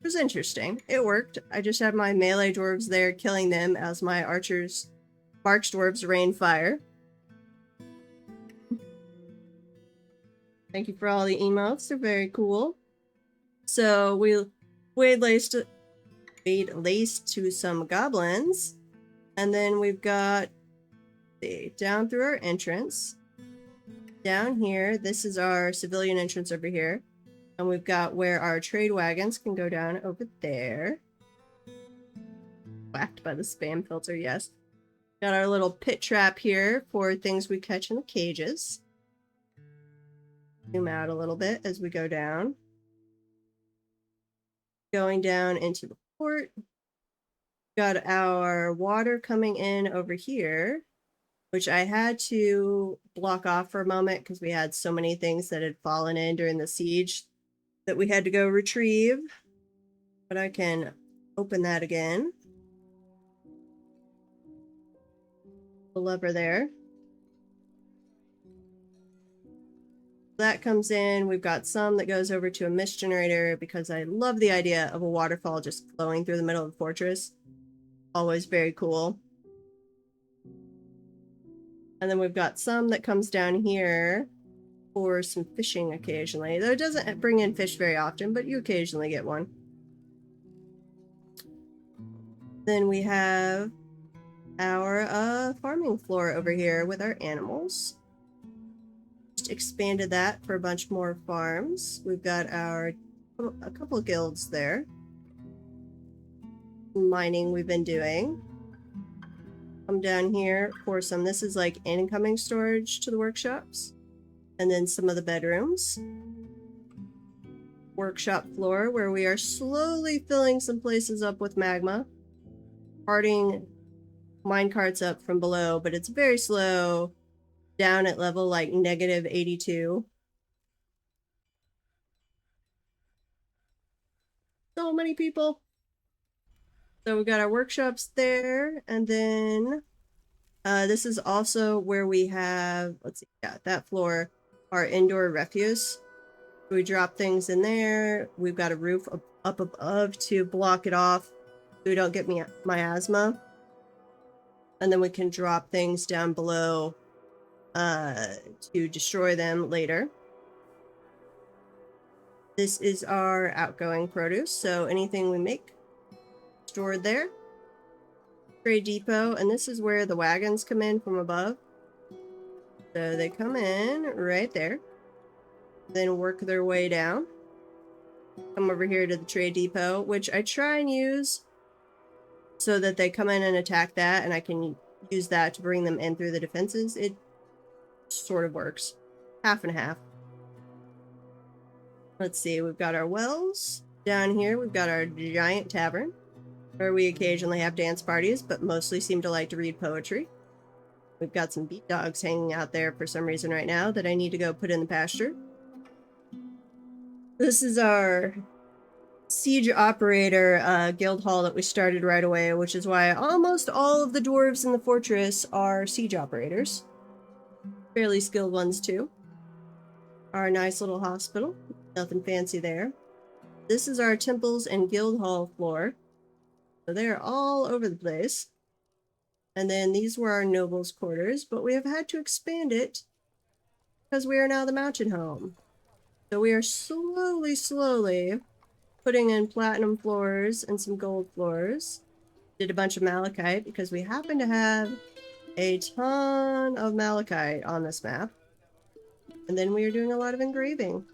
[SPEAKER 1] It was interesting. It worked. I just had my melee dwarves there killing them as my archers, march dwarves, rain fire. Thank you for all the emotes. They're very cool. So we wade laced to some goblins, and then we've got down through our entrance. Down here, this is our civilian entrance over here, and we've got where our trade wagons can go down over there. Whacked by the spam filter, yes. Got our little pit trap here for things we catch in the cages. Zoom out a little bit as we go down. Going down into the port. Got our water coming in over here, which I had to block off for a moment because we had so many things that had fallen in during the siege that we had to go retrieve. But I can open that again. The lever there. That comes in. We've got some that goes over to a mist generator because I love the idea of a waterfall just flowing through the middle of the fortress. Always very cool. And then we've got some that comes down here for some fishing occasionally. Though it doesn't bring in fish very often, but you occasionally get one. Then we have our farming floor over here with our animals. Just expanded that for a bunch more farms. We've got a couple of guilds there. Mining we've been doing. Come down here for some. This is like incoming storage to the workshops. And then some of the bedrooms. Workshop floor where we are slowly filling some places up with magma. Carting minecarts up from below, but it's very slow. Down at level like negative 82. So many people. So we've got our workshops there, and then this is also where we have, let's see, yeah, that floor, our indoor refuse. We drop things in there. We've got a roof up above to block it off so we don't get miasma. And then we can drop things down below to destroy them later. This is our outgoing produce, so anything we make stored there. Trade depot, and this is where the wagons come in from above. So they come in right there, then work their way down. Come over here to the trade depot, which I try and use so that they come in and attack that, and I can use that to bring them in through the defenses. It sort of works. Half and half. Let's see, we've got our wells. Down here, we've got our giant tavern, where we occasionally have dance parties, but mostly seem to like to read poetry. We've got some beat dogs hanging out there for some reason right now that I need to go put in the pasture. This is our siege operator guild hall that we started right away, which is why almost all of the dwarves in the fortress are siege operators. Fairly skilled ones too. Our nice little hospital. Nothing fancy there. This is our temples and guild hall floor. So they're all over the place. And then these were our nobles' quarters, but we have had to expand it because we are now the mountain home. So we are slowly putting in platinum floors and some gold floors. Did a bunch of malachite because we happen to have a ton of malachite on this map. And then we are doing a lot of engraving.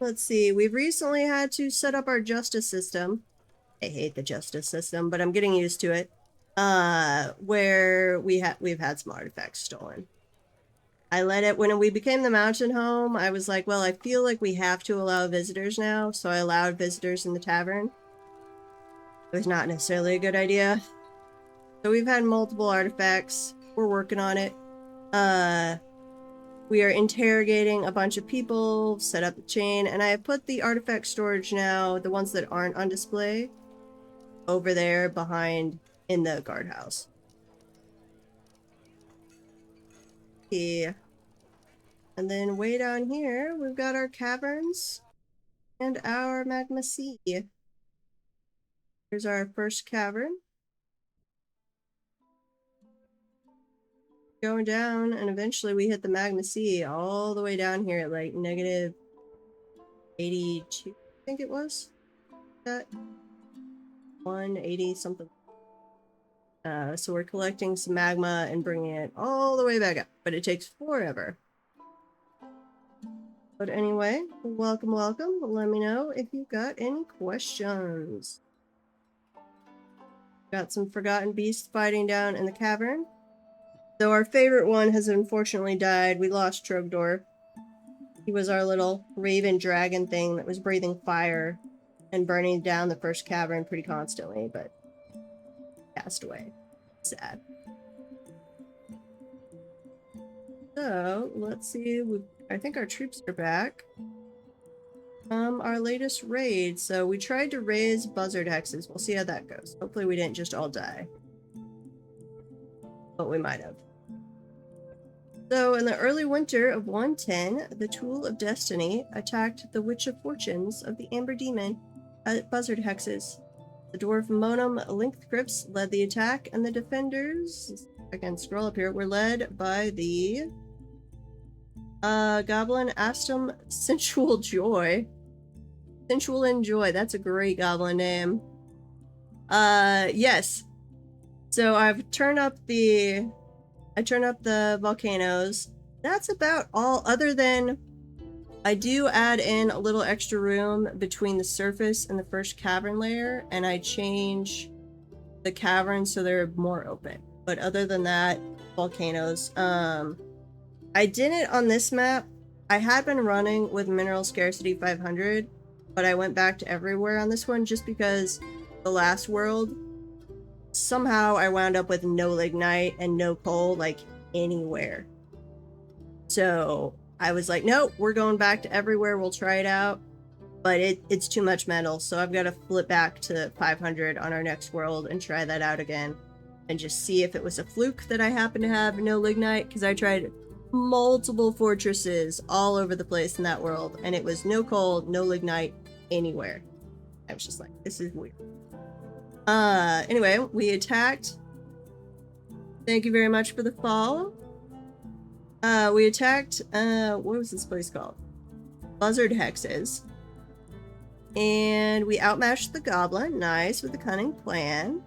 [SPEAKER 1] Let's see, we've recently had to set up our justice system. I hate the justice system, but I'm getting used to it. Where we've had some artifacts stolen. I let it, when we became the mountain home, I was like, well, I feel like we have to allow visitors now, so I allowed visitors in the tavern. It was not necessarily a good idea. So we've had multiple artifacts. We're working on it. We are interrogating a bunch of people, set up the chain, and I have put the artifact storage now, the ones that aren't on display, over there behind in the guardhouse. Yeah. And then way down here, we've got our caverns and our magma sea. Here's our first cavern. Going down, and eventually we hit the magma sea all the way down here at like negative 82, I think it was. That 180 something. So we're collecting some magma and bringing it all the way back up, but it takes forever. But anyway, welcome. Let me know if you've got any questions. Got some forgotten beasts fighting down in the cavern. So our favorite one has unfortunately died. We lost Trogdor. He was our little raven dragon thing that was breathing fire and burning down the first cavern pretty constantly, but passed away. Sad. So, let's see. I think our troops are back. Our latest raid. So we tried to raise buzzard hexes. We'll see how that goes. Hopefully we didn't just all die. But we might have. So in the early winter of 110, the Tool of Destiny attacked the Witch of Fortunes of the Amber Demon at buzzard hexes. The dwarf Monum Linkthrips led the attack, and the defenders, I can scroll up here, were led by the Goblin Astum Sensual Joy. Sensual and Joy, that's a great goblin name. Yes. So I've turned up the volcanoes. That's about all, other than I do add in a little extra room between the surface and the first cavern layer, and I change the caverns so they're more open. But other than that, volcanoes. I didn't on this map. I had been running with Mineral Scarcity 500, but I went back to everywhere on this one just because the last world, somehow I wound up with no lignite and no coal, like, anywhere. So I was like, nope, we're going back to everywhere. We'll try it out. But it's too much metal, so I've got to flip back to 500 on our next world and try that out again. And just see if it was a fluke that I happen to have no lignite, because I tried multiple fortresses all over the place in that world, and it was no coal, no lignite anywhere. I was just like, this is weird. Anyway, we attacked. Thank you very much for the follow. We attacked, what was this place called? Buzzard Hexes. And we outmatched the goblin, nice, with the cunning plan.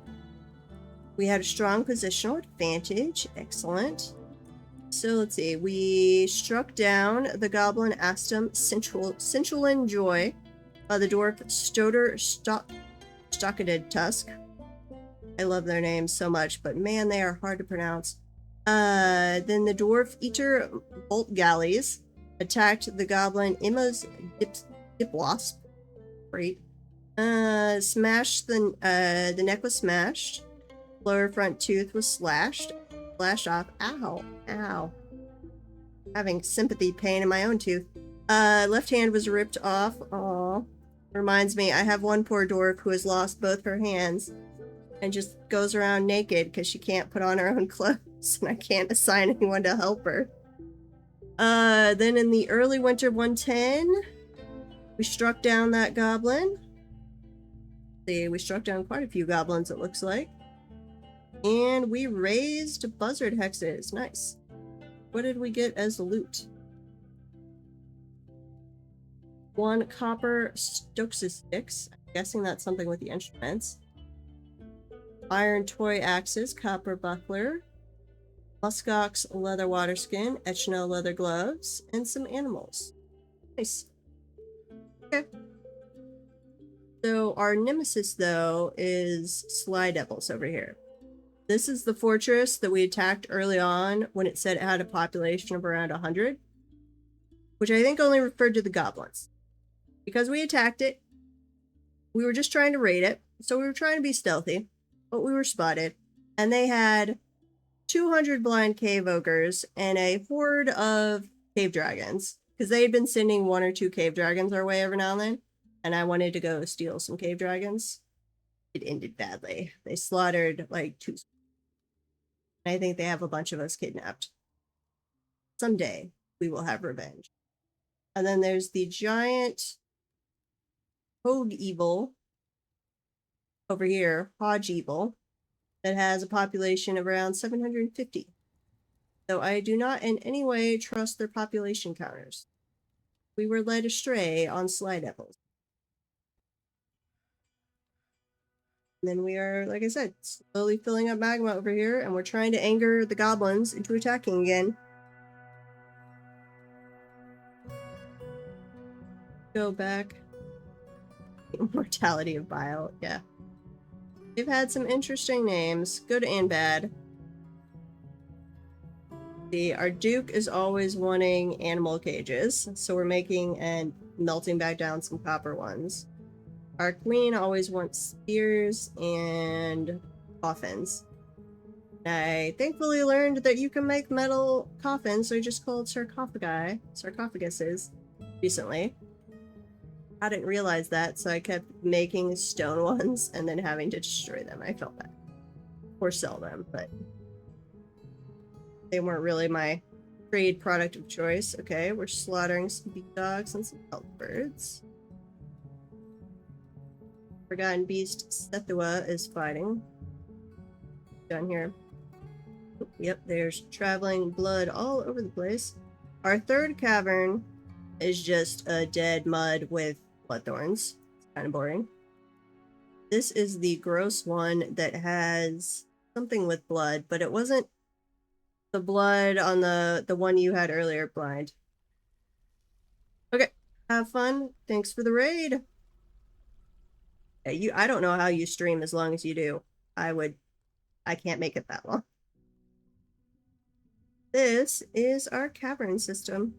[SPEAKER 1] We had a strong positional advantage, excellent. So let's see, we struck down the goblin Astum Sensual and Joy, the dwarf Stoder Stockaded Tusk. I love their names so much, but man, they are hard to pronounce. Then the dwarf Eater Bolt Galleys attacked the goblin Imma's Dipwasp. Great. Smashed the neck was smashed. Lower front tooth was slashed off. Ow. Ow. Having sympathy pain in my own tooth. Left hand was ripped off. Aw. Reminds me, I have one poor dwarf who has lost both her hands and just goes around naked because she can't put on her own clothes, and I can't assign anyone to help her. Then in the early winter of 110, we struck down that goblin. See, we struck down quite a few goblins, it looks like. And we raised buzzard hexes. Nice. What did we get as loot? 1 copper Stoxis sticks. I'm guessing that's something with the instruments. Iron toy axes, copper buckler, muskox leather water skin, echino leather gloves, and some animals. Nice. Okay. So our nemesis, though, is Sly Devils over here. This is the fortress that we attacked early on when it said it had a population of around 100, which I think only referred to the goblins. Because we attacked it, we were just trying to raid it, so we were trying to be stealthy, but we were spotted, and they had 200 blind cave ogres and a horde of cave dragons, because they had been sending 1 or 2 cave dragons our way every now and then, and I wanted to go steal some cave dragons. It ended badly. They slaughtered like 2. And I think they have a bunch of us kidnapped. Someday we will have revenge. And then there's the giant Hogue Evil over here, Hodge Evil, that has a population of around 750. So I do not in any way trust their population counters. We were led astray on Sly Devils. And then we are, like I said, slowly filling up magma over here, and we're trying to anger the goblins into attacking again. Go back. Immortality of Bile, yeah. They've had some interesting names, good and bad. Our Duke is always wanting animal cages, so we're making and melting back down some copper ones. Our Queen always wants spears and coffins. I thankfully learned that you can make metal coffins, so I just called sarcophaguses, recently. I didn't realize that, so I kept making stone ones and then having to destroy them. I felt bad. Or sell them, but they weren't really my trade product of choice. Okay, we're slaughtering some bee dogs and some elk birds. Forgotten Beast Sethua is fighting. Down here. Yep, there's traveling blood all over the place. Our third cavern is just a dead mud with bloodthorns. It's kind of boring. This is the gross one that has something with blood, but it wasn't the blood on the one you had earlier, Blind. Okay, have fun. Thanks for the raid. I don't know how you stream as long as you do. I can't make it that long. This is our cavern system.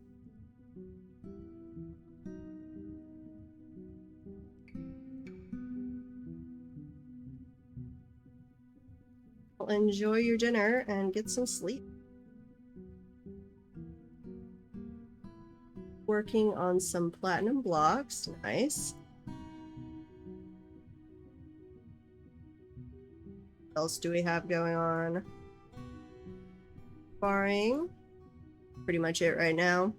[SPEAKER 1] Well, enjoy your dinner and get some sleep. Working on some platinum blocks. Nice. What else do we have going on? Sparring. Pretty much it right now.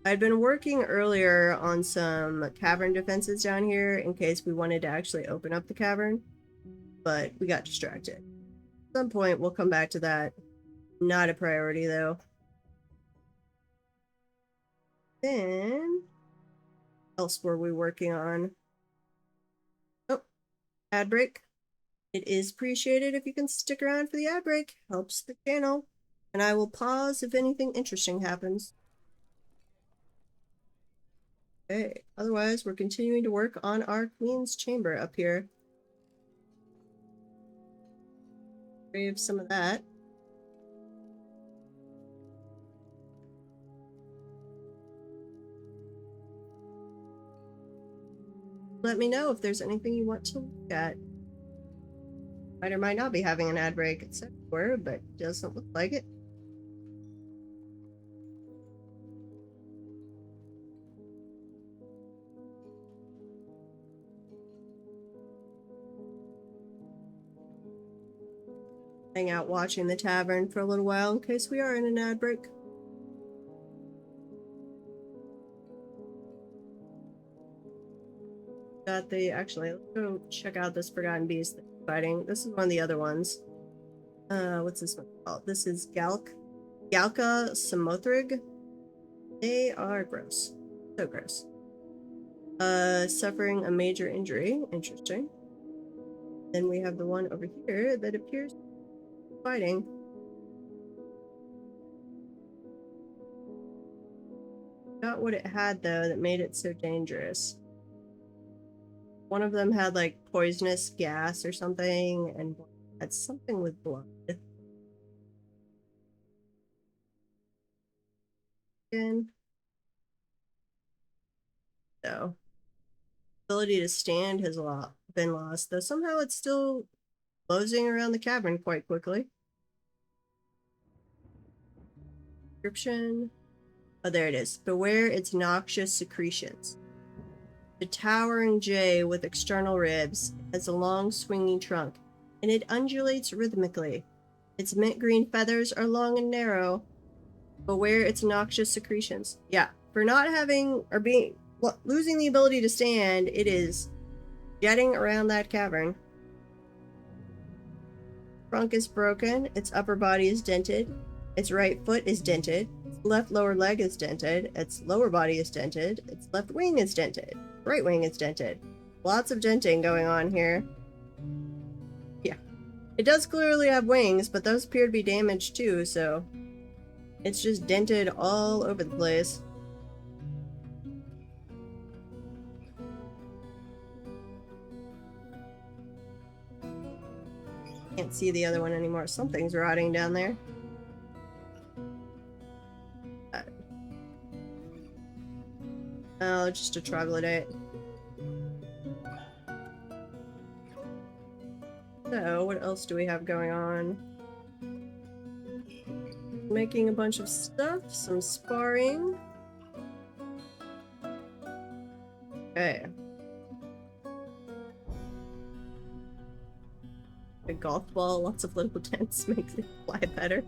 [SPEAKER 1] I'd been working earlier on some cavern defenses down here in case we wanted to actually open up the cavern, but we got distracted. At some point, we'll come back to that. Not a priority, though. Then, what else were we working on? Oh, ad break. It is appreciated if you can stick around for the ad break. Helps the channel. And I will pause if anything interesting happens. Okay, otherwise we're continuing to work on our Queen's Chamber up here. Grave some of that. Let me know if there's anything you want to look at. Might or might not be having an ad break, except for, but doesn't look like it. Hang out watching the tavern for a little while in case we are in an ad break. Actually, let's go check out this Forgotten Beast that's fighting. This is one of the other ones. What's this one called? This is Galka Samothrig. They are gross. So gross. Suffering a major injury. Interesting. Then we have the one over here that appears fighting. Not what it had, though, that made it so dangerous. One of them had, like, poisonous gas or something, and had something with blood. Again. So, ability to stand has been lost, though somehow it's still closing around the cavern quite quickly. Description. Oh, there it is. Beware its noxious secretions. The towering jay with external ribs has a long swinging trunk, and it undulates rhythmically. Its mint green feathers are long and narrow. Beware its noxious secretions. Yeah, for not having or losing the ability to stand, it is jetting around that cavern. Trunk is broken, its upper body is dented, its right foot is dented, its left lower leg is dented, its lower body is dented, its left wing is dented, right wing is dented. Lots of denting going on here. Yeah. It does clearly have wings, but those appear to be damaged too, so it's just dented all over the place. Can't see the other one anymore. Something's rotting down there. Oh, just a troglodyte. So, what else do we have going on? Making a bunch of stuff, some sparring. Okay. A golf ball, lots of little dents makes it fly better.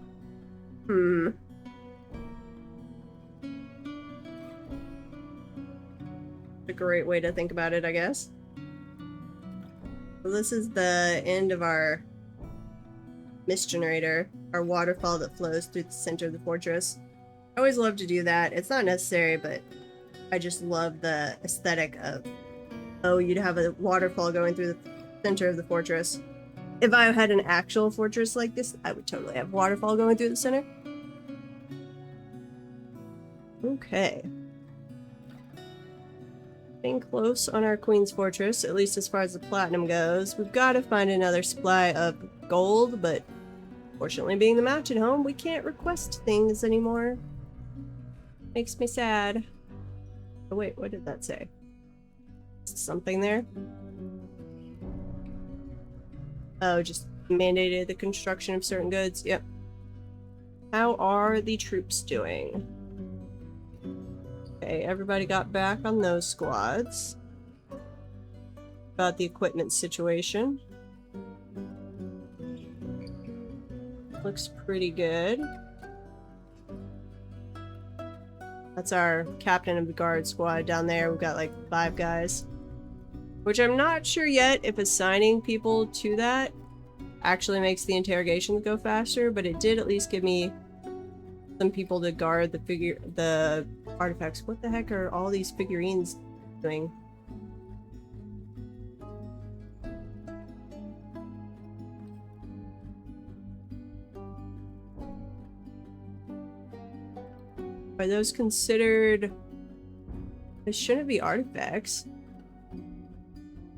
[SPEAKER 1] A great way to think about it, I guess. So this is the end of our mist generator, our waterfall that flows through the center of the fortress. I always love to do that. It's not necessary, but I just love the aesthetic of, oh, you'd have a waterfall going through the center of the fortress. If I had an actual fortress like this, I would totally have waterfall going through the center. Okay. Getting close on our Queen's Fortress, at least as far as the platinum goes. We've got to find another supply of gold, but fortunately being the mountain home, we can't request things anymore. Makes me sad. Oh wait, what did that say? Something there? Oh, just mandated the construction of certain goods. Yep. How are the troops doing? Okay, everybody got back on those squads. About the equipment situation. Looks pretty good. That's our captain of the guard squad down there. We've got like 5 guys. Which I'm not sure yet if assigning people to that actually makes the interrogation go faster, but it did at least give me some people to guard the artifacts. What the heck are all these figurines doing? Are those considered... They shouldn't be artifacts.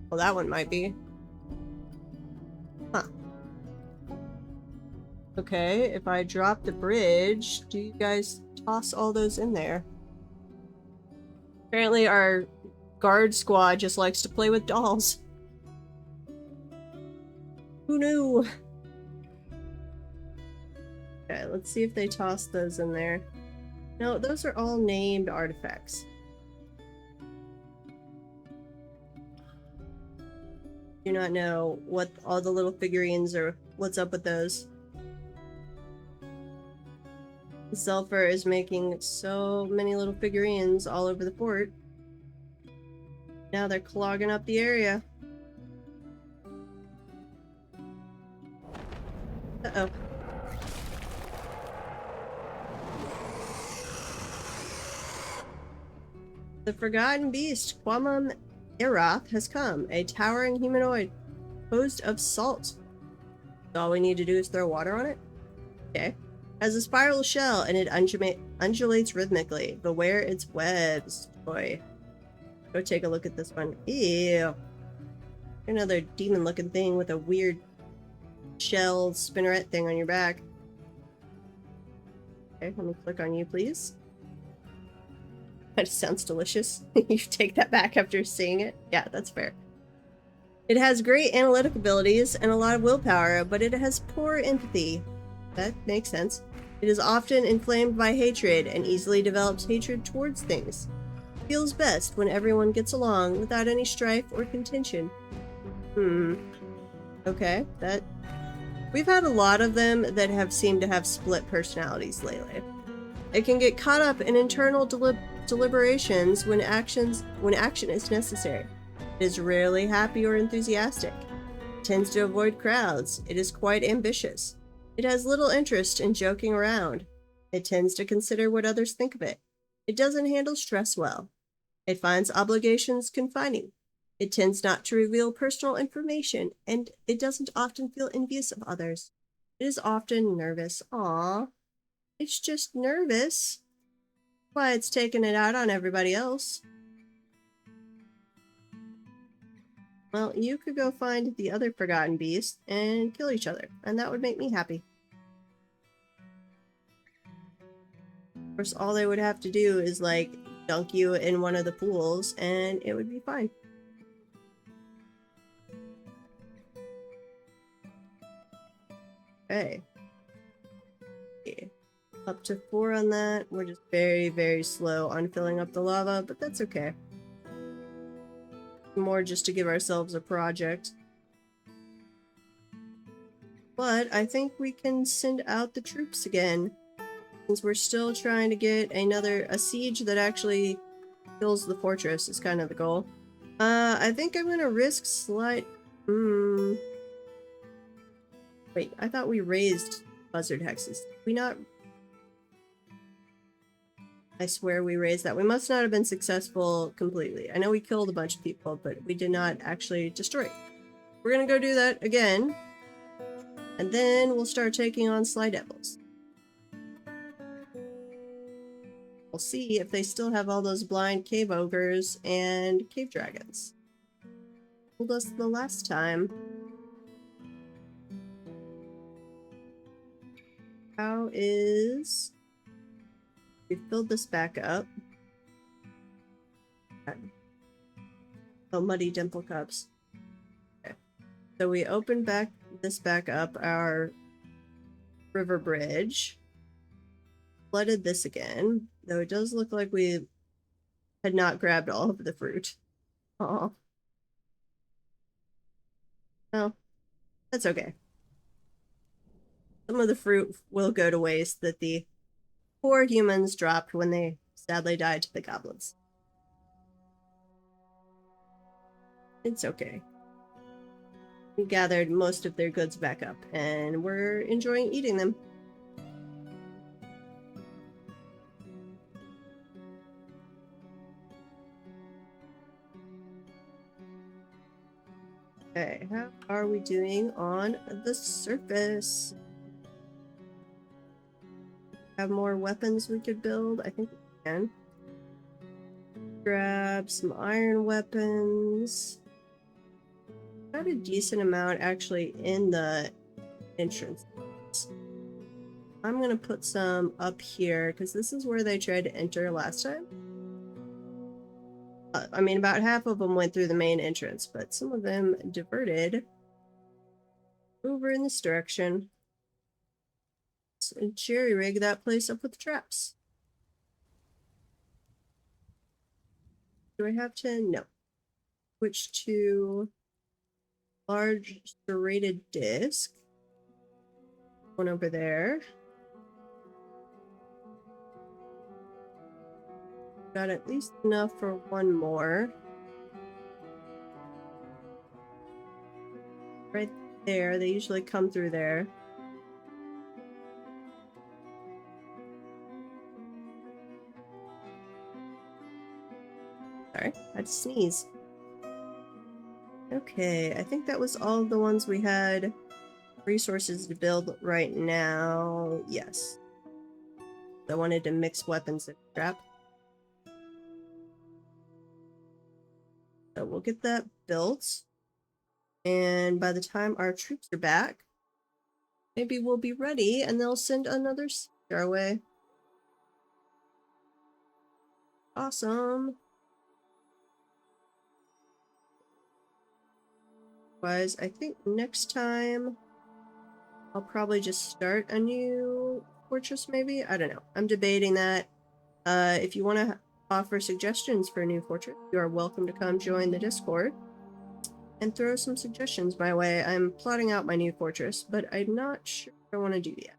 [SPEAKER 1] Well, that one might be. Huh. Okay, if I drop the bridge, do you guys toss all those in there? Apparently our guard squad just likes to play with dolls. Who knew? Okay, let's see if they toss those in there. No, those are all named artifacts. Do not know what all the little figurines are. What's up with those? The Sulfur is making so many little figurines all over the fort. Now they're clogging up the area. Uh-oh. The Forgotten Beast, Quamam Irath, has come. A towering humanoid composed of salt. So all we need to do is throw water on it? Okay. Has a spiral shell and it undulates rhythmically. Beware its webs. Boy. Go take a look at this one. Ew. Another demon-looking thing with a weird shell spinneret thing on your back. Okay, let me click on you, please. That sounds delicious. You take that back after seeing it? Yeah, that's fair. It has great analytic abilities and a lot of willpower, but it has poor empathy. That makes sense. It is often inflamed by hatred and easily develops hatred towards things. It feels best when everyone gets along without any strife or contention. Okay, that... We've had a lot of them that have seemed to have split personalities lately. It can get caught up in internal deliberations when action is necessary. It is rarely happy or enthusiastic. It tends to avoid crowds. It is quite ambitious. It has little interest in joking around. It tends to consider what others think of it. It doesn't handle stress well. It finds obligations confining. It tends not to reveal personal information, and it doesn't often feel envious of others. It is often nervous. Aww. It's just nervous. Why it's taking it out on everybody else. Well, you could go find the other Forgotten Beast and kill each other, and that would make me happy. Of course, all they would have to do is, like, dunk you in one of the pools and it would be fine. Okay. Up to 4 on that. We're just very, very slow on filling up the lava, but that's okay. More just to give ourselves a project. But I think we can send out the troops again, since we're still trying to get a siege that actually kills the fortress is kind of the goal. I think I'm gonna risk slide. Wait, I thought we raised buzzard hexes. Did we not? I swear we raised that. We must not have been successful completely. I know we killed a bunch of people, but we did not actually destroy. We're gonna go do that again. And then we'll start taking on Sly Devils. We'll see if they still have all those blind cave ogres and cave dragons. Told us the last time. How is... We filled this back up. Oh, muddy dimple cups. Okay. So we opened this back up, our river bridge. Flooded this again, though it does look like we had not grabbed all of the fruit. Oh. Oh, that's okay. Some of the fruit will go to waste that the poor humans dropped when they sadly died to the goblins. It's okay. We gathered most of their goods back up, and we're enjoying eating them. Okay, how are we doing on the surface? Have more weapons we could build? I think we can. Grab some iron weapons. Got a decent amount actually in the entrance. I'm gonna put some up here because this is where they tried to enter last time. I mean, about half of them went through the main entrance, but some of them diverted over in this direction. So jerry rig that place up with traps. Do I have to? No. Switch to large serrated disc. One over there. Got at least enough for one more. Right there. They usually come through there. Sorry, I had to sneeze. Okay, I think that was all the ones we had resources to build right now. Yes. I wanted to mix weapons and trap. So we'll get that built. And by the time our troops are back, maybe we'll be ready and they'll send another siege our way. Awesome. Otherwise, I think next time I'll probably just start a new fortress maybe? I don't know. I'm debating that. If you want to offer suggestions for a new fortress, you are welcome to come join the Discord and throw some suggestions my way. I'm plotting out my new fortress, but I'm not sure what I want to do yet.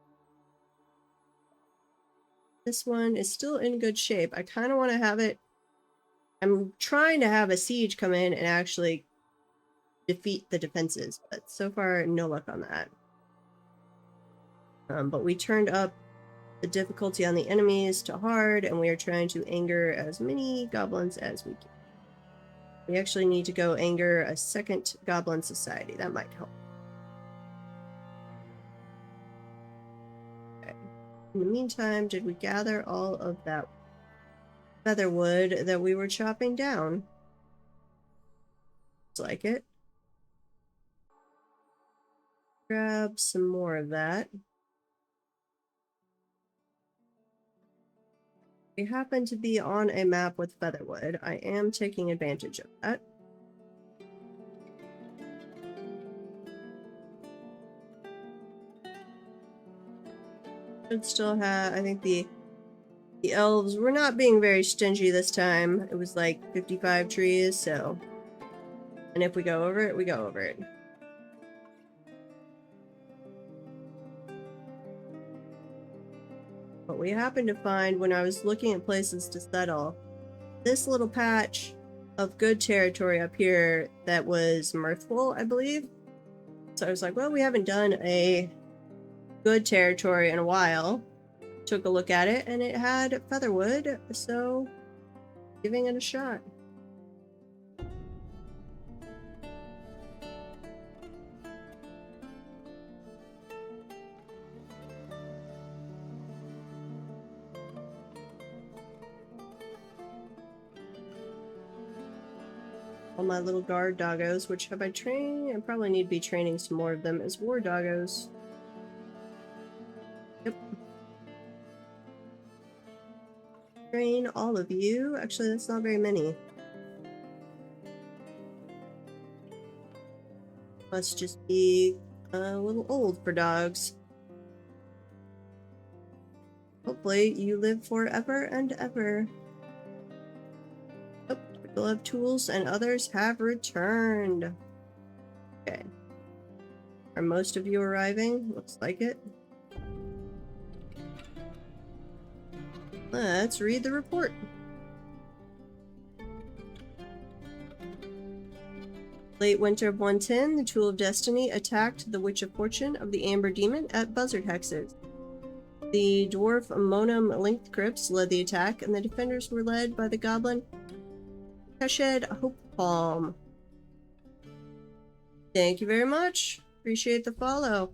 [SPEAKER 1] This one is still in good shape. I kind of want to have it... I'm trying to have a siege come in and actually defeat the defenses, but so far, no luck on that. But we turned up the difficulty on the enemies to hard, and we are trying to anger as many goblins as we can. We actually need to go anger a second goblin society. That might help. Okay. In the meantime, did we gather all of that feather wood that we were chopping down? Looks like it. Grab some more of that. We happen to be on a map with Featherwood. I am taking advantage of that. Should still have, I think the elves were not being very stingy this time. It was like 55 trees, so. And if we go over it, we go over it. What we happened to find when I was looking at places to settle, this little patch of good territory up here that was mirthful, I believe. So I was like, well, we haven't done a good territory in a while. Took a look at it and it had Featherwood, so giving it a shot. All my little guard doggos, which have I trained? I probably need to be training some more of them as war doggos. Yep. Train all of you. Actually, that's not very many. Must just be a little old for dogs. Hopefully, you live forever and ever. Oh, people have tools and others have returned. Okay. Are most of you arriving? Looks like it. Let's read the report. Late winter of 110, the Tool of Destiny attacked the Witch of Fortune of the Amber Demon at Buzzard Hexes. The dwarf Monum Linked Crypts led the attack, and the defenders were led by the goblin Keshed Hope Palm. Thank you very much. Appreciate the follow.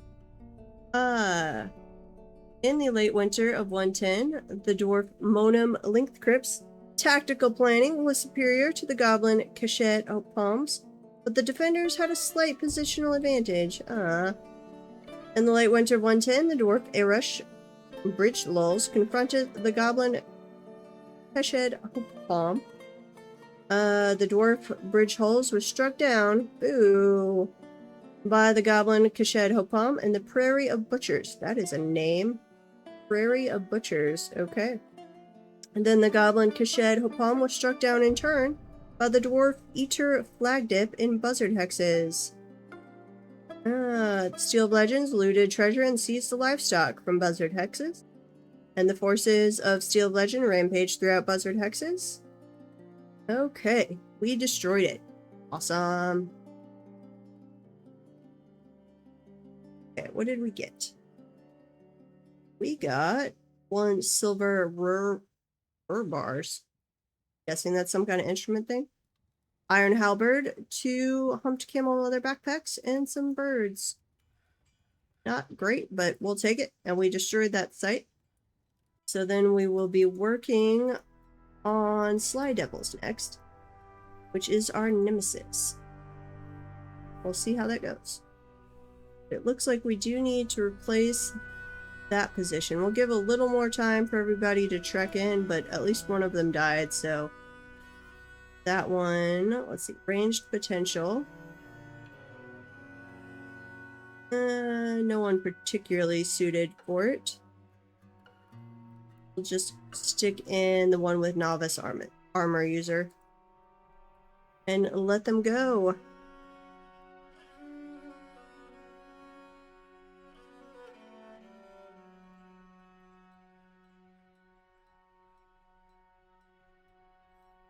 [SPEAKER 1] In the late winter of 110, the dwarf Monum Linked Crypts tactical planning was superior to the goblin Keshed Hope Palms, but the defenders had a slight positional advantage. In the late winter of 110, the dwarf Arush Bridge Lulls confronted the goblin Keshed Hope Palm. The dwarf Bridge Hulls was struck down, boo, by the goblin Keshed Hope Palm and the Prairie of Butchers. That is a name. Prairie of Butchers, okay. And then the goblin Keshed Hope Palm was struck down in turn by the dwarf Eater Flagdip in Buzzard Hexes. Steel of Legends looted treasure and seized the livestock from Buzzard Hexes. And the forces of Steel of Legend rampaged throughout Buzzard Hexes. Okay, we destroyed it. Awesome. Okay, what did we get? We got 1 silver rur bars. Guessing that's some kind of instrument thing. Iron halberd, 2 humped camel leather backpacks, and some birds. Not great, but we'll take it. And we destroyed that site. So then we will be working on Sly Devils next, which is our nemesis. We'll see how that goes. It looks like we do need to replace that position. We'll give a little more time for everybody to trek in, but at least one of them died, so that one, let's see, ranged potential. No one particularly suited for it. We'll just stick in the one with novice armor user and let them go.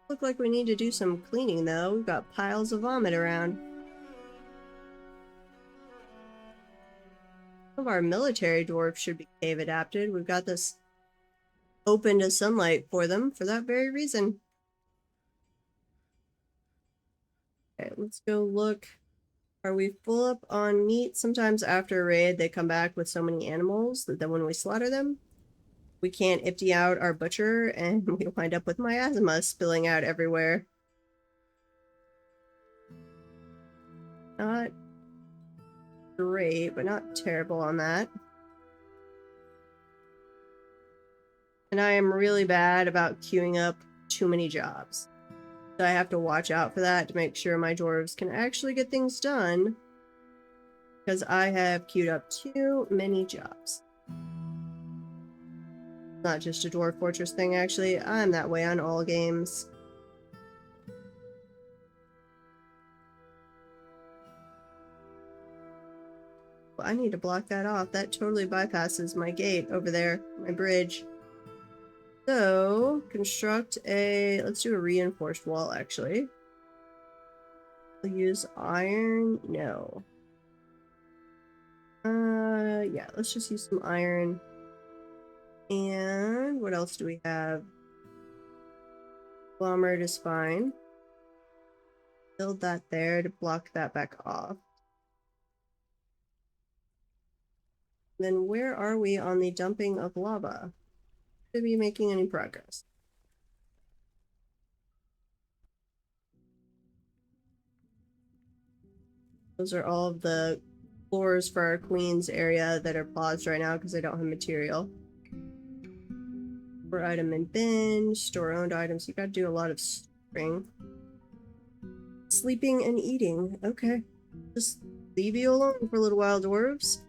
[SPEAKER 1] Look like we need to do some cleaning though. We've got piles of vomit around. Some of our military dwarves should be cave adapted. We've got this open to sunlight for them for that very reason. Okay, let's go look. Are we full up on meat? Sometimes after a raid, they come back with so many animals that then when we slaughter them, we can't empty out our butcher and we wind up with miasma spilling out everywhere. Not great, but not terrible on that. And I am really bad about queuing up too many jobs. So I have to watch out for that to make sure my dwarves can actually get things done. Because I have queued up too many jobs. Not just a Dwarf Fortress thing, actually. I'm that way on all games. Well, I need to block that off. That totally bypasses my gate over there, my bridge. So, construct a... let's do a reinforced wall, actually. We'll use iron. No. Yeah, let's just use some iron. And what else do we have? Conglomerate is fine. Build that there to block that back off. Then where are we on the dumping of lava? Should be making any progress. Those are all of the floors for our queen's area that are paused right now because I don't have material. For item in bin, store owned items. You gotta do a lot of storing. Sleeping and eating. Okay. Just leave you alone for a little while, dwarves.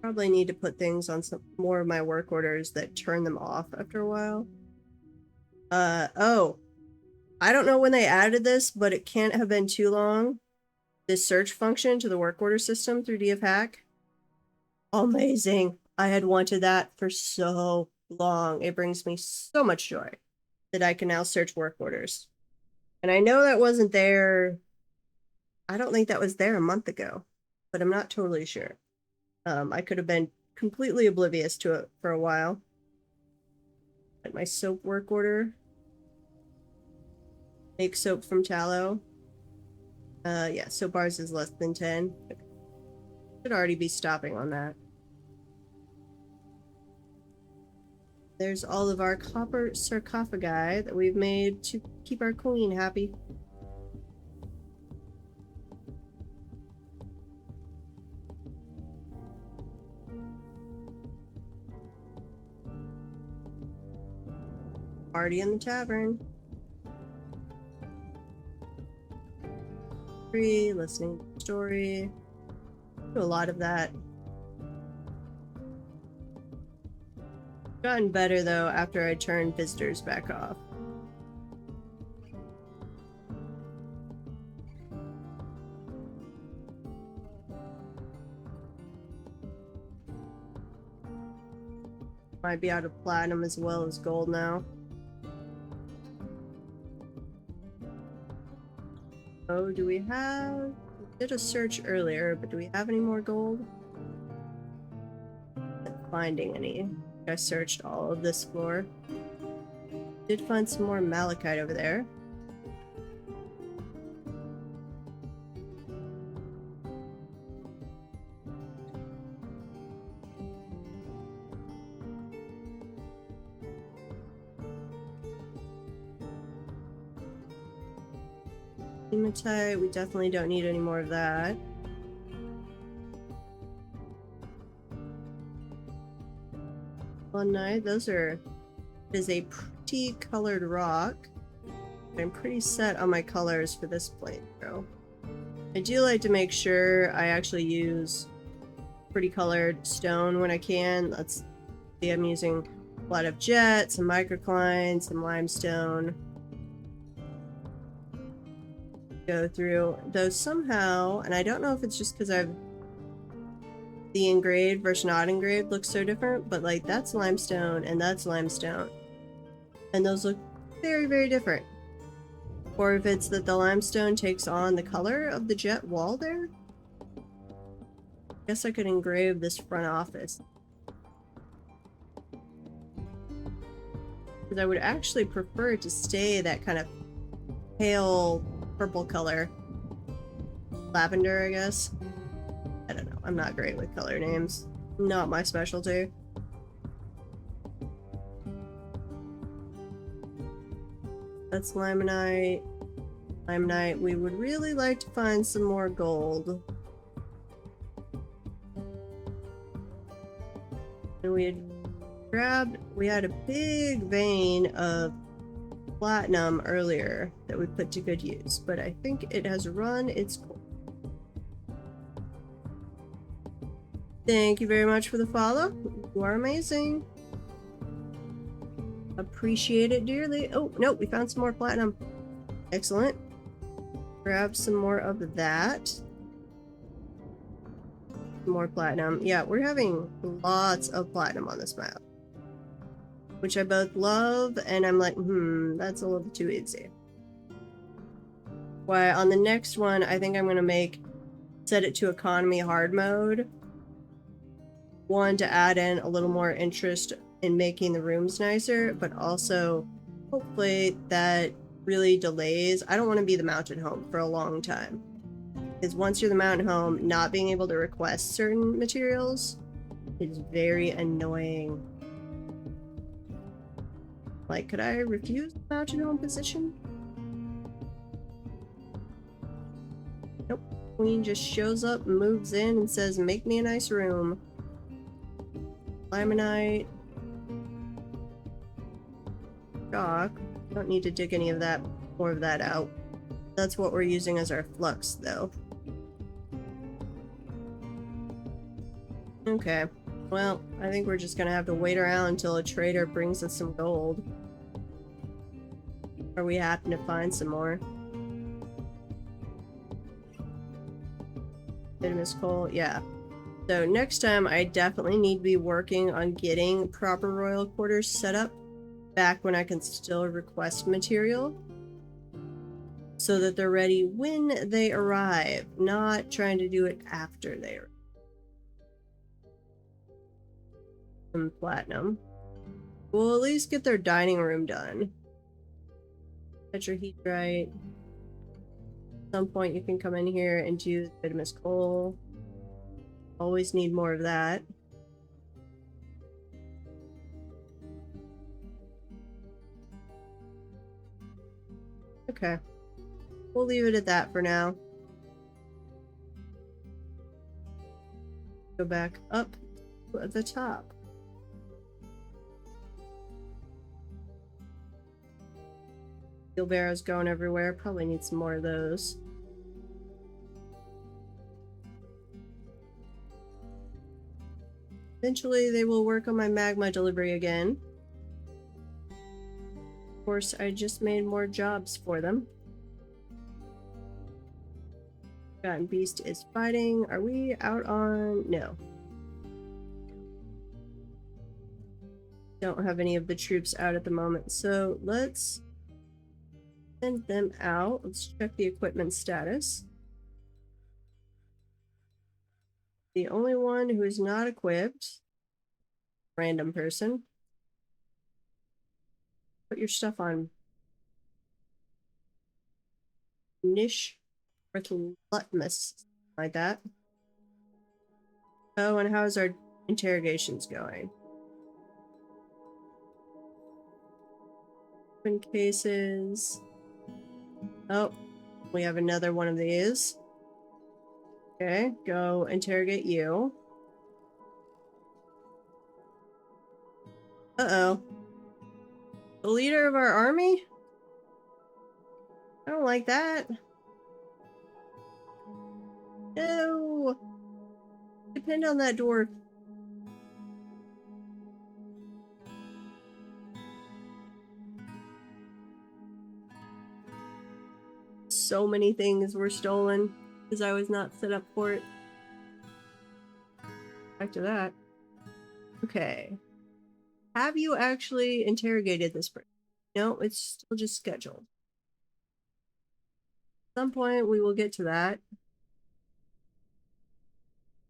[SPEAKER 1] Probably need to put things on some more of my work orders that turn them off after a while. Oh. I don't know when they added this, but it can't have been too long. This search function to the work order system through DFHack. Amazing. I had wanted that for so long. It brings me so much joy that I can now search work orders. And I know that wasn't there. I don't think that was there a month ago, but I'm not totally sure. I could have been completely oblivious to it for a while. At my soap work order. Make soap from tallow. Yeah, soap bars is less than 10. Should already be stopping on that. There's all of our copper sarcophagi that we've made to keep our queen happy. Party in the tavern. Free, listening to the story. Do a lot of that. Gotten better though after I turned visitors back off. Might be out of platinum as well as gold now. Oh, do we have... we did a search earlier, but do we have any more gold? Not finding any. I searched all of this floor. Did find some more malachite over there. Hematite, we definitely don't need any more of that. One night, those are... it is a pretty colored rock. I'm pretty set on my colors for this playthrough. I do like to make sure I actually use pretty colored stone when I can. Let's see, I'm using a lot of jet, some microcline, some limestone. Go through those somehow, and I don't know if it's just because I've the engraved versus not engraved looks so different, but like that's limestone and that's limestone, and those look very, very different. Or if it's that the limestone takes on the color of the jet wall there. I guess I could engrave this front office, because I would actually prefer it to stay that kind of pale purple color. Lavender, I guess. I don't know. I'm not great with color names. Not my specialty. That's limonite. Limonite. We would really like to find some more gold. And we had a big vein of platinum earlier that we put to good use, but I think it has run its course. Thank you very much for the follow. You are amazing. Appreciate it dearly. Oh, no, we found some more platinum. Excellent. Grab some more of that. More platinum. Yeah, we're having lots of platinum on this map, which I both love, and I'm like, that's a little too easy. Why, on the next one, I think I'm gonna set it to economy hard mode. One, to add in a little more interest in making the rooms nicer, but also hopefully that really delays. I don't want to be the mountain home for a long time, because once you're the mountain home, not being able to request certain materials is very annoying. Like, could I refuse the mountain home position? Nope. Queen just shows up, moves in, and says, make me a nice room. Limonite. Chalk. Don't need to dig any of that, more of that out. That's what we're using as our flux, though. Okay. Well, I think we're just gonna have to wait around until a trader brings us some gold. Or we happen to find some more. Venomous coal, yeah. So next time I definitely need to be working on getting proper royal quarters set up back when I can still request material, so that they're ready when they arrive, not trying to do it after they arrive. Some platinum. We'll at least get their dining room done. Tetrahedrite. At some point you can come in here and do venomous coal. Always need more of that. Okay. We'll leave it at that for now. Go back up at the top. Wheelbarrows going everywhere. Probably need some more of those. Eventually they will work on my magma delivery again. Of course, I just made more jobs for them. Forgotten Beast is fighting. Are we out on... No. Don't have any of the troops out at the moment, so let's send them out. Let's check the equipment status. The only one who is not equipped, random person. Put your stuff on. Niche Lutmus, like that. Oh, and how's our interrogations going? Open cases. Oh, we have another one of these. Okay, go interrogate you. Uh-oh. The leader of our army? I don't like that. No! Depend on that dwarf. So many things were stolen because I was not set up for it. Back to that. Okay. Have you actually interrogated this person? No, it's still just scheduled. At some point we will get to that.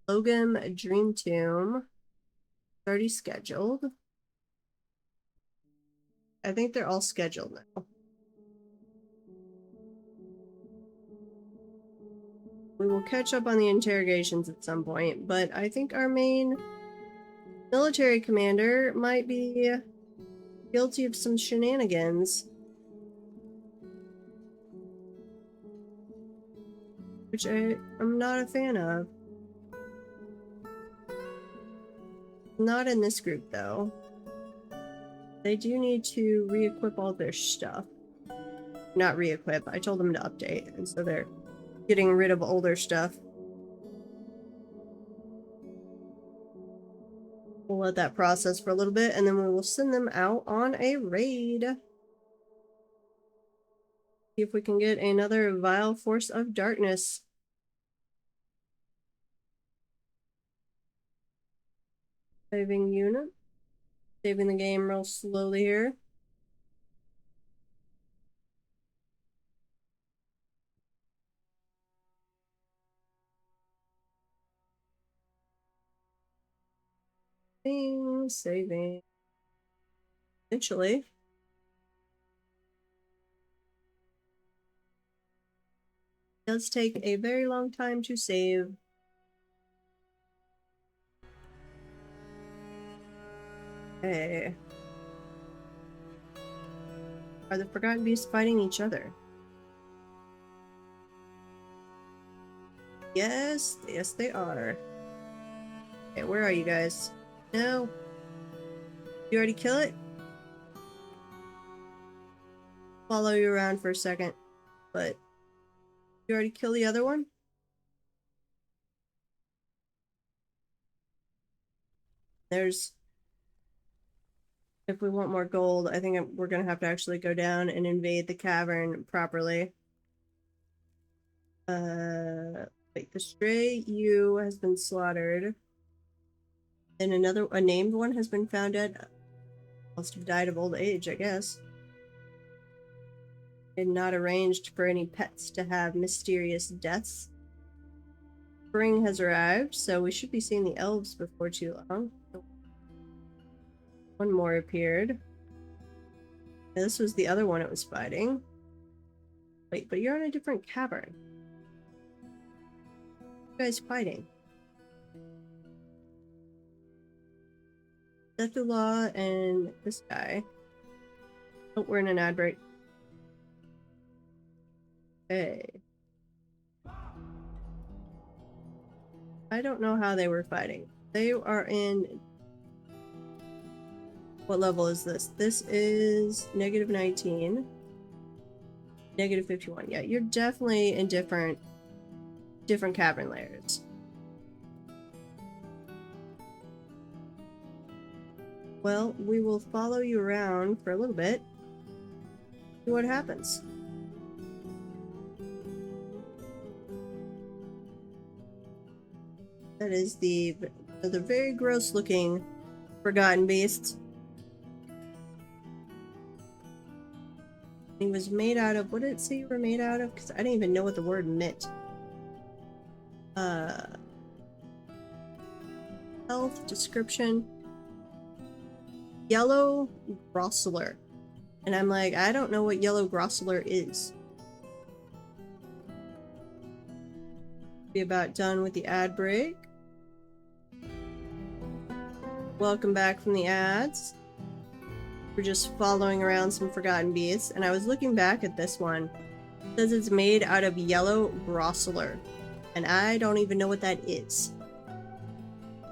[SPEAKER 1] Logam Dream Tomb. Already scheduled. I think they're all scheduled now. We will catch up on the interrogations at some point, but I think our main military commander might be guilty of some shenanigans. which I'm not a fan of. Not in this group, though. They do need to re-equip all their stuff. Not re-equip, I told them to update, and so they're getting rid of older stuff. We'll let that process for a little bit, and then we will send them out on a raid. See if we can get another vile force of darkness. Saving unit. Saving the game real slowly here. Saving. Eventually. It does take a very long time to save. Okay. Are the Forgotten Beasts fighting each other? Yes, yes they are. Okay, where are you guys? No. You already kill it? Follow you around for a second, but you already kill the other one? There's... If we want more gold, I think we're gonna have to actually go down and invade the cavern properly. Wait, the stray ewe has been slaughtered. And a named one has been found dead. Must have died of old age, I guess. And not arranged for any pets to have mysterious deaths. Spring has arrived, so we should be seeing the elves before too long. One more appeared. This was the other one it was fighting. Wait, but you're in a different cavern. You guys fighting? Zethula and this guy. Oh, we're in an ad break. Okay. I don't know how they were fighting. They are in... What level is this? This is negative 19. Negative 51. Yeah, you're definitely in different cavern layers. Well, we will follow you around for a little bit. See what happens. That is the very gross looking Forgotten Beast. He was made out of, what did it say you were made out of? Because I didn't even know what the word meant. Health, description. Yellow Grosseler. And I'm like, I don't know what Yellow Grosseler is. Be about done with the ad break. Welcome back from the ads. We're just following around some Forgotten Beasts, and I was looking back at this one. It says it's made out of Yellow Grosseler, and I don't even know what that is.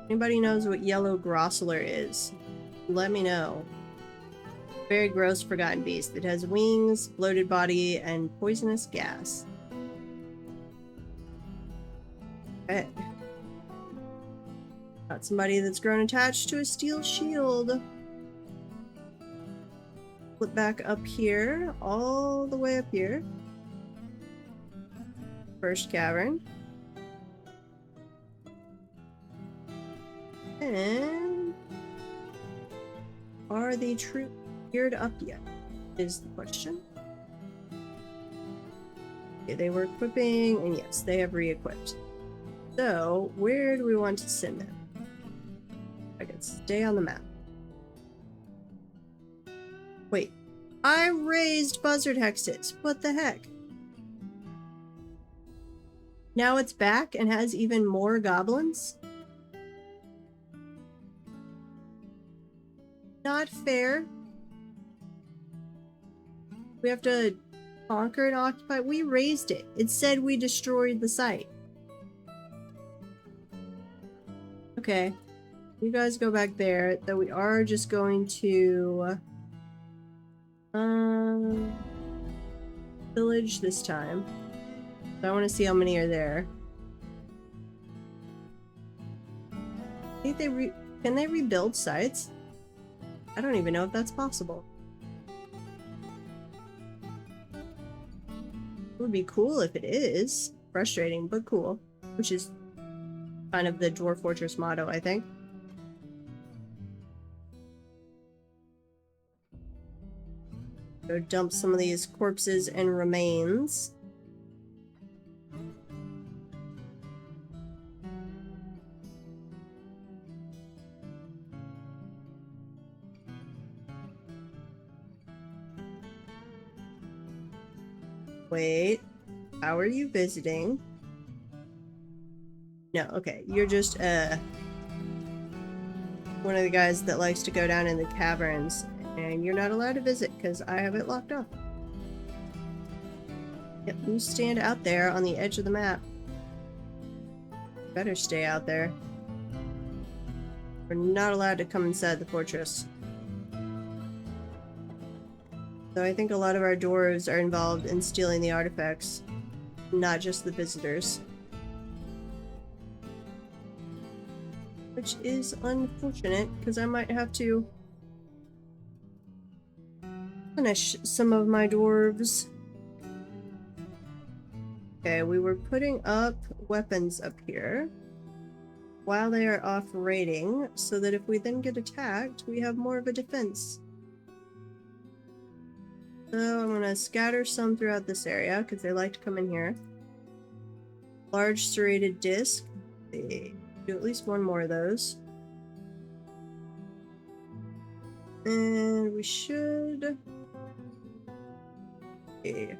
[SPEAKER 1] Anybody knows what Yellow Grosseler is? Let me know. Very gross Forgotten Beast. It has wings, bloated body, and poisonous gas. Okay. Got somebody that's grown attached to a steel shield. Flip back up here, all the way up here. First cavern. And are the troops geared up yet? Is the question. Okay, they were equipping, and yes, they have re-equipped. So, where do we want to send them? I can stay on the map. Wait, I raised buzzard hexes. What the heck? Now it's back and has even more goblins? Not fair. We have to Conquer and occupy? We raised it. It said we destroyed the site. Okay. You guys go back there. Though we are just going to... village this time. So I want to see how many are there. I think can they rebuild sites? I don't even know if that's possible. It would be cool if it is. Frustrating, but cool. Which is kind of the Dwarf Fortress motto, I think. Go dump some of these corpses and remains. Wait, how are you visiting? No, okay, you're just, one of the guys that likes to go down in the caverns, and you're not allowed to visit because I have it locked off. Yep, you stand out there on the edge of the map. Better stay out there. We're not allowed to come inside the fortress. So I think a lot of our dwarves are involved in stealing the artifacts, not just the visitors. Which is unfortunate, because I might have to punish some of my dwarves. Okay, we were putting up weapons up here while they are off raiding, so that if we then get attacked, we have more of a defense. So I'm gonna scatter some throughout this area, because they like to come in here. Large serrated disc. They do at least one more of those. And we should... Okay.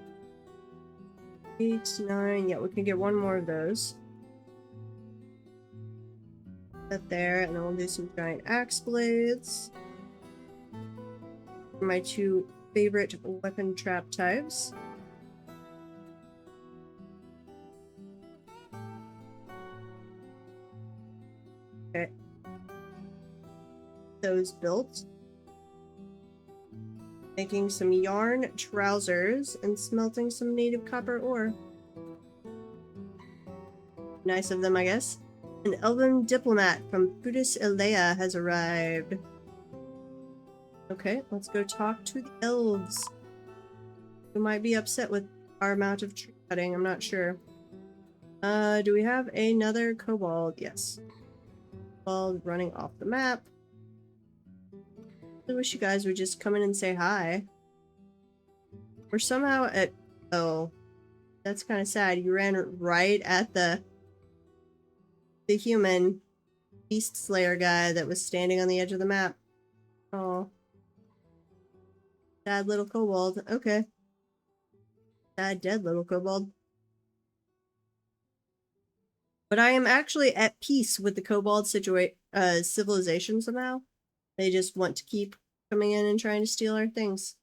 [SPEAKER 1] 8, 9, yeah, we can get one more of those. That there, and then we'll do some giant axe blades. My two favorite weapon trap types. Okay. Those built. Making some yarn trousers and smelting some native copper ore. Nice of them, I guess. An elven diplomat from Pudis Ilea has arrived. Okay, let's go talk to the elves. Who might be upset with our amount of tree cutting, I'm not sure. Do we have another kobold? Yes. Kobold running off the map. I wish you guys would just come in and say hi. We're somehow at... Oh. That's kind of sad. You ran right at the human beast slayer guy that was standing on the edge of the map. Oh. Sad little kobold. Okay. Sad dead little kobold. But I am actually at peace with the kobold civilization somehow. They just want to keep coming in and trying to steal our things.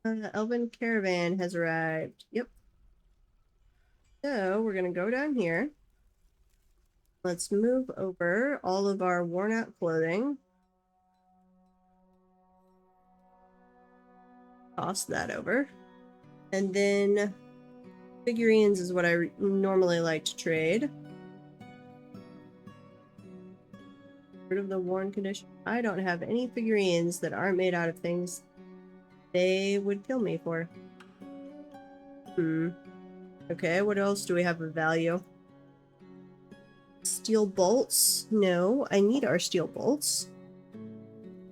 [SPEAKER 1] Elven caravan has arrived. Yep. So we're gonna go down here. Let's move over all of our worn out clothing. Toss that over. And then figurines is what I normally like to trade. Rid of the worn condition. I don't have any figurines that aren't made out of things they would kill me for. Okay, what else do we have of value? Steel bolts? No, I need our steel bolts.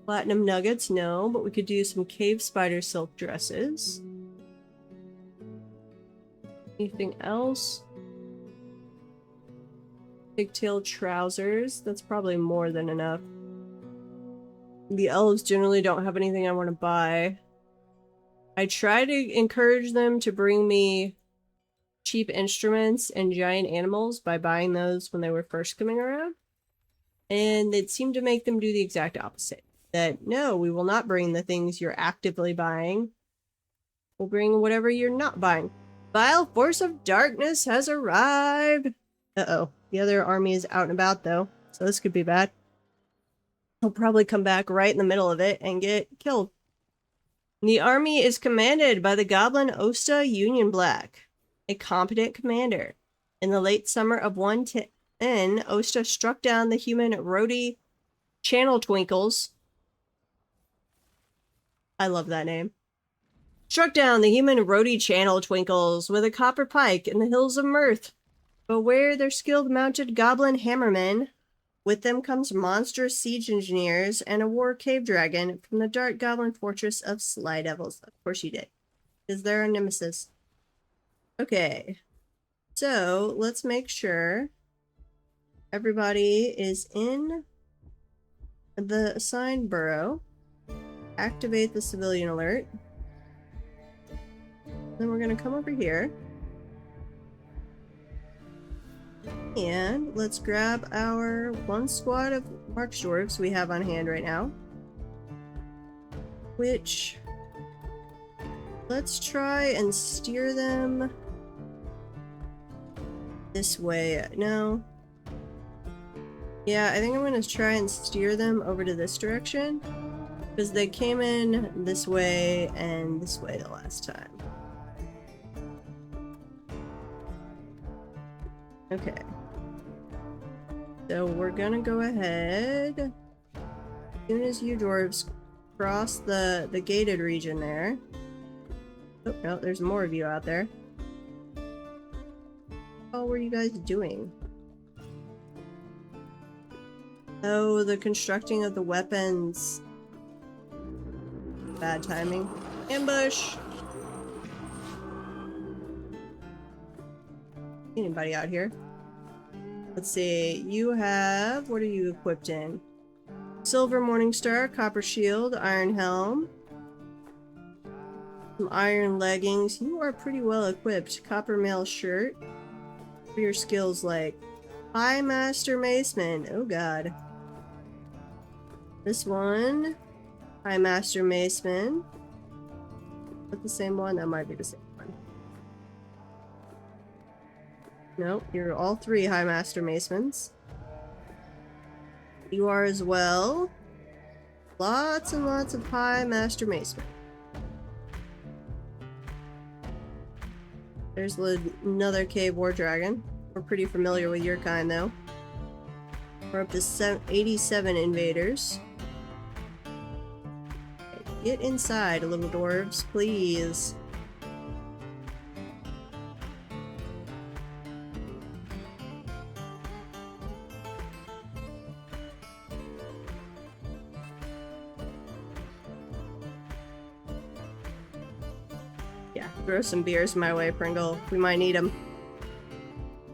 [SPEAKER 1] Platinum nuggets? No, but we could do some cave spider silk dresses. Anything else? Pigtail trousers. That's probably more than enough. The elves generally don't have anything I want to buy. I try to encourage them to bring me cheap instruments and giant animals by buying those when they were first coming around. And it seemed to make them do the exact opposite. that no, we will not bring the things you're actively buying. We'll bring whatever you're not buying. Vile force of darkness has arrived. Uh-oh. The other army is out and about, though, so this could be bad. He'll probably come back right in the middle of it and get killed. The army is commanded by the goblin Osta Union Black, a competent commander. In the late summer of 110, Osta struck down the human Rhodey Channel Twinkles. I love that name. Struck down the human Rhodey Channel Twinkles with a copper pike in the hills of Mirth. Beware their skilled mounted goblin hammermen. With them comes monstrous siege engineers and a war cave dragon from the dark goblin fortress of Sly Devils. Of course you did. Because they're a nemesis. Okay. So, let's make sure everybody is in the assigned burrow. Activate the civilian alert. Then we're going to come over here. And let's grab our one squad of March Dwarves we have on hand right now. Which, let's try and steer them this way. No. Yeah, I think I'm going to try and steer them over to this direction. Because they came in this way and this way the last time. Okay. So we're gonna go ahead. As soon as you dwarves cross the gated region there. Oh, no, there's more of you out there. What were you guys doing? Oh, the constructing of the weapons. Bad timing. Ambush! Anybody out here? Let's see. You have... What are you equipped in? Silver Morningstar, Copper Shield, Iron Helm. Some iron leggings. You are pretty well equipped. Copper Mail Shirt. What are your skills like? High Master Maceman. Oh god. This one. High Master Maceman. Is that the same one? That might be the same one. Nope, you're all three High Master Macemans. You are as well. Lots and lots of High Master Macemen. There's another Cave War Dragon. We're pretty familiar with your kind, though. We're up to 87 invaders. Get inside, little dwarves, please. Yeah, throw some beers my way, Pringle. We might need them.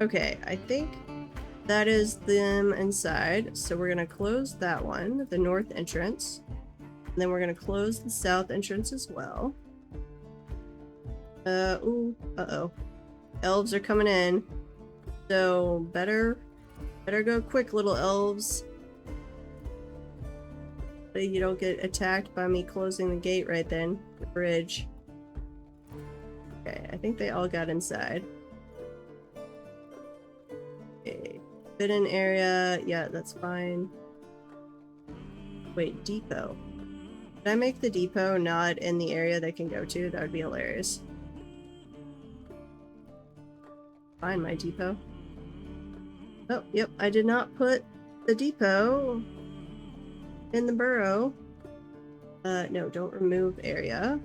[SPEAKER 1] Okay, I think that is them inside. So we're gonna close that one, the north entrance. And then we're gonna close the south entrance as well. Ooh, uh-oh. Elves are coming in. So, better go quick, little elves. So you don't get attacked by me closing the gate right then. The bridge. Okay, I think they all got inside. Okay. Fit-in area. Yeah, that's fine. Wait, depot. Did I make the depot not in the area they can go to? That would be hilarious. Find my depot. Oh, yep, I did not put the depot in the burrow. No, don't remove area.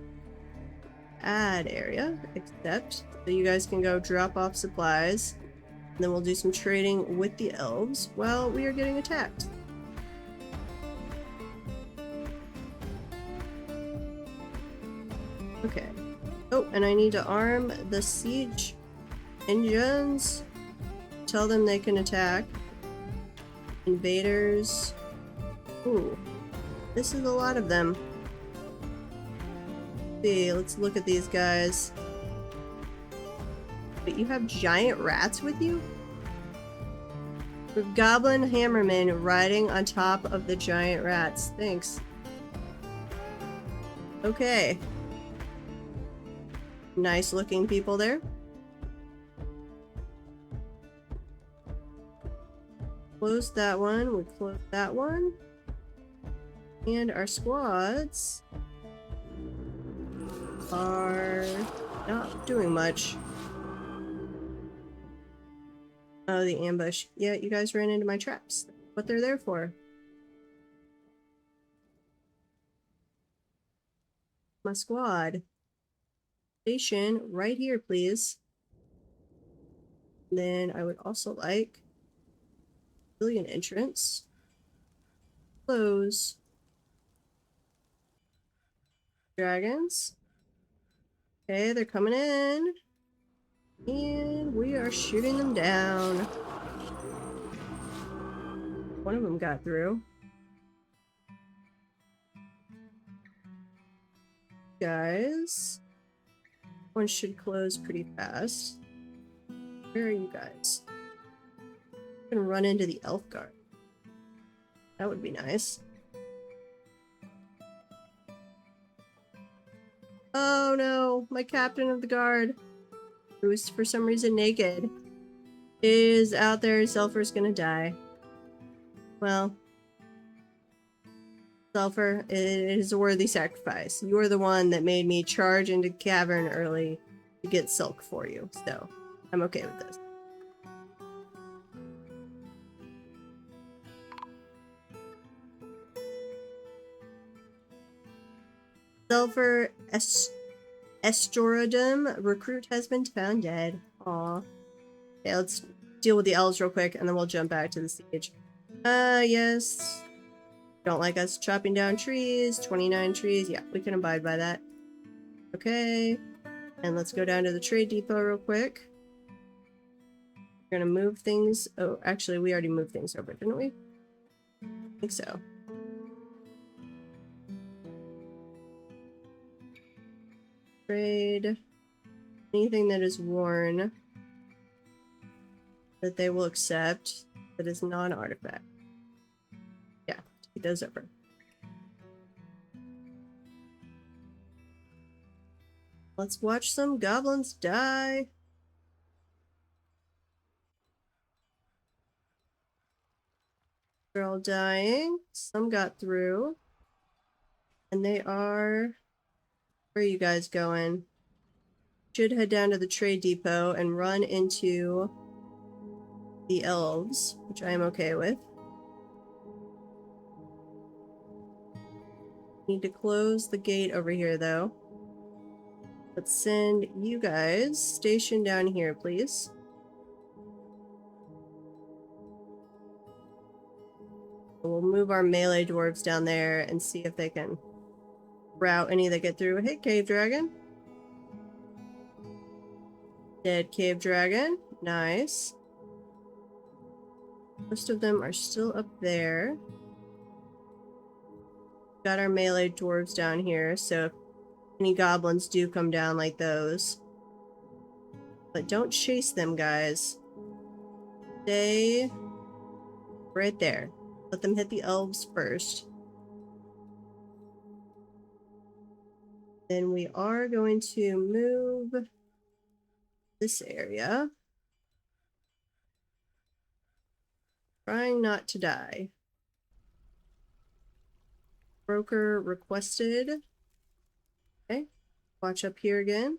[SPEAKER 1] Add area, accept. So you guys can go drop off supplies. And then we'll do some trading with the elves while we are getting attacked. Okay. Oh, and I need to arm the siege engines. Tell them they can attack. Invaders. Ooh. This is a lot of them. See, let's look at these guys. But you have giant rats with you? With goblin hammermen riding on top of the giant rats. Thanks. Okay. Nice looking people there. Close that one. We close that one. And our squads are not doing much. Oh, the ambush. Yeah, you guys ran into my traps. That's what they're there for. My squad. Station right here, please. And then I would also like civilian entrance. Close. Dragons. Okay, they're coming in. And we are shooting them down. One of them got through. Guys. One should close pretty fast. Where are you guys? I'm gonna run into the elf guard. That would be nice. Oh no, my captain of the guard, who is for some reason naked, is out there. Sulfur's gonna die. Well, Sulfur, it is a worthy sacrifice. You are the one that made me charge into cavern early to get silk for you, so I'm okay with this. Sulfur Estorodum recruit has been found dead. Aw. Okay, let's deal with the elves real quick and then we'll jump back to the siege. Yes. Don't like us chopping down trees. 29 trees. Yeah, we can abide by that. Okay. And let's go down to the trade depot real quick. We're gonna move things. Oh, actually, we already moved things over, didn't we? I think so. Trade. Anything that is worn that they will accept that is non-artifact. Yeah, take those over. Let's watch some goblins die. They're all dying. Some got through. And they are... Where are you guys going? Should head down to the trade depot and run into the elves, which I am okay with. Need to close the gate over here, though. Let's send you guys stationed down here, please. We'll move our melee dwarves down there and see if they can route any that get through. Hey, cave dragon. Dead cave dragon. Nice. Most of them are still up there. Got our melee dwarves down here, so if any goblins do come down like those. But don't chase them, guys. Stay right there. Let them hit the elves first. Then we are going to move this area. Trying not to die. Broker requested. Okay. Watch up here again.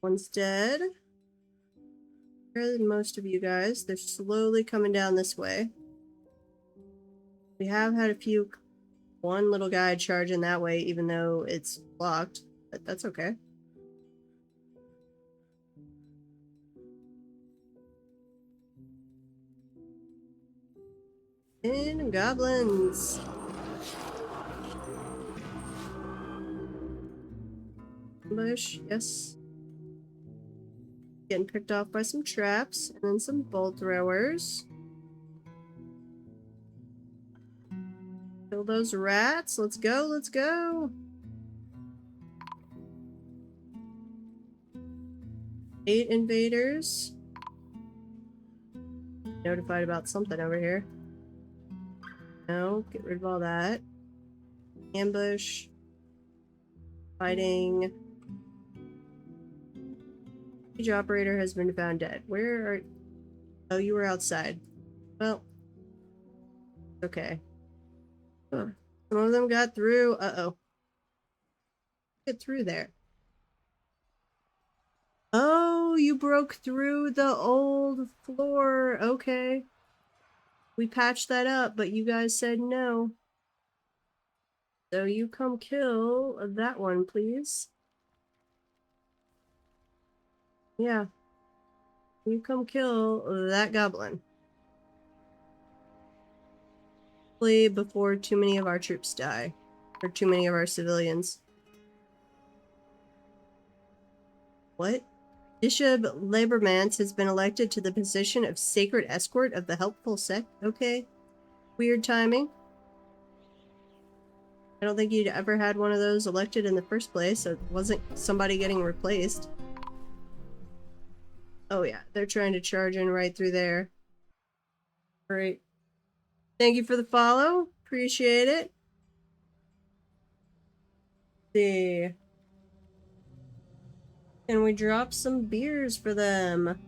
[SPEAKER 1] One's dead. Where are most of you guys? They're slowly coming down this way. We have had one little guy charging that way, even though it's blocked, but that's okay. And goblins. Ambush, yes. Getting picked off by some traps, and then some bolt throwers. Kill those rats. Let's go, let's go. 8 invaders. Notified about something over here. No, get rid of all that. Ambush. Fighting. Siege operator has been found dead. Where are... Oh, you were outside. Well. Okay. Huh. Some of them got through. Uh-oh. Get through there. Oh, you broke through the old floor. Okay. We patched that up, but you guys said no. So you come kill that one, please. Yeah. You come kill that goblin. Hopefully before too many of our troops die. Or too many of our civilians. What? Bishop Labermans has been elected to the position of Sacred Escort of the Helpful Sect. Okay. Weird timing. I don't think you'd ever had one of those elected in the first place, so it wasn't somebody getting replaced. Oh yeah, they're trying to charge in right through there. Great. Thank you for the follow. Appreciate it. See. Can we drop some beers for them?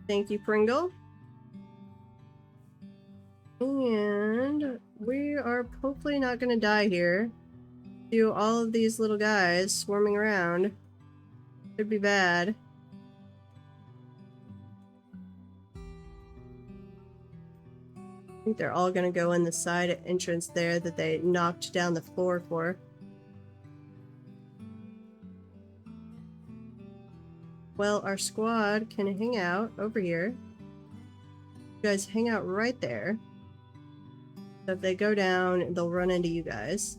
[SPEAKER 1] Thank you, Pringle. And we are hopefully not going to die here. To all of these little guys swarming around. Could be bad. I think they're all going to go in the side entrance there that they knocked down the floor for. Well, our squad can hang out over here. You guys hang out right there. So if they go down, they'll run into you guys.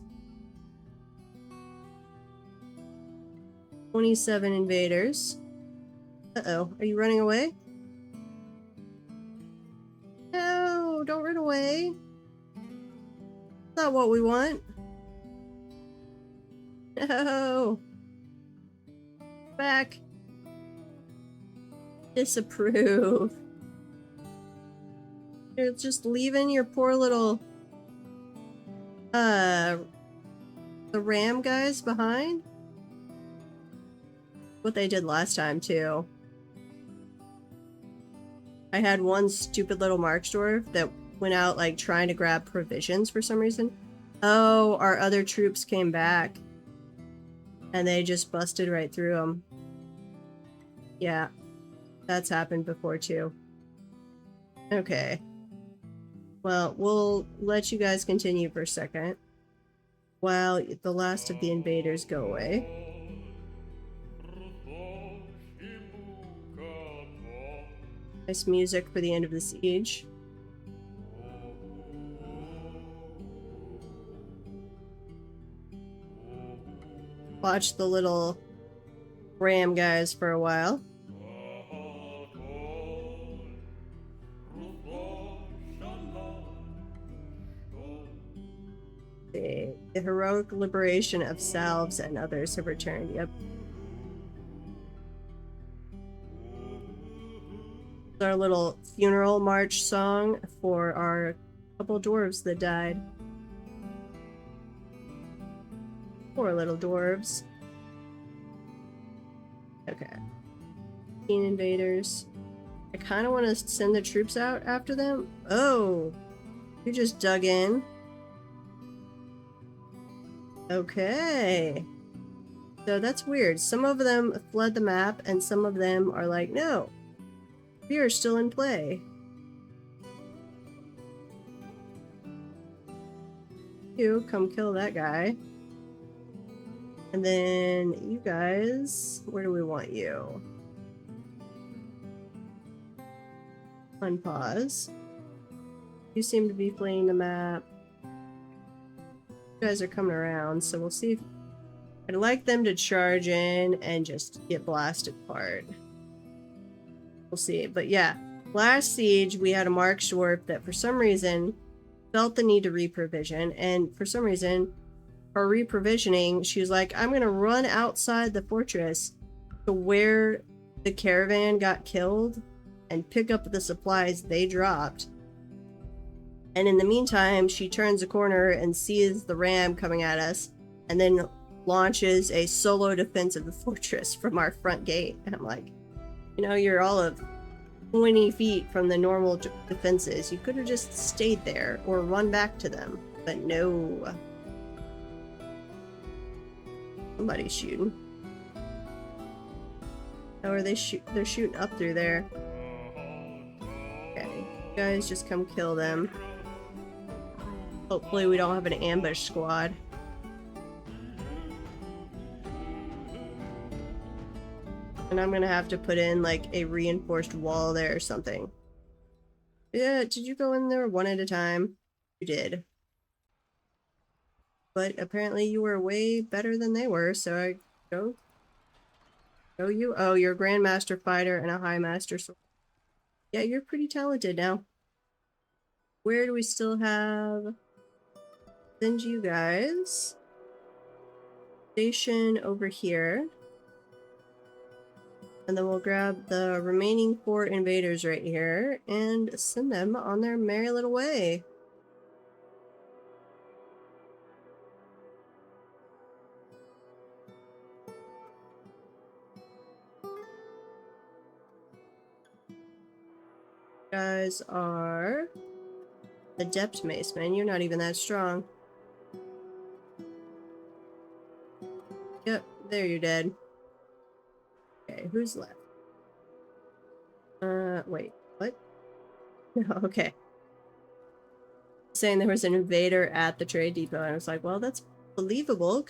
[SPEAKER 1] 27 invaders. Uh-oh, are you running away? No, don't run away. That's not what we want. No. Back. Disapprove. You're just leaving your poor little the ram guys behind. What they did last time too. I had one stupid little Marksdorf that went out like trying to grab provisions for some reason. Oh, our other troops came back and they just busted right through them. Yeah, that's happened before too. Okay. Well, we'll let you guys continue for a second while the last of the invaders go away. Nice music for the end of the siege. Watch the little ram guys for a while. The heroic liberation of Salves and others have returned. Yep. Our little funeral march song for our couple dwarves that died. Poor little dwarves. Okay. 15 invaders. I kind of want to send the troops out after them. Oh! You just dug in. Okay. So that's weird. Some of them fled the map and some of them are like, no. We are still in play. You come kill that guy. And then you guys, where do we want you? Unpause. You seem to be fleeing the map. You guys are coming around, so we'll see if... I'd like them to charge in and just get blasted apart. We'll see. But yeah, last siege we had a Marksdorf that for some reason felt the need to reprovision, and for some reason her reprovisioning, she was like, I'm gonna run outside the fortress to where the caravan got killed and pick up the supplies they dropped And in the meantime, she turns a corner and sees the ram coming at us, and then launches a solo defense of the fortress from our front gate. And I'm like, you know, you're all of 20 feet from the normal defenses. You could have just stayed there or run back to them. But no. Somebody's shooting. Oh, are they they're shooting up through there. Okay. You guys just come kill them. Hopefully we don't have an ambush squad. And I'm gonna have to put in like a reinforced wall there or something. Yeah, did you go in there one at a time? You did. But apparently you were way better than they were, so I go you. Oh, you're a Grandmaster Fighter and a High Master Sword. Yeah, you're pretty talented now. Where do we still have... Send you guys. Station over here. And then we'll grab the remaining 4 invaders right here and send them on their merry little way. You guys are adept macemen. You're not even that strong. Yep, there you're dead. Okay, who's left? Wait, what? No, okay. Saying there was an invader at the trade depot, and I was like, well, that's believable.